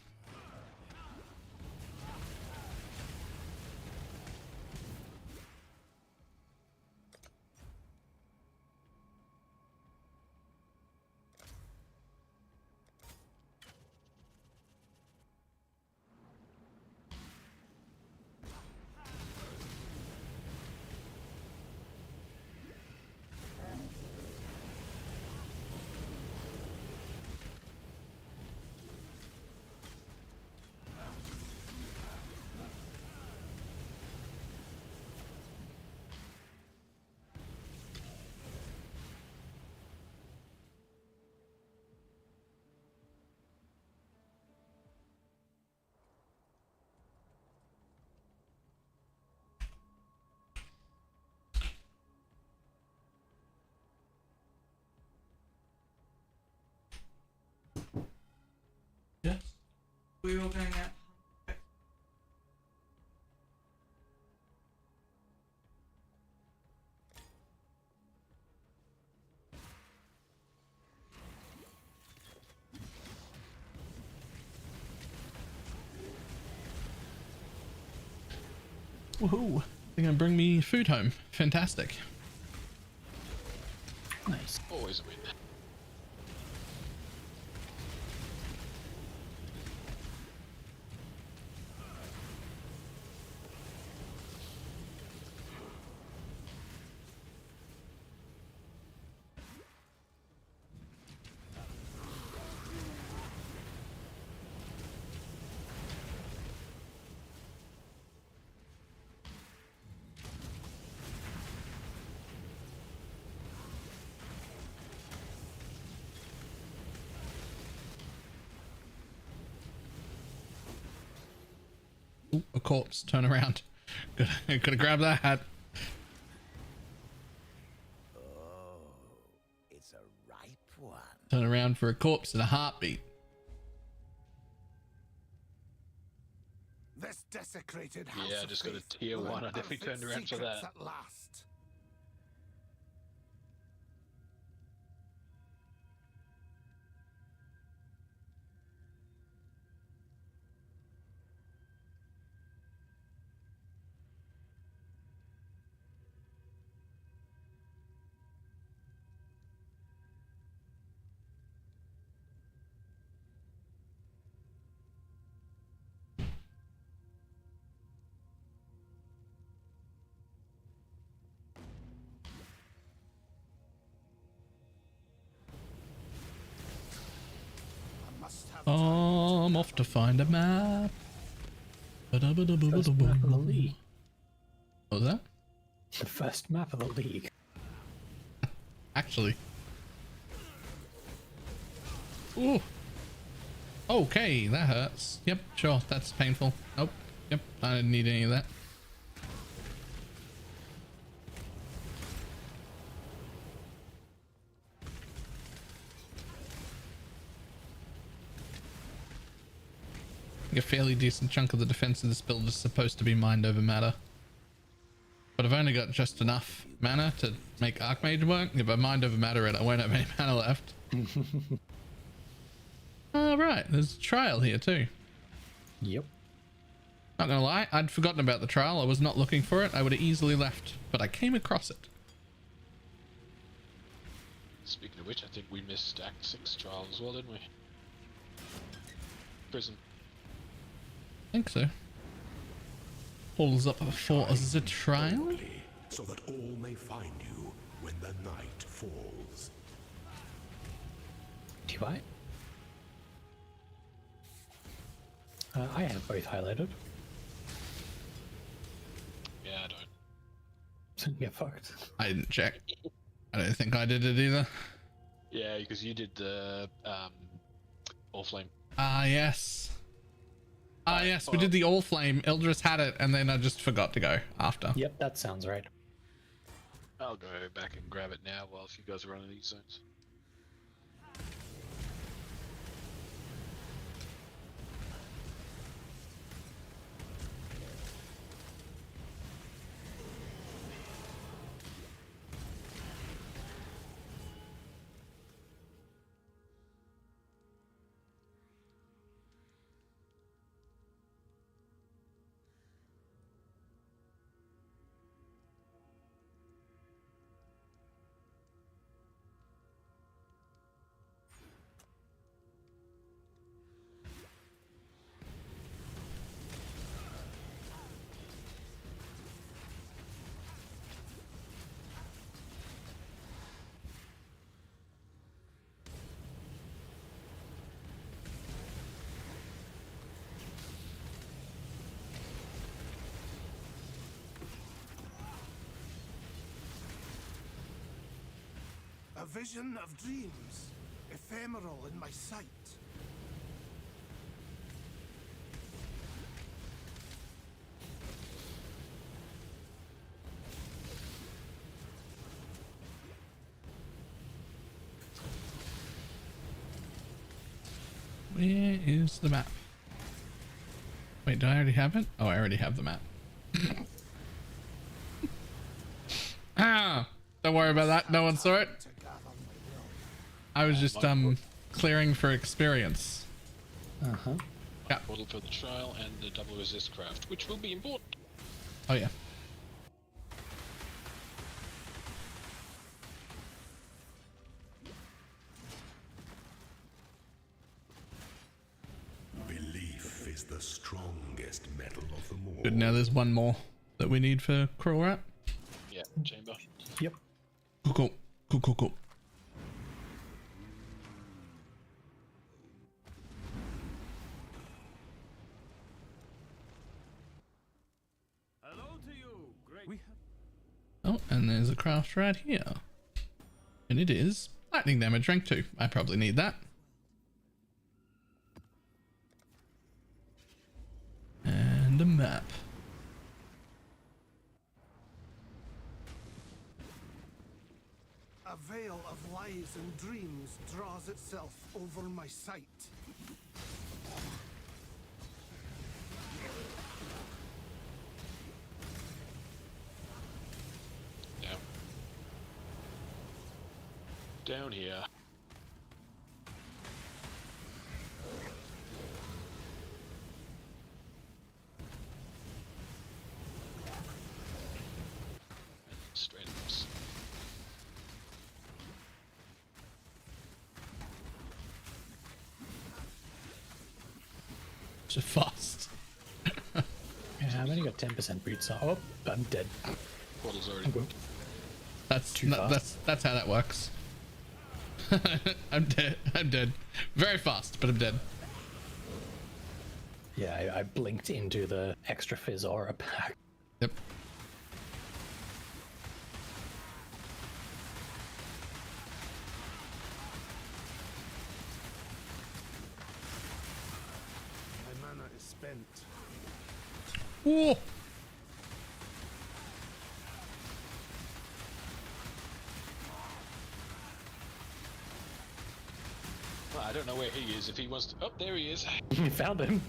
Yes. We were going out. Woohoo! They're gonna bring me food home. Fantastic. Nice. Always a win. Ooh, a corpse. Turn around. Could have grabbed that hat. Oh, it's a ripe one. Turn around for a corpse in a heartbeat. This desecrated house Yeah, I of just got a faith tier will 1. I definitely unearth turned around for secrets that. at last. I'm off to find a map. First map of the league. What was that? The first map of the league. Actually. Ooh. Okay, that hurts. Yep, sure, that's painful. Oh, yep, I didn't need any of that. I think a fairly decent chunk of the defense of this build is supposed to be mind over matter. But I've only got just enough mana to make Archmage work. If I mind over matter it, I won't have any mana left. Right, there's a trial here too. Yep. Not gonna lie, I'd forgotten about the trial. I was not looking for it. I would have easily left, but I came across it. Speaking of which, I think we missed Act 6 trial as well, didn't we? Prison. I think so. Pulls up for the trial. So that all may find you when the night falls. Do I? I have both highlighted. Yeah, I don't. Get fucked. I didn't check. I don't think I did it either. Yeah, because you did the all flame. Ah, yes. Ah, yes, we well- did the all flame. Eldris had it, and then I just forgot to go after. Yep, that sounds right. I'll go back and grab it now whilst you guys are running these zones. A vision of dreams, ephemeral in my sight. Where is the map? Wait, do I already have it? Oh, I already have the map. Ah, don't worry about that. No one saw it. I was just clearing for experience. Uh-huh. Yeah. Portal for the trial and the double resist craft, which will be important. Oh yeah. Belief is the strongest metal of them all. Good. Now there's one more that we need for crawl rat. Yeah, chamber. Yep. Cool. Oh, and there's a craft right here. And it is lightning damage rank 2. I probably need that. And a map. A veil of lies and dreams draws itself over my sight. Down here. Straight across. Just fast. Yeah, I've only got 10% boots. Oh, I'm dead. Portal's already I'm good. That's how that works. I'm dead. Very fast, but I'm dead. Yeah, I blinked into the extra fizz aura pack. Yep. My mana is spent. Whoa. Well, I don't know where he is. If he wants to... Oh, there he is. You found him.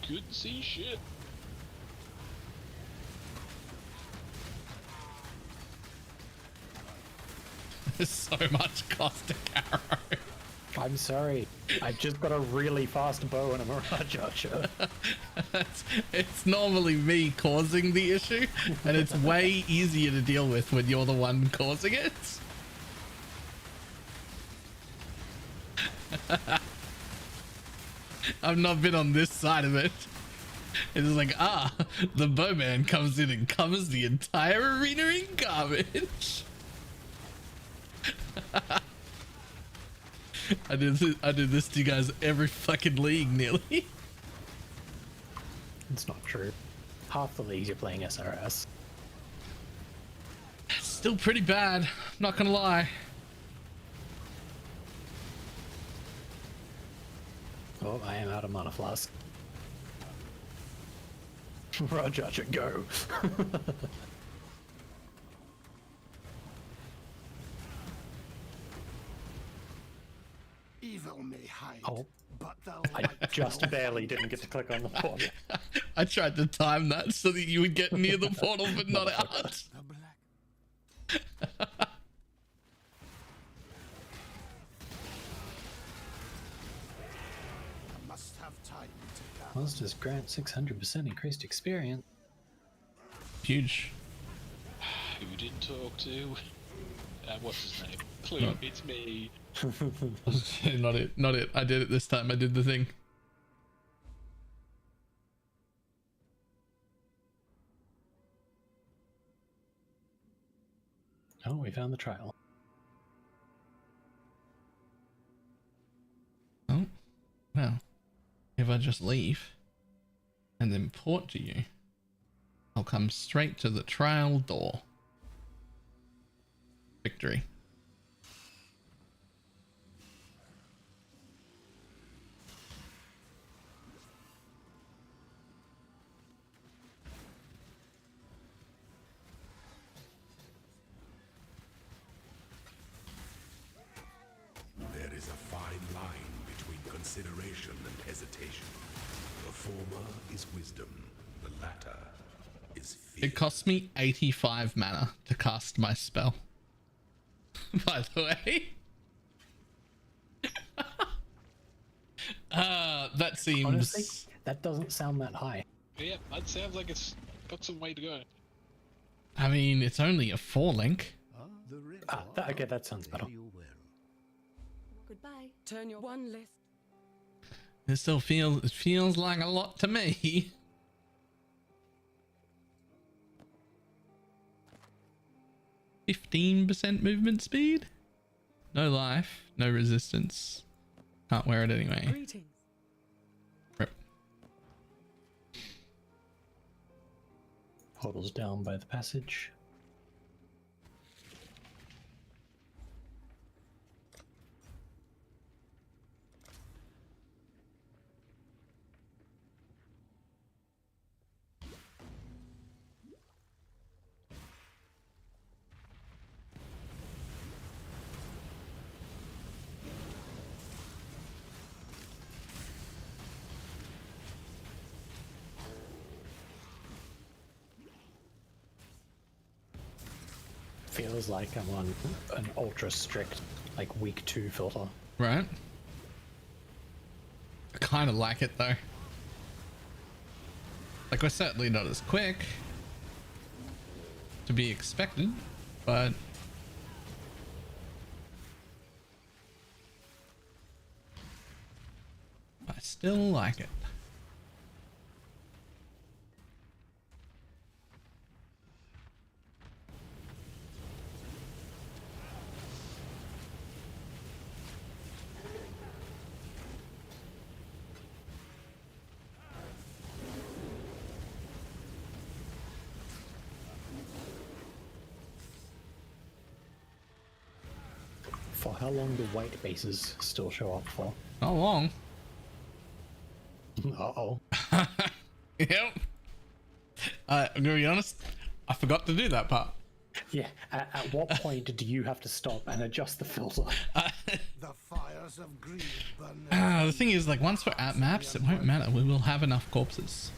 Couldn't see shit. There's so much cost arrow. I'm sorry. I've just got a really fast bow and a Mirage Archer. It's normally me causing the issue, and it's way easier to deal with when you're the one causing it. I've not been on this side of it. It's like, the bowman comes in and covers the entire arena in garbage. I do this to you guys every fucking league nearly. It's not true. Half the leagues you're playing SRS. Still pretty bad, I'm not gonna lie. Oh, I am out of mana flask. Roger, go. Evil may hide, Oh, but the I light just will barely find didn't it. get to click on the portal. I tried to time that so that you would get near the portal but not out. I must have time to gather. Monsters grant 600% increased experience. Huge. Who didn't talk to? What's his name? Clue, No. it's me. Not it, not it. I did it this time. I did the thing. Oh, we found the trial. Oh, well, if I just leave and then port to you, I'll come straight to the trial door. Victory. There is a fine line between consideration and hesitation. The former is wisdom, the latter is fear. It cost me 85 mana to cast my spell. By the way. That seems... Honestly, that doesn't sound that high. Yeah, that sounds like it's got some way to go. I mean, it's only a 4 link. Okay, that sounds better. Goodbye. Turn your one list. It still feels like a lot to me. %15% movement speed? No life, no resistance. Can't wear it anyway. Greetings. Rip. Portal's down by the passage. Feels like I'm on an ultra strict, like week 2 filter. Right. I kind of like it though. Like, we're certainly not as quick. To be expected, but... I still like it. For how long do white bases still show up for? Not long. Uh-oh. Yep. I'm gonna be honest, I forgot to do that part. Yeah, at what point do you have to stop and adjust the filter? The fires of greed burn. The thing is, like, once we're at maps, it won't matter. We will have enough corpses.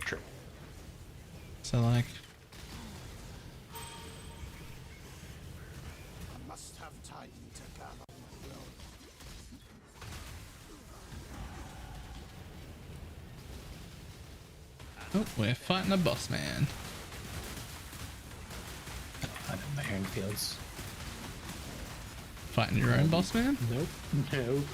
True. So, like... I must have time to gather my blood. Oh, we're fighting a boss man. I'm in my own fields. Fighting your own boss man? Nope. Nope.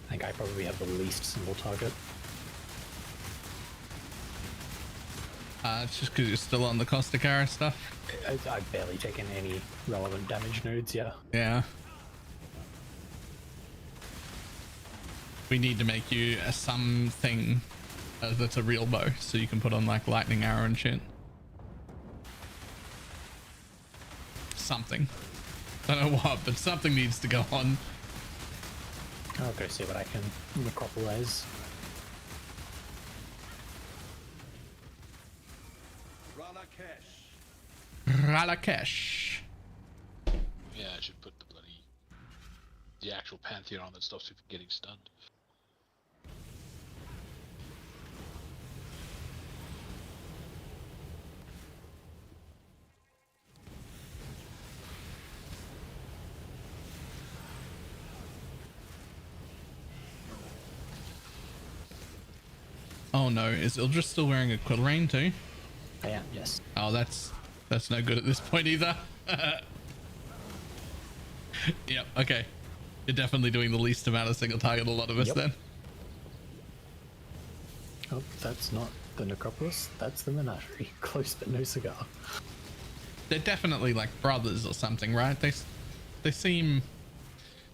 I think I probably have the least single target. It's just because you're still on the caustic arrow stuff. I've barely taken any relevant damage nodes, yeah. Yeah. We need to make you a something that's a real bow, so you can put on like lightning arrow and shit. Something. I don't know what, but something needs to go on. I'll go see what I can necropolize. Ralakesh. Yeah, I should put the actual pantheon on that stops you from getting stunned. Oh no, is Ildra still wearing a quill rain too? I am, yes. Oh, that's no good at this point either. Yep, okay. You're definitely doing the least amount of single target a lot of us then. Oh, that's not the necropolis, that's the menagerie. Close but no cigar. They're definitely like brothers or something, right? They seem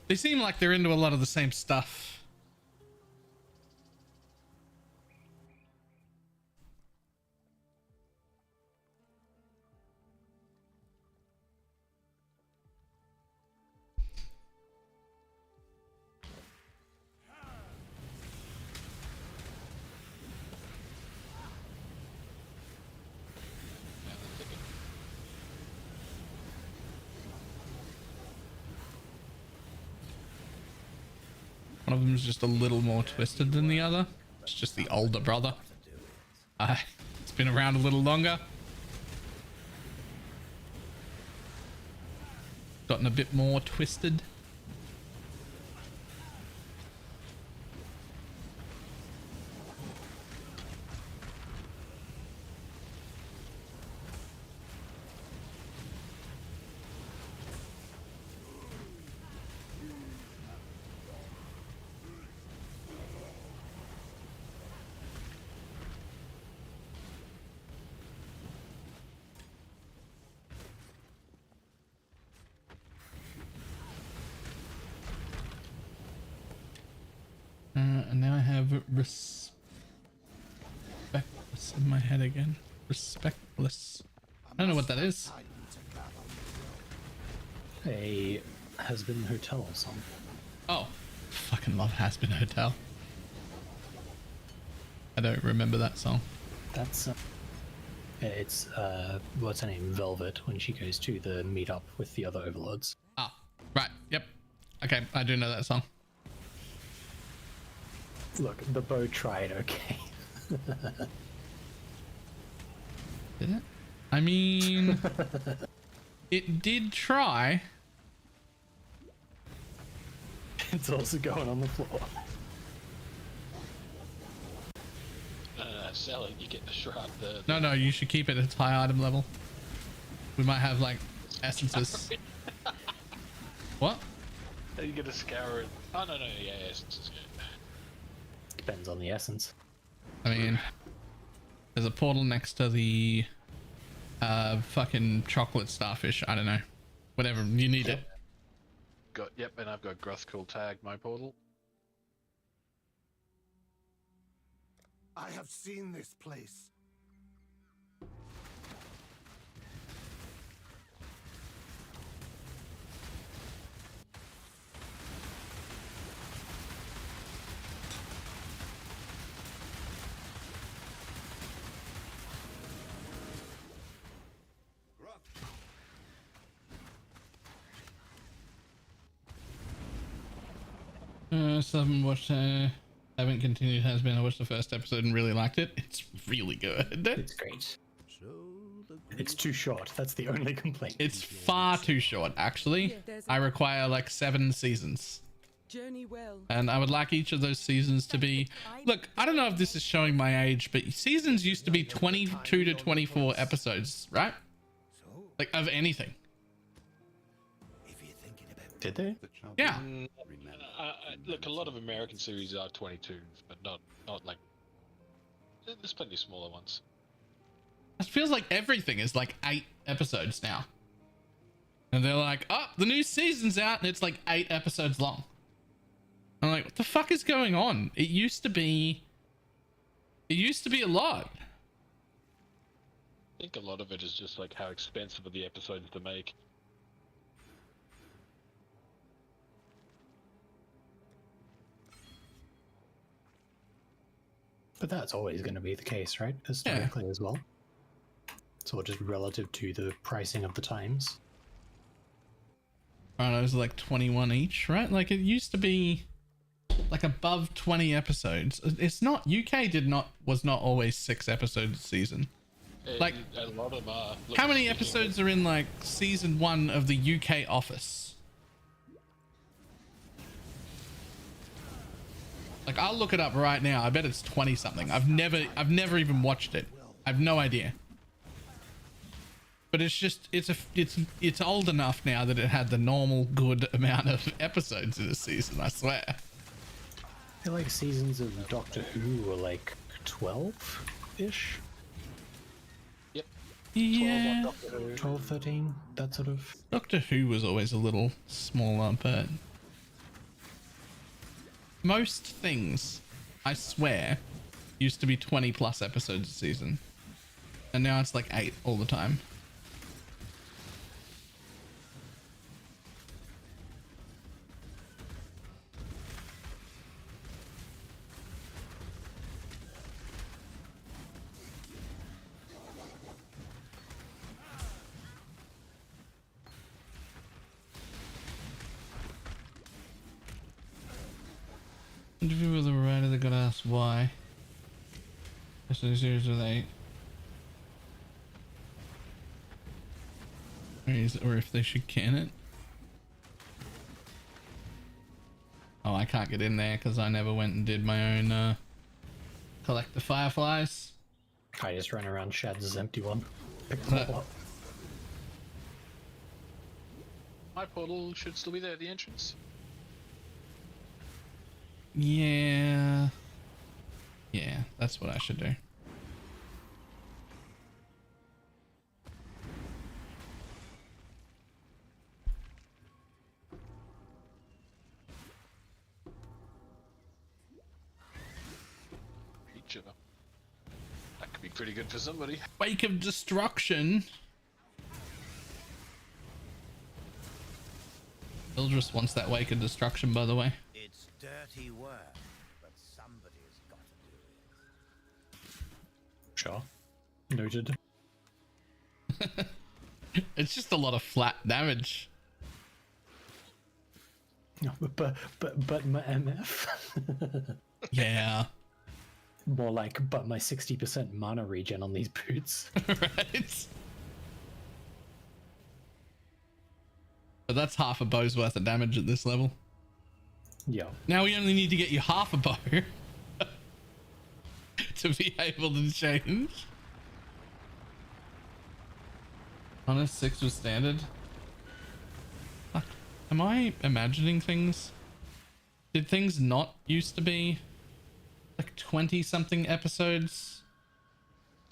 like they're into a lot of the same stuff. One of them is just a little more twisted than the other. It's just the older brother. It's been around a little longer. Gotten a bit more twisted. And now I have respectless in my head again. Respectless. I don't know what that is. A Has-Been Hotel song. Oh, fucking love Has-Been Hotel. I don't remember that song. That's it's what's her name, Velvet, when she goes to the meetup with the other overlords. Ah, right. Yep. Okay, I do know that song. Look, the bow tried, okay. Did it? I mean, it did try. It's also going on the floor. Sell it, you get the shroud. No, you should keep it at its high item level. We might have like essences. What? You get a scour. Oh no, yeah, essences. Yeah. Depends on the essence. I mean, there's a portal next to the fucking chocolate starfish. I don't know. Whatever, you need it. Yep, and I've got Gruthkul tagged my portal. I have seen this place. So I haven't continued Has-Been. I watched the first episode and really liked it. It's really good. It's great. It's too short. That's the only complaint. It's far too short, actually. I require like 7 seasons. Journey well. And I would like each of those seasons to be... Look, I don't know if this is showing my age, but seasons used to be 22 to 24 episodes, right? Like, of anything. Did they? Yeah. Look, a lot of American series are 22s, but not like... There's plenty of smaller ones. It feels like everything is like 8 episodes now. And they're like, oh, the new season's out, and it's like 8 episodes long. I'm like, what the fuck is going on? It used to be a lot. I think a lot of it is just like how expensive are the episodes to make. But that's always going to be the case, right? Historically as well. It's all just relative to the pricing of the times. Right, those are like 21 each, right? Like it used to be like above 20 episodes. It's not, was not always 6 episodes a season. Like a lot of them are. How many episodes are in like season 1 of the UK Office? Like I'll look it up right now. I bet it's 20 something. I've never even watched it. I have no idea. But it's just it's old enough now that it had the normal good amount of episodes in a season, I swear. I feel like seasons of Doctor Who were like 12-ish. Yep. Yeah. 12, 13, that sort of. Doctor Who was always a little smaller, but most things, I swear, used to be 20 plus episodes a season. And now it's like 8 all the time. Interview with the writer, they got asked why. This is a series with 8. Or if they should can it. Oh, I can't get in there because I never went and did my own collect the fireflies. I just ran around Shad's empty one. Pick them all up. My portal should still be there at the entrance. Yeah, that's what I should do. Feature. That could be pretty good for somebody. Wake of Destruction. Ildris wants that Wake of Destruction, by the way. It's dirty work, but somebody's got to do it. Sure. Noted. It's just a lot of flat damage. No, but my MF. Yeah. More like, but my 60% mana regen on these boots. Right. But that's half a bow's worth of damage at this level. Yeah. Now we only need to get you half a bow to be able to change. Honest 6 was standard. Fuck. Am I imagining things? Did things not used to be like 20 something episodes?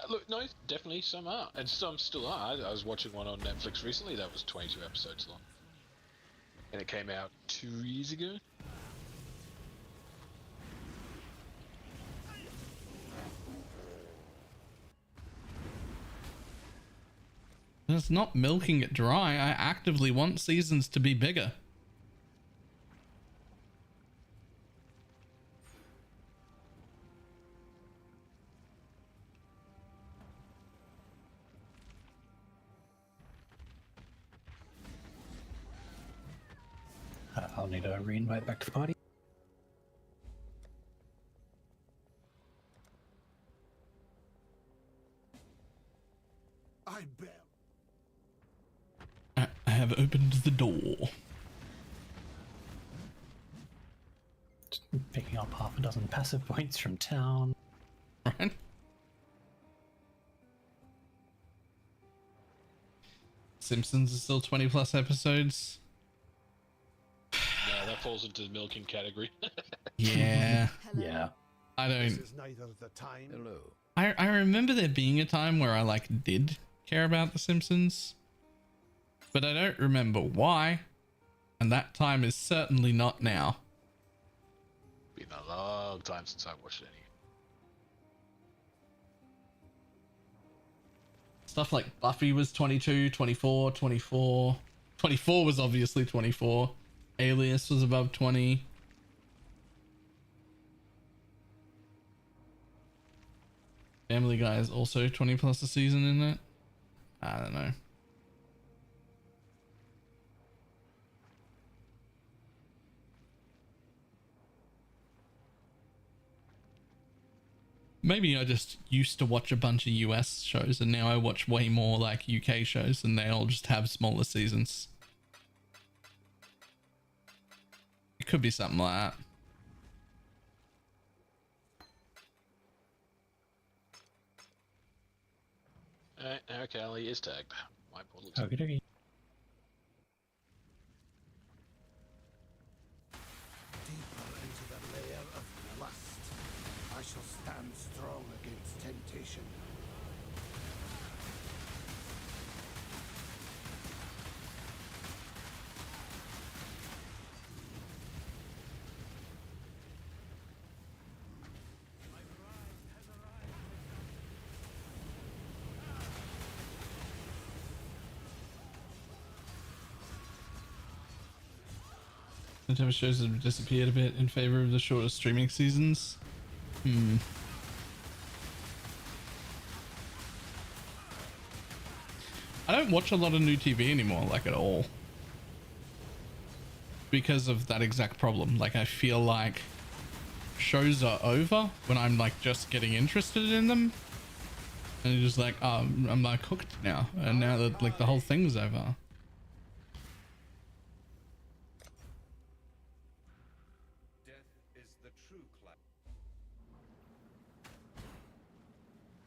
Look, no, definitely some are, and some still are. I was watching one on Netflix recently that was 22 episodes long, and it came out 2 years ago. It's not milking it dry. I actively want seasons to be bigger. I'll need a re-invite back to the party. I bet. I have opened the door. Just picking up half a dozen passive points from town. Right. Simpsons is still 20 plus episodes. Yeah, that falls into the milking category. Yeah. Yeah. I don't. This is neither the time. Hello. I remember there being a time where I like did care about The Simpsons, but I don't remember why, and that time is certainly not now. Been a long time since I watched any. Stuff like Buffy was 22, 24, 24. 24 was obviously 24. Alias was above 20. Family Guy is also 20 plus a season in it. I don't know. Maybe I just used to watch a bunch of US shows and now I watch way more like UK shows and they all just have smaller seasons. It could be something like that. Okay, Ali is tagged. My portal. Okay, okay. Deeper into the lair of lust, I shall stand strong against temptation. The TV shows have disappeared a bit in favor of the shorter streaming seasons. I don't watch a lot of new TV anymore, like at all. Because of that exact problem. Like I feel like shows are over when I'm like just getting interested in them. And you're just like, oh, I'm like hooked now. And now that like the whole thing's over.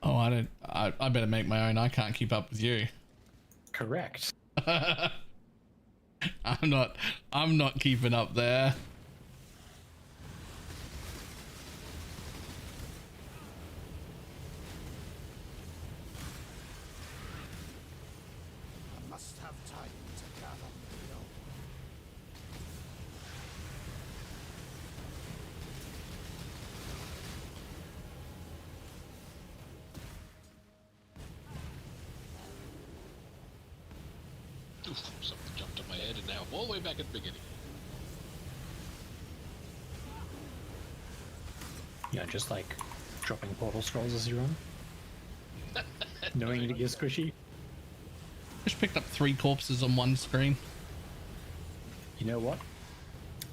Oh, I better make my own. I can't keep up with you. Correct. I'm not keeping up there. I must have time to gather material. Oof, something jumped on my head and now I'm all the way back at the beginning. Yeah, just like dropping portal scrolls as you run. Knowing that you're squishy. Just picked up 3 corpses on one screen. You know what?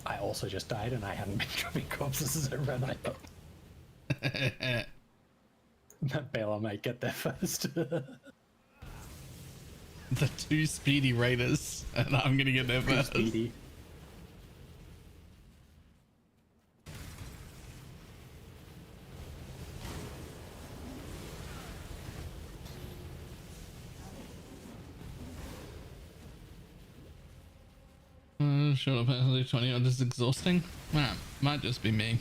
I also just died and I hadn't been dropping corpses as I ran either. That Baylor might get there first. The 2 speedy raiders, and I'm gonna get there first. Speedy. Short up 20 odd is exhausting. Might just be me.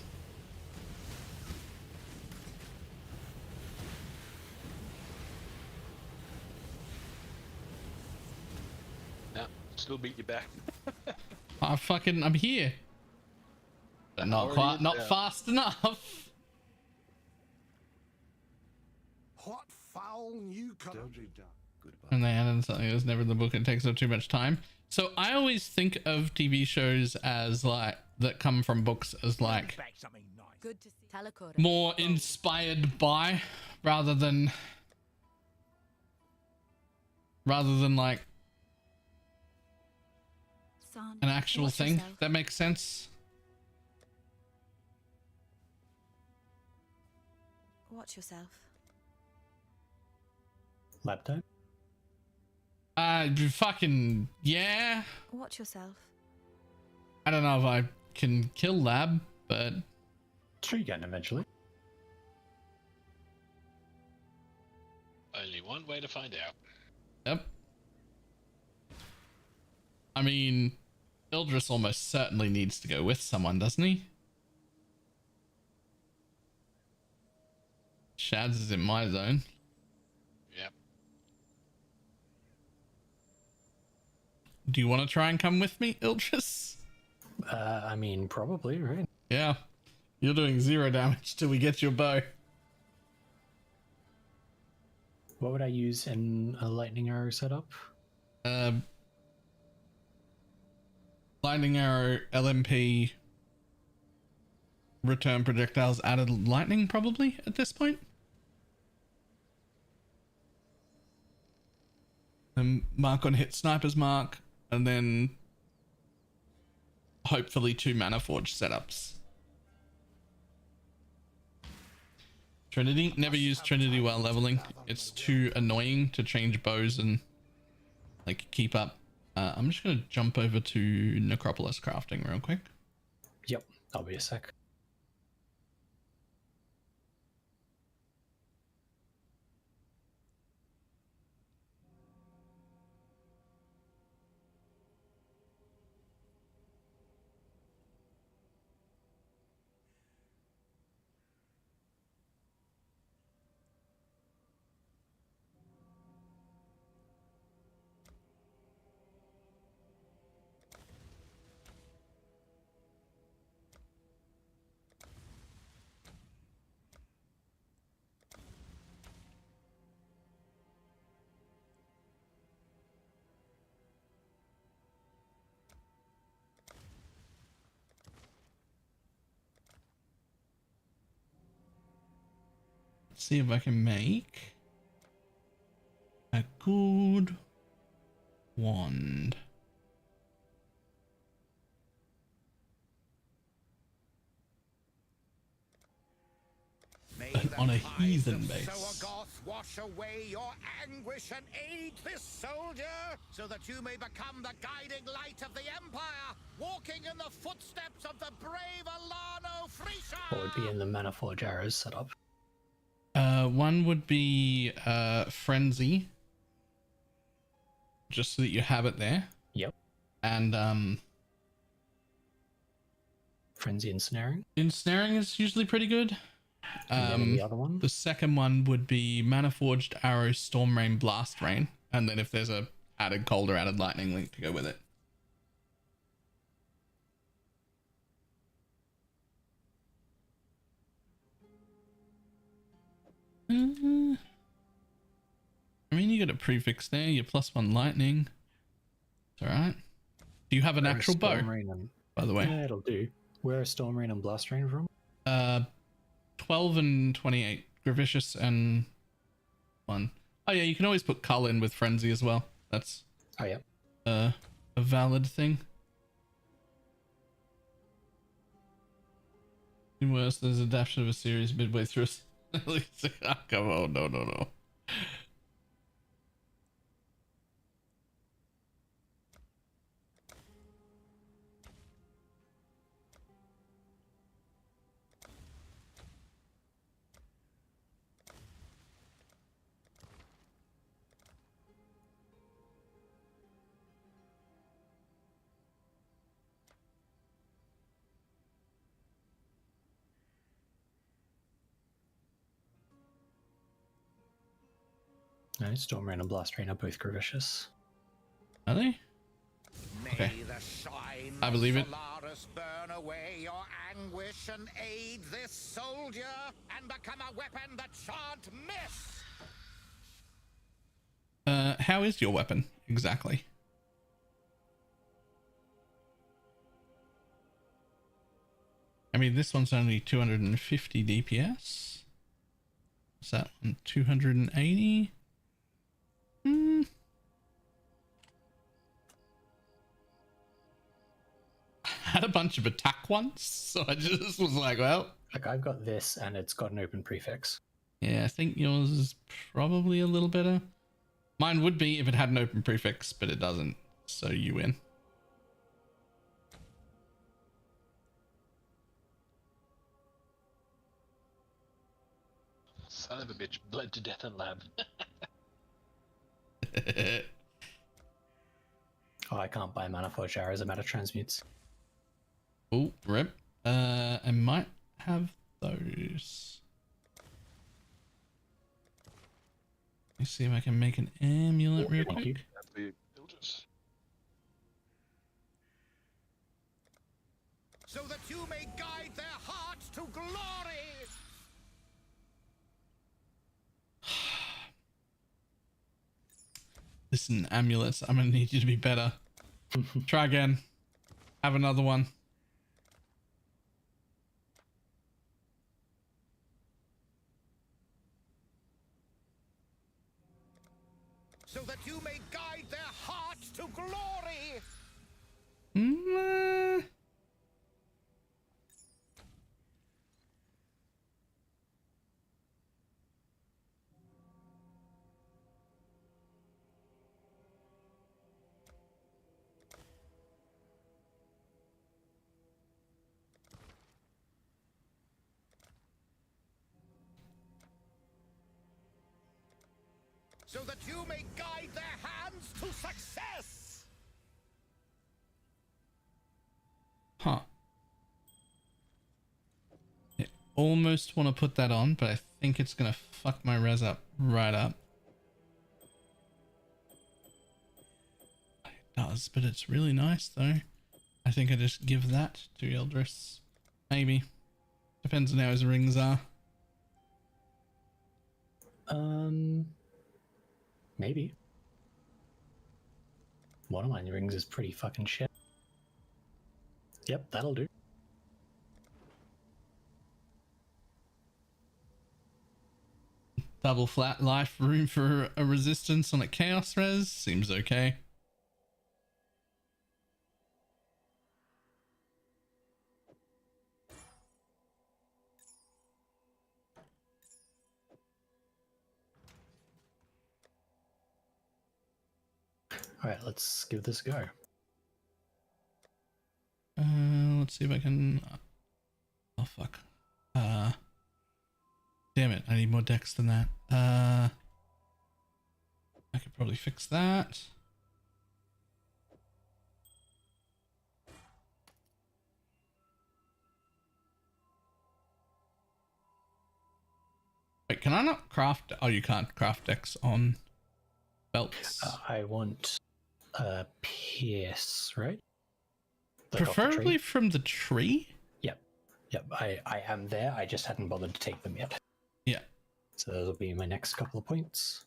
Nah, still beat you back. I'm here. But not quite, not fast enough. What foul new color? And they added something that was never in the book and takes up too much time. So I always think of TV shows as like that come from books as like Good to see. more inspired by rather than like Son, an actual watch thing. yourself. That makes sense. Watch yourself. Lab time? Fucking yeah. Watch yourself. I don't know if I can kill Lab, but sure you can eventually. Only one way to find out. Yep. I mean, Ildris almost certainly needs to go with someone, doesn't he? Shads is in my zone. Yep. Do you want to try and come with me, Iltris? I mean, probably, right? Yeah. You're doing 0 damage till we get your bow. What would I use in a lightning arrow setup? Lightning arrow, LMP, return projectiles, added lightning probably at this point. And mark on hit, sniper's mark, and then hopefully 2 mana forge setups. Trinity, never use Trinity while leveling. It's too annoying to change bows and like keep up. I'm just gonna jump over to Necropolis crafting real quick. Yep, that'll be a sec. Let's see if I can make a good wand. On a heathen base. Wash away your anguish and aid this soldier, so that you may become the guiding light of the Empire, walking in the footsteps of the brave Alano Frisha. What would be in the Manifold Arrows setup? One would be Frenzy, just so that you have it there. Yep. And Frenzy Ensnaring. Ensnaring is usually pretty good. The other one? The second one would be Mana Forged Arrow, Storm Rain, Blast Rain, and then if there's a added cold or added lightning link to go with it. I mean, you got a prefix there. You're +1 lightning. It's all right. Do you have an actual bow? By the way, yeah, it'll do. Where are Storm Rain and Blast Rain from? 12 and 28. Gravicious and 1. Oh yeah, you can always put Cull in with Frenzy as well. That's a valid thing. Even worse, there's adaptation of a series midway through. Oh, come on, no. No, Storm Rain and Blast Rain are both Gravicious. Are they? Okay. I believe it. Solaris burn away your anguish and aid this soldier, and become a weapon that shan't miss. How is your weapon exactly? I mean, this one's only 250 DPS. Is that one 280? I had a bunch of attack once, so I just was like, well. Like, I've got this and it's got an open prefix. Yeah, I think yours is probably a little better. Mine would be if it had an open prefix, but it doesn't, so you win. Son of a bitch, bled to death in lab. Oh, I can't buy Mana Forge Arrows, I'm out of transmutes. Oh, rip. I might have those. Let me see if I can make an amulet real Thank you. quick. So that you may guide their hearts to glory. Listen, amulets, I'm gonna need you to be better. Try again. Have another one. So that you may guide their hearts to glory. So that you may guide their hands to success. Huh. I almost want to put that on, but I think it's gonna fuck my res up right up. It does, but it's really nice though. I think I just give that to Yildris. Maybe. Depends on how his rings are. Maybe. One of my rings is pretty fucking shit. Yep, that'll do. Double flat life, room for a resistance on a chaos res. Seems okay. Alright, let's give this a go. Let's see if I can... Oh, fuck. Damn it, I need more decks than that. I could probably fix that. Wait, can I not craft... Oh, you can't craft decks on belts. I want Pierce, right? Like Preferably from the tree? Yep. Yep, I am there. I just hadn't bothered to take them yet. Yeah. So those will be my next couple of points.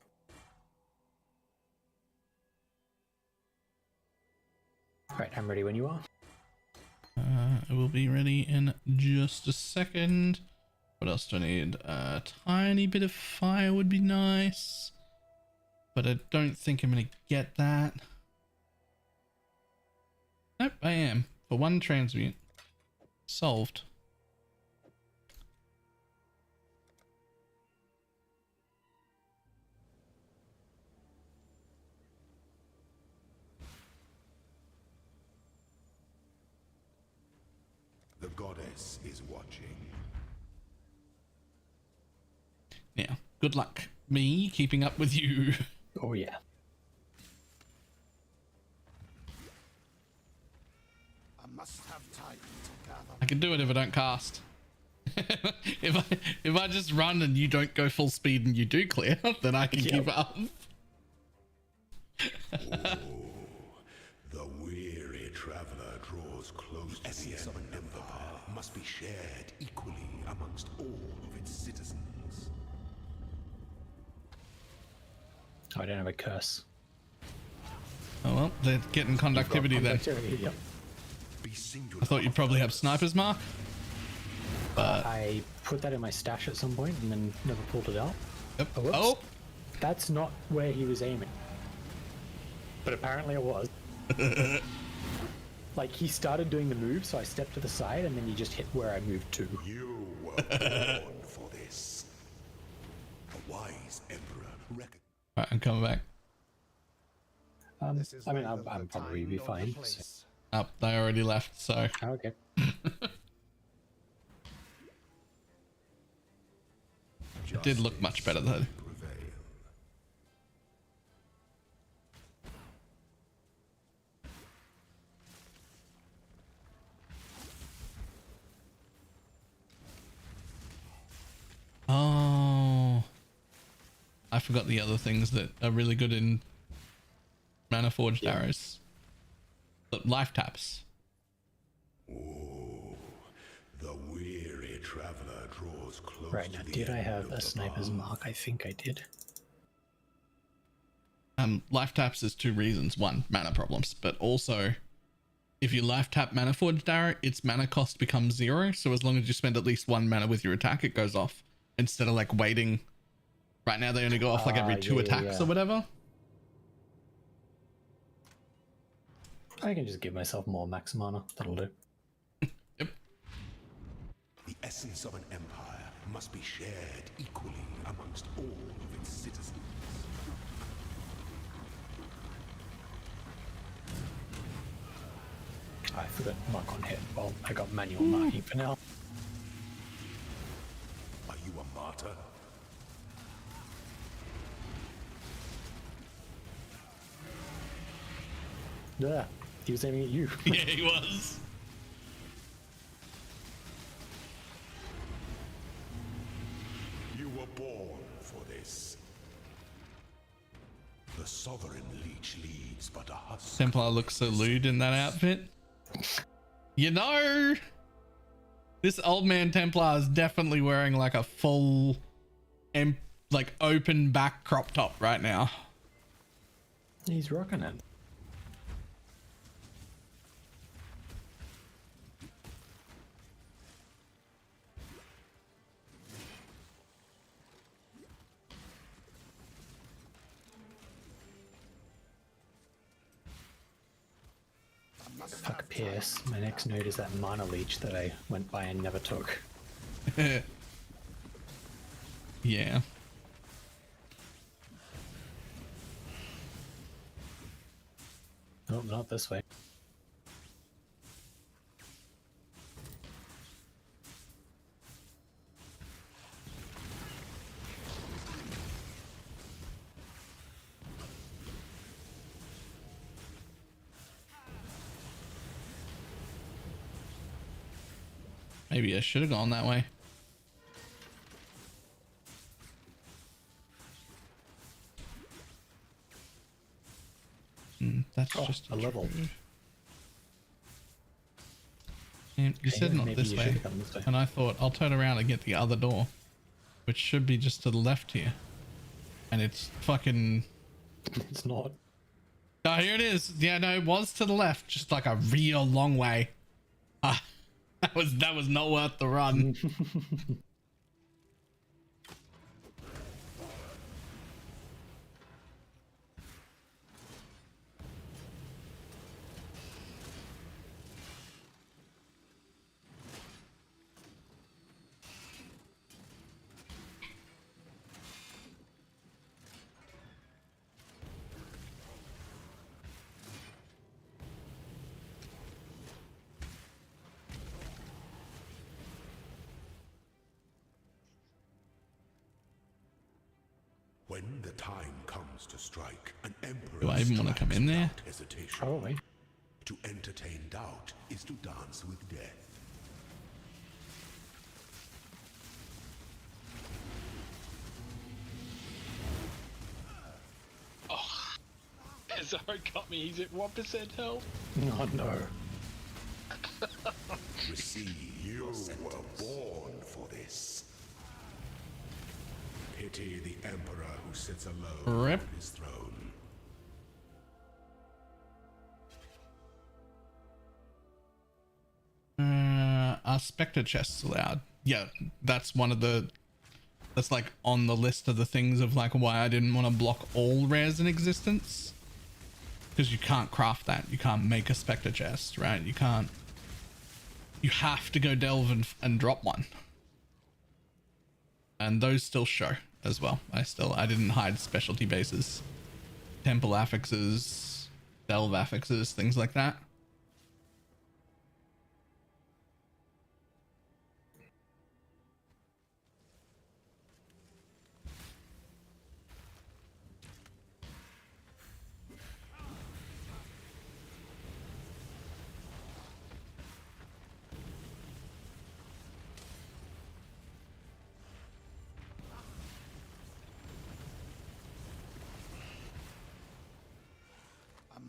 Alright, I'm ready when you are. I will be ready in just a second. What else do I need? A tiny bit of fire would be nice. But I don't think I'm going to get that. Nope, I am. For one transmute. Solved. The goddess is watching. Yeah, good luck. Me keeping up with you. Oh yeah. I must have time to gather. I can do it if I don't cast. if I just run and you don't go full speed and you do clear, then I can keep up. The weary traveler draws close to the end of an empire. Must be shared equally amongst all of its citizens. Oh, I don't have a curse. Oh well, they're getting conductivity then. Yep. I thought you'd probably have sniper's mark. But I put that in my stash at some point and then never pulled it out. Yep. Oh, that's not where he was aiming. But apparently it was. Like, he started doing the move, so I stepped to the side, and then he just hit where I moved to. You were born for this. A wise emperor reckoned. Alright, I'm coming back. I mean, I'm probably be fine. So. Oh, they already left, so. Okay. It did look much better though. Oh, I forgot the other things that are really good in Mana Forged Yeah. arrows. But life taps. Oh, the weary traveler draws close Right, now, to the did I end have of a the sniper's path. mark? I think I did. Life taps is two reasons. One, mana problems, but also if you life tap Mana Forged arrow, its mana cost becomes 0. So as long as you spend at least 1 mana with your attack, it goes off instead of like waiting. Right now they only go off like every 2 attacks or whatever. I can just give myself more max mana. That'll do. The essence of an empire must be shared equally amongst all of its citizens. I forgot mark on hit. Well, I got manual marking for now. Are you a martyr? Yeah, he was aiming at you. Yeah, he was. You were born for this. The sovereign leech leads but a husk. Templar looks so lewd in that outfit. You know, this old man Templar is definitely wearing like a full, like open back crop top right now. He's rocking it. Fuck Pierce. My next node is that mana leech that I went by and never took. Yeah. Nope, not this way. Maybe I should have gone that way. That's just a level. And you said not maybe this you way, should've gone this way. and I thought I'll turn around and get the other door, which should be just to the left here, and it's fucking. It's not. Oh, here it is. Yeah, no, it was to the left, just like a real long way. Ah, that was not worth the run. When the time comes to strike, an emperor Do I even want to come in there? hesitation. Probably. To entertain doubt is to dance with death. Oh, Zara got me. He's at 1% health. Oh no. Receive you were born for this. Pity the emperor who sits alone Rip. on his throne. Are spectre chests allowed? Yeah, that's one of the. That's like on the list of the things of like why I didn't want to block all rares in existence. Because you can't craft that. You can't make a spectre chest, right? You can't. You have to go delve and drop one. And those still show as well. I didn't hide specialty bases. Temple affixes, delve affixes, things like that.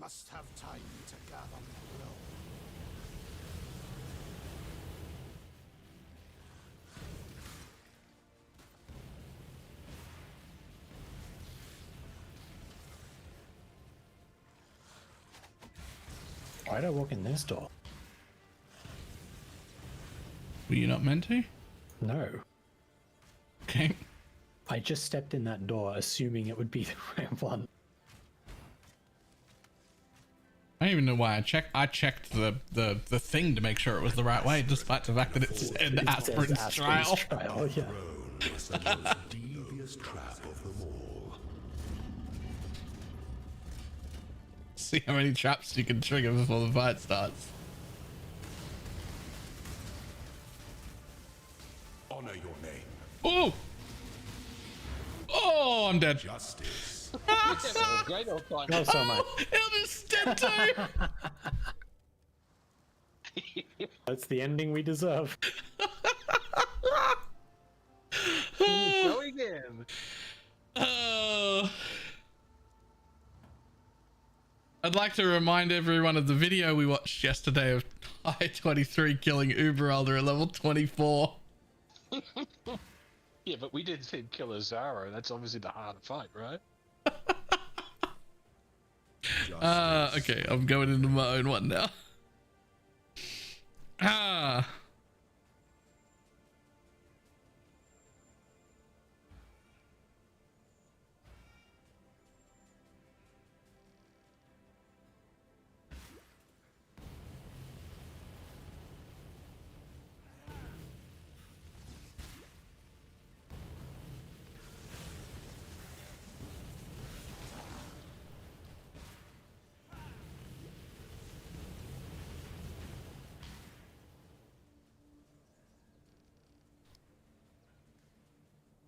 must have time to gather my will. Why'd I walk in this door? Were you not meant to? No. Okay. I just stepped in that door assuming it would be the right one. I don't even know why I checked the thing to make sure it was the right way, despite the fact that it said Aspirin's trial. Yeah. Is the most devious trap of them all. See how many traps you can trigger before the fight starts. Honor your name. Oh! Oh, I'm dead. Justice. Great old time. Oh, so much. I'm just dead too. That's the ending we deserve. Go again. I'd like to remind everyone of the video we watched yesterday of I-23 killing Uberalder at level 24. Yeah, but we didn't see him kill Azaro. That's obviously the harder fight, right? Okay, I'm going into my own one now.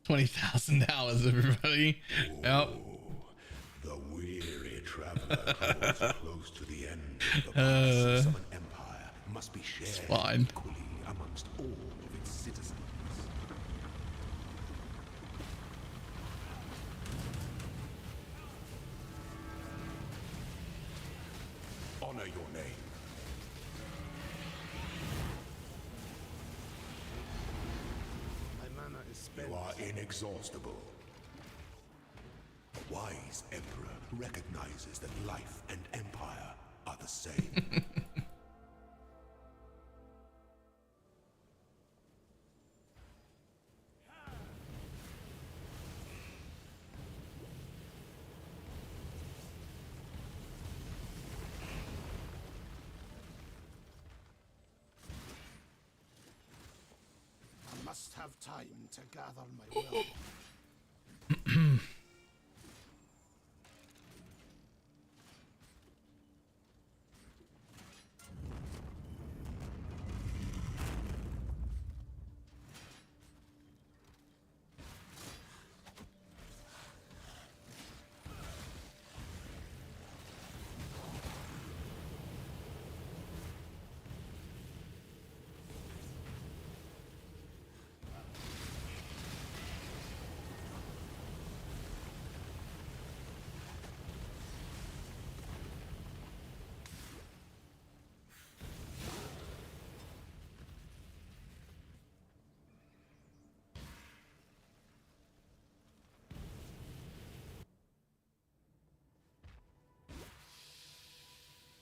20,000 hours, everybody. Yep. The weary traveler draws close to the end of the palaces of an empire must be shared fine. equally amongst all of its citizens. Honor your name. My mana is spent. You are inexhaustible. A wise emperor recognizes that life and empire are the same. I must have time to gather my will.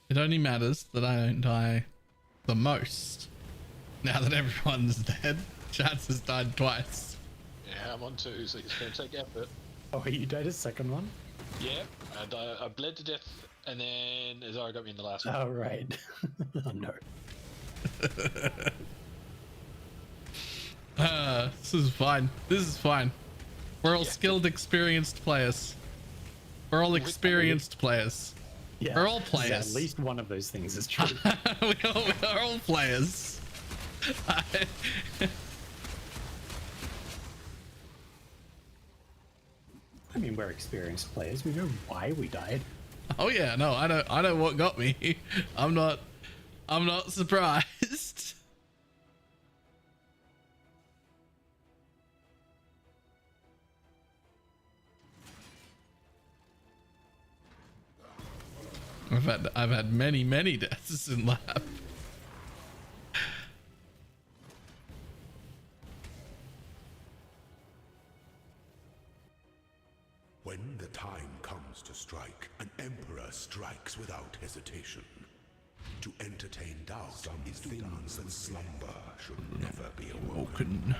It only matters that I don't die the most. Now that everyone's dead, Chance has died twice. Yeah, I'm on 2, so it's going to take effort. Oh, you died a second one? Yeah, and I bled to death, and then Azaro got me in the last one. Oh, right. Oh, no. This is fine. This is fine. We're all skilled, experienced players. We're all experienced players. Yeah, we're all players. At least one of those things is true. we are all players. I mean, we're experienced players. We know why we died. Oh yeah, no, I know what got me. I'm not surprised. I've had many deaths in lab. When the time comes to strike, an emperor strikes without hesitation. To entertain doubt is things that slumber should never be awoken.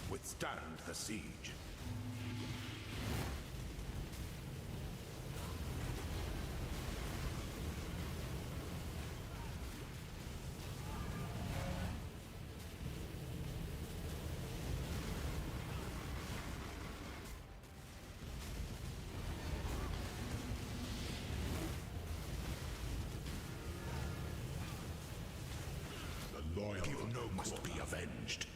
Withstand the siege. The loyal must be avenged.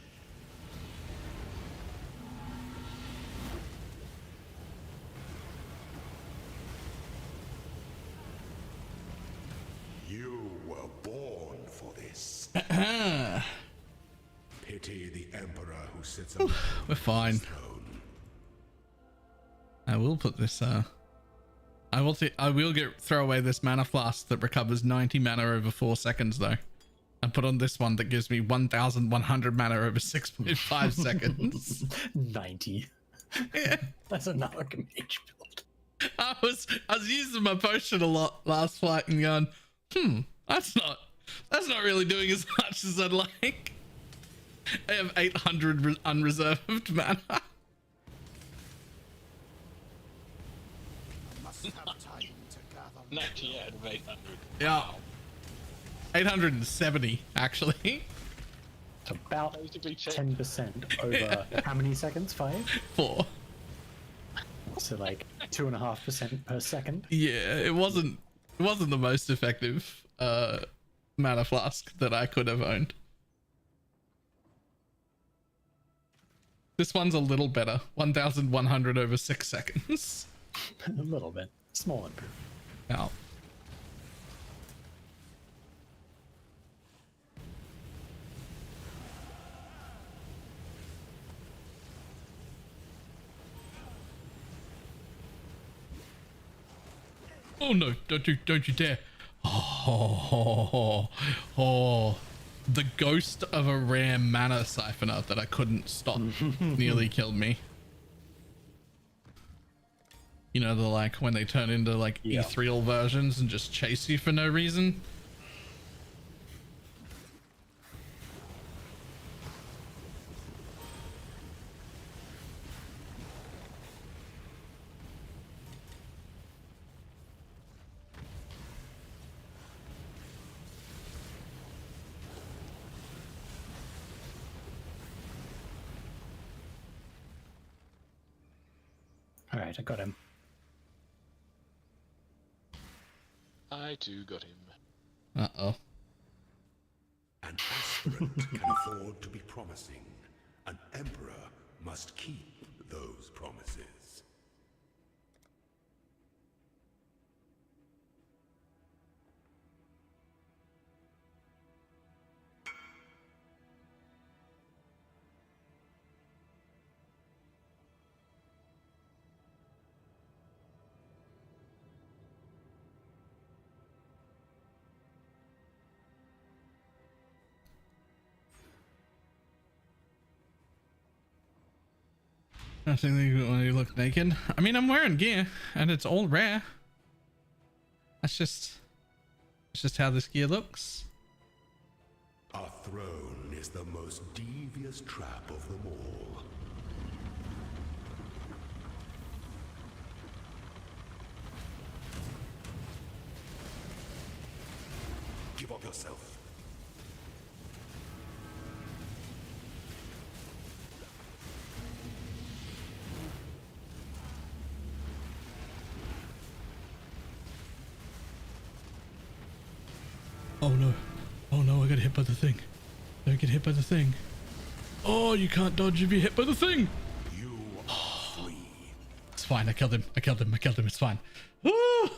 You were born for this. Pity the emperor who sits on We're fine. throne. I will put this I will throw away this mana flask that recovers 90 mana over 4 seconds though. And put on this one that gives me 1100 mana over 6.5 seconds. 90. Yeah. That's another mage build. I was using my potion a lot last fight and going, that's not really doing as much as I'd like. I have 800 unreserved mana. Must have time to gather. 90 out of 800. Yeah. 870 actually. It's about 10% over how many seconds? 5? 4. So like 2.5% per second. Yeah, it wasn't the most effective mana flask that I could have owned. This one's a little better. 1100 over 6 seconds. A little bit. Small improvement. Now. Oh no, don't you dare. Oh, the ghost of a rare mana siphoner that I couldn't stop nearly killed me. You know, the like when they turn into like ethereal versions and just chase you for no reason. All right, I got him. I too got him. Uh-oh. An aspirant can afford to be promising. An emperor must keep those promises. I think when you look naked. I mean, I'm wearing gear, and it's all rare. That's just how this gear looks. A throne is the most devious trap of them all. Give up yourself. Oh no. Oh no, I got hit by the thing. Don't get hit by the thing. Oh, you can't dodge if you hit by the thing. You are free. It's fine. I killed him. It's fine. Ah!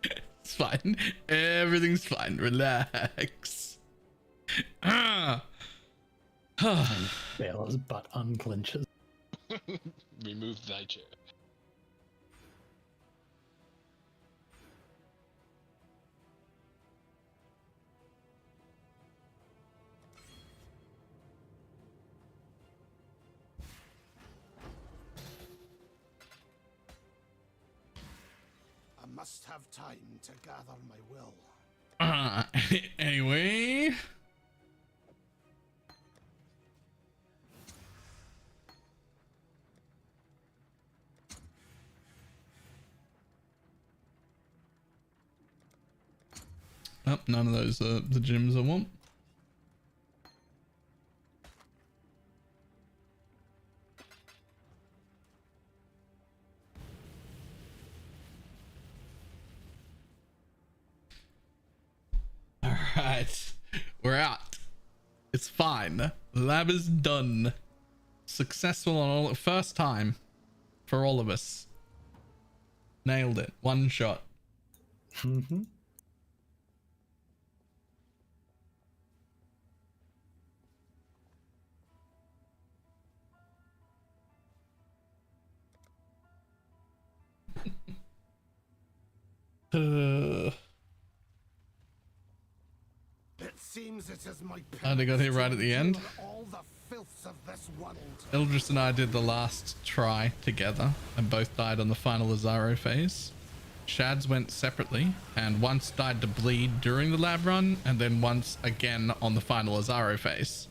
It's fine. Everything's fine. Relax. Ah. And Baylor's butt unclenches. Remove thy chair. I must have time to gather my will. Anyway. Oh, none of those are the gyms I want. All right, we're out. It's fine. Lab is done. Successful on all first time for all of us. Nailed it. One shot. Mm-hmm. It seems it is my I got here right at the end. all the filths of this world. Eldris and I did the last try together and both died on the final Lazaro phase. Shads went separately and once died to bleed during the lab run and then once again on the final Lazaro phase.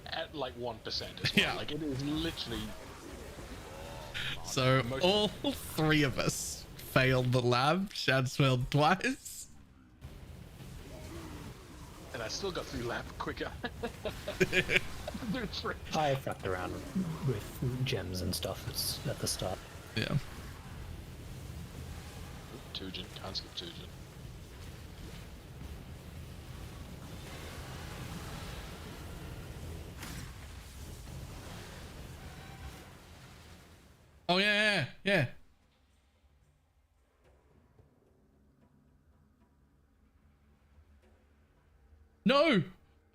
At like 1% as well. Yeah. Like it is literally. So all three of us failed the lab. Shads failed twice. And I still got through lab quicker. I fucked around with gems and stuff at the start. Yeah. Tujin, can't skip Tujin. Oh yeah.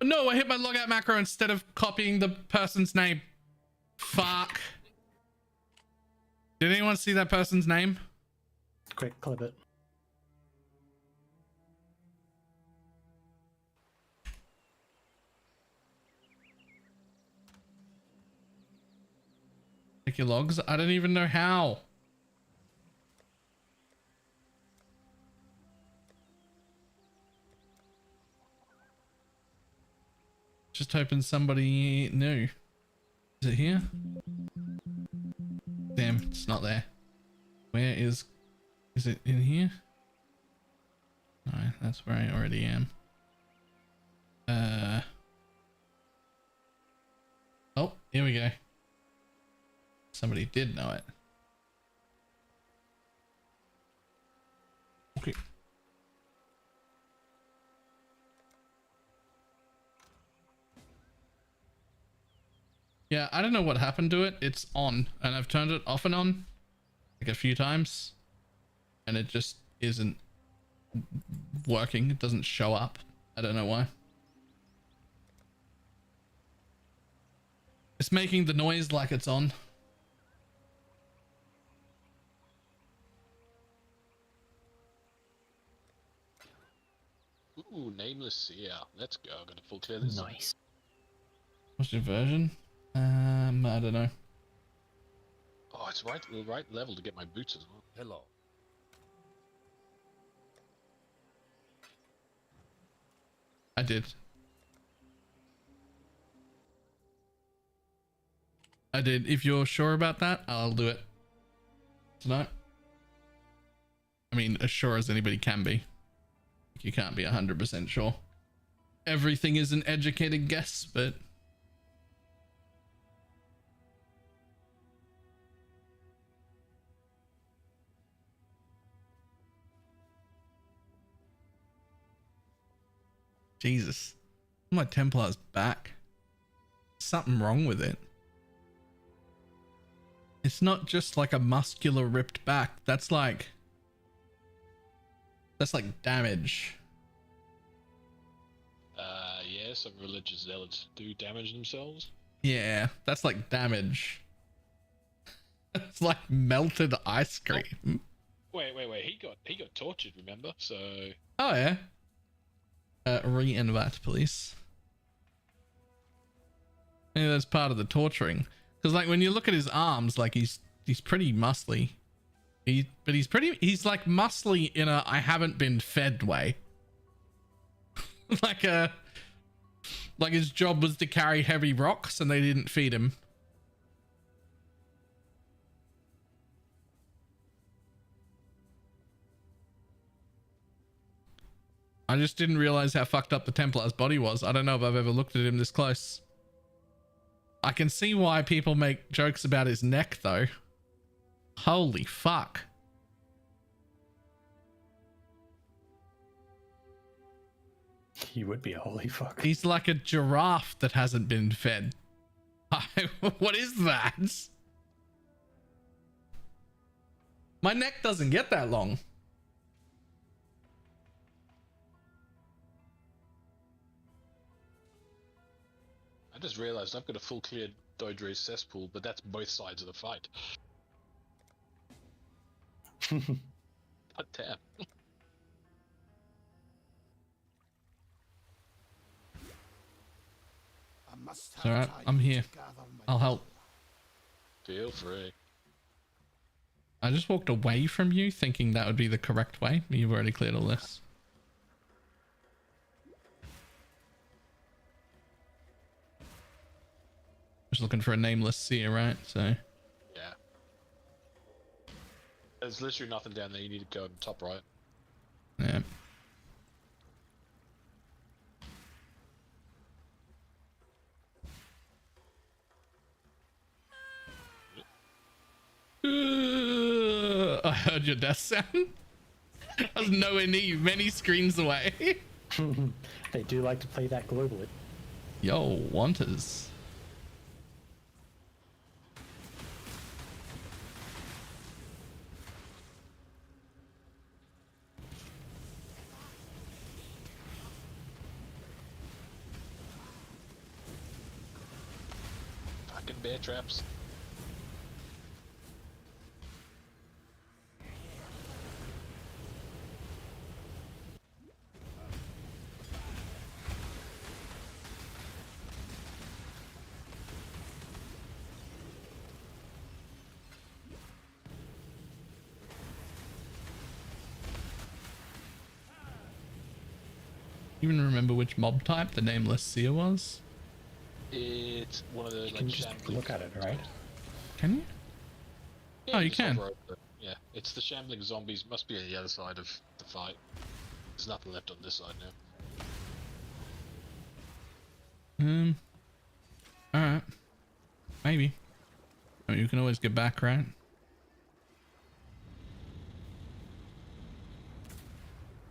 No, I hit my logout macro instead of copying the person's name. Fuck. Did anyone see that person's name? Quick, clip it. Check your logs. I don't even know how. Just hoping somebody knew. Is it here? Damn, it's not there. Where is it in here? No, that's where I already am. Oh, here we go. Somebody did know it. Okay. Yeah, I don't know what happened to it. It's on and I've turned it off and on like a few times and it just isn't working. It doesn't show up. I don't know why. It's making the noise like it's on. Ooh, nameless. Yeah, let's go. I'm gonna full clear this. Nice. What's your version? I don't know. Oh, it's the right level to get my boots as well. Hello. I did. If you're sure about that, I'll do it tonight. I mean, as sure as anybody can be. You can't be 100% sure. Everything is an educated guess, but Jesus, my Templar's back. Something wrong with it. It's not just like a muscular ripped back. That's That's like damage. Yeah, some religious zealots do damage themselves. Yeah, that's like damage. It's like melted ice cream. Wait. He got tortured, remember? So Oh yeah. Re-invite, please. Yeah, that's part of the torturing. Because like when you look at his arms, like he's pretty muscly. He's like muscly in a I haven't been fed way. like his job was to carry heavy rocks and they didn't feed him. I just didn't realize how fucked up the Templar's body was. I don't know if I've ever looked at him this close. I can see why people make jokes about his neck though. Holy fuck. He would be a holy fuck. He's like a giraffe that hasn't been fed. What is that? My neck doesn't get that long. I just realized I've got a full cleared Dodre cesspool, but that's both sides of the fight. God damn. It's alright, I'm here. I'll help. Feel free. I just walked away from you thinking that would be the correct way. You've already cleared all this. Just looking for a nameless seer, right? So Yeah. There's literally nothing down there. You need to go top right. yeah. I heard your death sound. I was nowhere near you, many screens away. They do like to play that globally. Yo, wanters. Fucking bear traps. You even remember which mob type the nameless seer was? It's one of the You can just look at it, right? Can you? Yeah, Oh, you just can. hover over it. Yeah, it's the shambling zombies. Must be on the other side of the fight. There's nothing left on this side now. Alright. Maybe. I mean, you can always get back, right?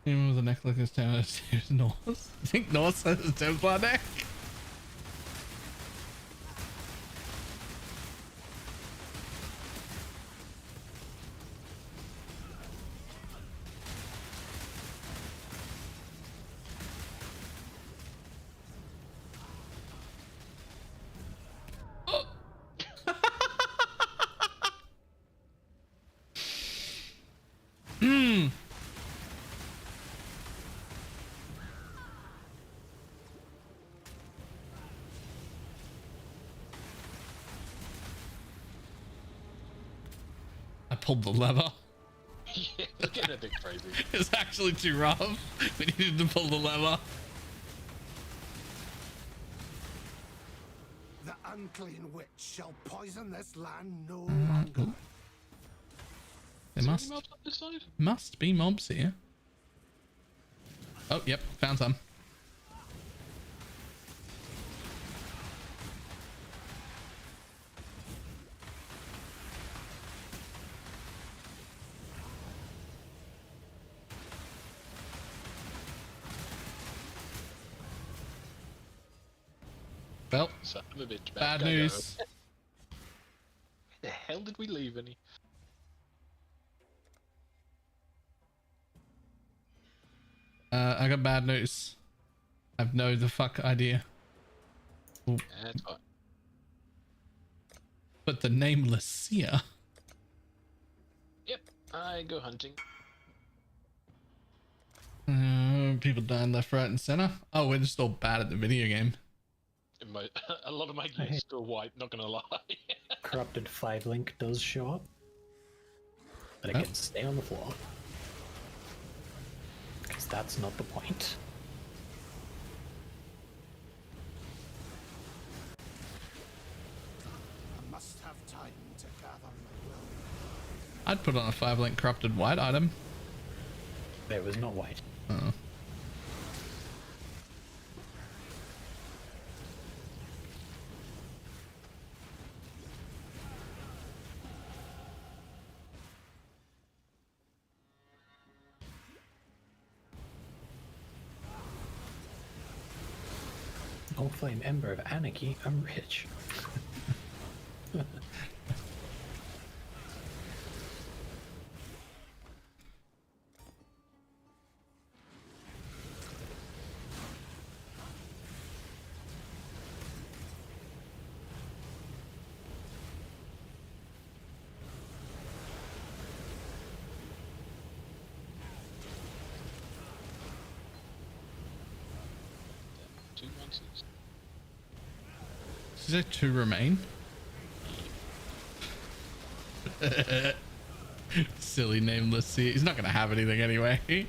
Even with the necklace is down to Norse. I think Norse has a Templar deck. I pulled the lever. Yeah, it's getting a bit crazy. It's actually too rough. We needed to pull the lever. The unclean witch shall poison this land no longer. There must be mobs here. Oh, yep, found some. Well, Son of a bitch, bad news. Where the hell did we leave any? I got bad news. I've no the fuck idea. Ooh. That's fine. But the nameless seer. Yep, I go hunting. People dying left, right, and center. Oh, we're just all bad at the video game. A lot of my gear is still white, not gonna lie. Corrupted 5 link does show up. But it can stay on the floor. Because that's not the point. I must have time to gather my will. I'd put on a 5 link corrupted white item. It was not white. Oh. Oh, flame ember of anarchy, I'm rich. Is there 2 remain? Silly nameless seer. He's not gonna have anything anyway.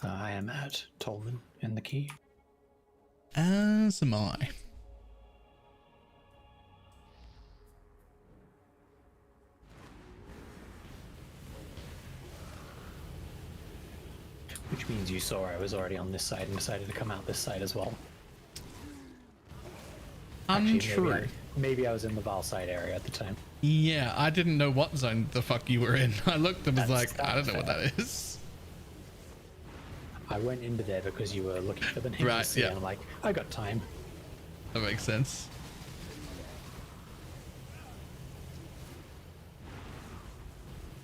I am at Tolman in the key. As am I. Which means you saw I was already on this side and decided to come out this side as well. Untrue. Actually, maybe I was in the Val side area at the time. Yeah, I didn't know what zone the fuck you were in. I looked and was like, I don't know what that is. I went into there because you were looking for the name Right, yeah. and I'm like, I got time. That makes sense.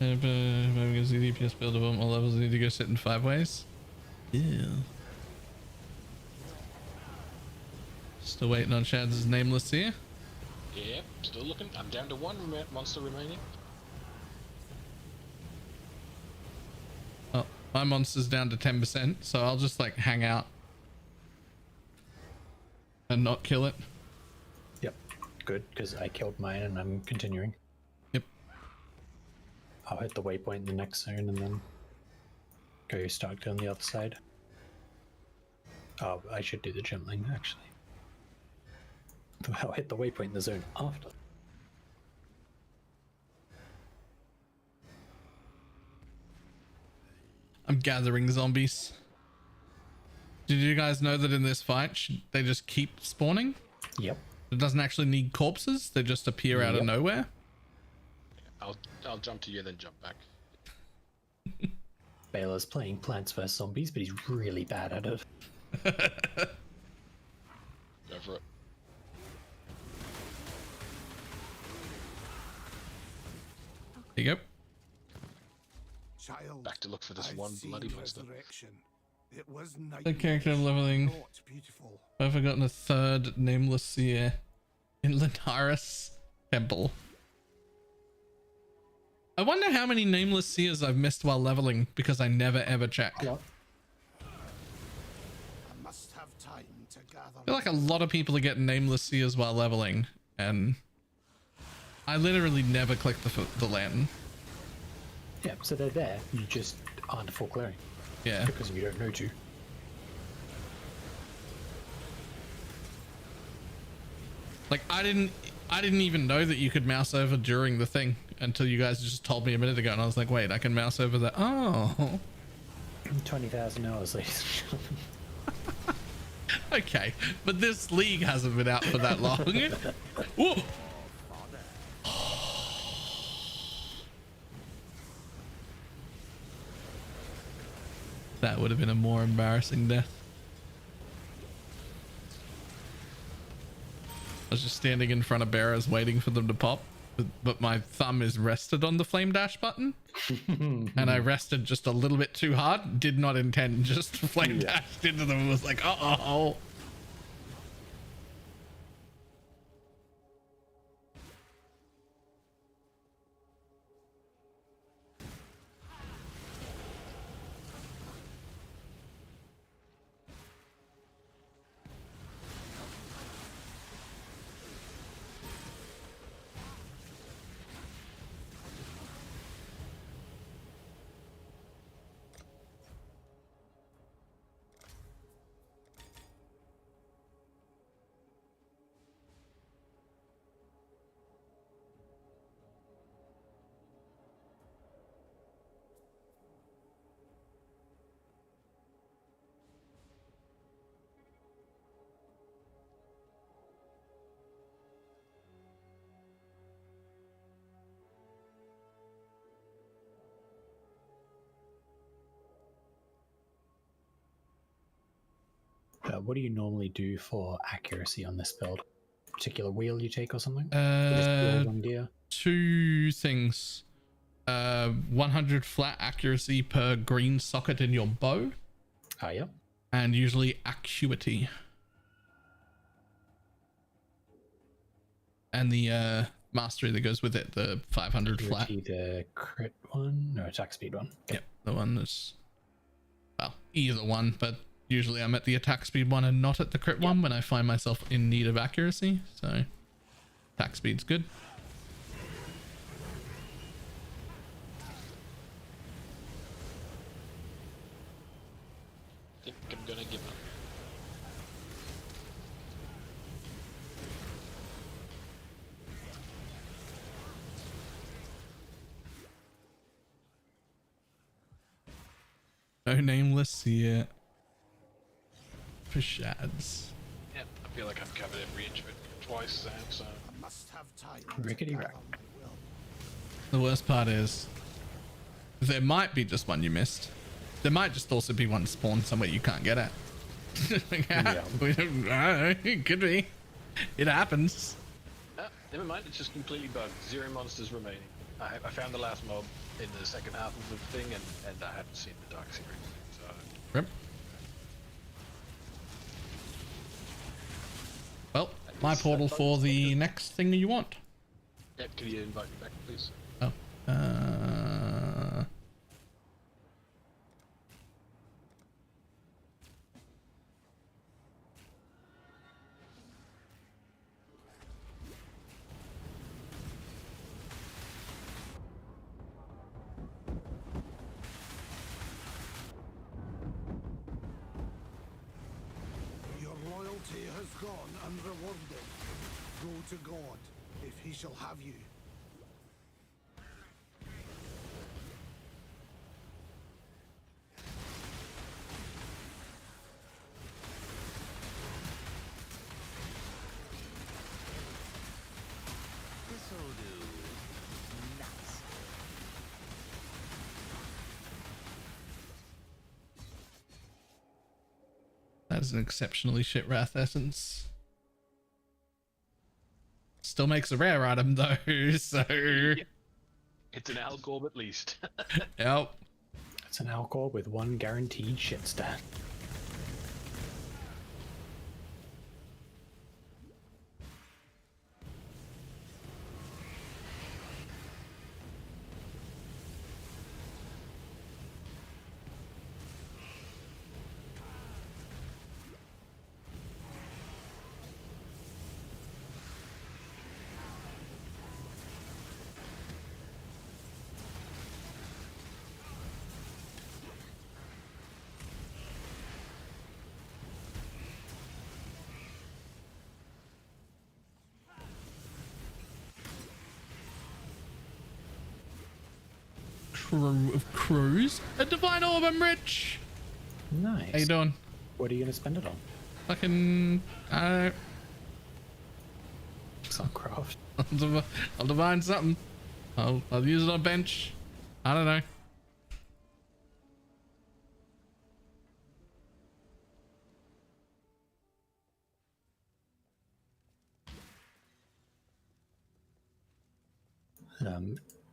I'm gonna see the DPS build above all levels. I need to go sit in 5 ways. Yeah. Still waiting on Shad's nameless here. Yep, still looking. I'm down to 1 monster remaining. Oh, my monster's down to 10%, so I'll just like hang out and not kill it. Yep, good, because I killed mine and I'm continuing. Yep. I'll hit the waypoint in the next zone and then go start down the other side. Oh, I should do the jumpling actually. I'll hit the waypoint in the zone after. I'm gathering zombies. Did you guys know that in this fight they just keep spawning? Yep. It doesn't actually need corpses. They just appear out of nowhere. I'll jump to you then jump back. Balor's playing Plants vs Zombies, but he's really bad at it. Go for it. There you go. Child, back to look for this I've one seen bloody monster. resurrection. It was night. The character leveling. Not beautiful. I've forgotten a 3rd nameless seer in Linaris Temple. I wonder how many nameless seers I've missed while leveling because I never ever check. I must have time to gather. I feel like a lot of people are getting nameless seers while leveling, and I literally never click the lantern. Yeah, so they're there, you just aren't full clearing. Yeah. Because you don't know to. Like I didn't even know that you could mouse over during the thing until you guys just told me a minute ago, and I was like, wait, I can mouse over that. Oh. 20,000 hours, ladies and gentlemen. Okay, but this league hasn't been out for that long. Whoa. That would have been a more embarrassing death. I was just standing in front of bearers waiting for them to pop, but my thumb is rested on the flame dash button. And I rested just a little bit too hard. Did not intend, just flame dashed into them and was like, uh-oh. What do you normally do for accuracy on this build? Particular wheel you take or something? Gear? 2 things. 100 flat accuracy per green socket in your bow. Yep. And usually acuity. And the mastery that goes with it, the 500 flat. The crit one? No, attack speed one. Okay. Yep, the one that's, well, either one, but usually I'm at the attack speed one and not at the crit one when I find myself in need of accuracy. So attack speed's good. I think I'm gonna give up. No nameless yet. For shads. Yeah, I feel like I've covered every inch of it twice, Sam, so. I must have time. Rickety rack. The worst part is there might be just one you missed. There might just also be one spawned somewhere you can't get at. We don't know. It could be. It happens. Never mind, it's just completely bugged. 0 monsters remaining. I found the last mob in the second half of the thing, and I haven't seen the Dark Series. So. Yep. Well, my portal for the next thing you want. Yeah, can you invite me back, please? Oh. Your loyalty has gone unrewarded. Go to God, if he shall have you. This'll do. Nuts. That is an exceptionally shit Wrath Essence. Still makes a rare item though, so... It's an Algorb at least. Yep. It's an Algorb with 1 guaranteed shit stat. Crew of crews. A divine orb, I'm rich. Nice. How you doing? What are you going to spend it on? Fucking, Suncraft. I'll divine something. I'll use it on a bench. I don't know.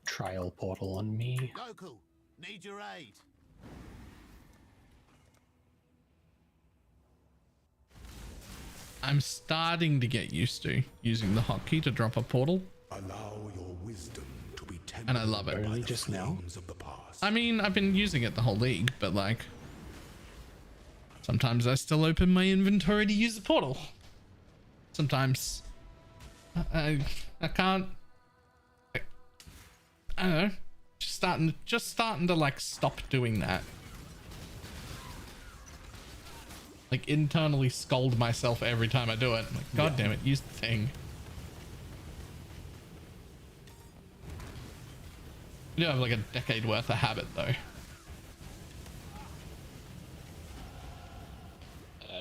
Trial portal on me. Goku, need your aid. I'm starting to get used to using the hotkey to drop a portal. Allow your wisdom to be And I love it. Only just now? of the past. I mean, I've been using it the whole league, but like sometimes I still open my inventory to use the portal. Sometimes I can't. I don't know. Just starting to like stop doing that. Like internally scold myself every time I do it. I'm like, God damn it, use the thing. You have like a decade worth of habit though.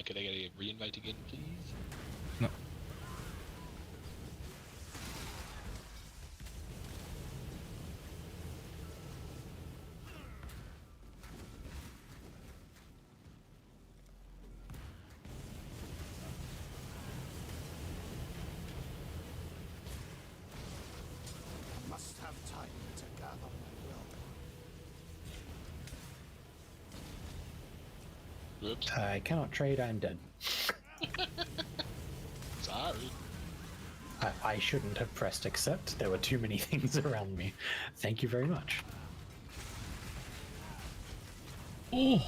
Could I get a re-invite again, please? No. Must have time to gather my will. Whoops. I cannot trade, I'm dead. Sorry. I shouldn't have pressed accept. There were too many things around me. Thank you very much. Oh.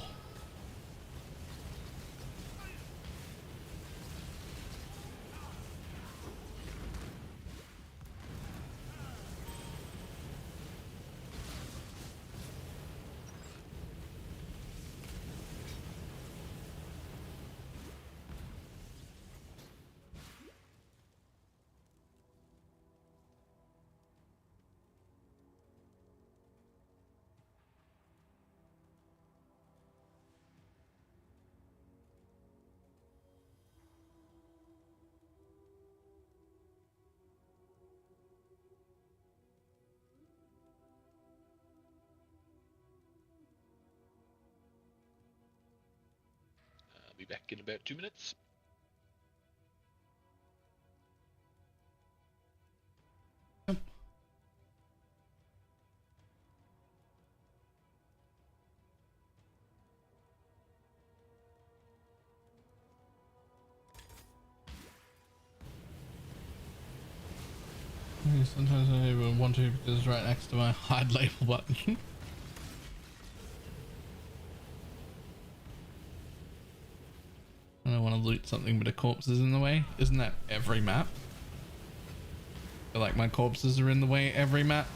I'll be back in about 2 minutes. Sometimes I don't even want to because it's right next to my hide label button. I don't want to loot something but a corpse is in the way. Isn't that every map? I feel like my corpses are in the way every map.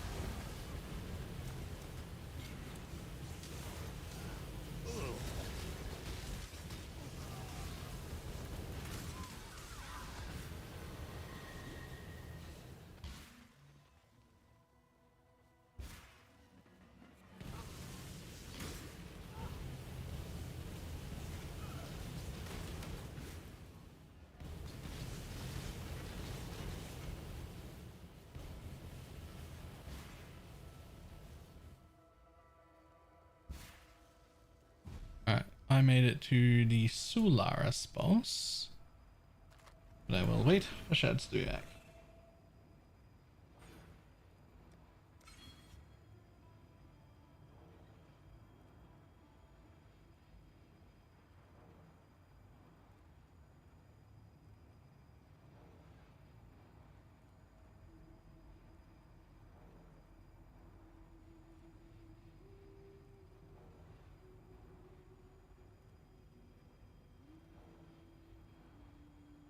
I made it to the Solaris boss, but I will wait for Shad's to be back.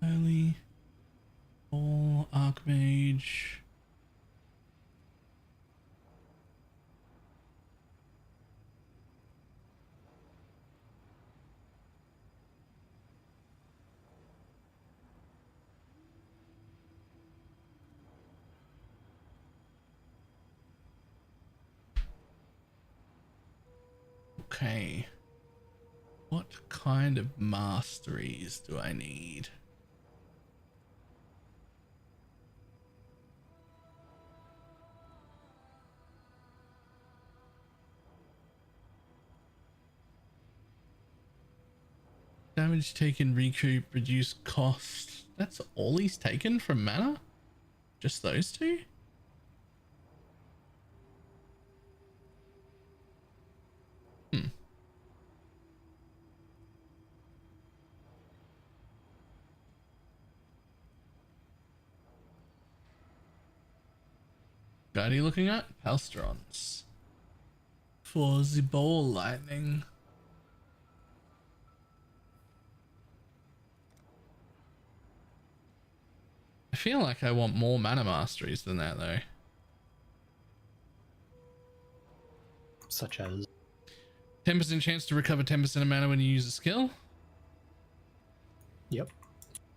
Early, all Archmage. Okay. What kind of masteries do I need? Damage taken, recoup, reduce cost. That's all he's taken from mana? Just those two? Hmm. What are you looking at? Palstrons. For the ball lightning. I feel like I want more mana masteries than that though. Such as 10% chance to recover 10% of mana when you use a skill. Yep.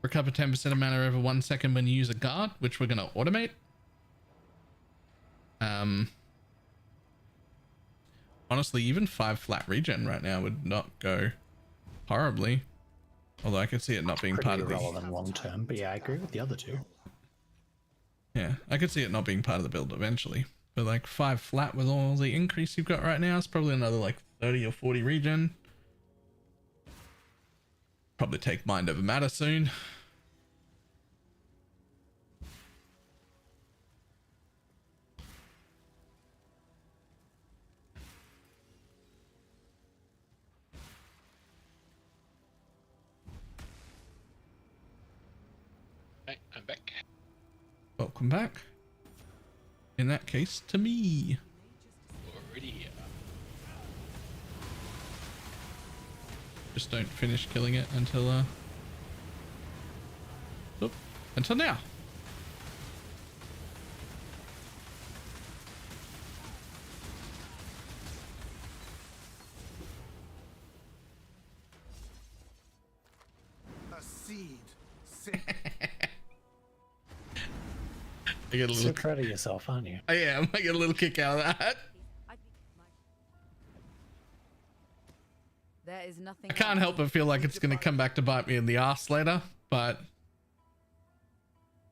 Recover 10% of mana over 1 second when you use a guard, which we're going to automate. Honestly, even 5 flat regen right now would not go horribly. Although I could see it not being pretty part of the... relevant long term, but yeah, I agree with the other two. Yeah, I could see it not being part of the build eventually. But like 5 flat with all the increase you've got right now, it's probably another like 30 or 40 regen. Probably take mind over matter soon. Hey, I'm back. Welcome back. In that case, to me. Already here. Just don't finish killing it until until now. A seed. I get a little so proud of yourself, aren't you? I am. I get a little kick out of that. There is nothing. I can't help but feel like it's going to come back to bite me in the ass later, but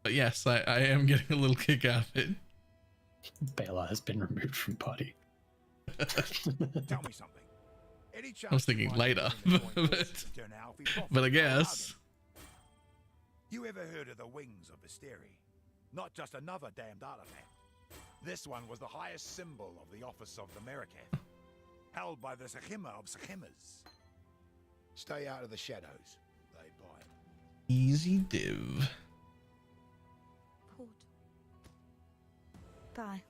yes, I am getting a little kick out of it. Balor has been removed from party. Tell me something. Any I was thinking later, but I guess. You ever heard of the wings of Mysteri? Not just another damned artifact. This one was the highest symbol of the office of the Meriketh, held by the Sechima of Sechimas. Stay out of the shadows. They bite. Easy div. Port. Bye.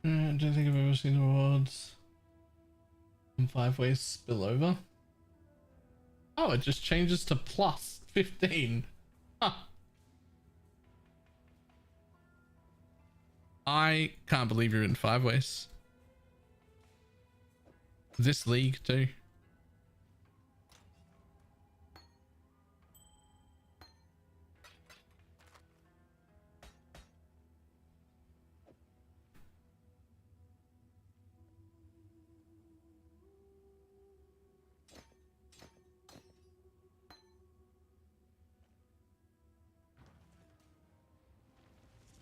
I don't think I've ever seen the rewards in 5 ways spill over. Oh, it just changes to plus 15. Huh. I can't believe you're in 5 ways. This league too.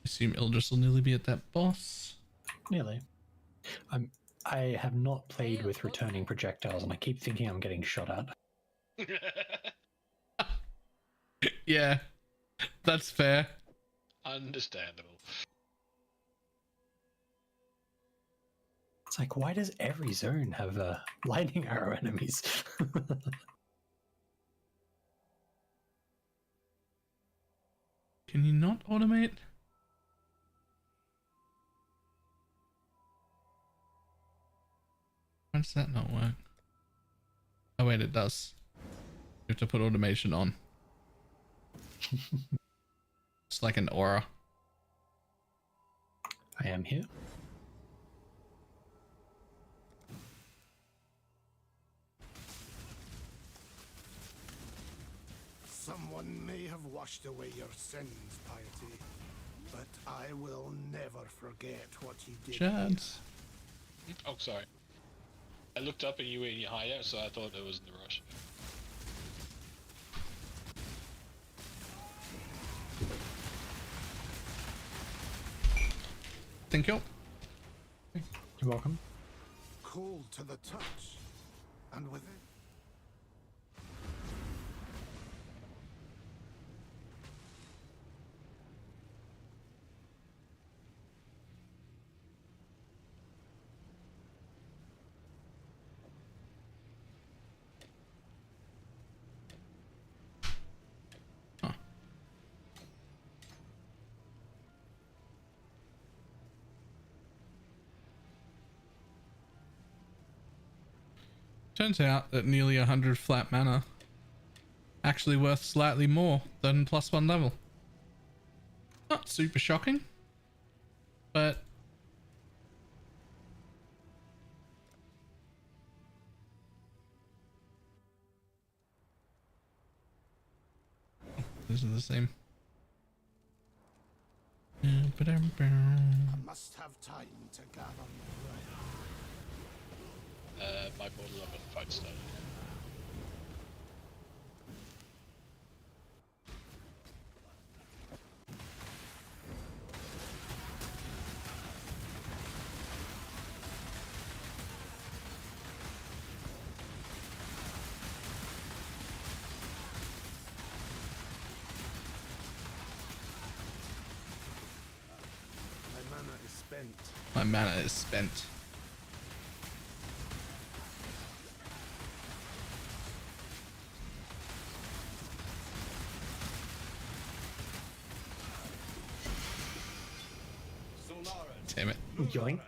Assume Eldris will nearly be at that boss. Nearly. I have not played with returning projectiles, and I keep thinking I'm getting shot at. Yeah, that's fair. Understandable. It's like, why does every zone have lightning arrow enemies? Can you not automate? Why does that not work? Oh wait, it does. You have to put automation on. It's like an aura. I am here. Someone may have washed away your sins, Piety, but I will never forget what you did. Chads. Oh, sorry. I looked up and you were in your hideout, so I thought it was in the rush. Thank you. You're welcome. Cold to the touch, and with it. Turns out that nearly 100 flat mana actually worth slightly more than +1 level. Not super shocking, but these are the same. I must have time to gather My Border 11 fight started. My mana is spent. My mana is spent. Damn it. Yoink.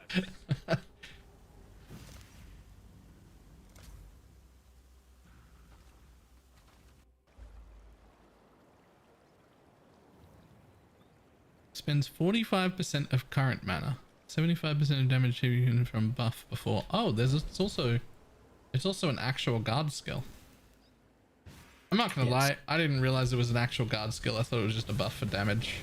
Spends 45% of current mana. 75% of damage taken from buff before. Oh, it's also an actual guard skill. I'm not gonna lie, I didn't realize it was an actual guard skill. I thought it was just a buff for damage.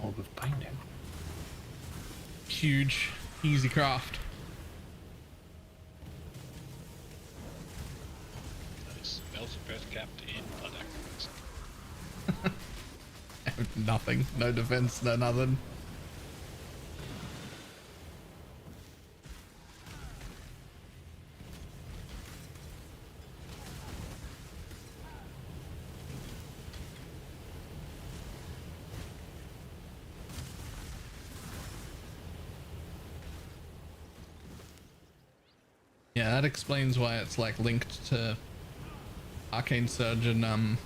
Orb of binding. Huge, easy craft. Spell suppress capped in blood acrobats. Nothing, no defense, no nothing. Yeah, that explains why it's like linked to Arcane Surge and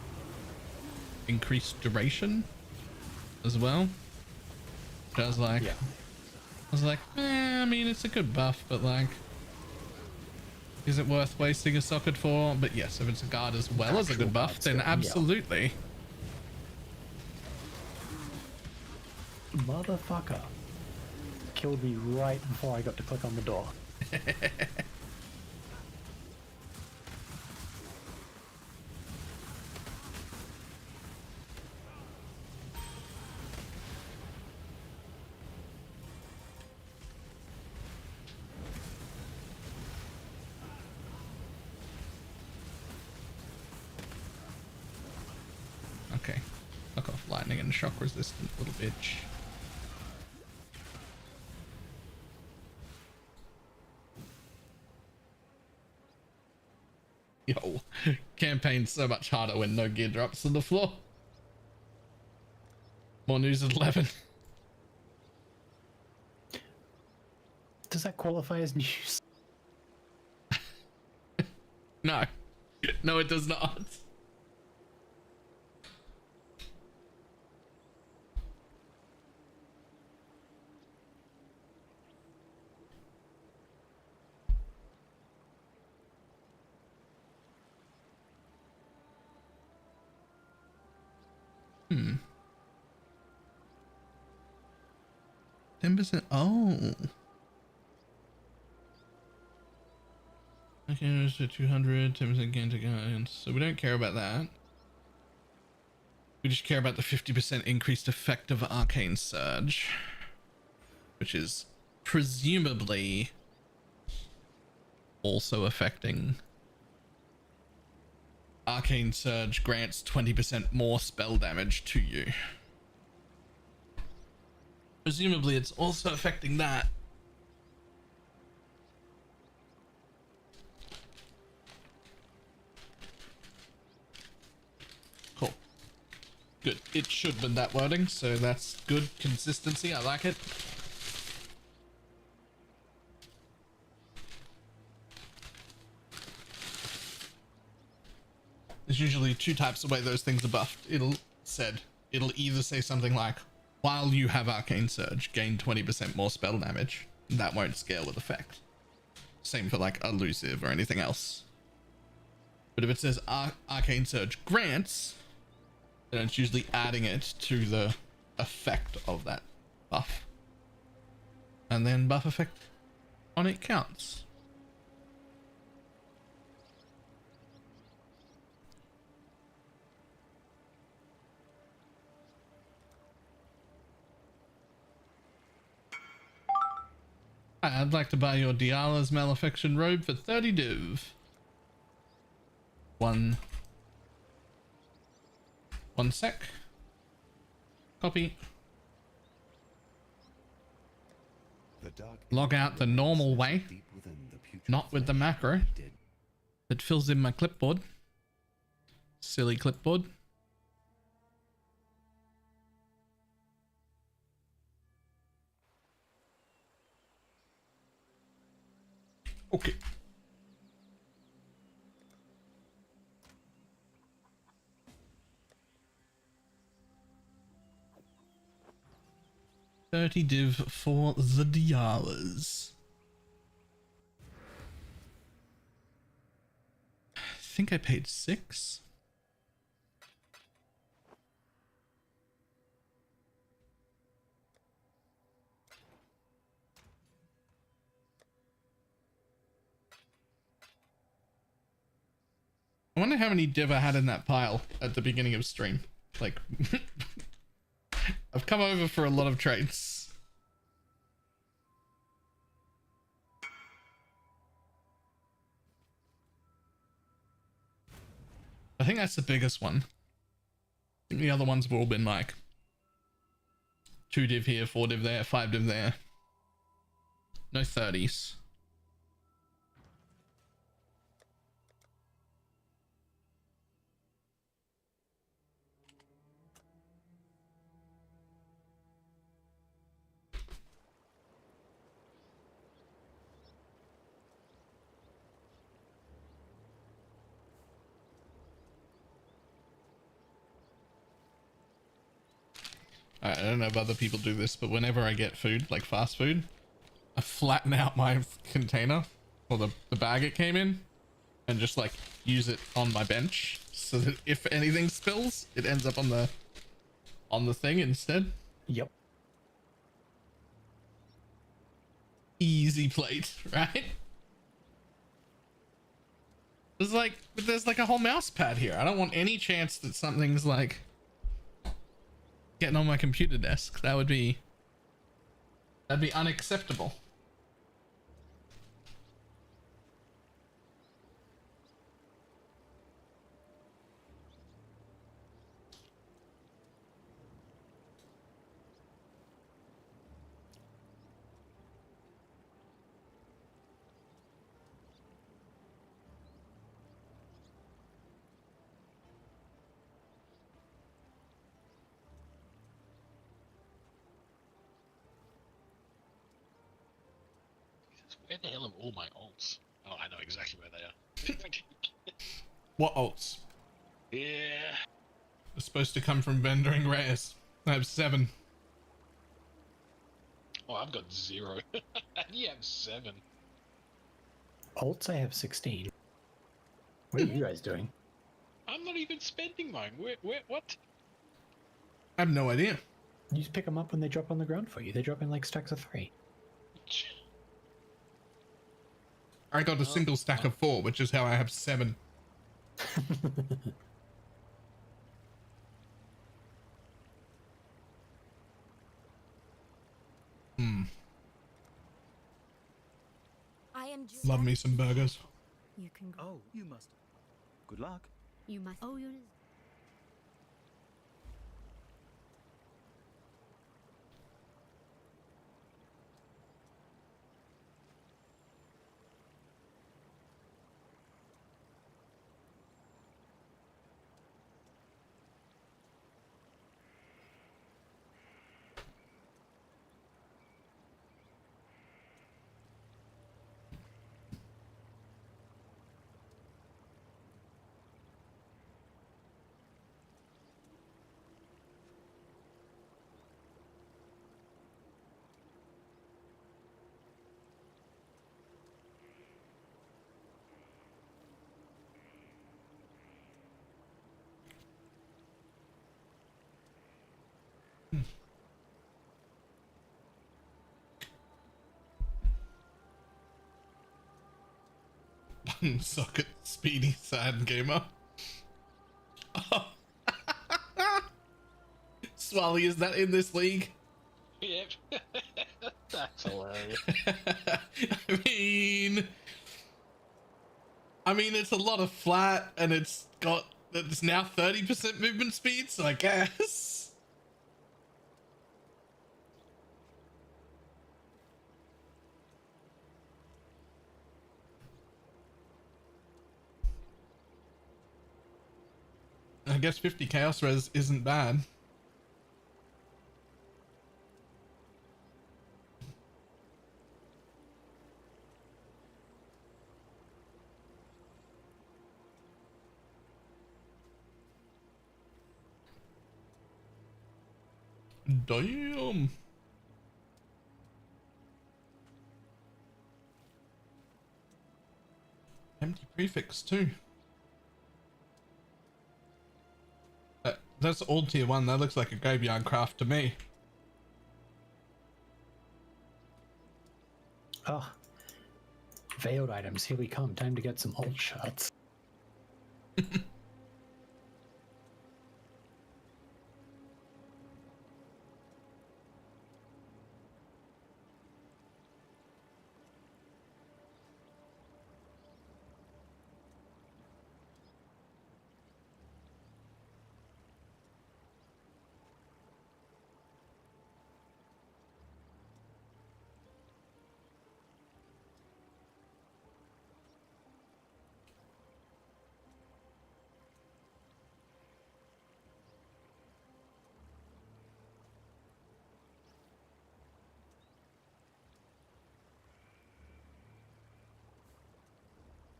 increased duration as well. I was like, I mean, it's a good buff, but like, is it worth wasting a socket for? But yes, if it's a guard as well as a good buff, then absolutely. Motherfucker. Killed me right before I got to click on the door. Okay, fuck off, lightning and shock resistant little bitch. Yo, campaign's so much harder when no gear drops on the floor. More news at 11. Does that qualify as news? No. No, it does not. Hmm. 10%. Oh. Okay, so 200, 10% gain to guidance. So we don't care about that. We just care about the 50% increased effect of Arcane Surge, which is presumably also affecting. Arcane Surge grants 20% more spell damage to you. Presumably it's also affecting that. Cool. Good. It should be that wording, so that's good consistency. I like it. There's usually two types of way those things are buffed. It'll either say something like, while you have Arcane Surge, gain 20% more spell damage. That won't scale with effect. Same for like Elusive or anything else. But if it says Arcane Surge grants, then it's usually adding it to the effect of that buff. And then buff effect on it counts. I'd like to buy your Diala's Malefiction robe for 30 div. One sec. Copy. Log out the normal way, not with the macro that fills in my clipboard. Silly clipboard. Okay. $30 div for the Dialas. I think I paid 6. I wonder how many div I had in that pile at the beginning of stream. Like, I've come over for a lot of trades. I think that's the biggest one. I think the other ones have all been like 2 div here, 4 div there, 5 div there. No 30s. I don't know if other people do this, but whenever I get food, like fast food, I flatten out my container or the bag it came in and just like use it on my bench so that if anything spills, it ends up on the thing instead. Yep. Easy plate, right? There's like a whole mouse pad here. I don't want any chance that something's like getting on my computer desk. That'd be unacceptable. Where the hell are all my alts? Oh, I know exactly where they are. What alts? Yeah. They're supposed to come from vendoring rares. I have 7. Oh, I've got 0. You have 7. Alts, I have 16. What are you guys doing? I'm not even spending mine. What? I have no idea. You just pick them up when they drop on the ground for you. They drop in like stacks of 3. I got a single stack of 4, which is how I have 7. I am Love me some burgers. You can go. Oh, you must. Good luck. You must. Oh, you're. Socket speedy sad gamer. Oh. Swally, is that in this league? Yep. That's hilarious. I mean, it's a lot of flat, and it's now 30% movement speed, so I guess. I guess 50 chaos res isn't bad. Damn. Empty prefix too. That's all tier 1. That looks like a graveyard craft to me. Oh. Veiled items, here we come. Time to get some alt shots.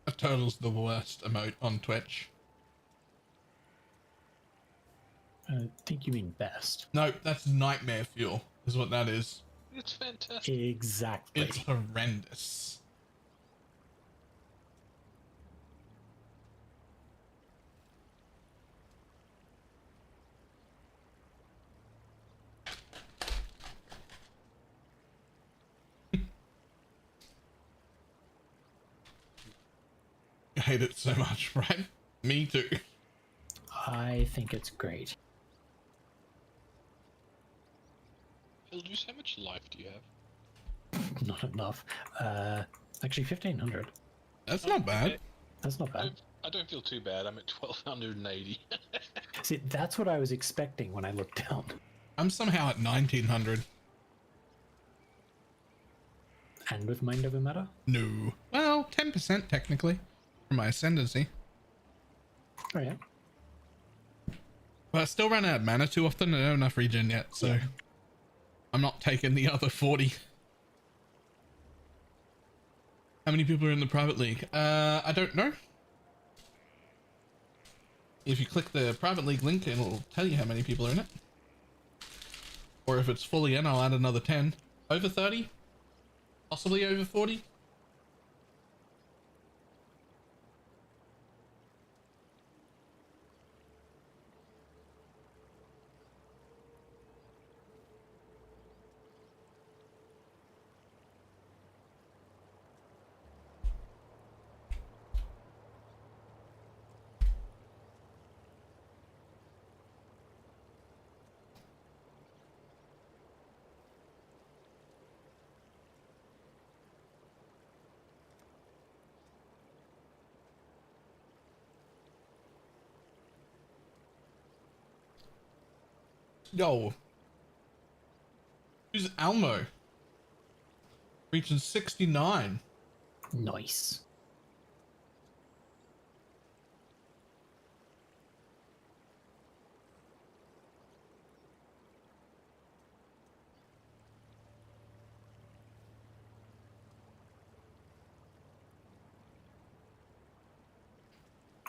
A turtle's the worst emote on Twitch. I think you mean best. No, that's nightmare fuel, is what that is. It's fantastic. Exactly. It's horrendous. I hate it so much, right? Me too. I think it's great. Eldris, how much life do you have? Not enough. Actually, 1500. That's not bad. Okay. That's not bad. I don't feel too bad. I'm at 1280. See, that's what I was expecting when I looked down. I'm somehow at 1900. And with Mind Over Matter? No. Well, 10% technically for my ascendancy. Oh yeah. But I still run out of mana too often. I don't have enough regen yet, so yeah. I'm not taking the other 40. How many people are in the private league? I don't know. If you click the private league link, it'll tell you how many people are in it. Or if it's fully in, I'll add another 10. Over 30? Possibly over 40? Yo. Who's Almo? Reaching 69. Nice.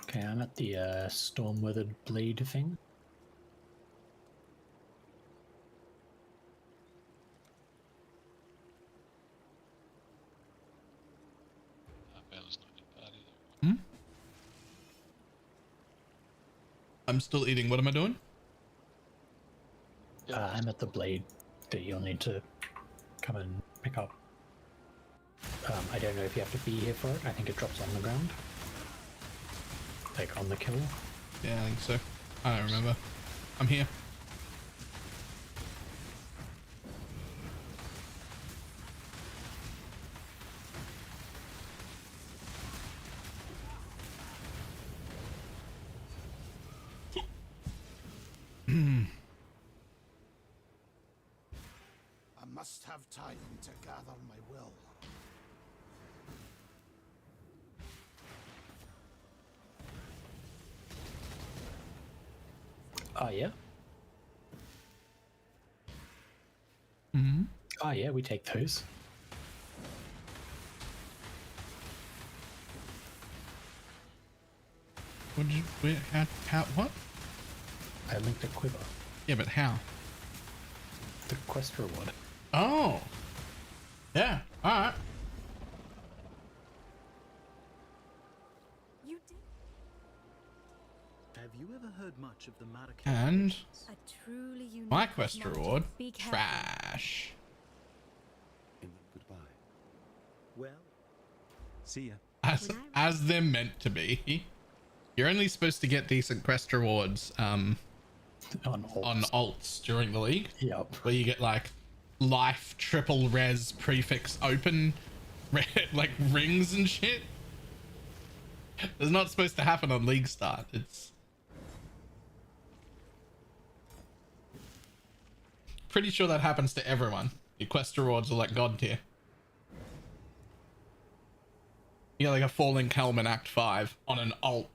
Okay, I'm at the storm-weathered blade thing. Hmm? I'm still eating. What am I doing? I'm at the blade that you'll need to come and pick up. I don't know if you have to be here for it. I think it drops on the ground. Like on the kill. Yeah, I think so. I don't remember. I'm here. I must have time to gather my will. Oh, yeah? Mm-hmm. Oh, yeah, we take those. What did you, wait, how, what? I linked a quiver. Yeah, but how? The quest reward. Oh. Yeah, alright. You did. Have you ever heard much of the Maracay? And A truly unique my quest magic. reward, Be careful. trash. Goodbye. Well, see ya. As they're meant to be. You're only supposed to get decent quest rewards on alts during the league. Yep. Where you get like life triple res prefix open like rings and shit. It's not supposed to happen on league start. It's pretty sure that happens to everyone. Your quest rewards are like god tier. You get like a falling helm in Act 5 on an alt,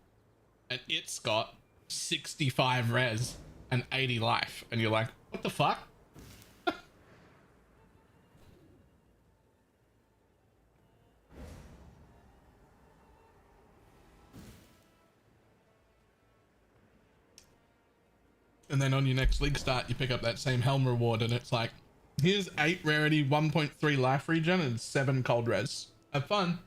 and it's got 65 res and 80 life, and you're like, what the fuck? And then on your next league start, you pick up that same helm reward, and it's like, here's 8 rarity, 1.3 life regen, and 7 cold res. Have fun.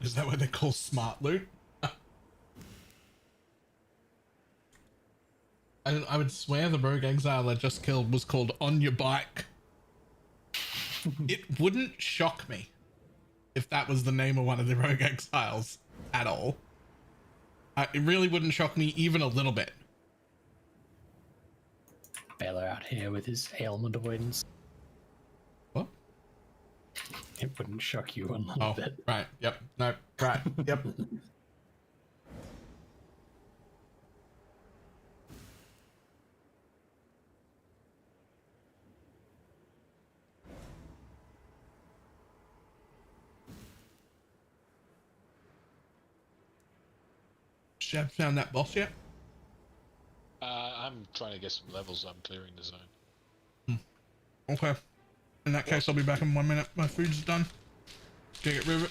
Is that what they call smart loot? I would swear the rogue exile I just killed was called On Your Bike. It wouldn't shock me if that was the name of one of the rogue exiles at all. It really wouldn't shock me even a little bit. Balor out here with his ailment avoidance. What? It wouldn't shock you one little bit. Right. Yep. No. Right. Yep. Have found that boss yet? I'm trying to get some levels. I'm clearing the zone. Okay. In that case, I'll be back in 1 minute. My food's done. Get rid of it.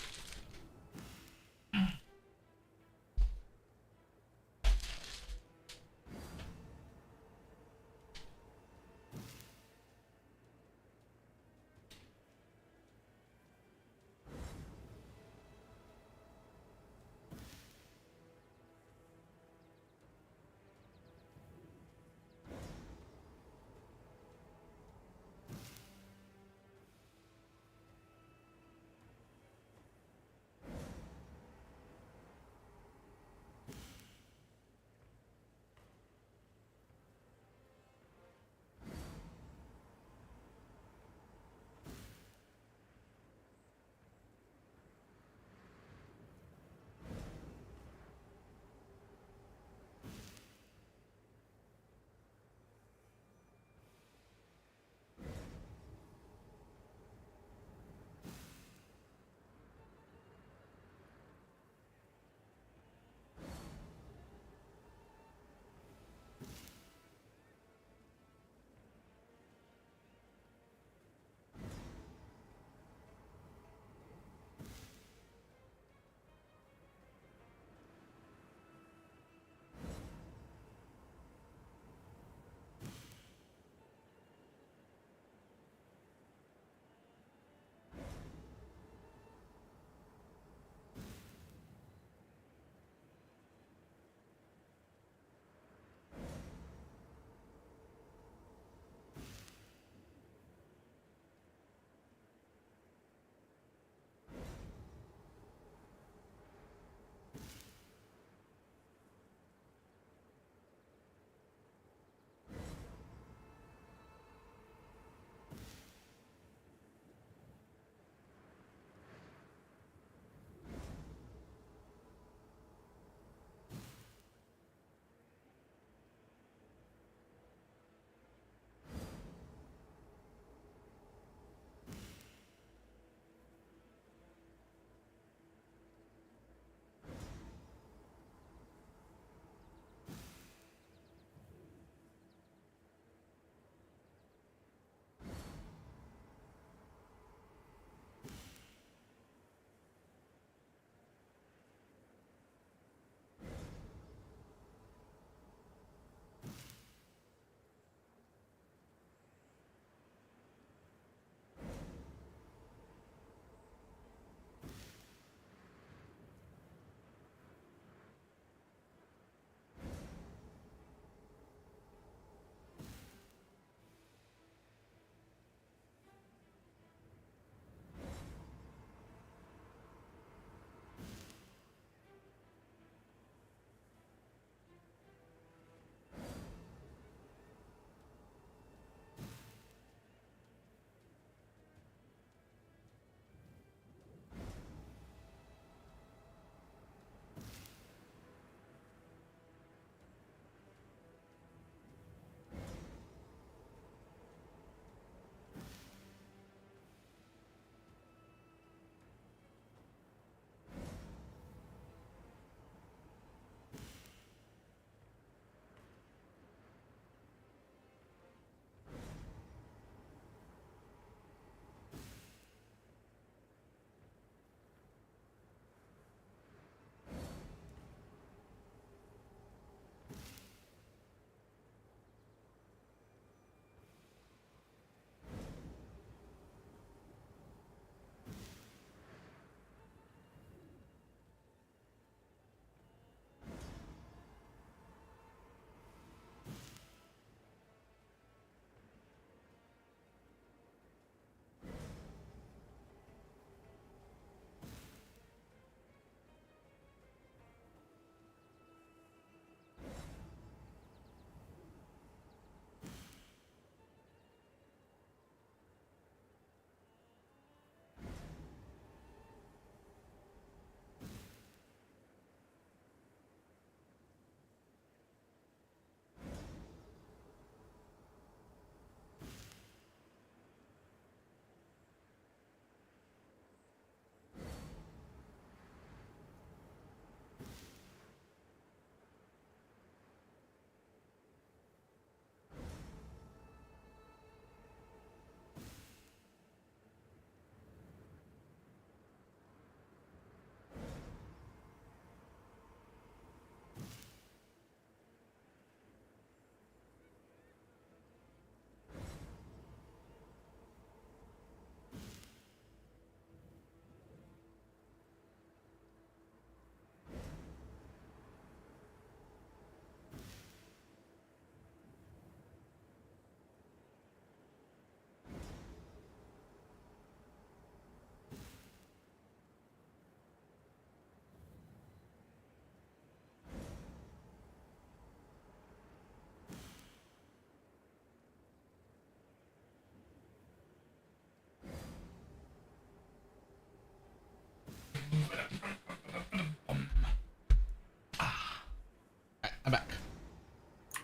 I'm back.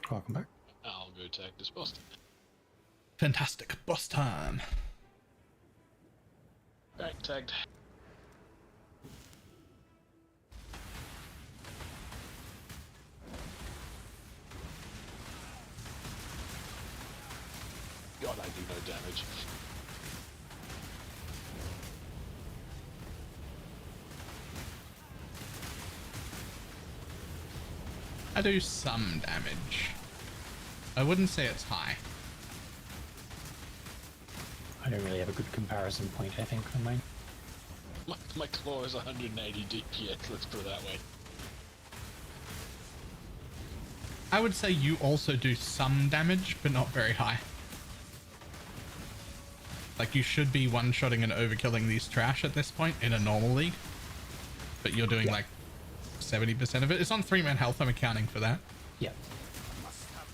Welcome back. I'll go tag this boss. Fantastic. Boss time. Back tagged. God, I do no damage. I do some damage. I wouldn't say it's high. I don't really have a good comparison point, I think, on mine. My claw is 180 DPS, let's put it that way. I would say you also do some damage, but not very high. Like, you should be one-shotting and overkilling these trash at this point in a normal league. But you're doing like 70% of it. It's on 3-man health, I'm accounting for that. Yeah.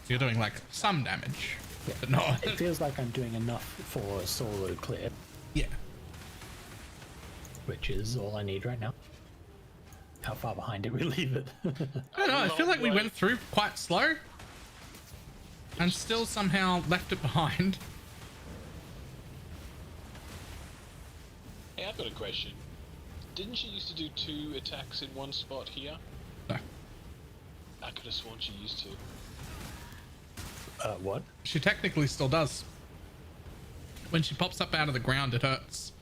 You're doing like some damage. Yeah. But no. It feels like I'm doing enough for a solo clear. Yeah. Which is all I need right now. How far behind did we leave it? I don't know, I feel like we went through quite slow. And still somehow left it behind. Hey, I've got a question. Didn't she used to do 2 attacks in one spot here? No. I could have sworn she used to. What? She technically still does. When she pops up out of the ground, it hurts.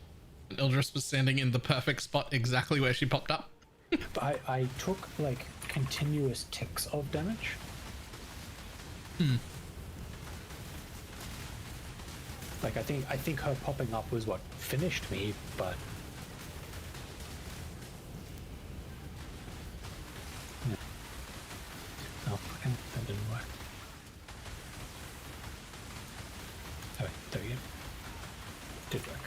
And Ildris was standing in the perfect spot exactly where she popped up. But I took like continuous ticks of damage. Like I think her popping up was what finished me, but yeah. Oh, fucking that didn't work. Oh wait, there we go. Did work.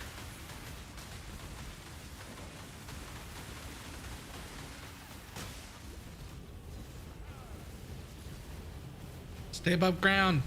Stay above ground.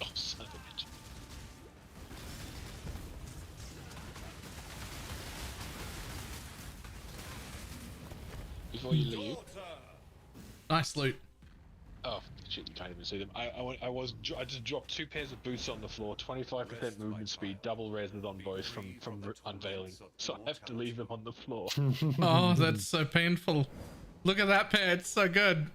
Oh, son of a bitch. Before you leave. Nice loot. Oh shit! You can't even see them. I just dropped 2 pairs of boots on the floor, 25% movement speed, double reses on both from unveiling. So I have to leave them on the floor. Oh, that's so painful. Look at that pair, it's so good.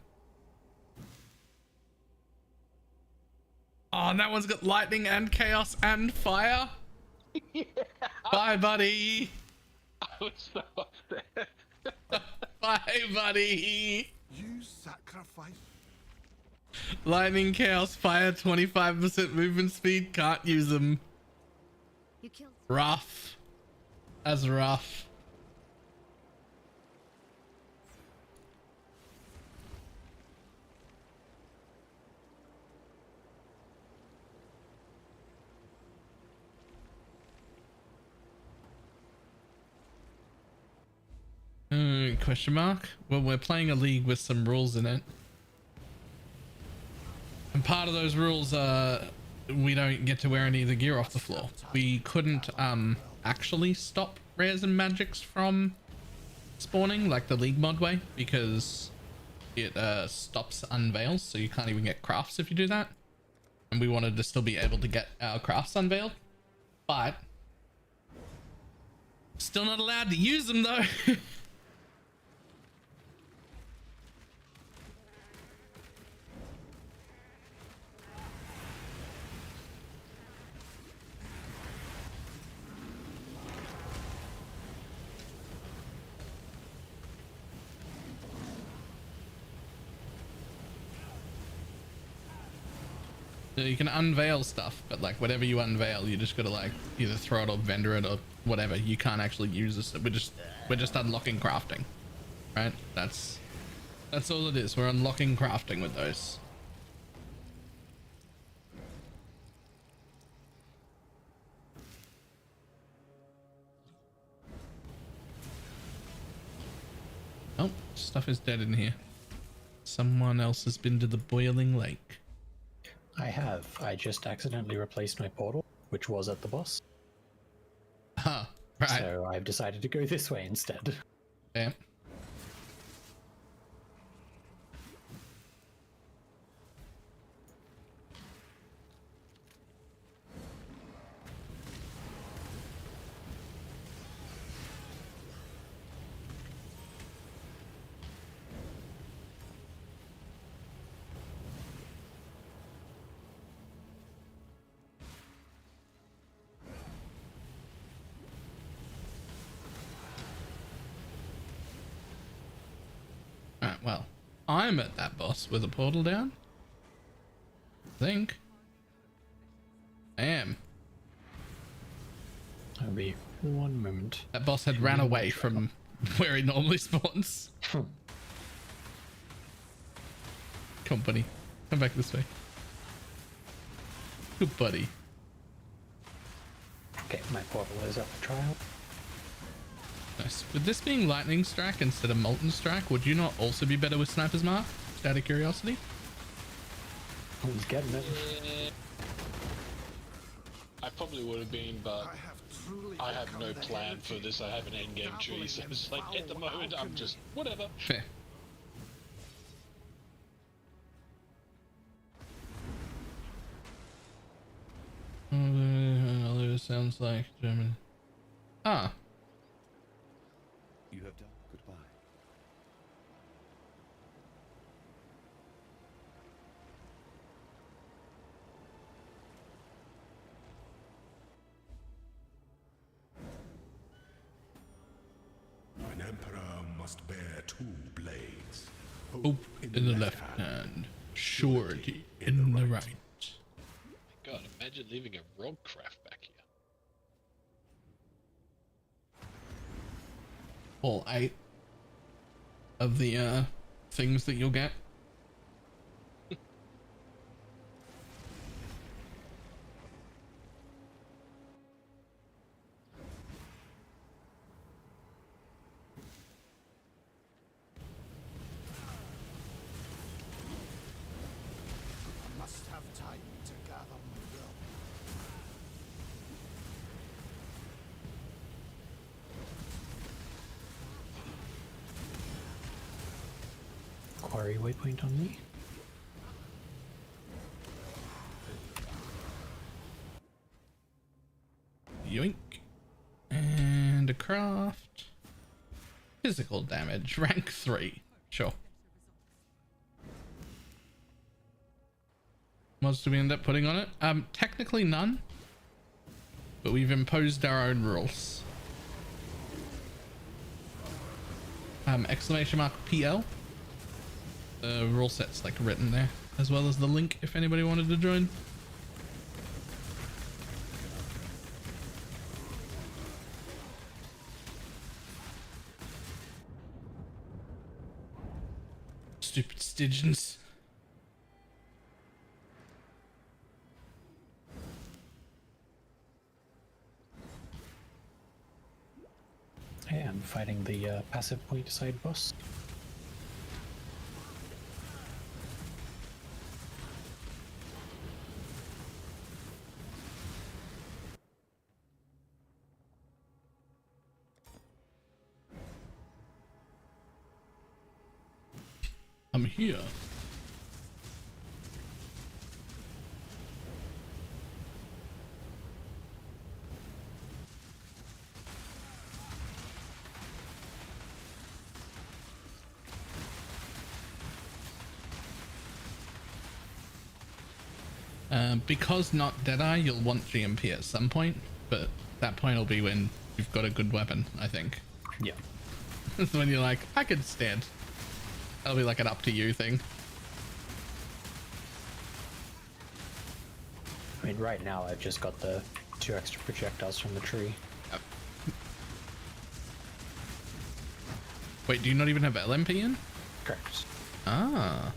Oh, and that one's got lightning and chaos and fire. Yeah. Bye, buddy. I was so upset. Bye, buddy. You sacrifice. Lightning, chaos, fire, 25% movement speed. Can't use them. You killed. Rough. That's rough. Question mark? Well, we're playing a league with some rules in it. And part of those rules are we don't get to wear any of the gear off the floor. We couldn't actually stop rares and magics from spawning like the league mod way because it stops unveils, so you can't even get crafts if you do that. And we wanted to still be able to get our crafts unveiled, but still not allowed to use them though. So you can unveil stuff, but like whatever you unveil, you just gotta like either throw it or vendor it or whatever. You can't actually use this. We're just unlocking crafting, right? That's all it is. We're unlocking crafting with those. Oh, stuff is dead in here. Someone else has been to the boiling lake. I have. I just accidentally replaced my portal, which was at the boss. Huh, right. So I've decided to go this way instead. Yeah. Alright, well, I'm at that boss with a portal down. I think. I am. I'll be one moment. That boss had ran away from where he normally spawns. Company. Come back this way. Good buddy. Okay, my portal is up for trial. Nice. With this being lightning strike instead of molten strike, would you not also be better with sniper's mark? Just out of curiosity. Oh, he's getting it. I probably would have been, but I have no plan for this. I have an endgame tree, so it's like at the moment I'm just whatever. Fair. Sounds like German. Ah. You have done. Goodbye. An emperor must bear two blades. Hope in the left hand, surety in the right. God, imagine leaving a rogue craft back here. All 8 of the things that you'll get. I must have time to gather my will. Quarry waypoint on me. Yoink. And a craft. Physical damage, rank 3. Sure. Mods do we end up putting on it? Technically none. But we've imposed our own rules. Exclamation mark PL. The rule set's like written there, as well as the link if anybody wanted to join. Stupid Stygians. Hey, I'm fighting the passive point side boss. I'm here. Because not Deadeye, you'll want GMP at some point, but that point will be when you've got a good weapon, I think. Yeah. That's when you're like, I can stand. That'll be like an up to you thing. I mean, right now I've just got the 2 extra projectiles from the tree. Yep. Wait, do you not even have LMP in? Correct. Ah.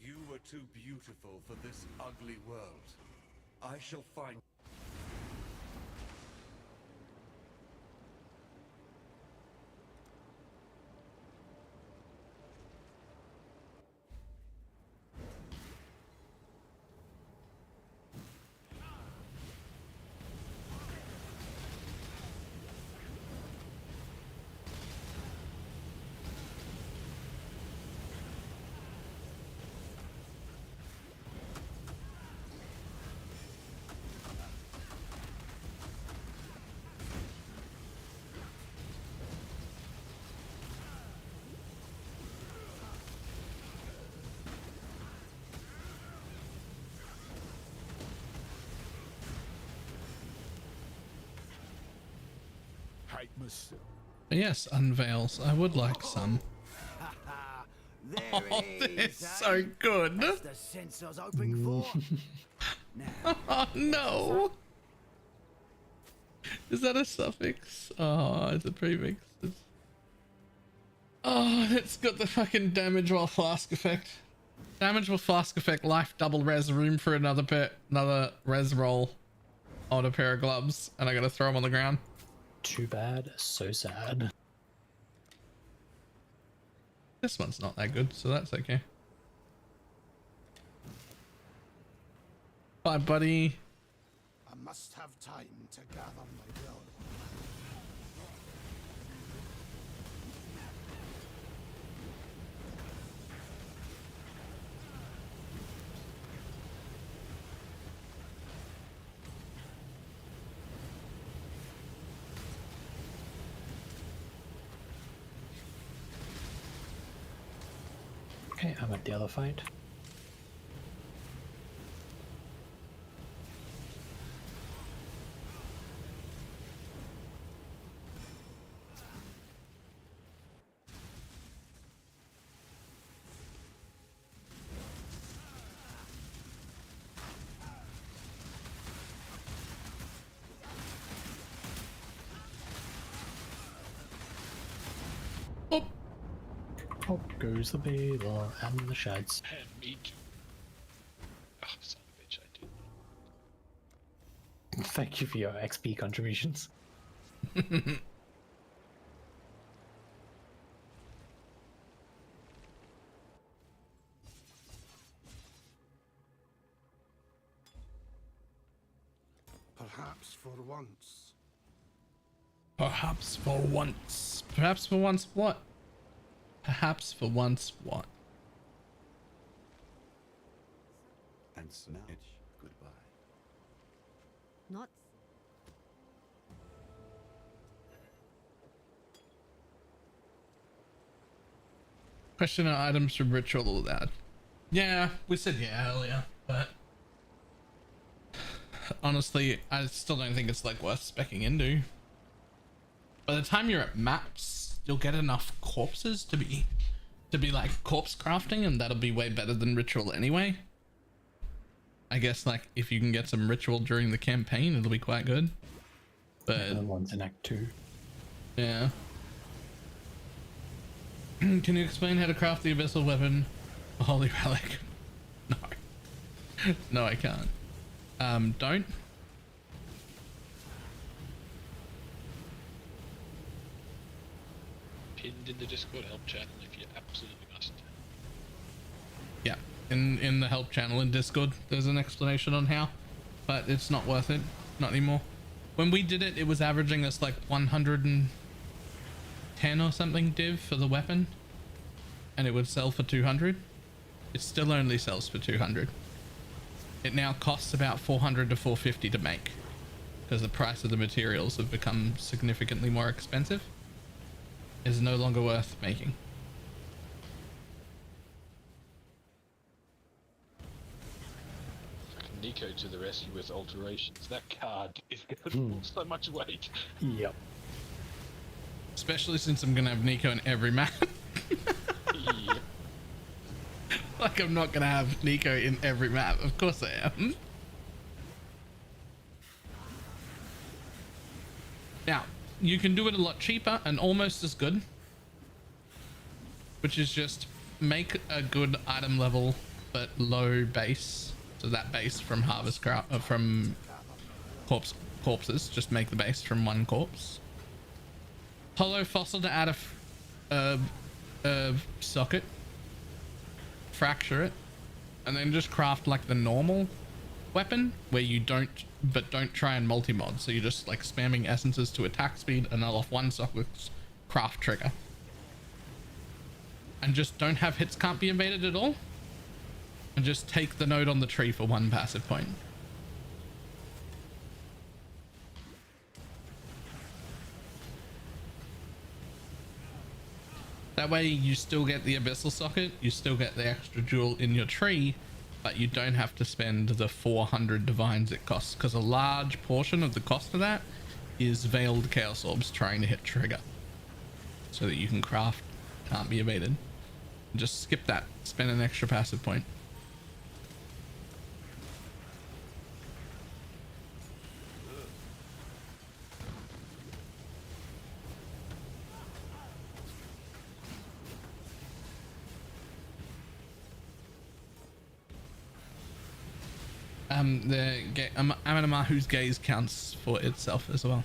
You were too beautiful for this ugly world. I shall find... Yes, unveils. I would like some. Oh, this is so good. That's the sense I was hoping for. Oh, no. Is that a suffix? Oh, it's a prefix. Oh, it's got the fucking damage while flask effect. Damage while flask effect, life double res, room for another res roll on a pair of gloves, and I gotta throw them on the ground. Too bad, so sad. This one's not that good, so that's okay. Bye, buddy. I must have time to gather my will. Okay, I'm at the other fight. Up goes the Baylor and the sheds. And me too. Oh, son of a bitch, I did. Thank you for your XP contributions. Perhaps for once. Perhaps for once. Perhaps for once what? Perhaps for once what? And now it's goodbye. Not. Question on items from ritual allowed. Yeah, we said yeah earlier, but honestly, I still don't think it's like worth speccing into. By the time you're at maps, you'll get enough corpses to be like corpse crafting, and that'll be way better than ritual anyway. I guess like if you can get some ritual during the campaign, it'll be quite good. But the one's in Act 2. Yeah. Can you explain how to craft the abyssal weapon, a holy relic? No. No, I can't. Don't. Pinned in the Discord help channel if you absolutely must. Yeah, in the help channel in Discord, there's an explanation on how, but it's not worth it. Not anymore. When we did it, it was averaging us like 110 or something div for the weapon, and it would sell for 200. It still only sells for 200. It now costs about 400 to 450 to make, because the price of the materials have become significantly more expensive. is no longer worth making. Fucking Nico to the rescue with alterations. That card is going to pull so much weight. Yep. Especially since I'm gonna have Nico in every map. Yep. Like, I'm not gonna have Nico in every map. Of course I am. Now, you can do it a lot cheaper and almost as good, which is just make a good item level but low base. So that base from harvest from corpses, just make the base from one corpse. Hollow fossil to add a socket, fracture it, and then just craft like the normal weapon where you don't try and multi-mod. So you're just like spamming essences to attack speed and off one socket's craft trigger, and just don't have hits can't be invaded at all, and just take the node on the tree for one passive point. That way you still get the abyssal socket, you still get the extra jewel in your tree, but you don't have to spend the 400 divines it costs, because a large portion of the cost of that is veiled chaos orbs trying to hit trigger, so that you can craft can't be evaded. Just skip that, spend an extra passive point. The Amanamahu's gaze counts for itself as well.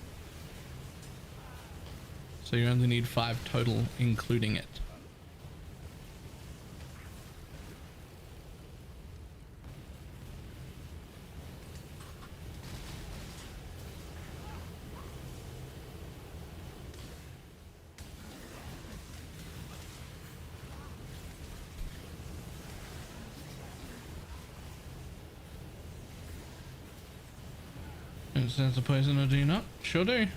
So you only need 5 total, including it. Sense of poison or do you not? Sure do.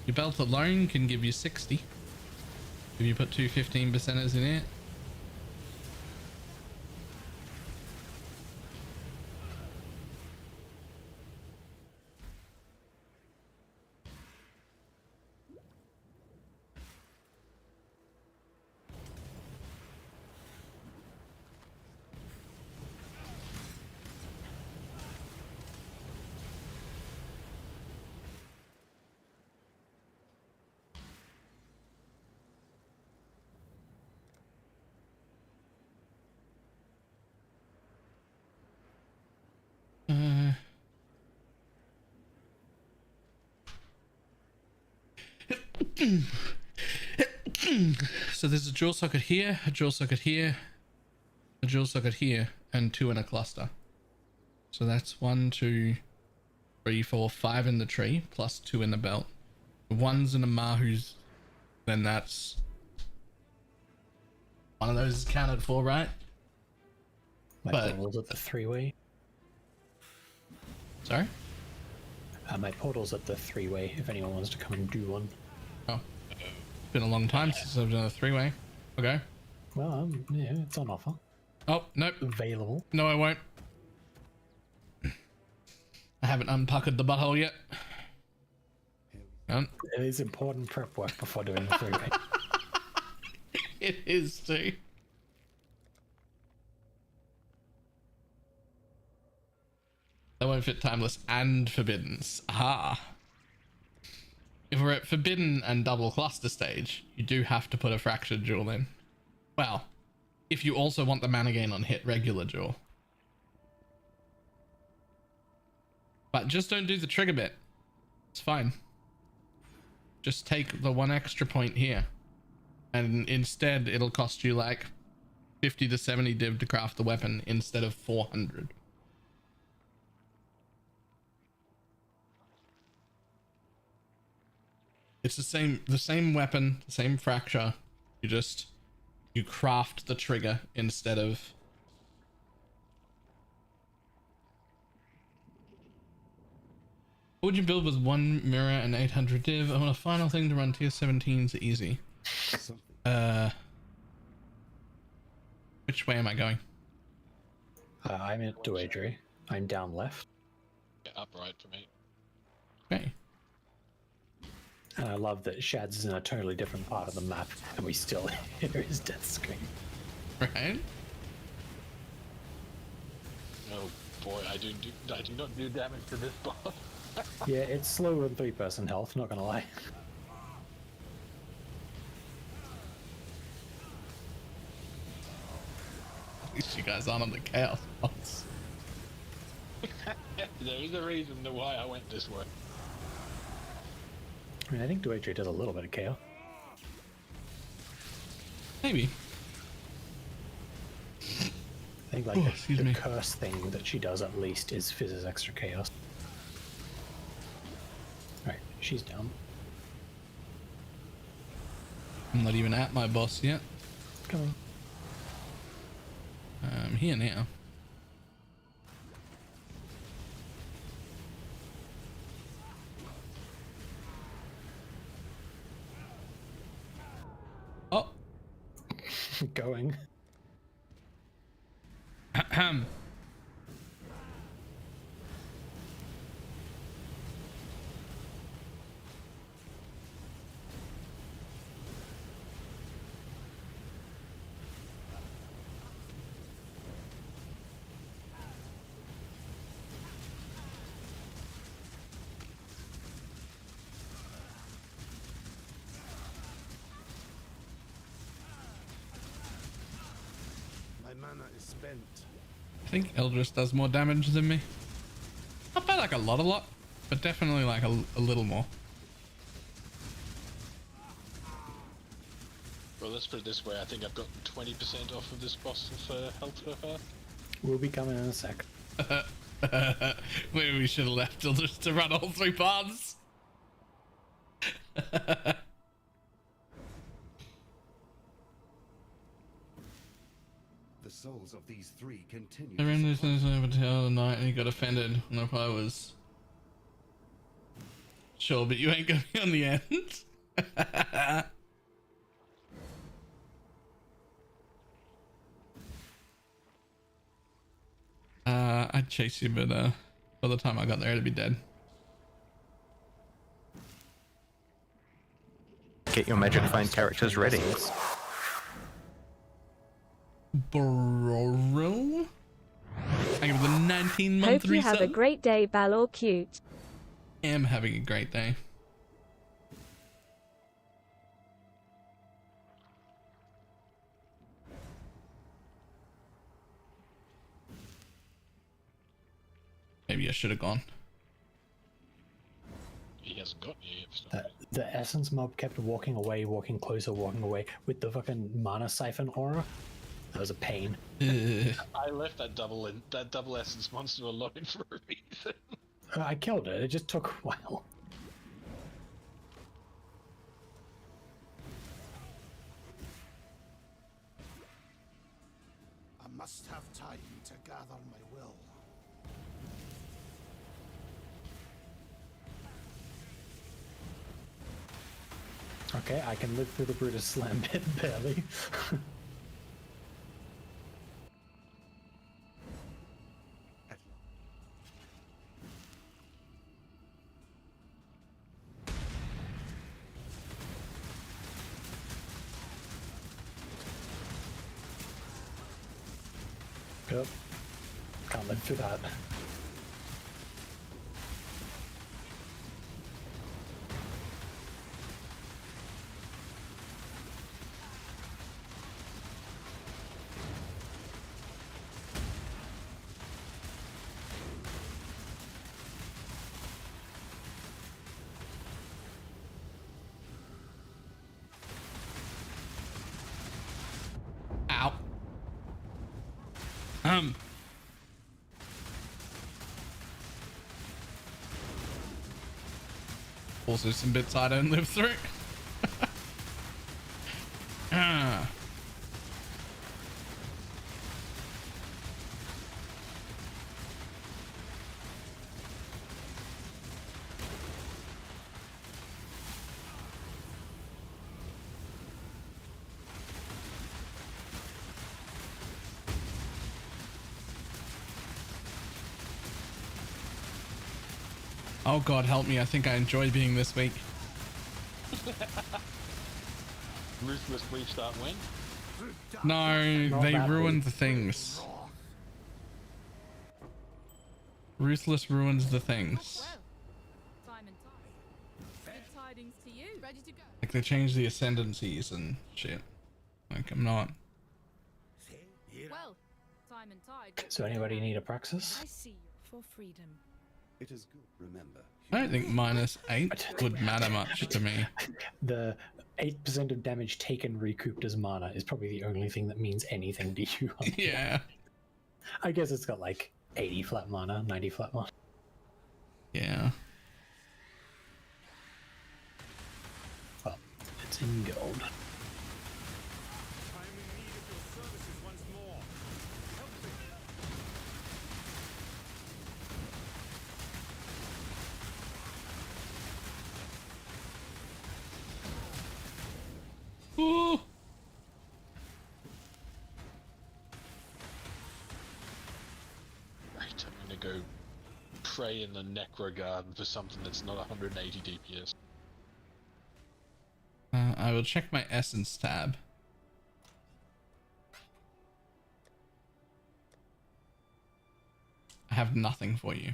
Your belt alone can give you 60 if you put 2 15%ers in it. So there's a jewel socket here, a jewel socket here, a jewel socket here, and 2 in a cluster. So that's 1, 2, 3, 4, 5 in the tree, plus 2 in the belt. If 1's in a Mahu's, then that's one of those is counted for, right? My portal's at the 3-way. Sorry? My portal's at the 3-way, if anyone wants to come and do one. Oh. Been a long time since I've done a 3-way. Okay. Well, yeah, it's on offer. Oh, nope. Available. No, I won't. I haven't unpuckered the butthole yet. It is important prep work before doing the 3-way. It is too. That won't fit Timeless and Forbiddens. Aha. If we're at Forbidden and double cluster stage, you do have to put a fractured jewel in. Well, if you also want the mana gain on hit regular jewel. But just don't do the trigger bit. It's fine. Just take the 1 extra point here. And instead it'll cost you like 50 to 70 div to craft the weapon instead of 400. It's the same weapon, the same fracture. You craft the trigger instead of. would you build with 1 mirror and 800 div? I want a final thing to run tier 17s easy. Which way am I going? I'm at Duadri. I'm down left. Yeah, upright for me. Okay. And I love that Shad's is in a totally different part of the map, and we still hear his death scream. Right? Oh boy, I do not do damage to this boss. Yeah, it's slow with 3-person health, not gonna lie. At least you guys aren't on the chaos boss. There is a reason why I went this way. I mean, I think Duadri does a little bit of KO. Maybe. I think like the curse thing that she does at least is fizzes extra chaos. Alright, she's down. I'm not even at my boss yet. Come on. I'm here now. Oh. Going. Ahem. My mana is spent. I think Eldris does more damage than me. Not by like a lot, but definitely like a little more. Well, let's put it this way. I think I've gotten 20% off of this boss of health so far. We'll be coming in a sec. Maybe we should have left Eldris to run all 3 paths. The souls of these 3 continue. I ran this over the other night and he got offended. And if I was sure, but you ain't gonna be on the end. I'd chase you, but by the time I got there, it'd be dead. Get your magic find characters ready. Bro, I give it the 19-month Hope you have a great day, Balor Cute. I am having a great day. Maybe I should have gone. He hasn't gotten you yet. The essence mob kept walking away, walking closer, walking away with the fucking mana siphon aura. That was a pain. I left that double essence monster alone for a reason. I killed it. It just took a while. I must have time to gather my will. Okay, I can live through the Brutus Slam bit barely. Yep. Can't live through that. Ow. Also some bits I don't live through. Oh god, help me. I think I enjoy being this weak. Ruthless restart win. No, Not they that ruined weak. the things. Ruthless ruins the things. Time and tide. Good tidings to you. Ready to go. Like they changed the ascendancies and shit. Like I'm not. Well, time and tide. So anybody need a praxis? I see you for freedom. It is good, remember. I don't think -8 would matter much to me. The 8% of damage taken recouped as mana is probably the only thing that means anything to you. Yeah. I guess it's got like 80 flat mana, 90 flat mana. Yeah. Well, it's in gold. Ooh. Right, I'm gonna go pray in the Necro Garden for something that's not 180 DPS. I will check my essence tab. I have nothing for you.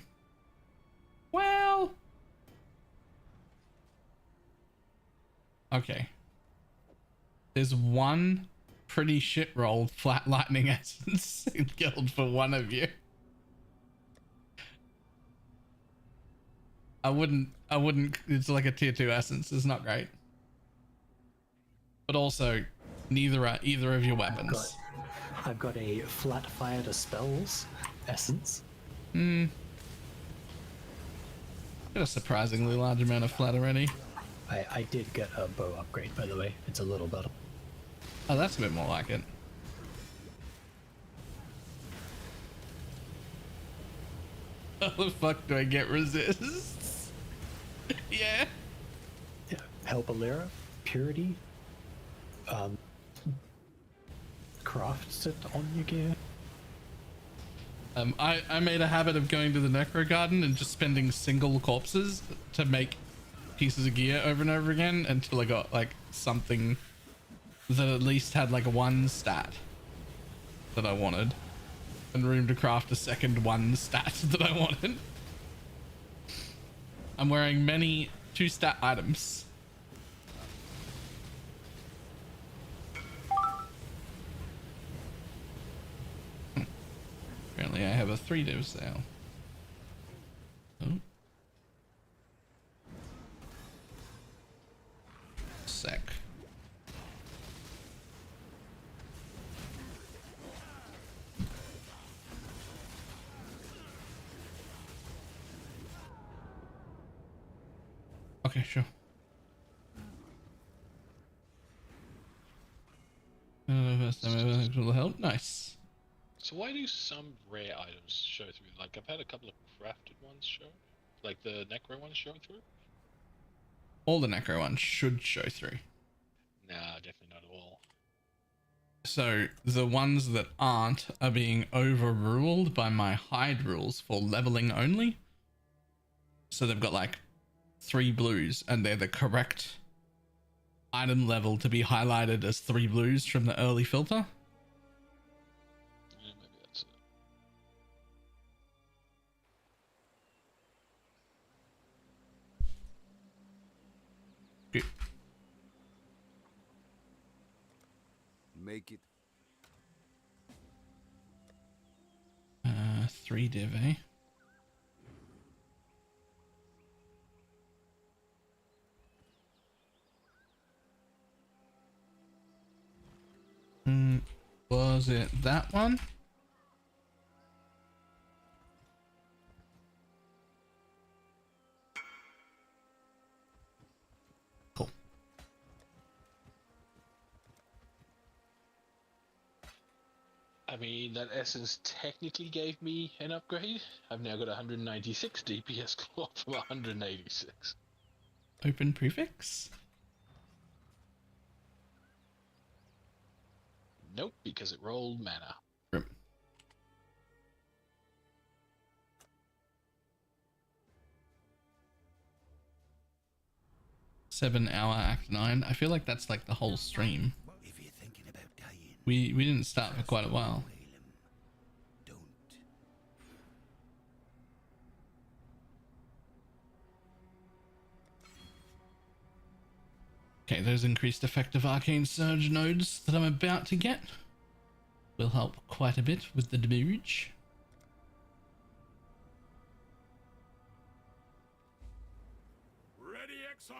Well. Okay. There's one pretty shit roll flat lightning essence in guild for one of you. I wouldn't, it's like a tier 2 essence. It's not great. But also, neither are either of your weapons. I've got a flat fire to spells essence. Got a surprisingly large amount of flat already. I did get a bow upgrade, by the way. It's a little better. Oh, that's a bit more like it. How the fuck do I get resists? Yeah. Yeah. Help Alera, Purity, crafts it on your gear. I made a habit of going to the Necro Garden and just spending single corpses to make pieces of gear over and over again until I got like something that at least had like one stat that I wanted and room to craft a second one stat that I wanted. I'm wearing many 2-stat items. Apparently I have a 3-div sale. Oh. Sec. Okay, sure. First time ever will help. Nice. So why do some rare items show through? Like I've had a couple of crafted ones show, like the Necro ones show through. All the Necro ones should show through. Nah, definitely not all. So the ones that aren't are being overruled by my hide rules for leveling only. So they've got like 3 blues and they're the correct item level to be highlighted as 3 blues from the early filter. Yeah, maybe that's it. Good. Make it. 3 div, eh? Was it that one? Cool. I mean, that essence technically gave me an upgrade. I've now got 196 DPS claw from 186. Open prefix? Nope, because it rolled mana. 7-hour Act 9. I feel like that's like the whole stream. We didn't start for quite a while. Okay, those increased effective arcane surge nodes that I'm about to get will help quite a bit with the damage. Ready, exile?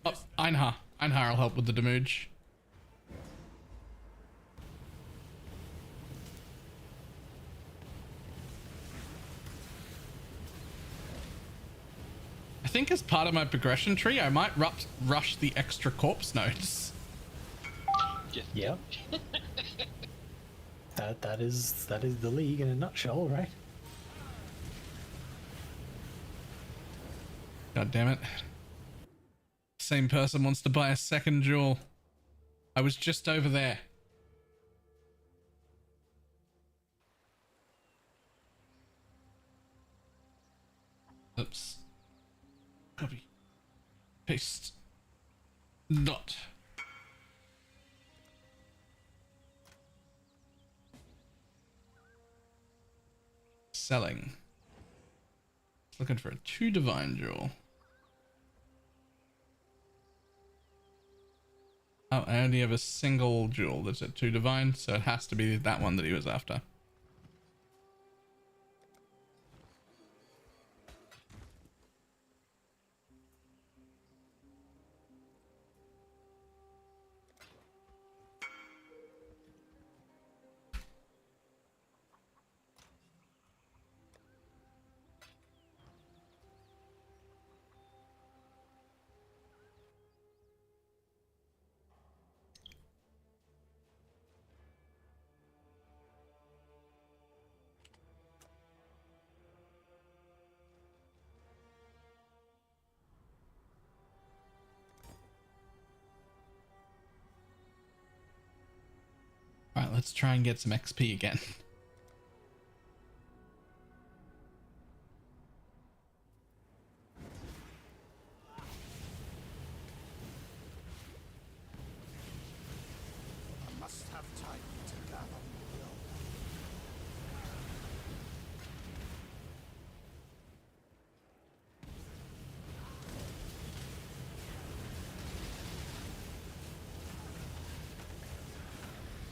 Oh, Einhar. Einhar will help with the damage. I think as part of my progression tree, I might rush the extra corpse nodes. Yeah. that is the league in a nutshell, right? God damn it. Same person wants to buy a second jewel. I was just over there. Oops. Copy. Paste. Dot. Selling. Looking for a 2 divine jewel. Oh, I only have a single jewel that's at 2 divine, so it has to be that one that he was after. Alright, let's try and get some XP again. I must have time to gather will.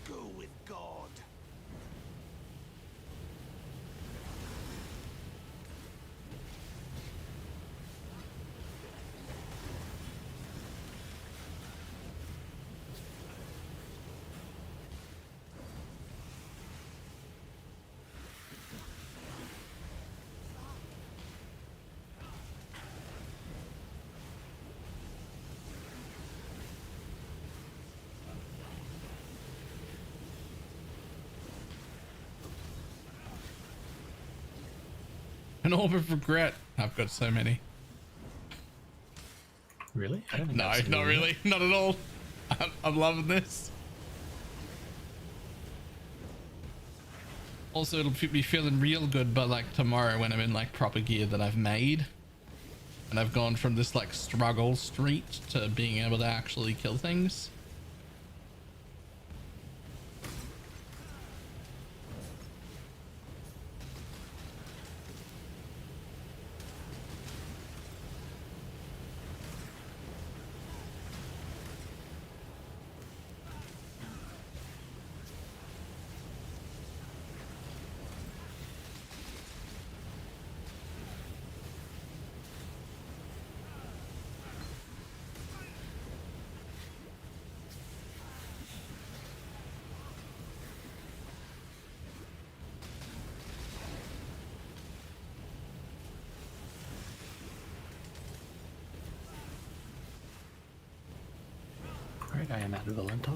Go with God. An orb of regret. I've got so many. Really? I don't think No, I've seen not any. really. Not at all. I'm loving this. Also, it'll be feeling real good, but like tomorrow when I'm in like proper gear that I've made, and I've gone from this like struggle street to being able to actually kill things. Alright, I am at Valenta.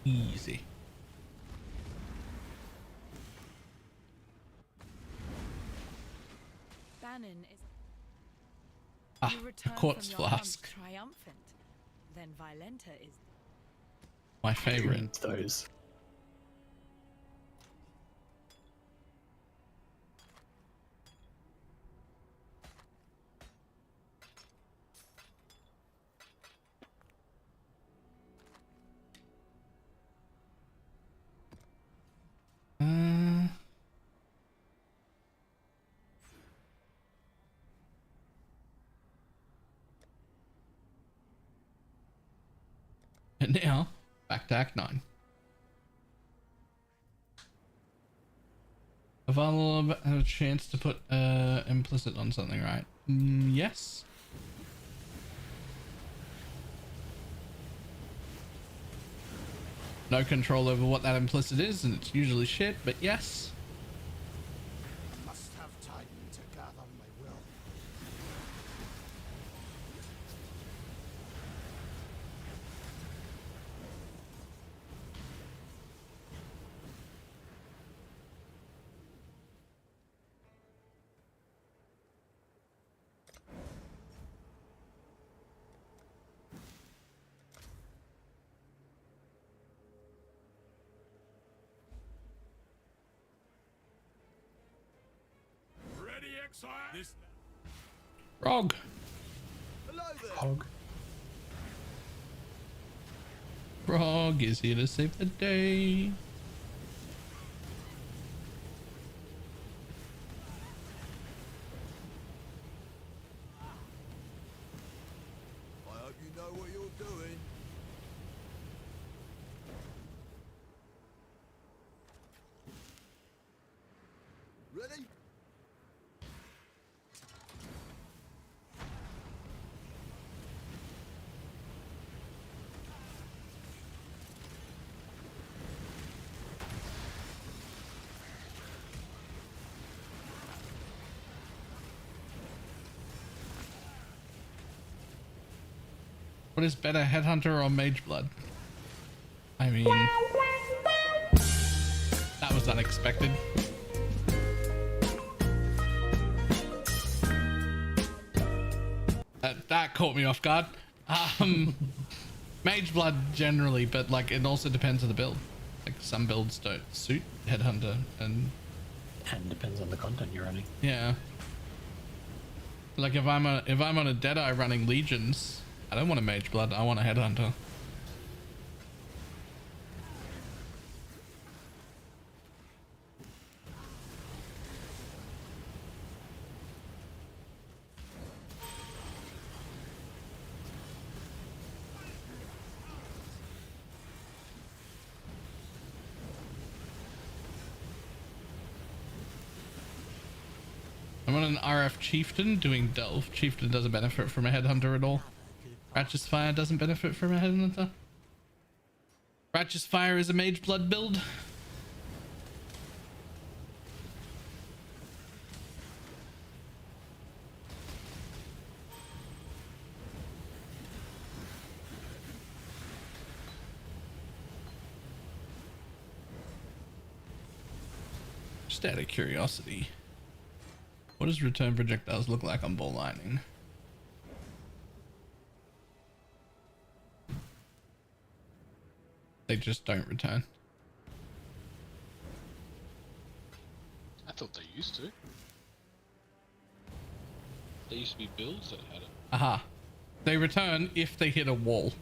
Easy. Bannon is. Ah, You a return quartz from your hunt flask. triumphant. Then Violenta is. My favorite. Those. And now, back to Act 9. Available have a chance to put implicit on something, right? Yes. No control over what that implicit is, and it's usually shit, but yes. Must have time to gather my will. Ready, exile? This Rog. Hello there. Hog. Rog is here to save the day. I hope you know what you're doing. Ready? What is better, Headhunter or Mage Blood? I mean, that was unexpected. That caught me off guard. Mage Blood generally, but like it also depends on the build. Like some builds don't suit Headhunter, and depends on the content you're running. yeah. Like if I'm on a Deadeye running Legions, I don't want a Mage Blood, I want a Headhunter. I'm on an RF Chieftain doing Delve. Chieftain doesn't benefit from a Headhunter at all. Righteous Fire doesn't benefit from a Headhunter. Righteous Fire is a Mage Blood build. Just out of curiosity, what does return projectiles look like on Ball Lightning? They just don't return. I thought they used to. There used to be builds that had it. Aha. They return if they hit a wall.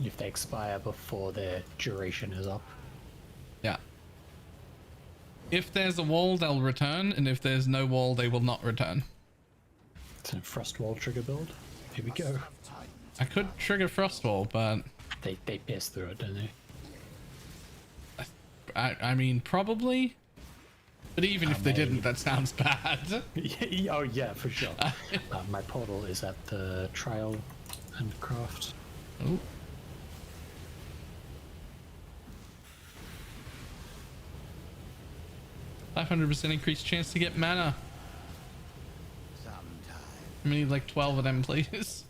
If they expire before their duration is up. Yeah. If there's a wall, they'll return, and if there's no wall, they will not return. It's a Frost Wall trigger build. Here we go. I could trigger Frost Wall, but They pierce through it, don't they? I mean, probably. But even if they didn't, that sounds bad. Oh yeah, for sure. My portal is at the trial and craft. Oh. $500% increased chance to get mana. I need like 12 of them, please.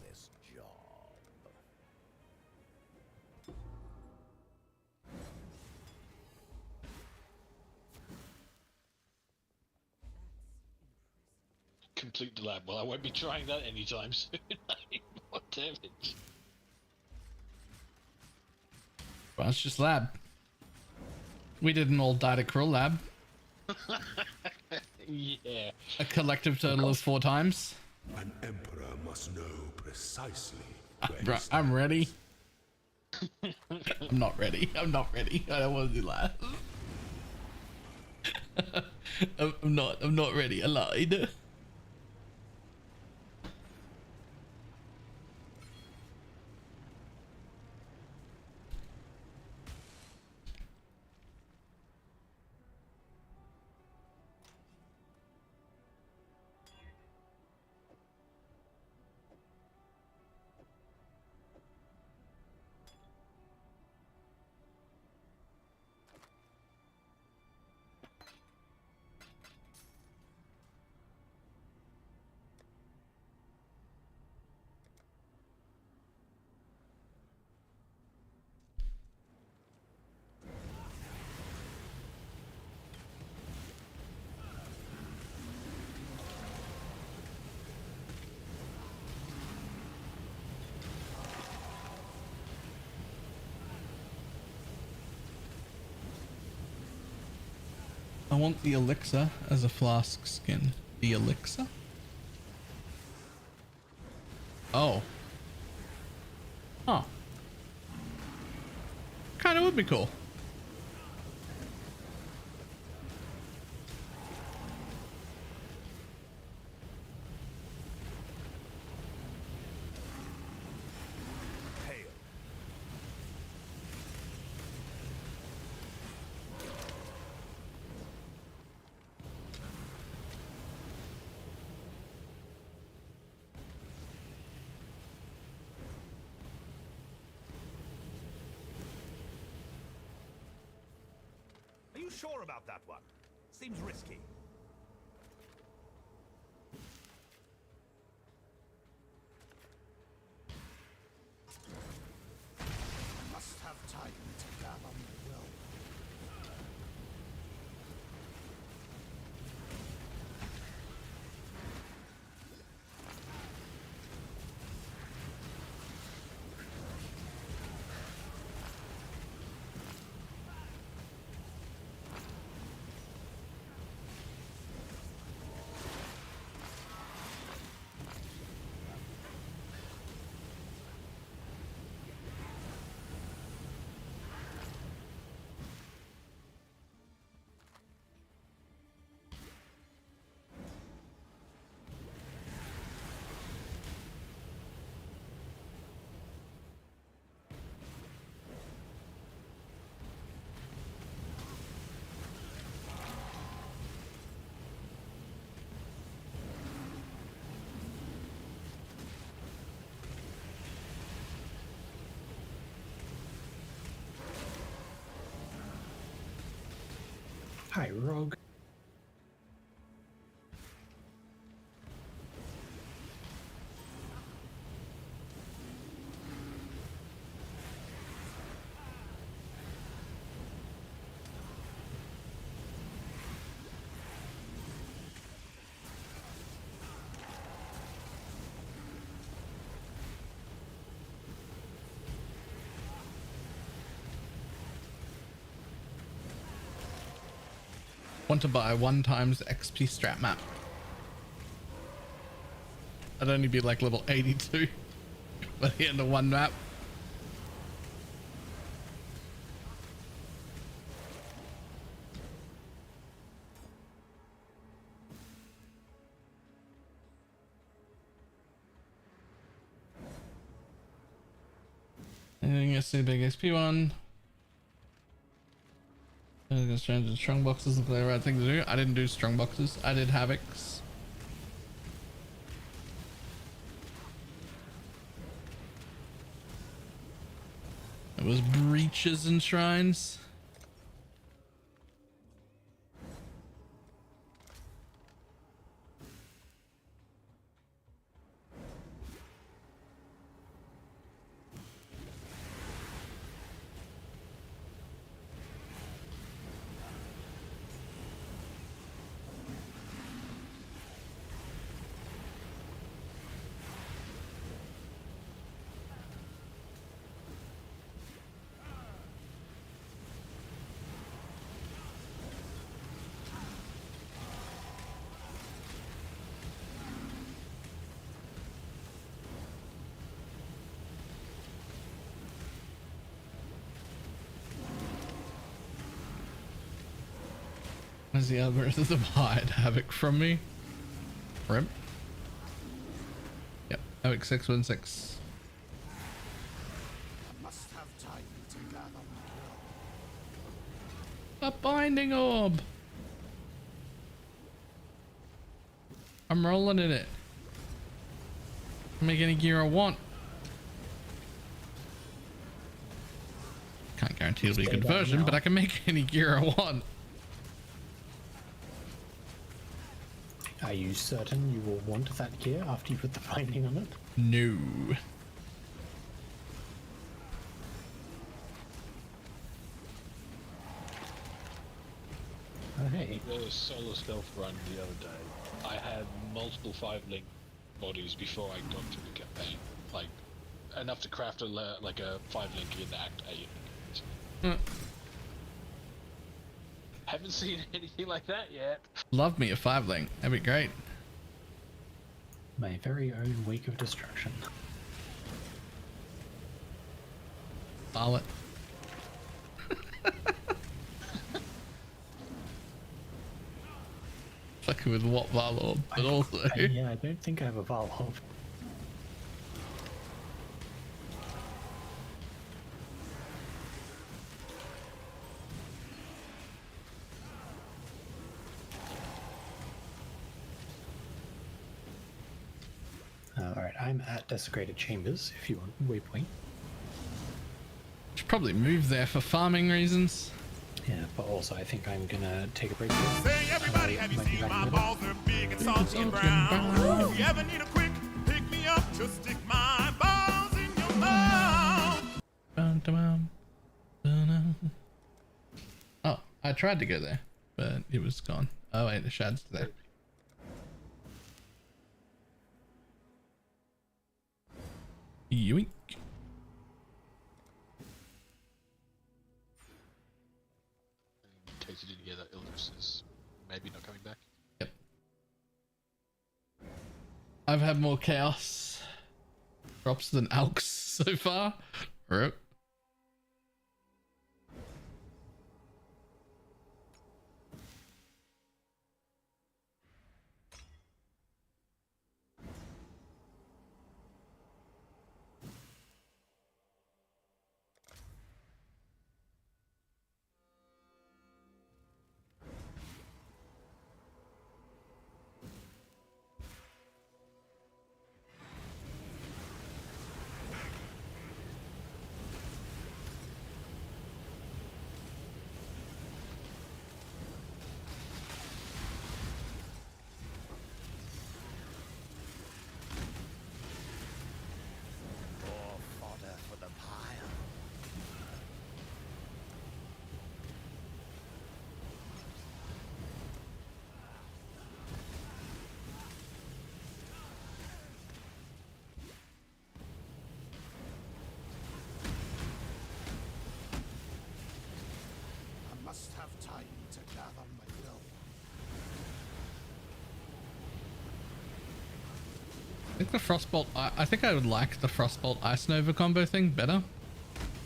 complete the lab. Well, I won't be trying that anytime soon. I need more damage. Well, it's just lab. We didn't all die to Krill lab. Yeah. A collective total of 4 times. An emperor must know precisely where Bro, he I'm stands. ready. I'm not ready. I'm not ready. I don't want to do that. I'm not ready. I lied. I want the elixir as a flask skin. The elixir? Oh. Huh. Kinda would be cool. Are you sure about that one? Seems risky. I must have time to gather my will. Hi, Rogue. Want to buy 1 times XP strat map. I'd only be like level 82 by the end of 1 map. Anything else? Big XP one. Strong boxes look like the right thing to do. I didn't do strong boxes. I did havocs. It was breaches and shrines. Where's the algorithm hide havoc from me? Rip. Yep, havoc 616. I must have time to gather my A binding orb. I'm rolling in it. Make any gear I want. Can't guarantee it'll be a good version, but I can make any gear I want. Are you certain you will want that gear after you put the binding on it? No. Oh, hey. The solo stealth run the other day, I had multiple 5-link bodies before I got to the campaign. Like, enough to craft like a 5-link in Act 8. Haven't seen anything like that yet. Love me a 5-link. That'd be great. My very own wake of destruction. Barlet. Fucking with what Valor, but also. Yeah, I don't think I have a Valor. Alright, I'm at Desecrated Chambers if you want waypoint. Should probably move there for farming reasons. Yeah, but also I think I'm gonna take a break here. Say everybody, have you seen my balls? They're big and salty and brown. If you ever need a quick pick me up, just stick my balls in your mouth. Oh, I tried to go there, but it was gone. Oh wait, the shad's there. Yoink. In case you didn't hear that, Ildris is maybe not coming back. Yep. I've had more chaos drops than Alks so far. Rip. More fodder for the pile. I must have time to gather my will. I think the Frostbolt, I think I would like the Frostbolt Ice Nova combo thing better.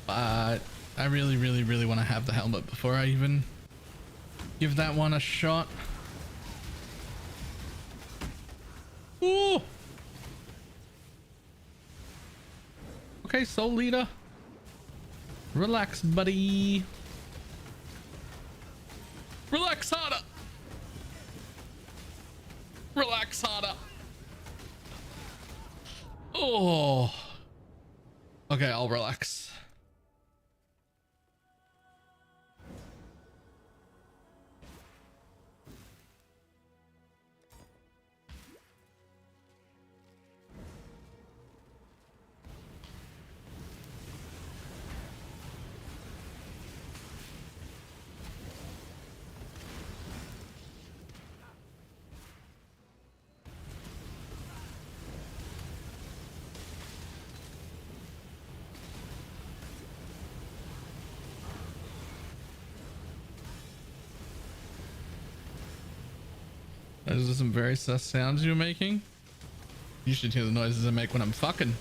But I really want to have the helmet before I even give that one a shot. Ooh! Okay, Soul Leader. Relax, buddy. Relax harder. Relax harder. Oh. Okay, I'll relax. Those are some very sus sounds you're making. You should hear the noises I make when I'm fucking.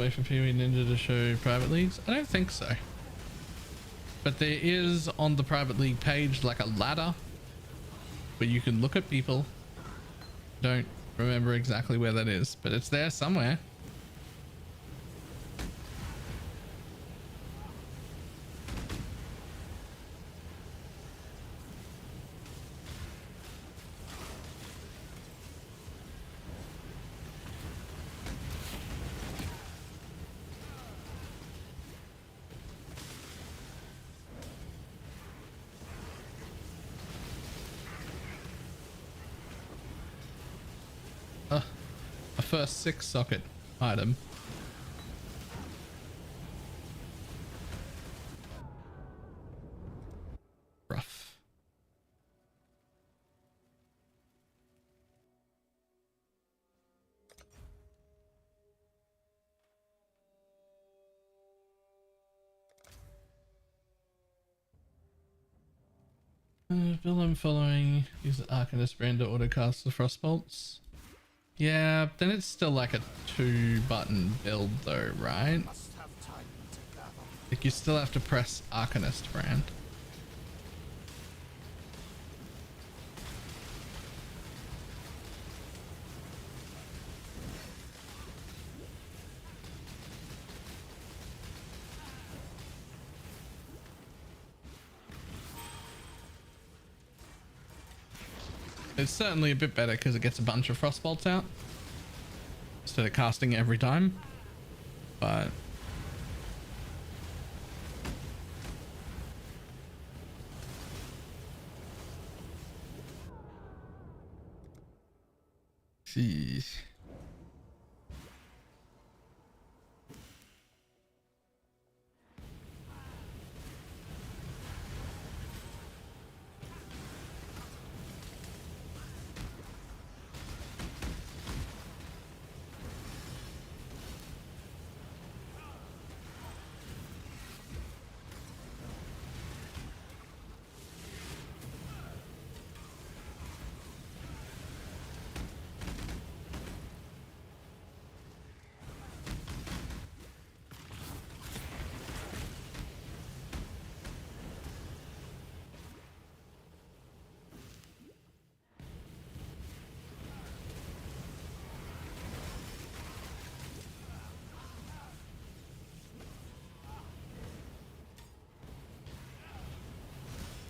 wait for PoE Ninja to show private leagues? I don't think so. But there is on the private league page like a ladder where you can look at people. Don't remember exactly where that is, but it's there somewhere. A first 6 socket item. Rough. Build I'm following. Use the Arcanist brand to autocast the Frostbolts. Yeah, then it's still like a 2-button build though, right? Like you still have to press Arcanist brand. It's certainly a bit better because it gets a bunch of Frostbolts out instead of casting every time, but jeez.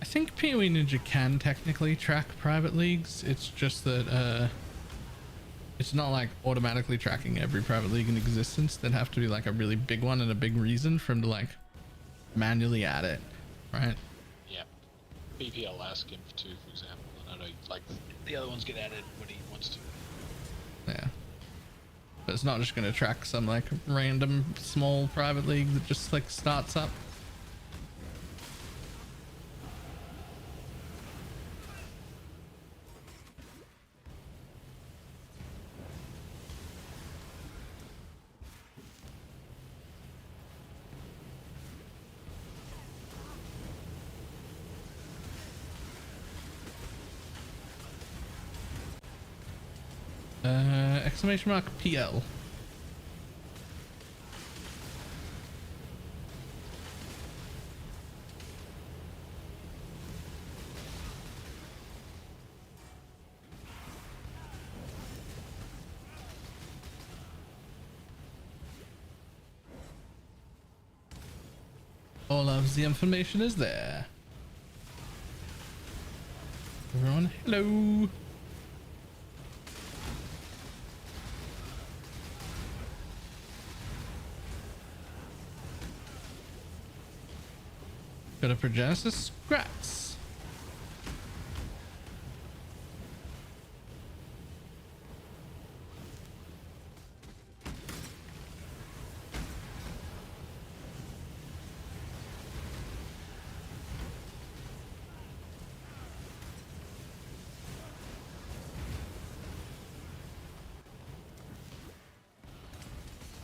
I think PoE Ninja can technically track private leagues. It's just that it's not like automatically tracking every private league in existence. There'd have to be like a really big one and a big reason for him to like manually add it, right? Yeah. BPL ask him to, for example, and I know like the other ones get added when he wants to. Yeah. But it's not just going to track some like random small private league that just like starts up. Exclamation mark PL. All of the information is there. Everyone, hello. Got a Progenesis Scrats.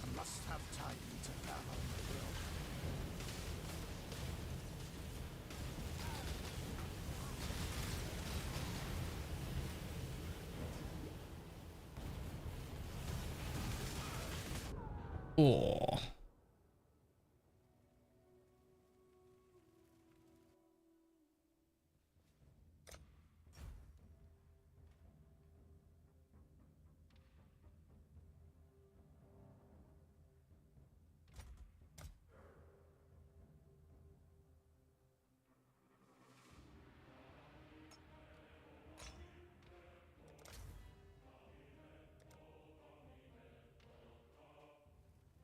I must have time to gather my will. Oh.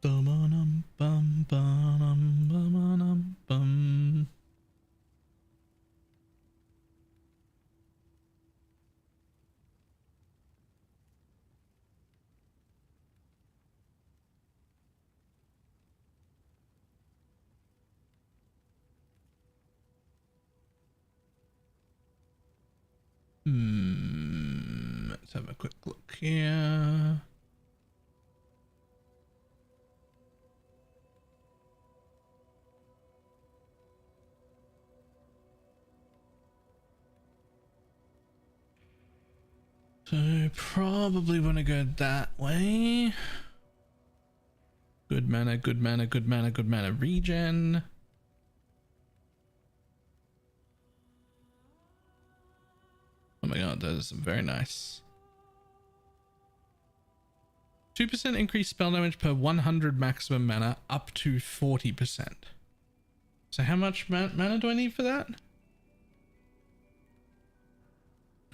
Bum, bum, bum, bum, bum. Let's have a quick look here. So probably want to go that way. Good mana, good mana, good mana, good mana regen. Oh my god, that is very nice. 2% increased spell damage per 100 maximum mana up to 40%. So how much mana do I need for that?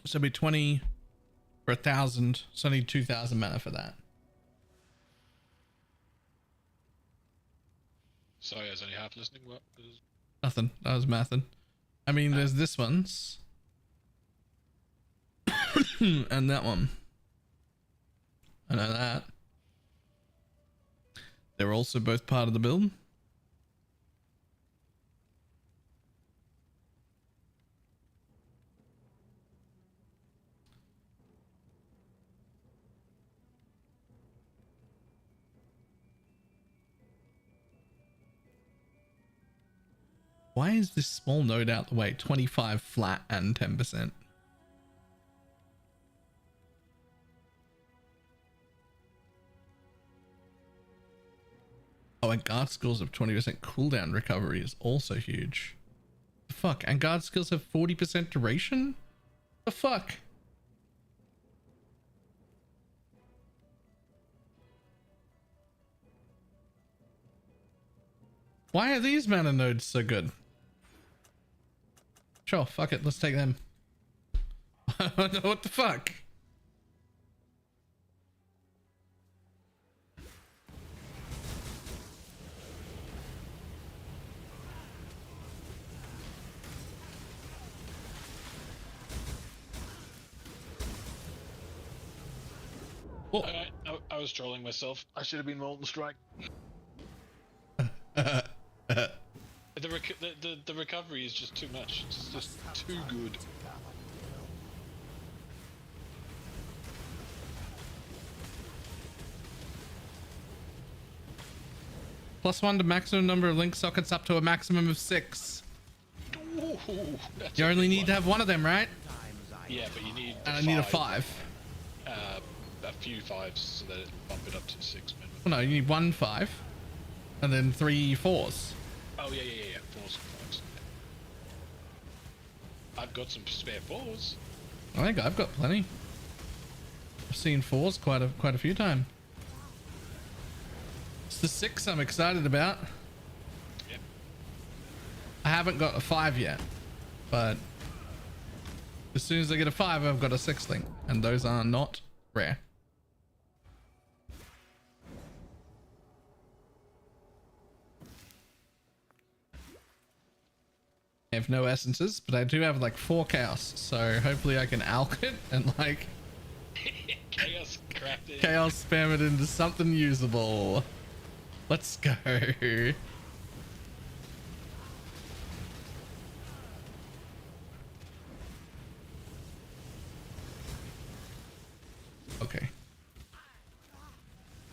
So it'll be 20 for 1,000. So I need 2,000 mana for that. Sorry, I was only half listening. What? Nothing. I was mathing. I mean, there's this one's. And that one. I know that. They're also both part of the build. Why is this small node out the way? 25 flat and 10%. Oh, and guard skills of 20% cooldown recovery is also huge. The fuck? And guard skills have 40% duration? The fuck? Why are these mana nodes so good? Sure, fuck it, let's take them. What the fuck? Oh. I was trolling myself. I should have been Molten Strike. The recovery is just too much. It's just too good. +1 to maximum number of link sockets up to a maximum of 6. Ooh, you only need to have one of them, right? Yeah, but you need. And I need a 5. A few 5s so that it'll bump it up to 6 minimum. Well, no, you need 1 5, and then 3 4s. Oh yeah, 4s and 5s. I've got some spare 4s. I think I've got plenty. I've seen 4s quite a few times. It's the 6 I'm excited about. Yep. I haven't got a 5 yet, but as soon as I get a 5, I've got a 6 link, and those are not rare. I have no essences, but I do have like 4 chaos, so hopefully I can alch it and like chaos crafted. Chaos spam it into something usable. Let's go. Okay.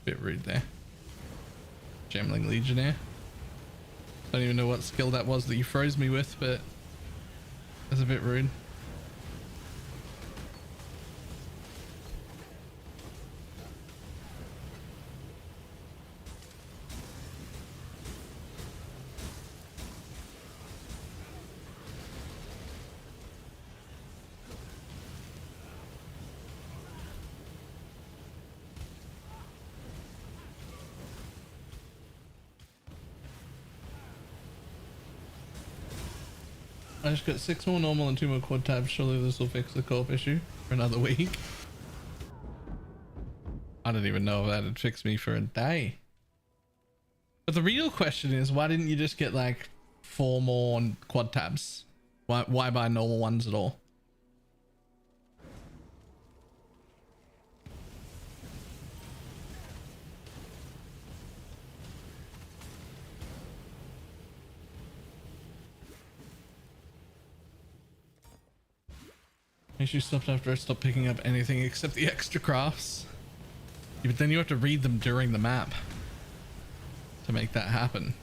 Bit rude there. Gemling Legionnaire. Don't even know what skill that was that you froze me with, but that's a bit rude. I just got 6 more normal and 2 more quad tabs. Surely this will fix the co-op issue for another week. I don't even know if that'd fix me for a day. But the real question is, why didn't you just get like 4 more quad tabs? Why buy normal ones at all? Issue stopped after I stopped picking up anything except the extra crafts. Yeah, but then you have to read them during the map to make that happen.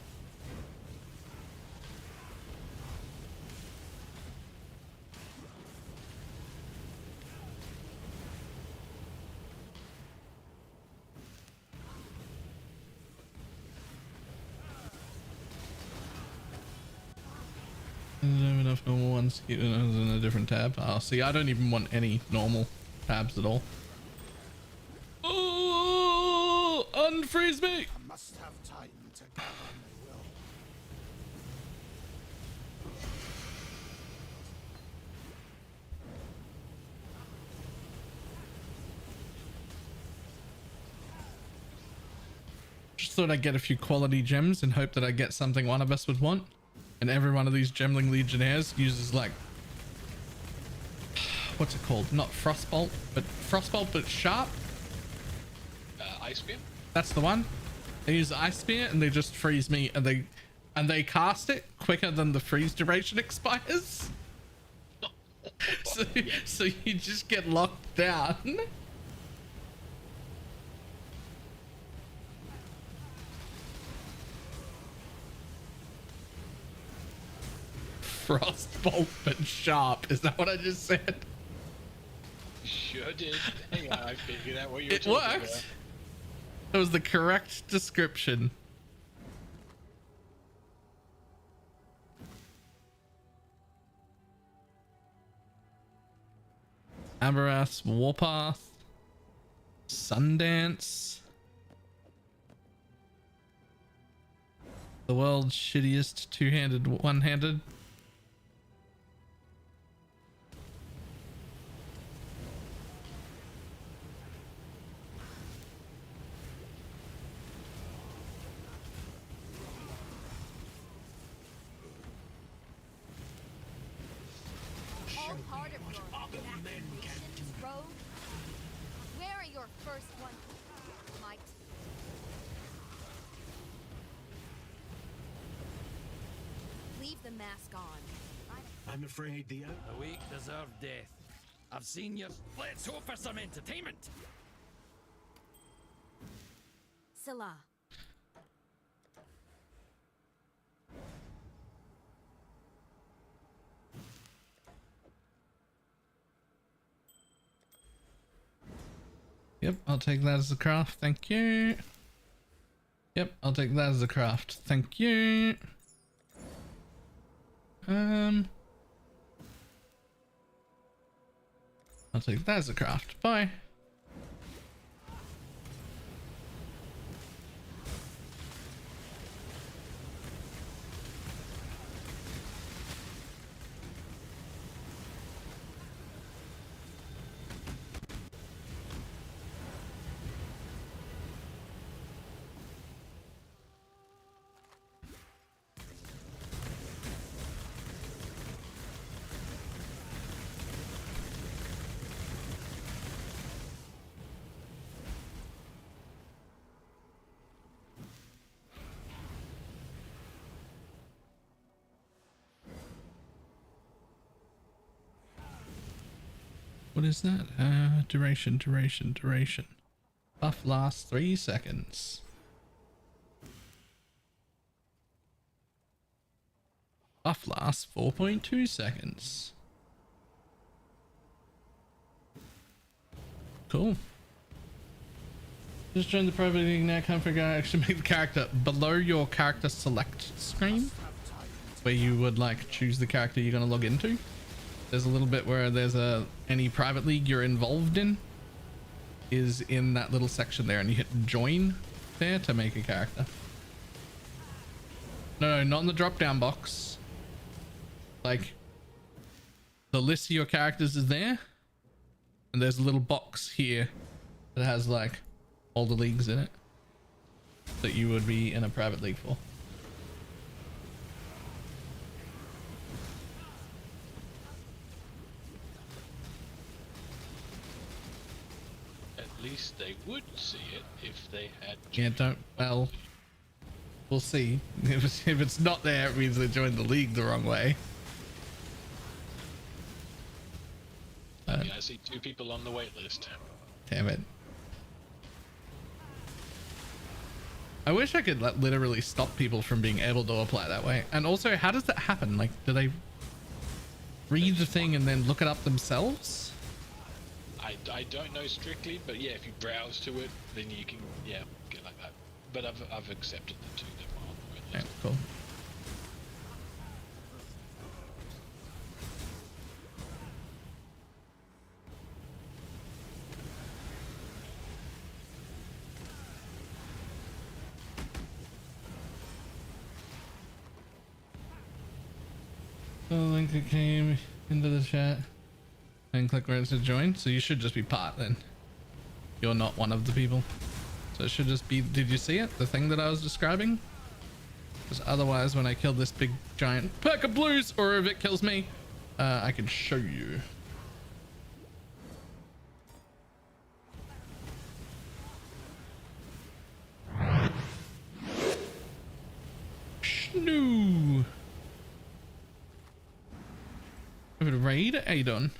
I don't have enough normal ones to keep it in a different tab. Oh, see, I don't even want any normal tabs at all. Oh, unfreeze me! I must have time to gather my will. Just thought I'd get a few quality gems and hope that I get something one of us would want. And every one of these Gemling Legionnaires uses like, what's it called? Not Frostbolt, but Sharp. Ice Spear? That's the one. They use Ice Spear and they just freeze me, and they cast it quicker than the freeze duration expires. So you just get locked down. Frostbolt but Sharp. Is that what I just said? Sure did. Hang on, I figured out what you were It talking worked. about. That was the correct description. Amberas, Warpath, Sundance. The world's shittiest two-handed, one-handed. All part of your accusations, rogue? Where are your first ones, might? Leave the mask on. I'm afraid the weak deserve death. I've seen you. Let's hope for some entertainment. Salah. Yep, I'll take that as a craft. Thank you. Yep, I'll take that as a craft. Thank you. I'll take that as a craft. Bye. What is that? Duration. Buff lasts 3 seconds. Buff lasts 4.2 seconds. Cool. Just join the private league now. Can't figure out how to actually make the character. Below your character select screen, where you would like choose the character you're going to log into, there's a little bit where there's any private league you're involved in is in that little section there, and you hit join there to make a character. No, not in the drop down box. Like the list of your characters is there, and there's a little box here that has like all the leagues in it that you would be in a private league for. At least they would see it if they had. Yeah, don't. Well, we'll see. If it's not there, it means they joined the league the wrong way. Yeah, I see 2 people on the wait list. Damn it. I wish I could literally stop people from being able to apply that way. And also, how does that happen? Like, do they read the thing and then look it up themselves? I don't know strictly, but yeah, if you browse to it, then you can, yeah, get like that. But I've accepted the 2 that were on the wait list. Yeah, cool. The link that came into the chat and click where it says join, so you should just be part then. You're not one of the people, so it should just be, did you see it, the thing that I was describing? Because otherwise when I kill this big giant pack of blues, or if it kills me, I can show you. Shoo. Raid Adon.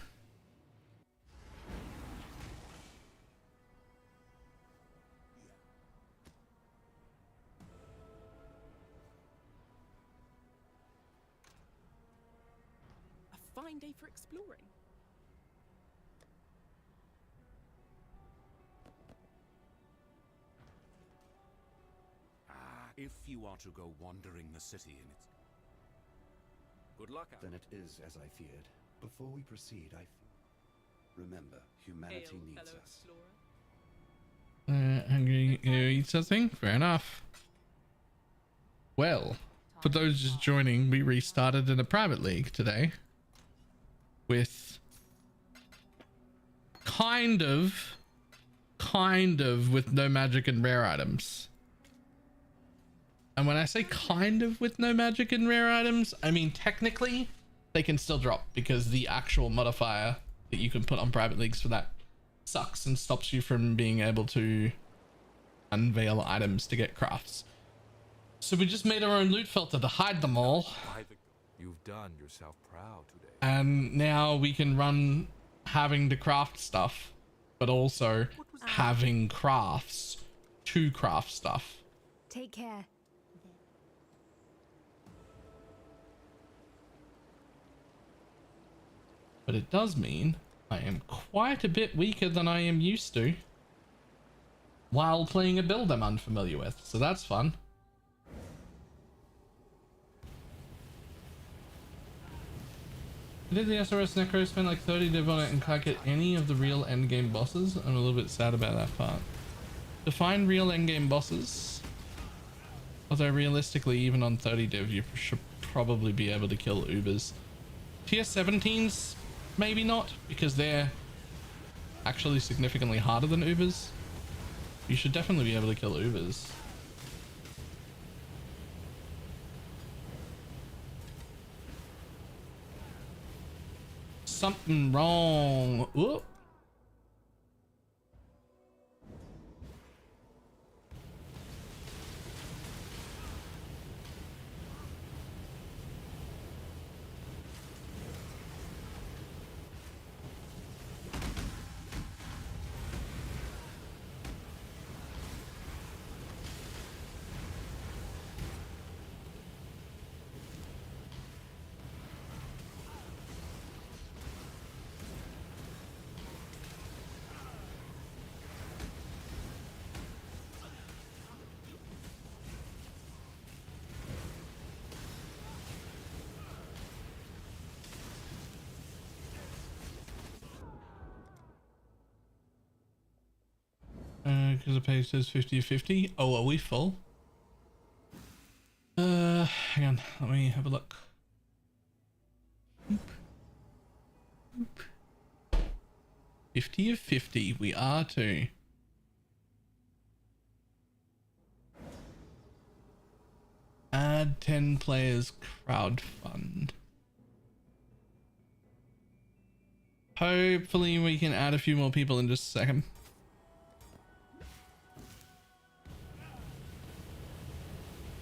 A fine day for exploring. If you are to go wandering the city in its... Good luck out. Then it is as I feared. Before we proceed, remember, humanity needs us. Hungry eat something? Fair enough. Well, for those just joining, we restarted in a private league today with kind of with no magic and rare items. And when I say kind of with no magic and rare items, I mean technically they can still drop, because the actual modifier that you can put on private leagues for that sucks and stops you from being able to unveil items to get crafts. So we just made our own loot filter to hide them all. You've done yourself proud today. And now we can run having to craft stuff, but also having crafts to craft stuff. Take care. But it does mean I am quite a bit weaker than I am used to while playing a build I'm unfamiliar with, so that's fun. I did the SRS Necro, spent like 30 div on it and can't get any of the real endgame bosses. I'm a little bit sad about that part. To find real endgame bosses, although realistically even on 30 div you should probably be able to kill Ubers. Tier 17s, maybe not, because they're actually significantly harder than Ubers. You should definitely be able to kill Ubers. Something wrong. Whoop. Because the page says 50-50. Oh, are we full? Hang on, let me have a look. 50 of 50. We are too. Add 10 players crowdfund. Hopefully we can add a few more people in just a second.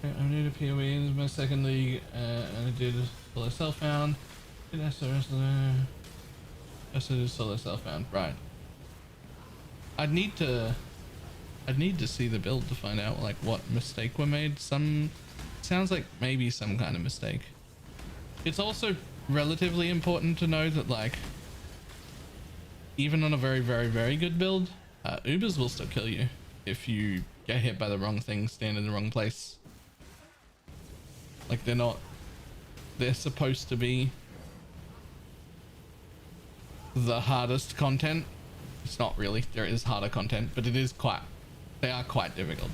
I need a PoE in my second league, and I did solo self-found. Did SOS solo self-found, right. I'd need to see the build to find out like what mistake were made. Sounds like maybe some kind of mistake. It's also relatively important to know that like even on a very good build, Ubers will still kill you if you get hit by the wrong thing, stand in the wrong place. Like they're supposed to be the hardest content. It's not really, there is harder content, but they are quite difficult.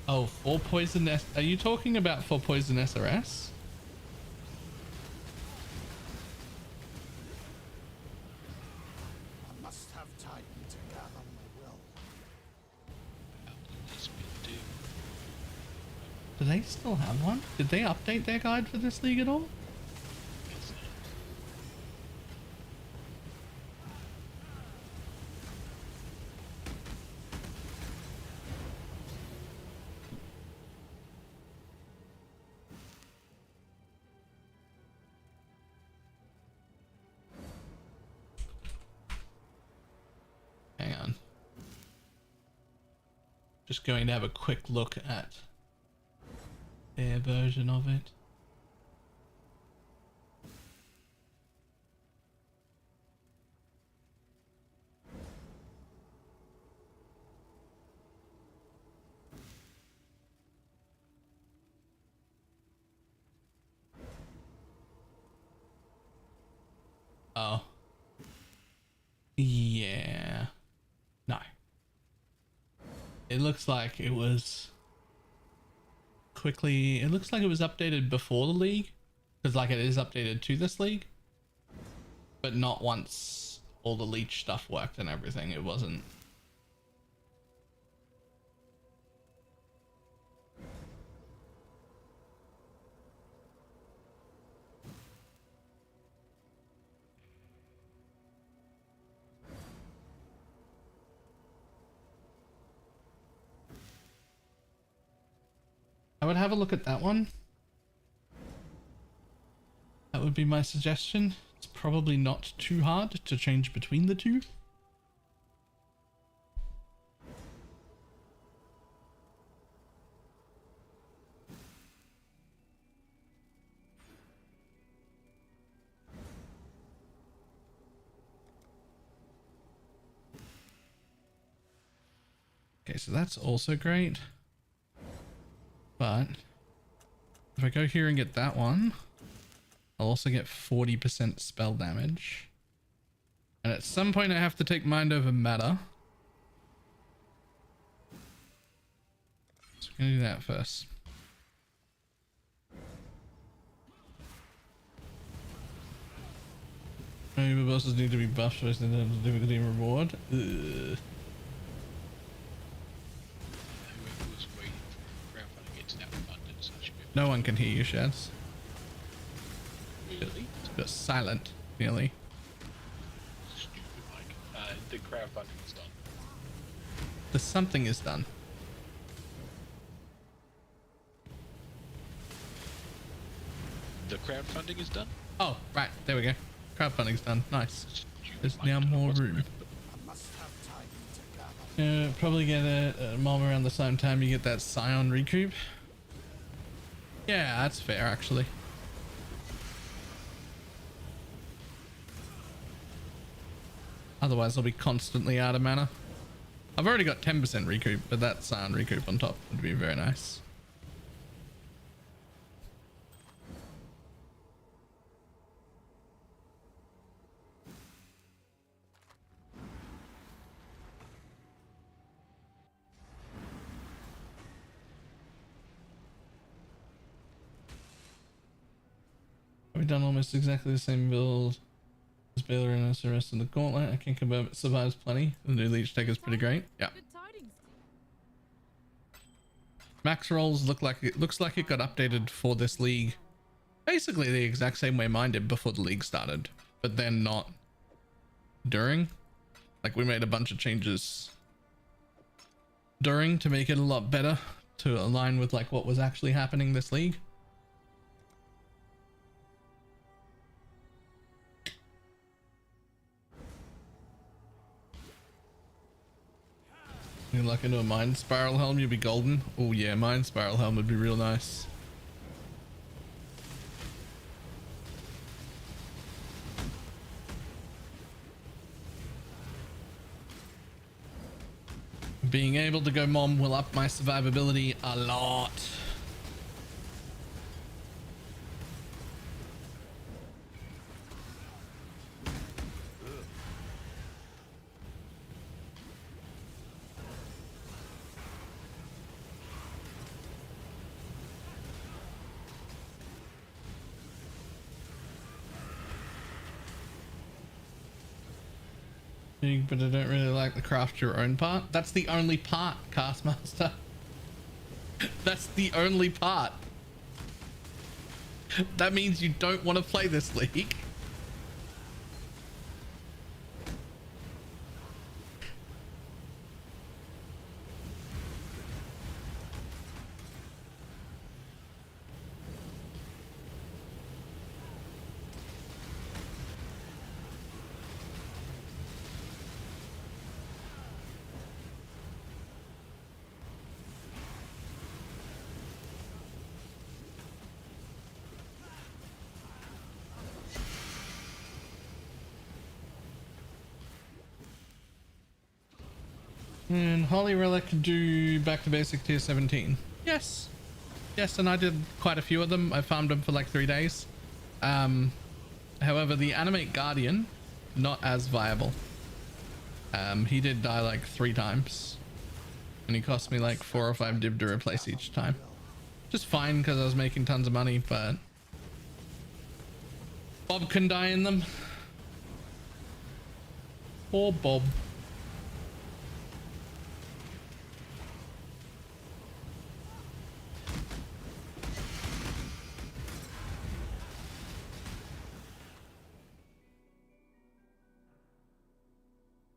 Oh, for poison S. Are you talking about for poison SRS? I must have time to gather my will. Do they still have one? Did they update their guide for this league at all? Hang on. Just going to have a quick look at their version of it. Oh. Yeah. No. It looks like it was it looks like it was updated before the league, because like it is updated to this league, but not once all the leech stuff worked and everything. It wasn't. I would have a look at that one. That would be my suggestion. It's probably not too hard to change between the two. Okay, so that's also great. But if I go here and get that one, I'll also get 40% spell damage. And at some point I have to take mind over matter. So we're gonna do that first. Maybe bosses need to be buffed first in terms of difficulty and reward. Ugh. No one can hear you, Shads. Really? It's a bit silent, really. Stupid, Mike. The crowdfunding is done. The something is done. The crowdfunding is done? Oh, right. There we go. Crowdfunding's done. Nice. There's now more room. Probably get a mom around the same time you get that Scion recoup. Yeah, that's fair, actually. Otherwise, I'll be constantly out of mana. I've already got 10% recoup, but that Scion recoup on top would be very nice. We've done almost exactly the same build as Baylor and us the rest of the gauntlet. I can confirm it survives plenty. The new leech tech is pretty great. Yeah. Max rolls looks like it got updated for this league. Basically the exact same way mine did before the league started, but then not during. Like we made a bunch of changes during to make it a lot better to align with like what was actually happening this league. You luck into a Mind Spiral helm, you'll be golden. Oh yeah, Mind Spiral helm would be real nice. Being able to go mom will up my survivability a lot. But I don't really like the craft your own part. That's the only part, Castmaster. That's the only part. That means you don't want to play this league. And Holy Relic do back to basic tier 17. Yes. Yes, and I did quite a few of them. I farmed them for like 3 days. However, the Animate Guardian, not as viable. He did die like 3 times. And he cost me like 4 or 5 div to replace each time. Just fine because I was making tons of money, but Bob can die in them. Poor Bob.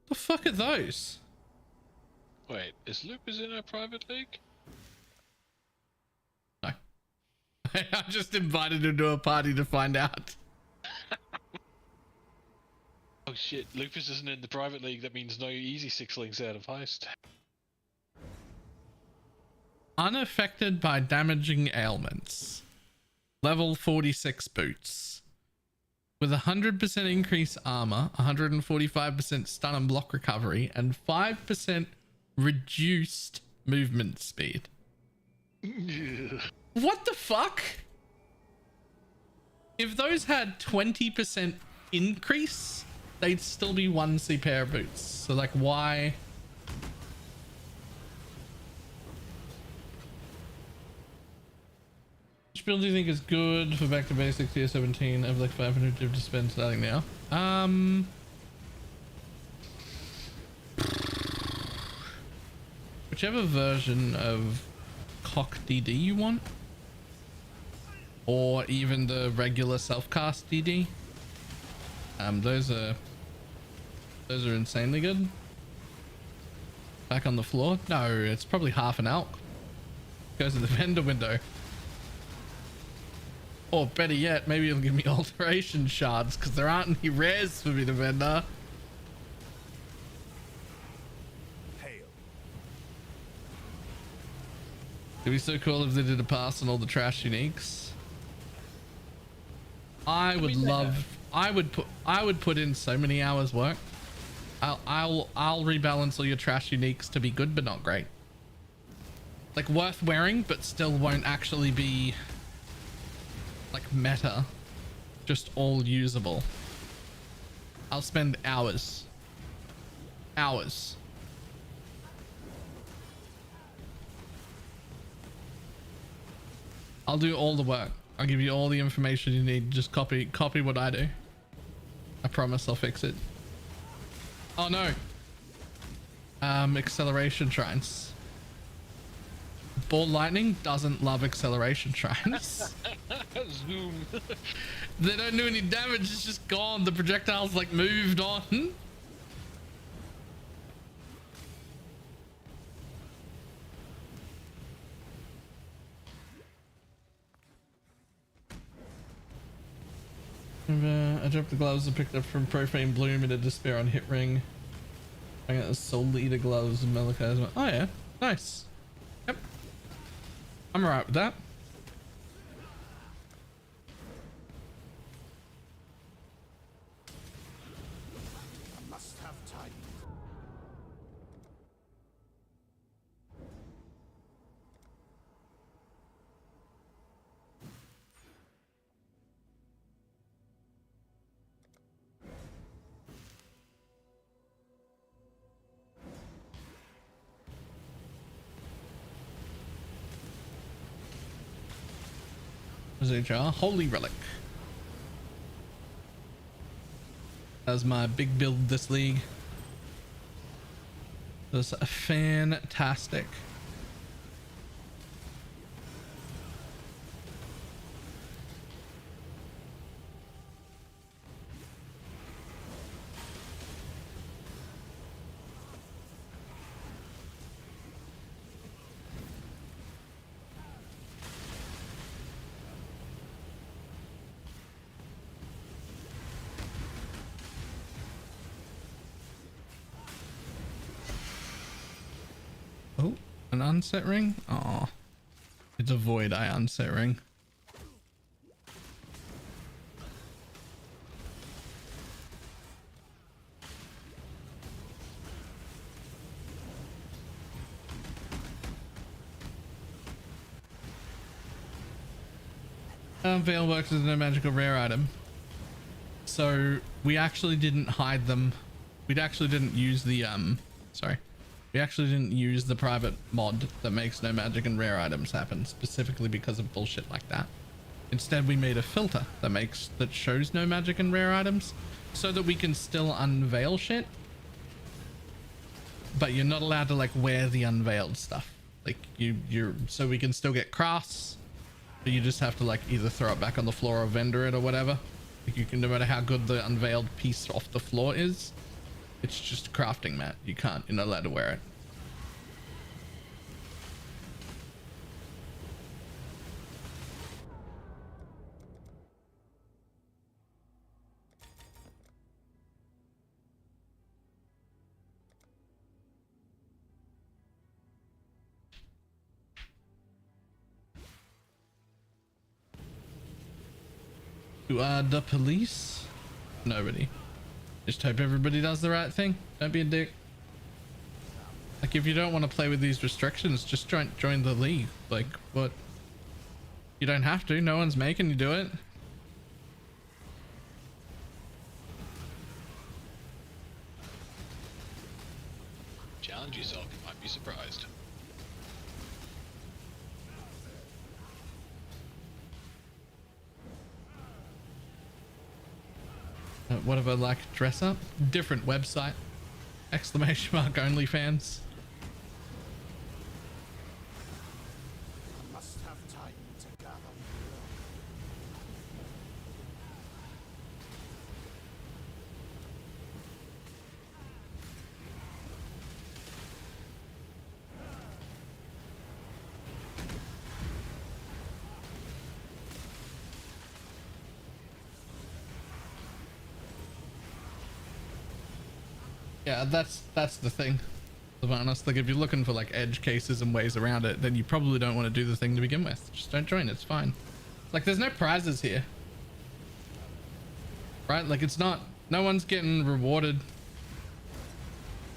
The fuck are those? Wait, is Lupus in a private league? No. I just invited him to a party to find out. Oh shit, Lupus isn't in the private league, that means no easy 6 links out of heist. Unaffected by damaging ailments. Level 46 boots. With 100% increased armor, 145% stun and block recovery, and 5% reduced movement speed. What the fuck? If those had 20% increase, they'd still be 1C pair of boots. So like why? Which build do you think is good for back to basics tier 17? I have like 500 div to spend starting now. Whichever version of Cock DD you want, or even the regular self-cast DD. Those are insanely good. Back on the floor? No, it's probably half an alk. Goes in the vendor window. Or better yet, maybe it'll give me alteration shards because there aren't any rares for me to vendor. It'd be so cool if they did a pass on all the trash uniques. I would put in so many hours work. I'll rebalance all your trash uniques to be good but not great. Like worth wearing but still won't actually be like meta, just all usable. I'll spend hours. I'll do all the work. I'll give you all the information you need. Just copy what I do. I promise I'll fix it. Oh no. Acceleration shrines. Ball lightning doesn't love acceleration shrines. Zoom. They don't do any damage. It's just gone. The projectile's like moved on. I dropped the gloves and picked up from Profane Bloom in a Despair on Hit Ring. I got the Soul Eater gloves and Malachi's. Oh yeah, nice. Yep, I'm alright with that. I must have time. Was it a Holy Relic? That was my big build this league. It was fantastic. Oh, an unset ring? Oh, it's a void eye unset ring. Veil works as no magical rare item. So we actually didn't hide them. We actually didn't use the sorry. We actually didn't use the private mod that makes no magic and rare items happen specifically because of bullshit like that. Instead, we made a filter that shows no magic and rare items so that we can still unveil shit. But you're not allowed to like wear the unveiled stuff. Like so we can still get crafts, but you just have to like either throw it back on the floor or vendor it or whatever. Like you can, no matter how good the unveiled piece off the floor is, it's just a crafting mat. You're not allowed to wear it. Who are the police? Nobody. Just hope everybody does the right thing. Don't be a dick. Like, if you don't want to play with these restrictions, just join the league. Like, what? You don't have to. No one's making you do it. Challenge yourself. You might be surprised. Whatever, like dress up, different website, exclamation mark OnlyFans. I must have time to gather. Yeah, that's the thing. To be honest, like if you're looking for like edge cases and ways around it, then you probably don't want to do the thing to begin with. Just don't join. It's fine. Like there's no prizes here, right? Like it's not. No one's getting rewarded.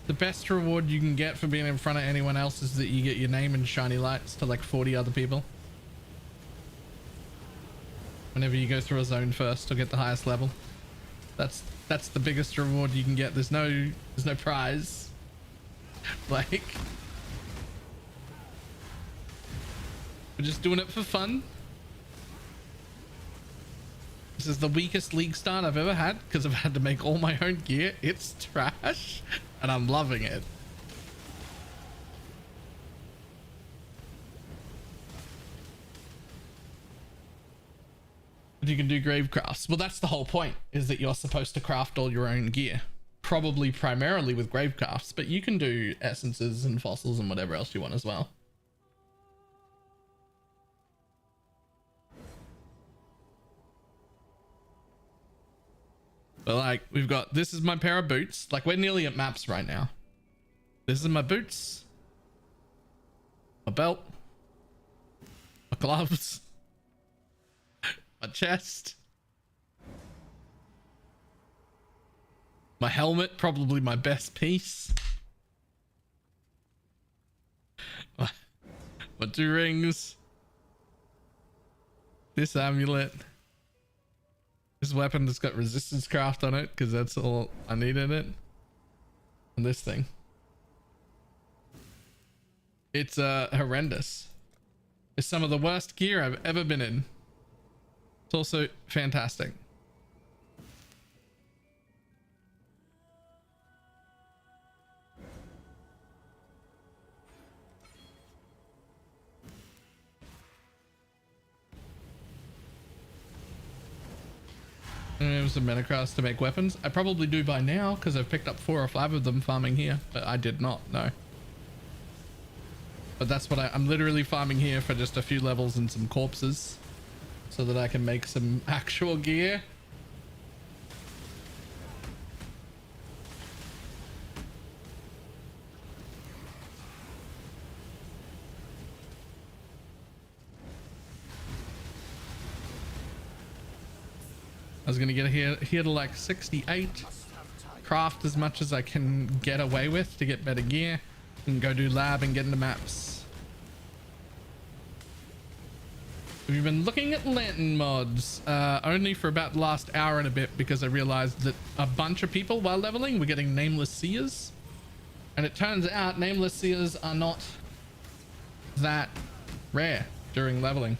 The best reward you can get for being in front of anyone else is that you get your name and shiny lights to like 40 other people. Whenever you go through a zone first to get the highest level. That's the biggest reward you can get. There's no prize. Like, we're just doing it for fun. This is the weakest league start I've ever had because I've had to make all my own gear. It's trash and I'm loving it. But you can do grave crafts. Well, that's the whole point, is that you're supposed to craft all your own gear. Probably primarily with grave crafts, but you can do essences and fossils and whatever else you want as well. But like, we've got, this is my pair of boots. Like, we're nearly at maps right now. This is my boots, my belt, my gloves, my chest, my helmet, probably my best piece, my 2 rings, this amulet, this weapon that's got resistance craft on it because that's all I need in it, and this thing. It's horrendous. It's some of the worst gear I've ever been in. It's also fantastic. And some metacraft to make weapons. I probably do by now because I've picked up 4 or 5 of them farming here, but I did not know. But that's what I'm literally farming here for just a few levels and some corpses so that I can make some actual gear. I was gonna get here to like 68, craft as much as I can get away with to get better gear, and go do lab and get into maps. We've been looking at lantern mods only for about the last hour and a bit because I realized that a bunch of people while leveling were getting nameless seers, and it turns out nameless seers are not that rare during leveling.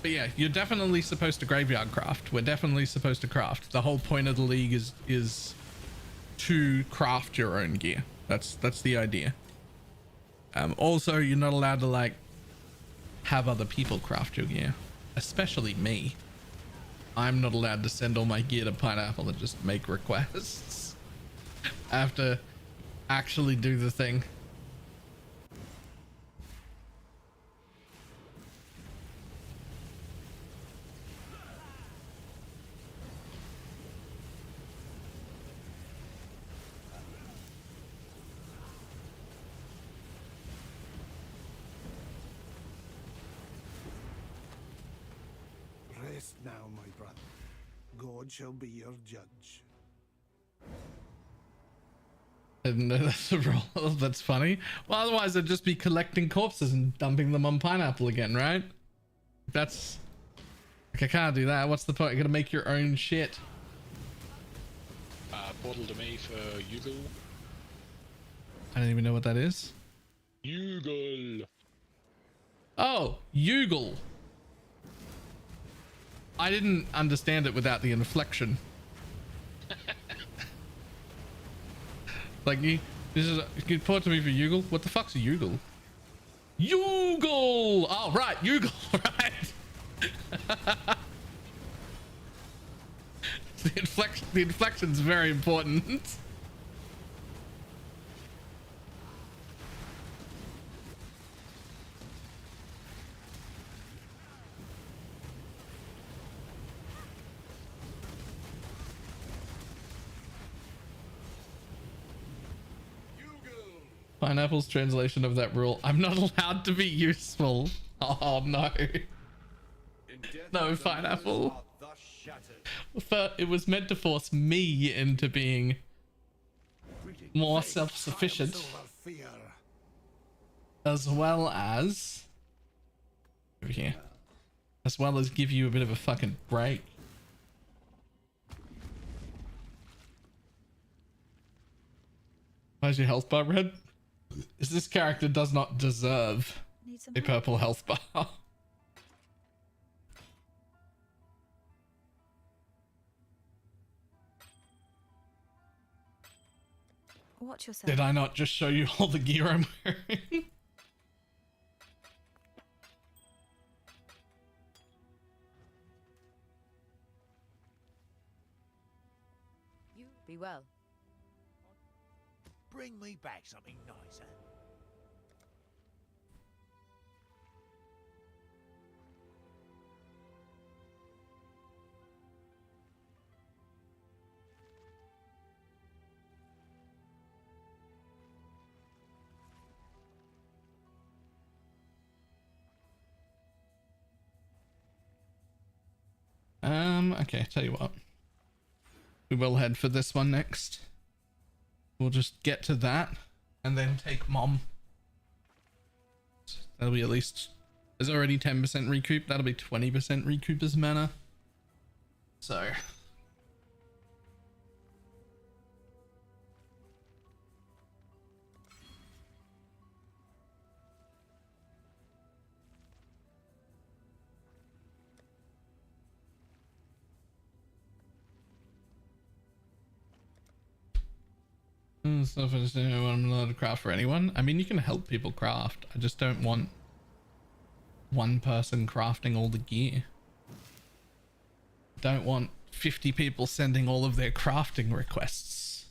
But yeah, you're definitely supposed to graveyard craft. We're definitely supposed to craft. The whole point of the league is to craft your own gear. That's the idea. Also, you're not allowed to like have other people craft your gear, especially me. I'm not allowed to send all my gear to Pineapple and just make requests. I have to actually do the thing. Rest now, my brother. God shall be your judge. I didn't know that's a rule. That's funny. Well, otherwise I'd just be collecting corpses and dumping them on Pineapple again, right? That's like, I can't do that. What's the point? You gotta make your own shit. Portal to me for Yugal. I don't even know what that is. Yugal. Oh, Yugal. I didn't understand it without the inflection. Like, this is you put it to me for Yugal. What the fuck's a Yugal? Yugal! Oh, right, Yugal, right. The inflection's very important. Pineapple's translation of that rule. I'm not allowed to be useful. Oh no. No, Pineapple. It was meant to force me into being more self-sufficient, as well as over here, as well as give you a bit of a fucking break. Why is your health bar red? Is this character does not deserve Need some a help? purple health bar. Watch yourself. Did I not just show you all the gear I'm wearing? You be well. Bring me back something nicer. Okay, tell you what. We will head for this one next. We'll just get to that and then take Mom. That'll be at least... There's already 10% recoup. That'll be 20% recoup as mana. So... Stuff is I'm allowed to craft for anyone. I mean, you can help people craft. I just don't want one person crafting all the gear. Don't want 50 people sending all of their crafting requests.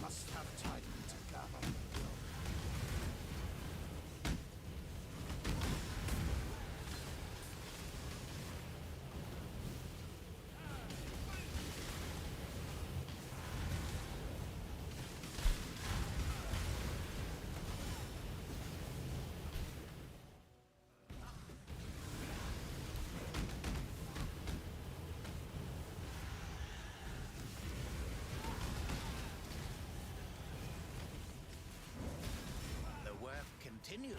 Must have time to gather. The work continues.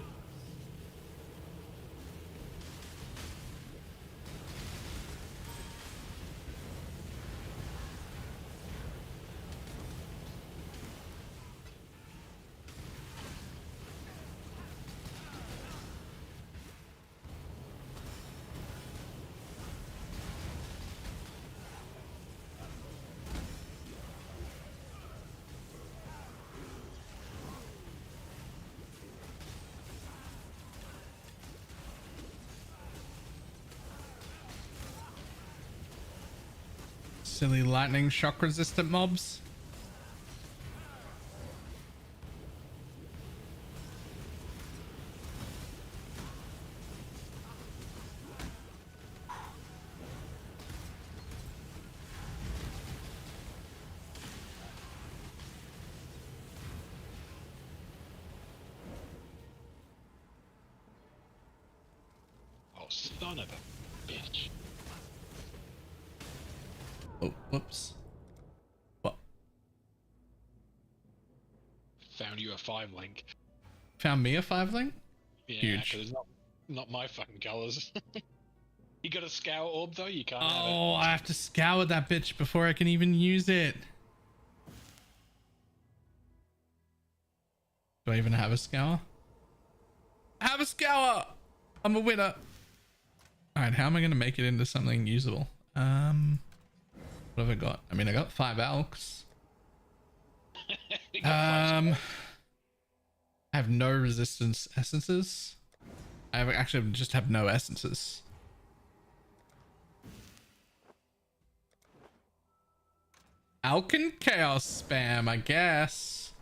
Silly lightning shock resistant mobs. Oh, son of a bitch. Oh, whoops. What? Found you a 5 link. Found me a 5 link? Yeah, Huge. 'cause it's not my fucking colours. You got a scour orb though, you can't have it. Oh, I have to scour that bitch before I can even use it. Do I even have a scour? I have a scour! I'm a winner. Alright, how am I going to make it into something usable? What have I got? I mean, I got 5 alks. I have no resistance essences. Actually just have no essences. Alkan Chaos spam, I guess.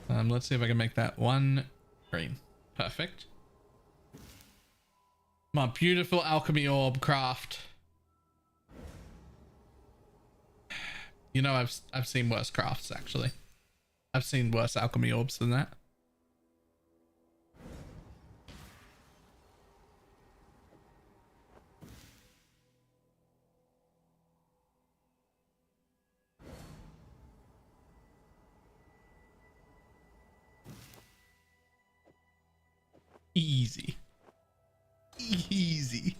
Let's see if I can make that one green. Perfect. My beautiful alchemy orb craft. You know, I've seen worse crafts actually. I've seen worse alchemy orbs than that. Easy. Easy.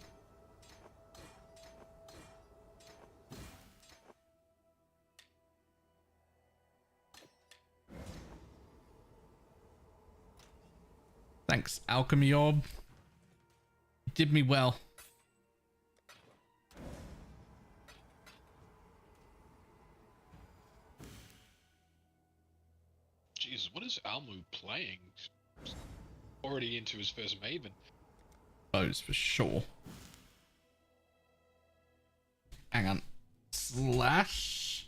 Thanks, Alchemy Orb. You did me well. Jesus, what is Almu playing? Already into his first Maven. Those for sure. Hang on. Slash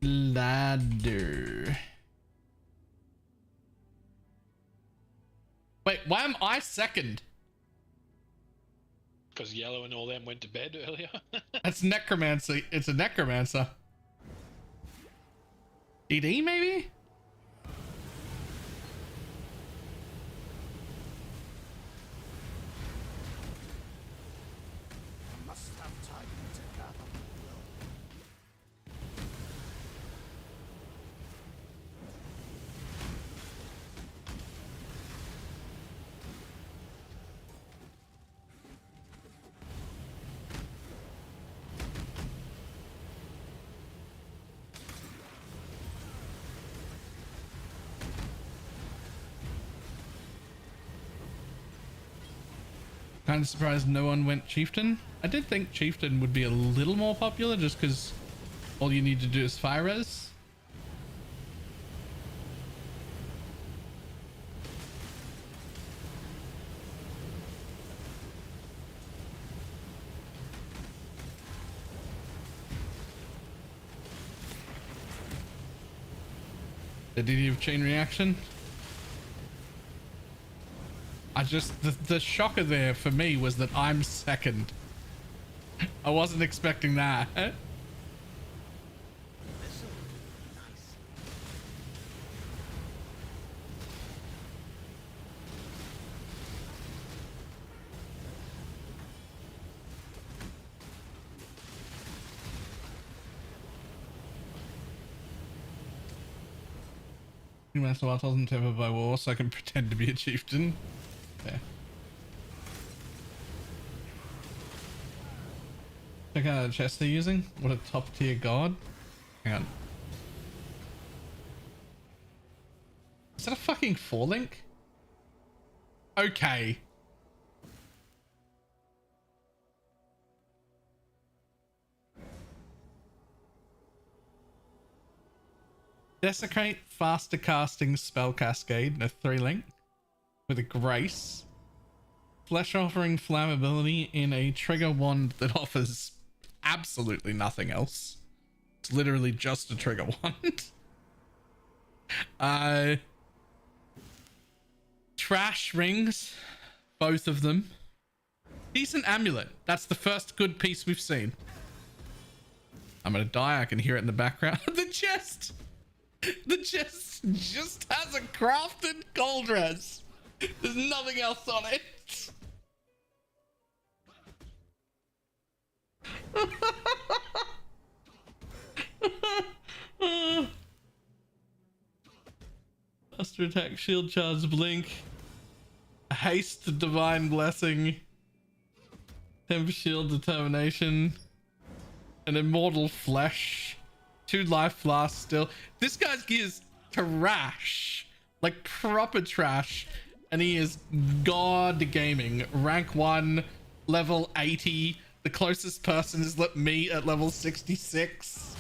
ladder. Wait, why am I second? Because Yellow and all them went to bed earlier. That's necromancy. It's a necromancer. DD maybe? Must have time to gather. Kind of surprised no one went Chieftain. I did think Chieftain would be a little more popular just because all you need to do is fire res. Did he have chain reaction? I just, the shocker there for me was that I'm second. I wasn't expecting that. Master Wild wasn't tempered by war, so I can pretend to be a chieftain. Yeah. Check out the chest they're using. What a top tier god. Hang on. Is that a fucking 4-link? Okay. Desecrate, faster casting spell cascade, a 3-link with a grace. Flesh offering flammability in a trigger wand that offers absolutely nothing else. It's literally just a trigger wand. Trash rings, both of them. Decent amulet. That's the first good piece we've seen. I'm gonna die. I can hear it in the background. The chest. The chest just has a crafted gold res. There's nothing else on it. Master attack, shield charge, blink, haste, divine blessing, temper shield, determination, an immortal flesh, 2 life blast still. This guy's gear is trash, like proper trash, and he is god gaming. Rank 1, level 80. The closest person is me at level 66.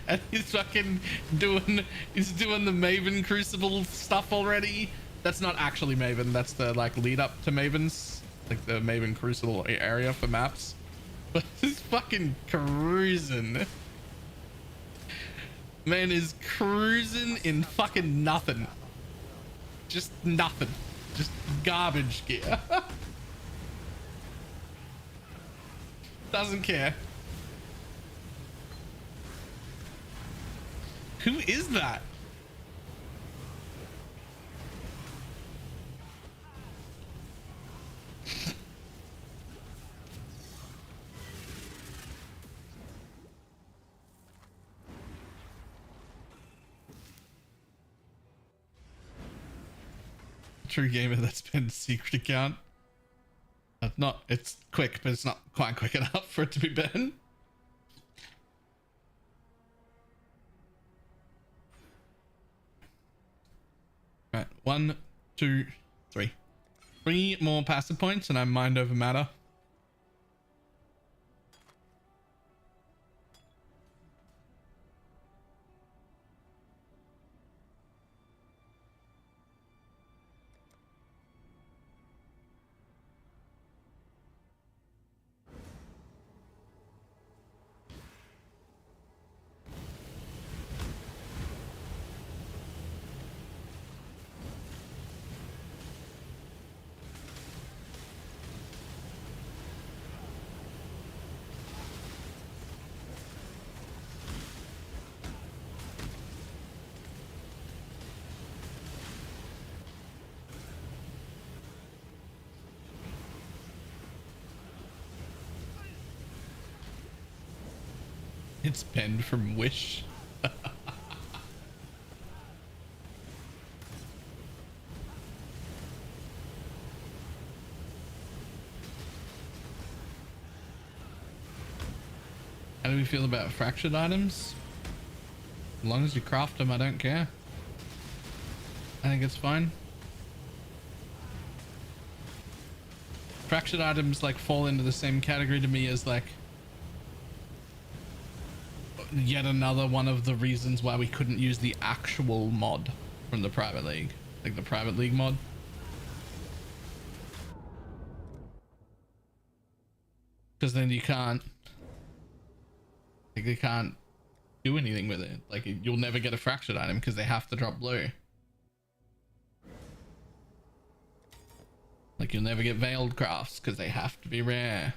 And he's fucking doing the Maven Crucible stuff already. That's not actually Maven, that's the like lead up to Mavens, like the Maven Crucible area for maps. But he's fucking cruising. Man is cruising in fucking nothing. Just nothing. Just garbage gear. Doesn't care. Who is that? true gamer that spends secret account. It's quick, but it's not quite quick enough for it to be banned. Right, 1, 2, 3. 3 more passive points and I'm mind over matter. It's penned from Wish. How do we feel about fractured items? As long as you craft them, I don't care. I think it's fine. Fractured items like fall into the same category to me as like yet another one of the reasons why we couldn't use the actual mod from the private league, like the private league mod. Because then you can't, like, they can't do anything with it. Like, you'll never get a fractured item because they have to drop blue. Like, you'll never get veiled crafts because they have to be rare.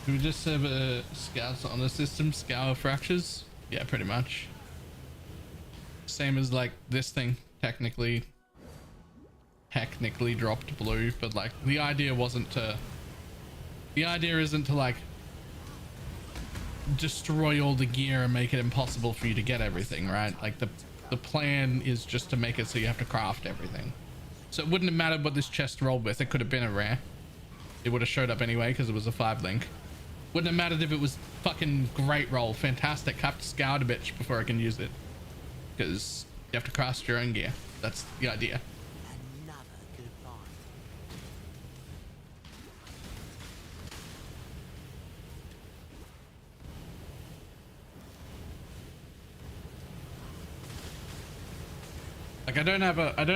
Do we just have scouts on the system scour fractures? Yeah, pretty much. Same as like this thing technically dropped blue, but like the idea isn't to like destroy all the gear and make it impossible for you to get everything, right? Like the plan is just to make it so you have to craft everything. So it wouldn't have mattered what this chest rolled with. It could have been a rare. It would have showed up anyway because it was a 5 link. Wouldn't have mattered if it was fucking great roll, fantastic. Have to scour a bitch before I can use it, because you have to craft your own gear. That's the idea. Like I don't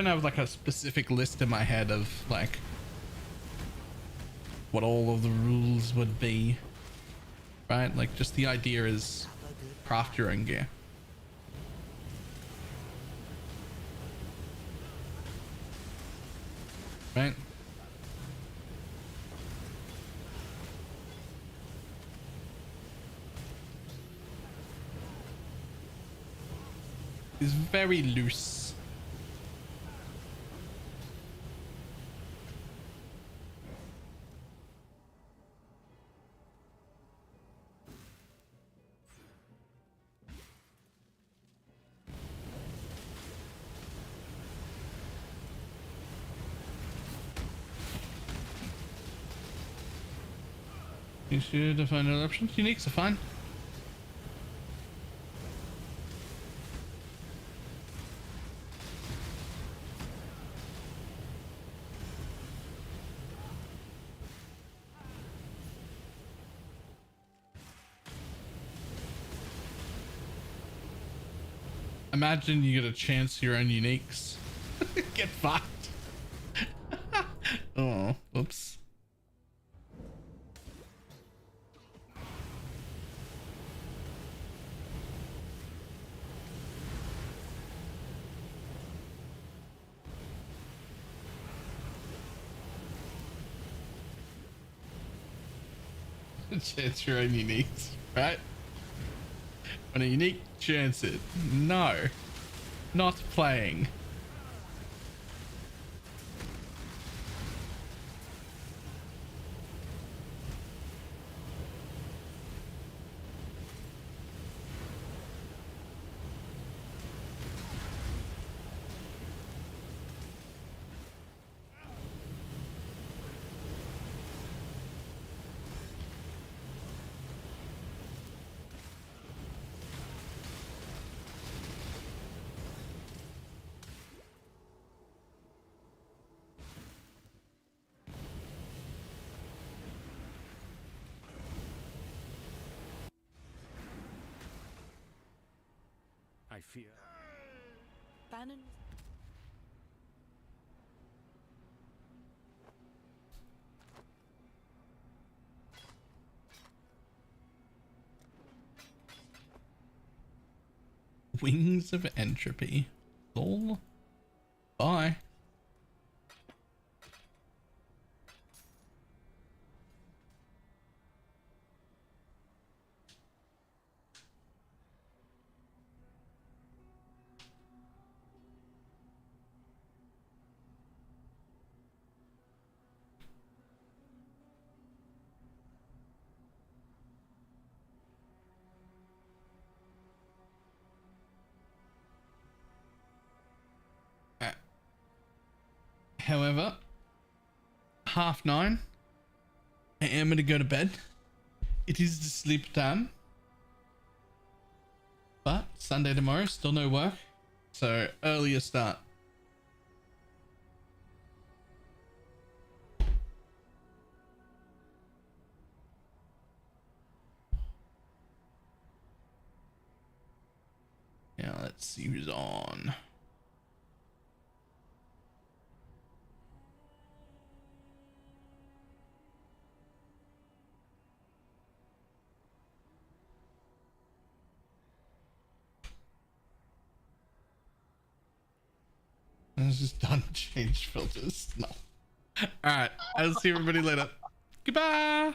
have like a specific list in my head of like what all of the rules would be. Right, like just the idea is craft your own gear. Right? It's very loose. You should find other options. Uniques are fine. Imagine you get a chance to your own uniques. Get fucked. Oh, oops. Chance your own uniques, right? When a unique chance it. No. Not playing. I fear. Bannon. Wings of Entropy. Lol. Bye. However, 9:30, I am gonna go to bed. It is the sleep time. But Sunday tomorrow, still no work. So earlier start. Yeah, let's see who's on. This is done. Change filters. No. All right. I'll see everybody later. Goodbye.